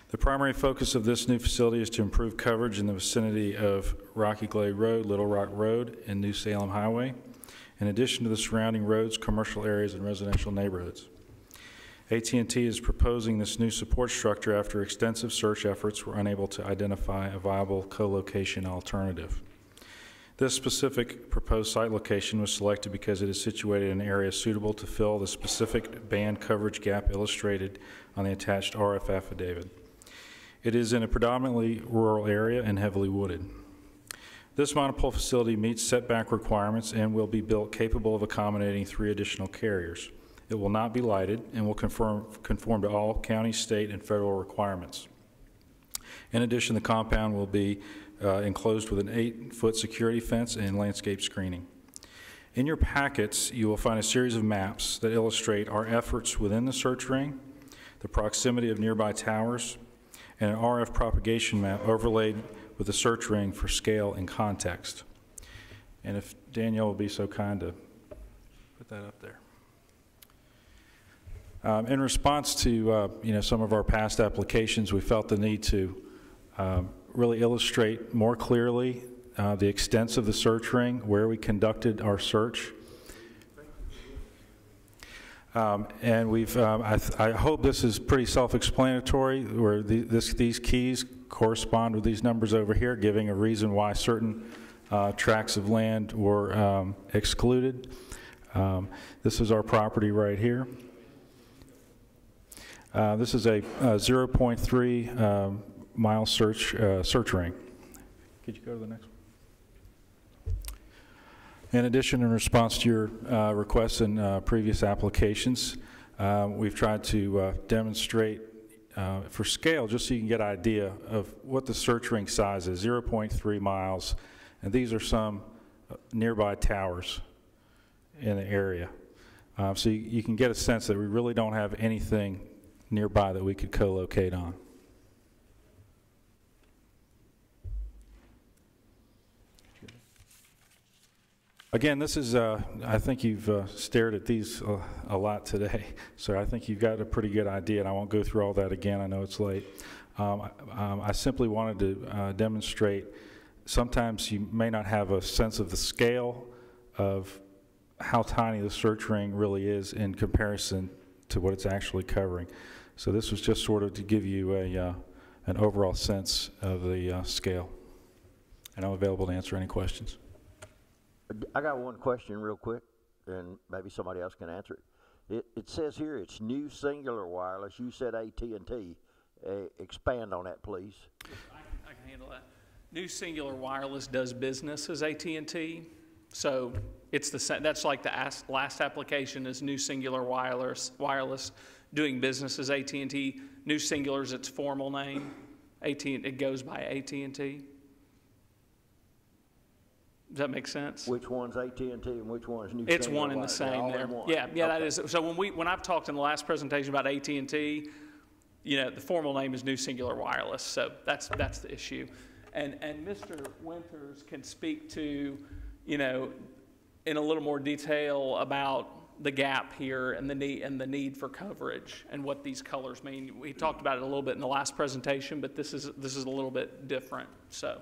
The primary focus of this new facility is to improve coverage in the vicinity of Rocky Glade Road, Little Rock Road, and New Salem Highway, in addition to the surrounding roads, commercial areas, and residential neighborhoods. AT&T is proposing this new support structure after extensive search efforts were unable to identify a viable co-location alternative. This specific proposed site location was selected because it is situated in an area suitable to fill the specific band coverage gap illustrated on the attached RF affidavit. It is in a predominantly rural area and heavily wooded. This monopole facility meets setback requirements and will be built capable of accommodating 3 additional carriers. It will not be lighted and will conform to all county, state, and federal requirements. In addition, the compound will be enclosed with an 8-foot security fence and landscape screening. In your packets, you will find a series of maps that illustrate our efforts within the search ring, the proximity of nearby towers, and an RF propagation map overlaid with the search ring for scale and context. And if Danielle will be so kind to put that up there. In response to some of our past applications, we felt the need to really illustrate more clearly the extents of the search ring, where we conducted our search. And we've, I hope this is pretty self-explanatory, where these keys correspond with these numbers over here, giving a reason why certain tracts of land were excluded. This is our property right here. This is a 0.3 mile search ring. Could you go to the next one? In addition, in response to your requests in previous applications, we've tried to demonstrate for scale, just so you can get an idea of what the search ring size is, 0.3 miles, and these are some nearby towers in the area. So you can get a sense that we really don't have anything nearby that we could co-locate on. Again, this is, I think you've stared at these a lot today, so I think you've got a pretty good idea, and I won't go through all that again. I know it's late. I simply wanted to demonstrate sometimes you may not have a sense of the scale of how tiny the search ring really is in comparison to what it's actually covering. So this was just sort of to give you an overall sense of the scale. And I'm available to answer any questions. I got one question real quick, and maybe somebody else can answer it. It says here it's New Singular Wireless. You said AT&T. Expand on that, please. I can handle that. New Singular Wireless does business as AT&T. So it's that's like the last application is New Singular Wireless doing business as AT&T. New Singular is its formal name. It goes by AT&T. Does that make sense? Which one's AT&T and which one's New It's Singular one and the Wireless? same All there. in one. Yeah, Okay. that is. So when I've talked in the last presentation about AT&T, the formal name is New Singular Wireless. So that's the issue. And Mr. Winters can speak to, in a little more detail about the gap here and the need for coverage and what these colors mean. We talked about it a little bit in the last presentation, but this is a little bit different. So.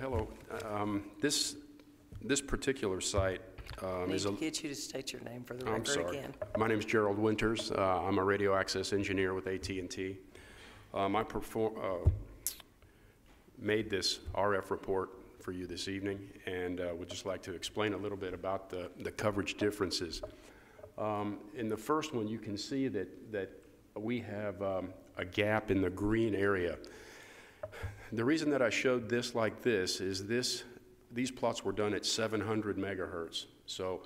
Hello. This particular site is a... Need to get you to state your name for the I'm record sorry. again. My name is Gerald Winters. I'm a radio access engineer with AT&T. I made this RF report for you this evening, and would just like to explain a little bit about the coverage differences. In the first one, you can see that we have a gap in the green area. The reason that I showed this like this is these plots were done at 700 megahertz. So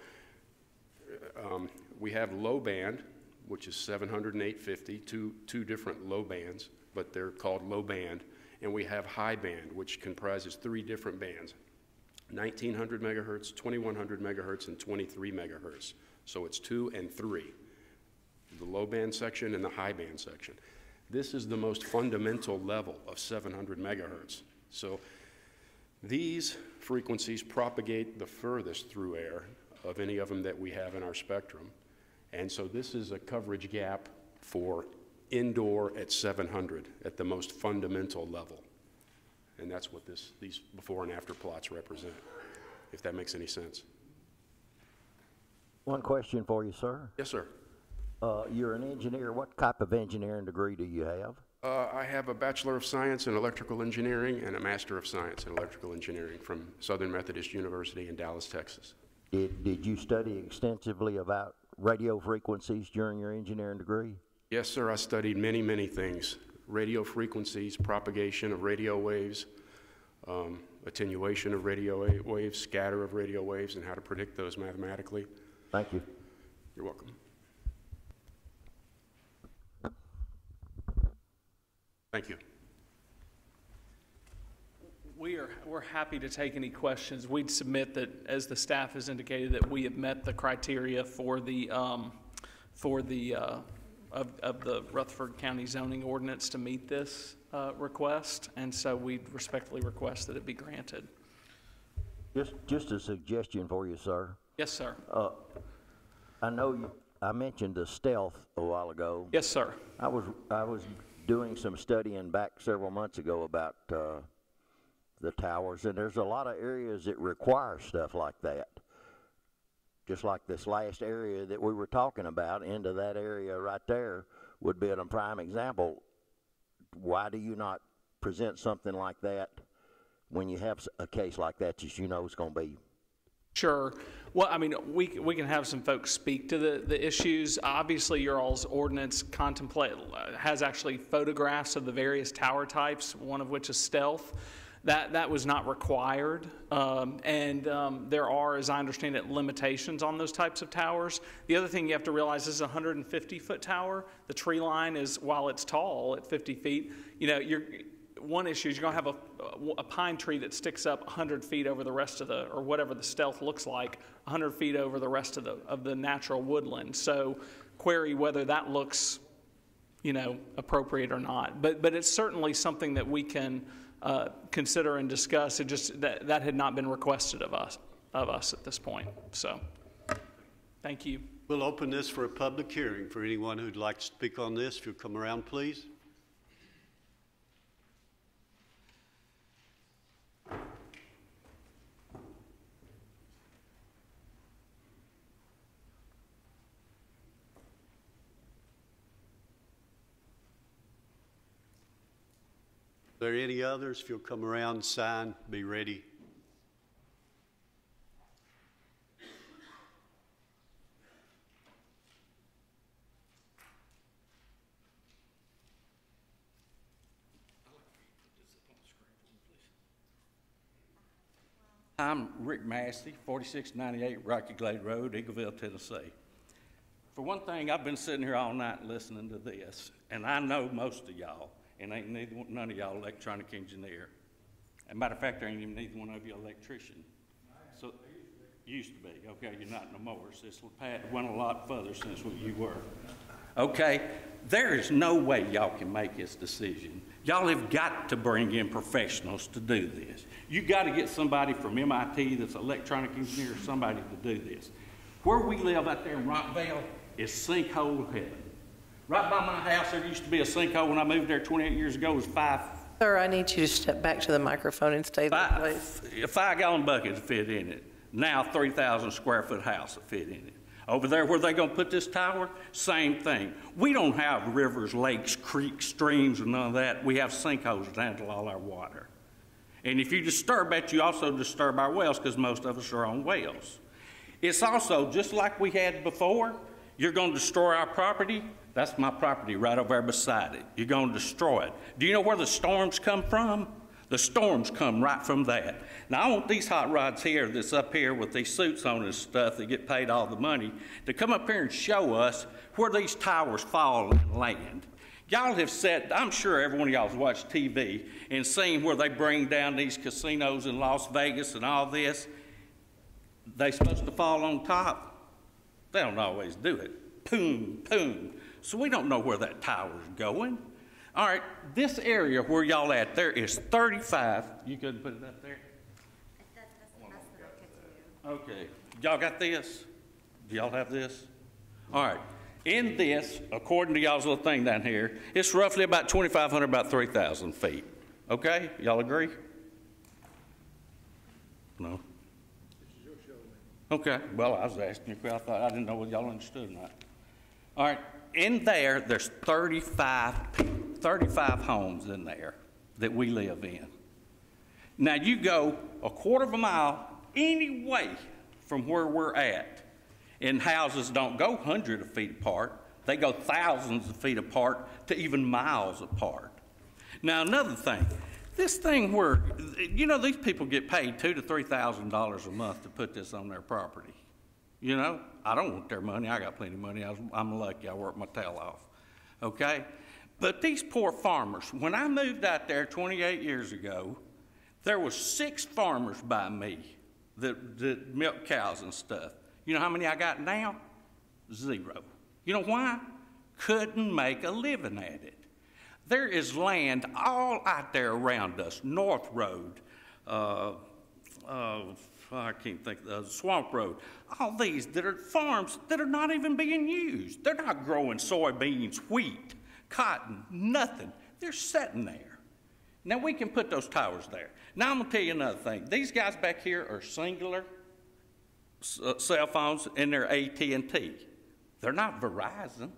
we have low band, which is 700 and 850, two different low bands, but they're called low band. And we have high band, which comprises 3 different bands, 1900 megahertz, 2100 megahertz, and 23 megahertz. So it's 2 and 3, the low band section and the high band section. This is the most fundamental level of 700 megahertz. So these frequencies propagate the furthest through air of any of them that we have in our spectrum. And so this is a coverage gap for indoor at 700 at the most fundamental level. And that's what these before and after plots represent, if that makes any sense. One question for you, sir. Yes, sir. You're an engineer. What type of engineering degree do you have? I have a Bachelor of Science in Electrical Engineering and a Master of Science in Electrical Engineering from Southern Methodist University in Dallas, Texas. Did you study extensively about radio frequencies during your engineering degree? Yes, sir. I studied many, many things. Radio frequencies, propagation of radio waves, attenuation of radio waves, scatter of radio waves, and how to predict those mathematically. Thank you. You're welcome. Thank you. We're happy to take any questions. We'd submit that, as the staff has indicated, that we have met the criteria for the of the Rutherford County zoning ordinance to meet this request, and so we respectfully request that it be granted. Just a suggestion for you, sir. Yes, sir. I know I mentioned the stealth a while ago. Yes, sir. I was doing some studying back several months ago about the towers, and there's a lot of areas that require stuff like that. Just like this last area that we were talking about, into that area right there would be a prime example. Why do you not present something like that when you have a case like that that you know is going to be? Sure. Well, I mean, we can have some folks speak to the issues. Obviously, your all's ordinance has actually photographs of the various tower types, one of which is stealth. That was not required, and there are, as I understand it, limitations on those types of towers. The other thing you have to realize, this is a 150-foot tower. The tree line is, while it's tall at 50 feet, one issue is you're going to have a pine tree that sticks up 100 feet over the rest of or whatever the stealth looks like, 100 feet over the rest of the natural woodland. So query whether that looks, appropriate or not. But it's certainly something that we can consider and discuss. It just that had not been requested of us at this point. So, thank you. We'll open this for a public hearing for anyone who'd like to speak on this. If you'll come around, please. Are there any others? If you'll come around, sign, be ready. I'm Rick Massey, 4698 Rocky Glade Road, Eagleville, Tennessee. For one thing, I've been sitting here all night listening to this, and I know most of y'all, and ain't none of y'all electronic engineer. As a matter of fact, there ain't even neither one of you electrician. So, used to be. Okay, you're not no more. So this went a lot further since what you were. Okay, there is no way y'all can make this decision. Y'all have got to bring in professionals to do this. You got to get somebody from MIT that's an electronic engineer, somebody to do this. Where we live out there in Rockville is sinkhole heaven. Right by my house, there used to be a sinkhole when I moved there 28 years ago. It was 5. Sir, I need you to step back to the microphone and stay there, please. A 5-gallon bucket to fit in it. Now 3,000 square foot house to fit in it. Over there where they're going to put this tower, same thing. We don't have rivers, lakes, creeks, streams, and none of that. We have sinkholes that handle all our water. And if you disturb that, you also disturb our wells because most of us are on wells. It's also, just like we had before, you're going to destroy our property. That's my property right over there beside it. You're going to destroy it. Do you know where the storms come from? The storms come right from that. Now, I want these hot rods here that's up here with these suits on and stuff that get paid all the money to come up here and show us where these towers fall and land. Y'all have said, I'm sure every one of y'all has watched TV and seen where they bring down these casinos in Las Vegas and all this. They supposed to fall on top. They don't always do it. Boom, boom. So we don't know where that tower's going. All right, this area where y'all at, there is 35. You couldn't put it up there? Okay. Y'all got this? Do y'all have this? All right. In this, according to y'all's little thing down here, it's roughly about 2,500, about 3,000 feet. Okay? Y'all agree? No? Okay. Well, I was asking you. I thought I didn't know whether y'all understood or not. All right. In there, there's 35 homes in there that we live in. Now, you go a quarter of a mile any way from where we're at, and houses don't go hundreds of feet apart. They go thousands of feet apart to even miles apart. Now, another thing, this thing where, you know, these people get paid $2,000 to $3,000 a month to put this on their property. You know, I don't want their money. I got plenty of money. I'm lucky. I work my tail off. Okay? But these poor farmers, when I moved out there 28 years ago, there was 6 farmers by me that milk cows and stuff. You know how many I got now? 0. You know why? Couldn't make a living at it. There is land all out there around us, North Road, I can't think of the Swamp Road. All these that are farms that are not even being used. They're not growing soybeans, wheat, cotton, nothing. They're sitting there. Now we can put those towers there. Now I'm gonna tell you another thing. These guys back here are singular cell phones and they're AT&T. They're not Verizon.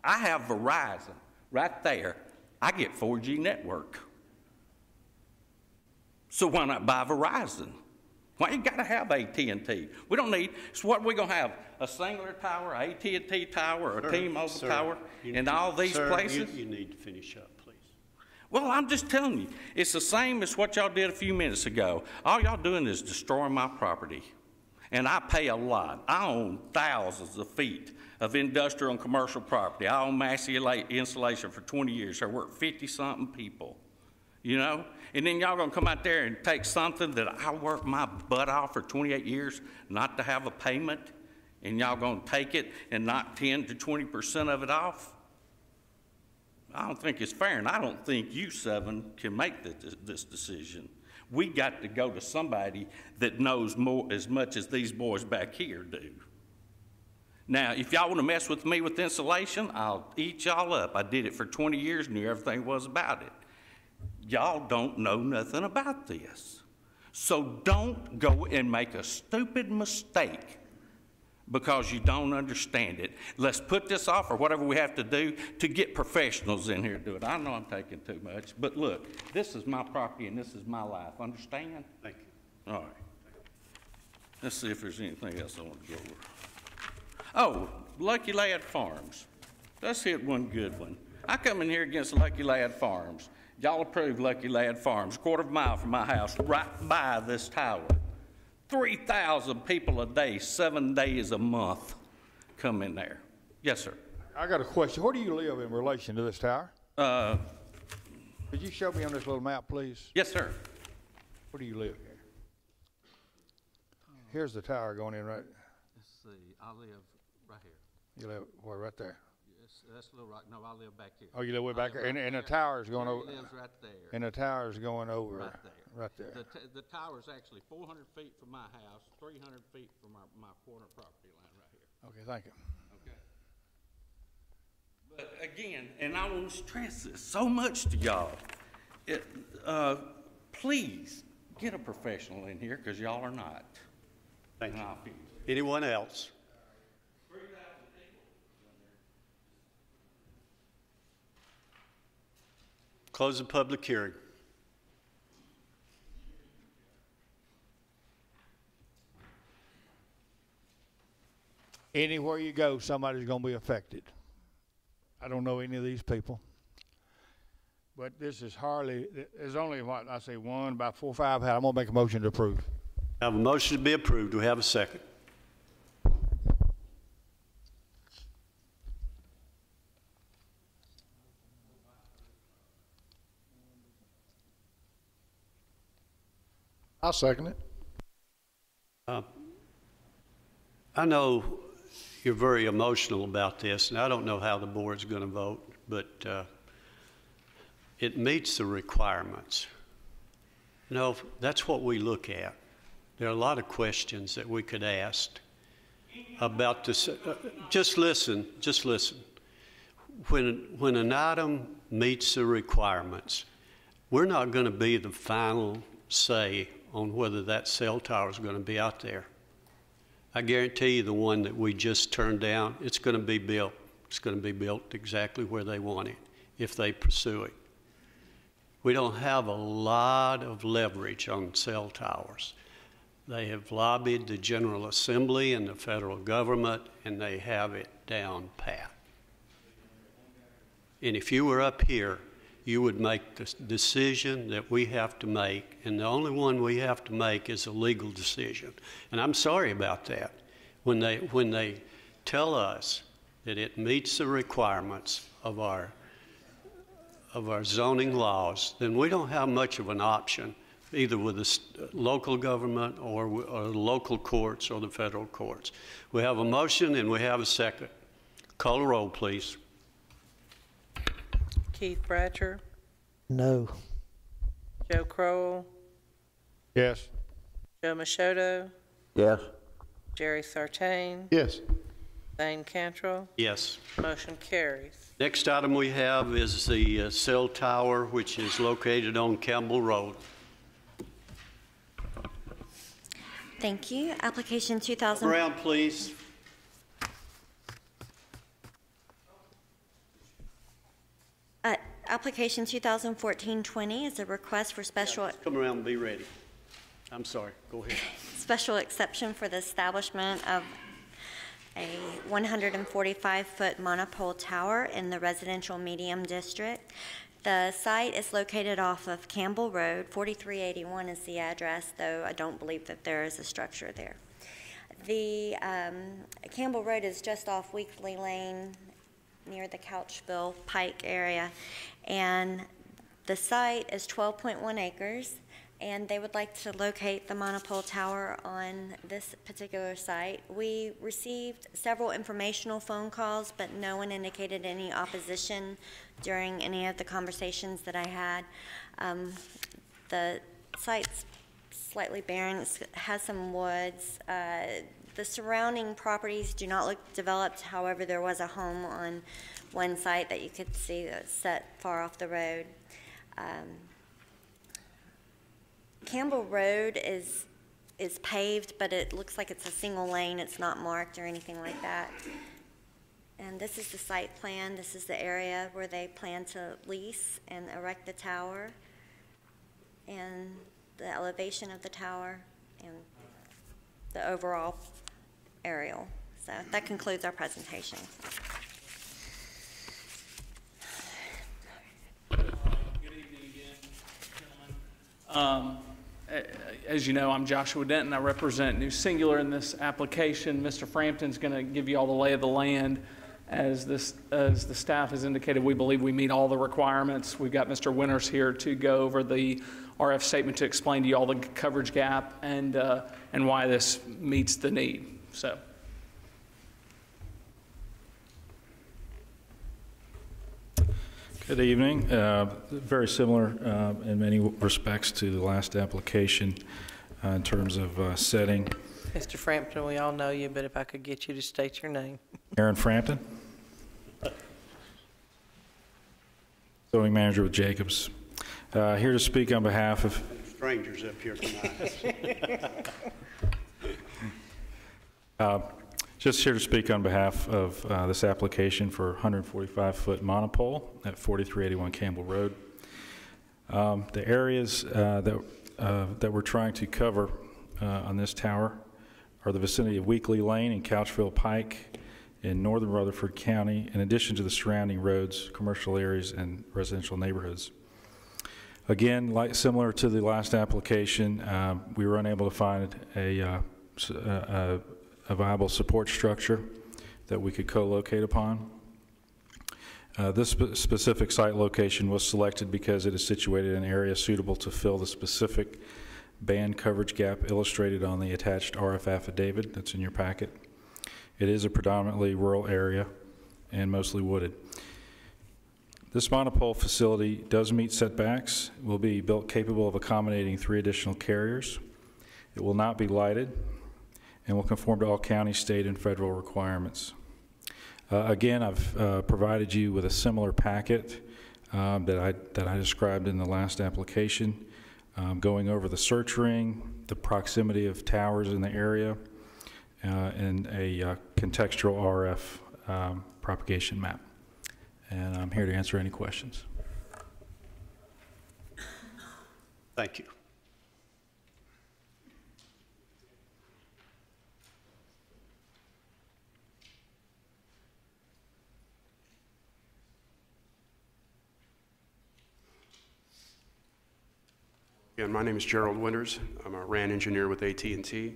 I have Verizon right there. I get 4G network. So why not buy Verizon? Why you got to have AT&T? We don't need, so what are we going to have? A singular tower, AT&T tower, or a T-Mobile tower in all these places? You need to finish up, please. Well, I'm just telling you, it's the same as what y'all did a few minutes ago. All y'all doing is destroying my property. And I pay a lot. I own thousands of feet of industrial and commercial property. I own Massey Insulation for 20 years. I work 50-something people, you know? And then y'all gonna come out there and take something that I worked my butt off for 28 years not to have a payment, and y'all gonna take it and knock 10 to 20% of it off? I don't think it's fair, and I don't think you 7 can make this decision. We got to go to somebody that knows more as much as these boys back here do. Now, if y'all want to mess with me with insulation, I'll eat y'all up. I did it for 20 years, knew everything was about it. Y'all don't know nothing about this. So don't go and make a stupid mistake because you don't understand it. Let's put this off or whatever we have to do to get professionals in here to do it. I know I'm taking too much, but look, this is my property and this is my life. Understand? Thank you. All right. Let's see if there's anything else I want to go over. Oh, Lucky Lad Farms. Let's hit one good one. I come in here against Lucky Lad Farms. Y'all approve Lucky Lad Farms, a quarter of a mile from my house, right by this tower. 3,000 people a day, 7 days a month come in there. Yes, sir. I got a question. Where do you live in relation to this tower? Could you show me on this little map, please? Yes, sir. Where do you live here? Here's the tower going in right. Let's see. I live right here. You live where? Right there. Yes, that's a little right. No, I live back here. Oh, you live way back there, and the tower's going over. He lives right there. And the tower's going over. Right there. Right there. The tower's actually 400 feet from my house, 300 feet from my corner property line right here. Okay, thank you. Okay. But again, and I want to stress this so much to y'all, please get a professional in here because y'all are not. Thank you. Anyone else? Close the public hearing. Anywhere you go, somebody's going to be affected. I don't know any of these people. But this is hardly, there's only, what, I say one, about 4 or 5. I'm going to make a motion to approve. I have a motion to be approved. Do we have a second? I'll second it. I know you're very emotional about this, and I don't know how the board's going to vote, but it meets the requirements. You know, that's what we look at. There are a lot of questions that we could ask about this. Just listen. When an item meets the requirements, we're not going to be the final say on whether that cell tower is going to be out there. I guarantee you the one that we just turned down, it's going to be built. It's going to be built exactly where they want it if they pursue it. We don't have a lot of leverage on cell towers. They have lobbied the General Assembly and the federal government, and they have it down pat. And if you were up here, you would make the decision that we have to make, and the only one we have to make is a legal decision. And I'm sorry about that. When they tell us that it meets the requirements of our zoning laws, then we don't have much of an option, either with the local government or local courts or the federal courts. We have a motion and we have a second. Call the roll, please. Keith Bratcher, No. Joe Crowell, Yes. Joe Machoto, Yes. Jerry Sartain, Yes. Thane Cantrell. Yes. Motion carries. Next item we have is the cell tower, which is located on Campbell Road. Thank you. Application 2000. Around, please. Application 2014-20 is a request for special. Come around and be ready. I'm sorry. Go ahead. Special exception for the establishment of a 145-foot monopole tower in the residential medium district. The site is located off of Campbell Road. 4381 is the address, though I don't believe that there is a structure there. The Campbell Road is just off Weekly Lane near the Couchville Pike area, and the site is 12.1 acres, and they would like to locate the monopole tower on this particular site. We received several informational phone calls, but no one indicated any opposition during any of the conversations that I had. The site's slightly barren. It has some woods. The surrounding properties do not look developed. However, there was a home on one site that you could see that was set far off the road. Campbell Road is paved, but it looks like it's a single lane. It's not marked or anything like that. And this is the site plan. This is the area where they plan to lease and erect the tower, and the elevation of the tower, and the overall aerial. So that concludes our presentation. Good evening again, gentlemen. As you know, I'm Joshua Denton. I represent New Singular in this application. Mr. Frampton's going to give you all the lay of the land As the staff has indicated, we believe we meet all the requirements. We've got Mr. Winters here to go over the RF statement to explain to you all the coverage gap and why this meets the need. So. Good evening. Very similar in many respects to the last application in terms of setting. Mr. Frampton, we all know you, but if I could get you to state your name. Aaron Frampton, zoning manager with Jacobs. Here to speak on behalf of strangers up here tonight. Just here to speak on behalf of this application for 145-foot monopole at 4381 Campbell Road. The areas that we're trying to cover on this tower are the vicinity of Weekly Lane and Couchville Pike in northern Rutherford County, in addition to the surrounding roads, commercial areas, and residential neighborhoods. Again, similar to the last application, we were unable to find a viable support structure that we could co-locate upon. This specific site location was selected because it is situated in an area suitable to fill the specific band coverage gap illustrated on the attached RF affidavit that's in your packet. It is a predominantly rural area and mostly wooded. This monopole facility does meet setbacks. It will be built capable of accommodating 3 additional carriers. It will not be lighted and will conform to all county, state, and federal requirements. Again, I've provided you with a similar packet that I described in the last application, going over the search ring, the proximity of towers in the area, and a contextual RF propagation map. And I'm here to answer any questions. Thank you. Again, my name is Gerald Winters. I'm a RAN engineer with AT&T.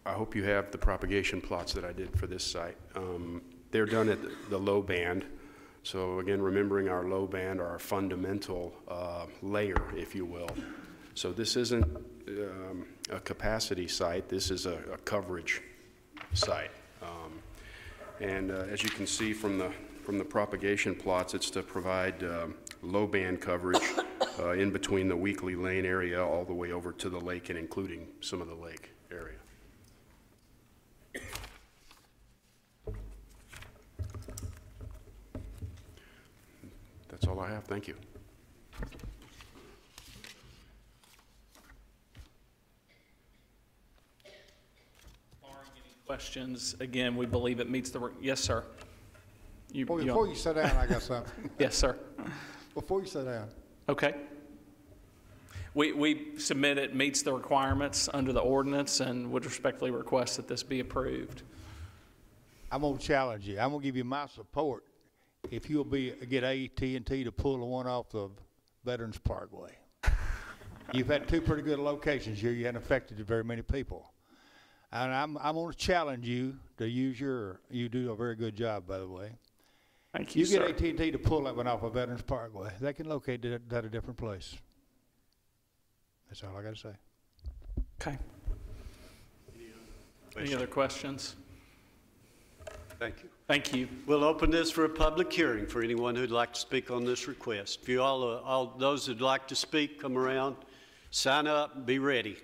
I hope you have the propagation plots that I did for this site. They're done at the low band. So again, remembering our low band, our fundamental layer, if you will. So this isn't a capacity site. This is a coverage site. And as you can see from the propagation plots, it's to provide low band coverage in between the Weekly Lane area all the way over to the lake and including some of the lake area. That's all I have. Thank you. Questions? Again, we believe it meets the. Yes, sir. Before you sit down, I got something. Yes, sir. Before you sit down. Okay. We submit it meets the requirements under the ordinance and would respectfully request that this be approved. I'm going to challenge you. I'm going to give you my support if you'll get AT&T to pull the one off the Veterans Parkway. You've had 2 pretty good locations here. You haven't affected very many people. And I'm going to challenge you to use you do a very good job, by the way. Thank you, sir. You get AT&T to pull that one off of Veterans Parkway. They can locate it at a different place. That's all I got to say. Okay. Any other questions? Thank you. Thank you. We'll open this for a public hearing for anyone who'd like to speak on this request. If you all those who'd like to speak, come around, sign up, and be ready.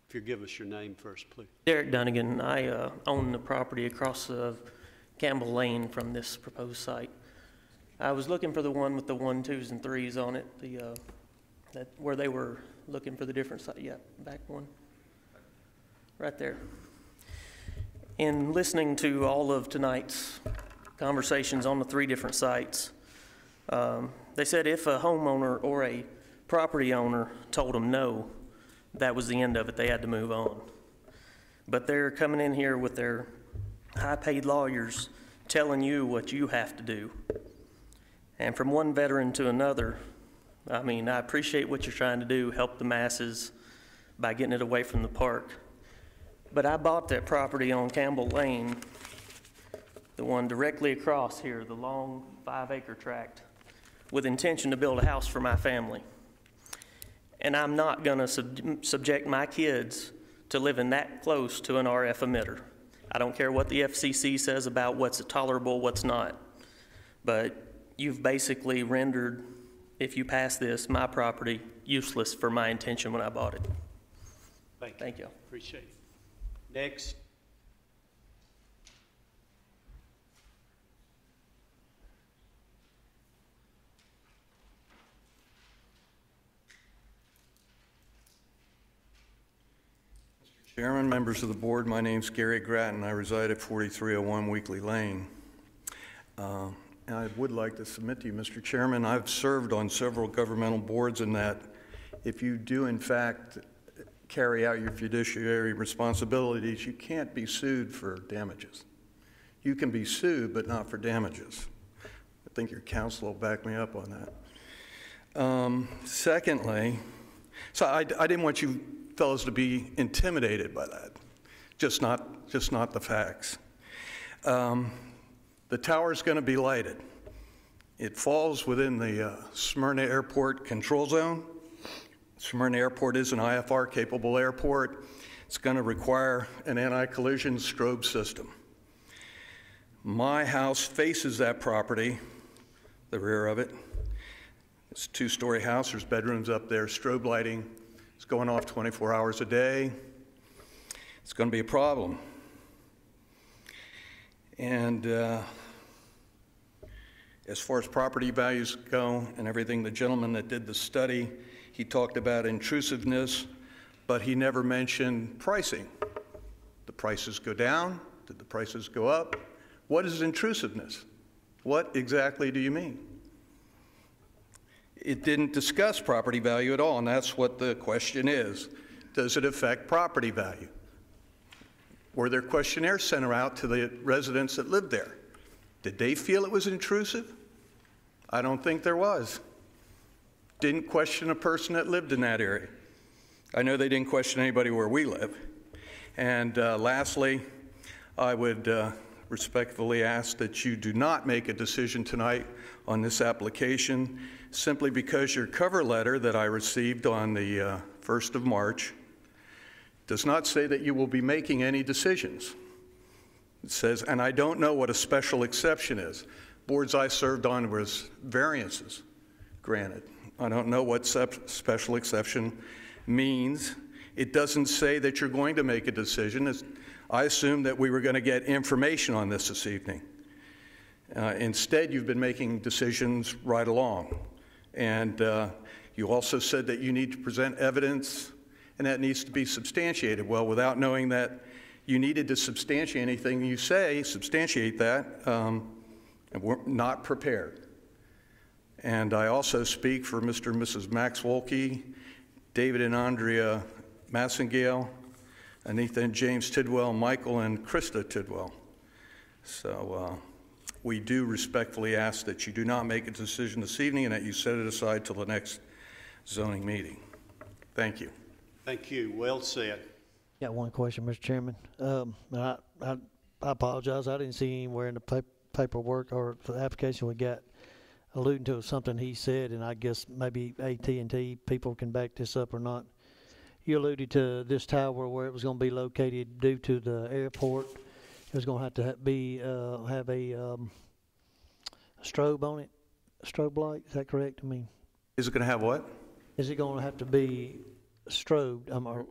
If you give us your name first, please. Derek Dunnigan. I own the property across Campbell Lane from this proposed site. I was looking for the one with the 1, 2s, and 3s on it, where they were looking for the different site. Yeah, back one. Right there. In listening to all of tonight's conversations on the 3 different sites, they said if a homeowner or a property owner told them no, that was the end of it. They had to move on. But they're coming in here with their high-paid lawyers telling you what you have to do. And from one veteran to another, I mean, I appreciate what you're trying to do, help the masses by getting it away from the park. But I bought that property on Campbell Lane, the one directly across here, the long 5-acre tract, with intention to build a house for my family. And I'm not going to subject my kids to living that close to an RF emitter. I don't care what the FCC says about what's tolerable, what's not. But you've basically rendered, if you pass this, my property useless for my intention when I bought it. Thank you. Appreciate it. Next. Chairman, members of the board, my name's Gary Grattan. I reside at 4301 Weekly Lane. And I would like to submit to you, Mr. Chairman, I've served on several governmental boards in that if you do in fact carry out your fiduciary responsibilities, you can't be sued for damages. You can be sued, but not for damages. I think your counsel will back me up on that. Secondly, so I didn't want you fellows to be intimidated by that, just not the facts. The tower's going to be lighted. It falls within the Smyrna Airport control zone. Smyrna Airport is an IFR-capable airport. It's going to require an anti-collision strobe system. My house faces that property, the rear of it. It's a 2-story house. There's bedrooms up there, strobe lighting. It's going off 24 hours a day. It's going to be a problem. And as far as property values go and everything, the gentleman that did the study, he talked about intrusiveness, but he never mentioned pricing. The prices go down? Did the prices go up? What is intrusiveness? What exactly do you mean? It didn't discuss property value at all, and that's what the question is. Does it affect property value? Were there questionnaires sent out to the residents that lived there? Did they feel it was intrusive? I don't think there was. Didn't question a person that lived in that area. I know they didn't question anybody where we live. And lastly, I would respectfully ask that you do not make a decision tonight on this application simply because your cover letter that I received on the 1st of March does not say that you will be making any decisions. It says, and I don't know what a special exception is. Boards I served on was variances granted. I don't know what special exception means. It doesn't say that you're going to make a decision. I assumed that we were going to get information on this evening. Instead, you've been making decisions right along. And you also said that you need to present evidence, and that needs to be substantiated. Well, without knowing that you needed to substantiate anything you say, substantiate that, and we're not prepared. And I also speak for Mr. and Mrs. Max Wolke, David and Andrea Massengale, Anita and James Tidwell, Michael and Krista Tidwell. So we do respectfully ask that you do not make a decision this evening and that you set it aside till the next zoning meeting. Thank you. Thank you. Well said. Got one question, Mr. Chairman. I apologize. I didn't see anywhere in the paperwork or the application we got alluding to something he said, and I guess maybe AT&T people can back this up or not. You alluded to this tower where it was going to be located due to the airport. It was going to have a strobe on it, a strobe light. Is that correct? I mean, is it going to have what? Is it going to have to be strobed? Or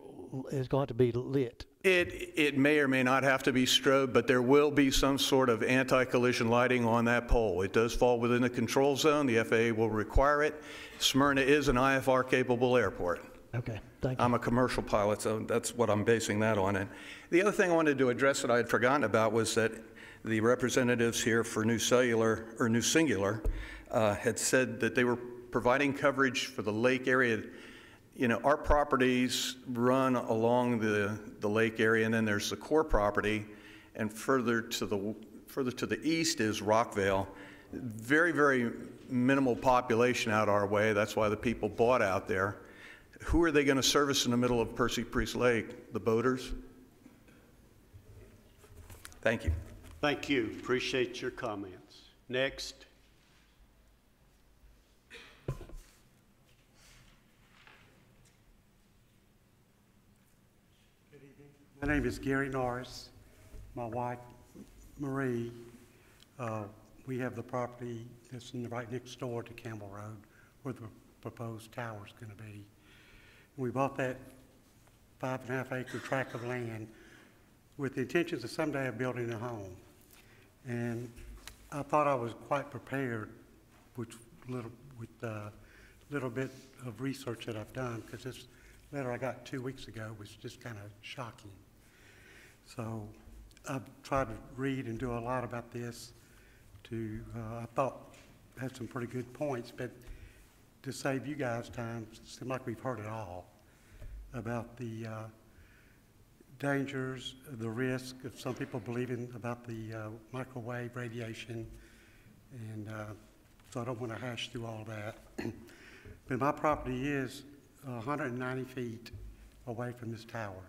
it's going to have to be lit? It may or may not have to be strobed, but there will be some sort of anti-collision lighting on that pole. It does fall within the control zone. The FAA will require it. Smyrna is an IFR-capable airport. Okay, thank you. I'm a commercial pilot, so that's what I'm basing that on. And the other thing I wanted to address that I had forgotten about was that the representatives here for New Singular had said that they were providing coverage for the lake area. You know, our properties run along the lake area, and then there's the core property, and further to the east is Rockvale. Very, very minimal population out our way. That's why the people bought out there. Who are they going to service in the middle of Percy Priest Lake? The boaters? Thank you. Thank you. Appreciate your comments. Next. Good evening. My name is Gary Norris. My wife, Marie, we have the property that's right next door to Campbell Road where the proposed tower is going to be. We bought that 5.5 acre tract of land with the intentions of someday of building a home. And I thought I was quite prepared with little bit of research that I've done, because this letter I got 2 weeks ago was just kind of shocking. So I've tried to read and do a lot about this I thought had some pretty good points, but to save you guys time, it seems like we've heard it all about the dangers, the risk of some people believing about the microwave radiation, and so I don't want to hash through all that. But my property is 190 feet away from this tower.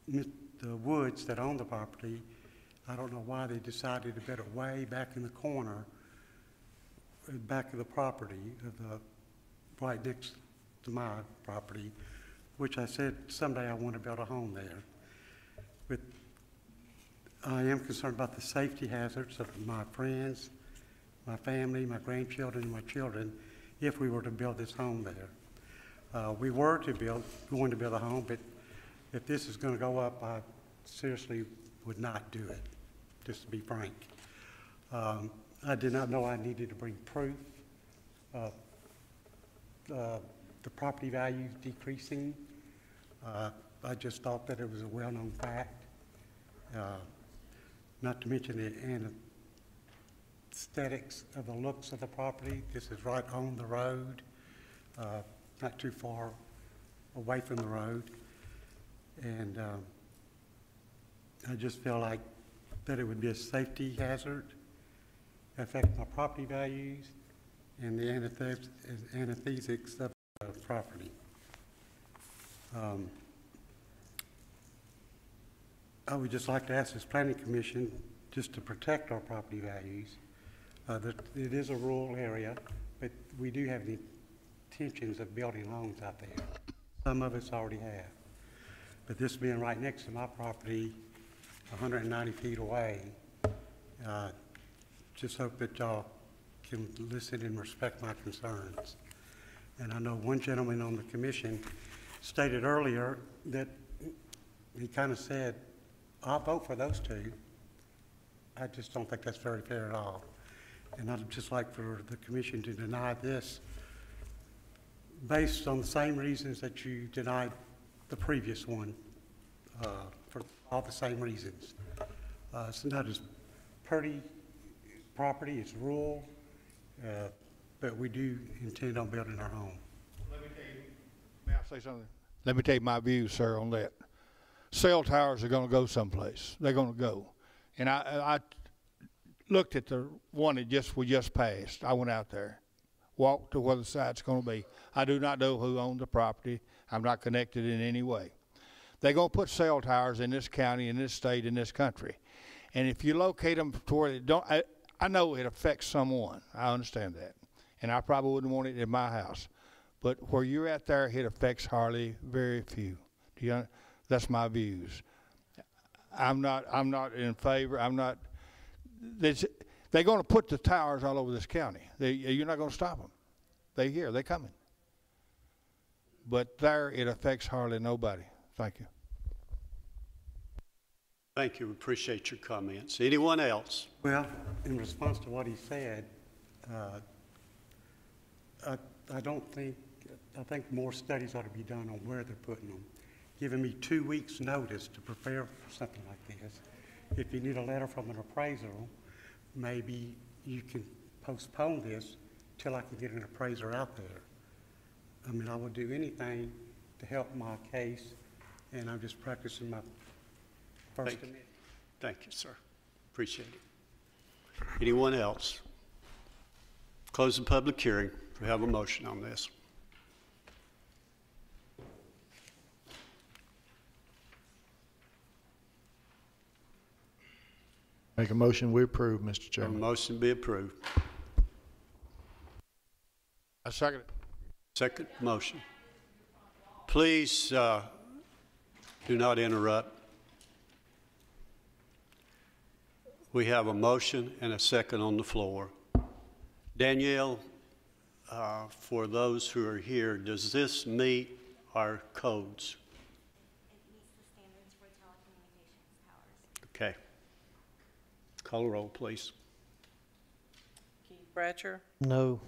The Woods that own the property, I don't know why they decided to build it way back in the corner, back of the property, right next to my property, which I said someday I want to build a home there. But I am concerned about the safety hazards of my friends, my family, my grandchildren, and my children, if we were to build this home there. We were going to build a home, but if this is going to go up, I seriously would not do it, just to be frank. I did not know I needed to bring proof of the property value decreasing. I just thought that it was a well-known fact. Not to mention the aesthetics of the looks of the property. This is right on the road, not too far away from the road. And I just feel like that it would be a safety hazard, affect my property values, and the anesthetics of the property. I would just like to ask this planning commission, just to protect our property values, that it is a rural area, but we do have the intentions of building homes out there. Some of us already have. But this being right next to my property, 190 feet away, just hope that y'all can listen and respect my concerns. And I know one gentleman on the commission stated earlier that he kind of said, I'll vote for those two. I just don't think that's very fair at all. And I'd just like for the commission to deny this based on the same reasons that you denied the previous one, for all the same reasons. It's not as pretty property, it's rural, but we do intend on building our home. Let me tell you, may I say something? Let me tell you my views, sir, on that. Cell towers are going to go someplace. They're going to go. And I looked at the one that we just passed. I went out there, walked to where the site's going to be. I do not know who owned the property. I'm not connected in any way. They're going to put cell towers in this county, in this state, in this country. And if you locate them to where they don't, I know it affects someone. I understand that. And I probably wouldn't want it in my house. But where you're at there, it affects hardly very few. That's my views. I'm not in favor. They're going to put the towers all over this county. You're not going to stop them. They're here. They're coming. But there, it affects hardly nobody. Thank you. Thank you. We appreciate your comments. Anyone else? Well, in response to what he said, I don't think I think more studies ought to be done on where they're putting them. Giving me 2 weeks' notice to prepare for something like this. If you need a letter from an appraisal, maybe you can postpone this till I can get an appraiser out there. I mean, I would do anything to help my case, and I'm just practicing my First Amendment. Thank you, sir. Appreciate it. Anyone else? Close the public hearing. We have a motion on this. Make a motion, we approve, Mr. A Chairman. motion be approved. I second it. Second motion. Please do not interrupt. We have a motion and a second on the floor. Danielle, for those who are here, does this meet our codes? It meets the standards for telecommunications towers. Okay. Call a roll, please. Keith Bratcher, No.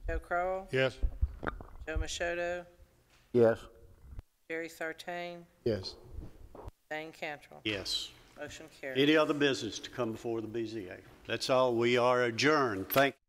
Joe Crowell, Yes. Joe Machoto, Yes. Jerry Sartain, Yes. Dane Cantrell. Yes. Motion carries. Any other business to come before the BZA? That's all. We are adjourned. Thank you.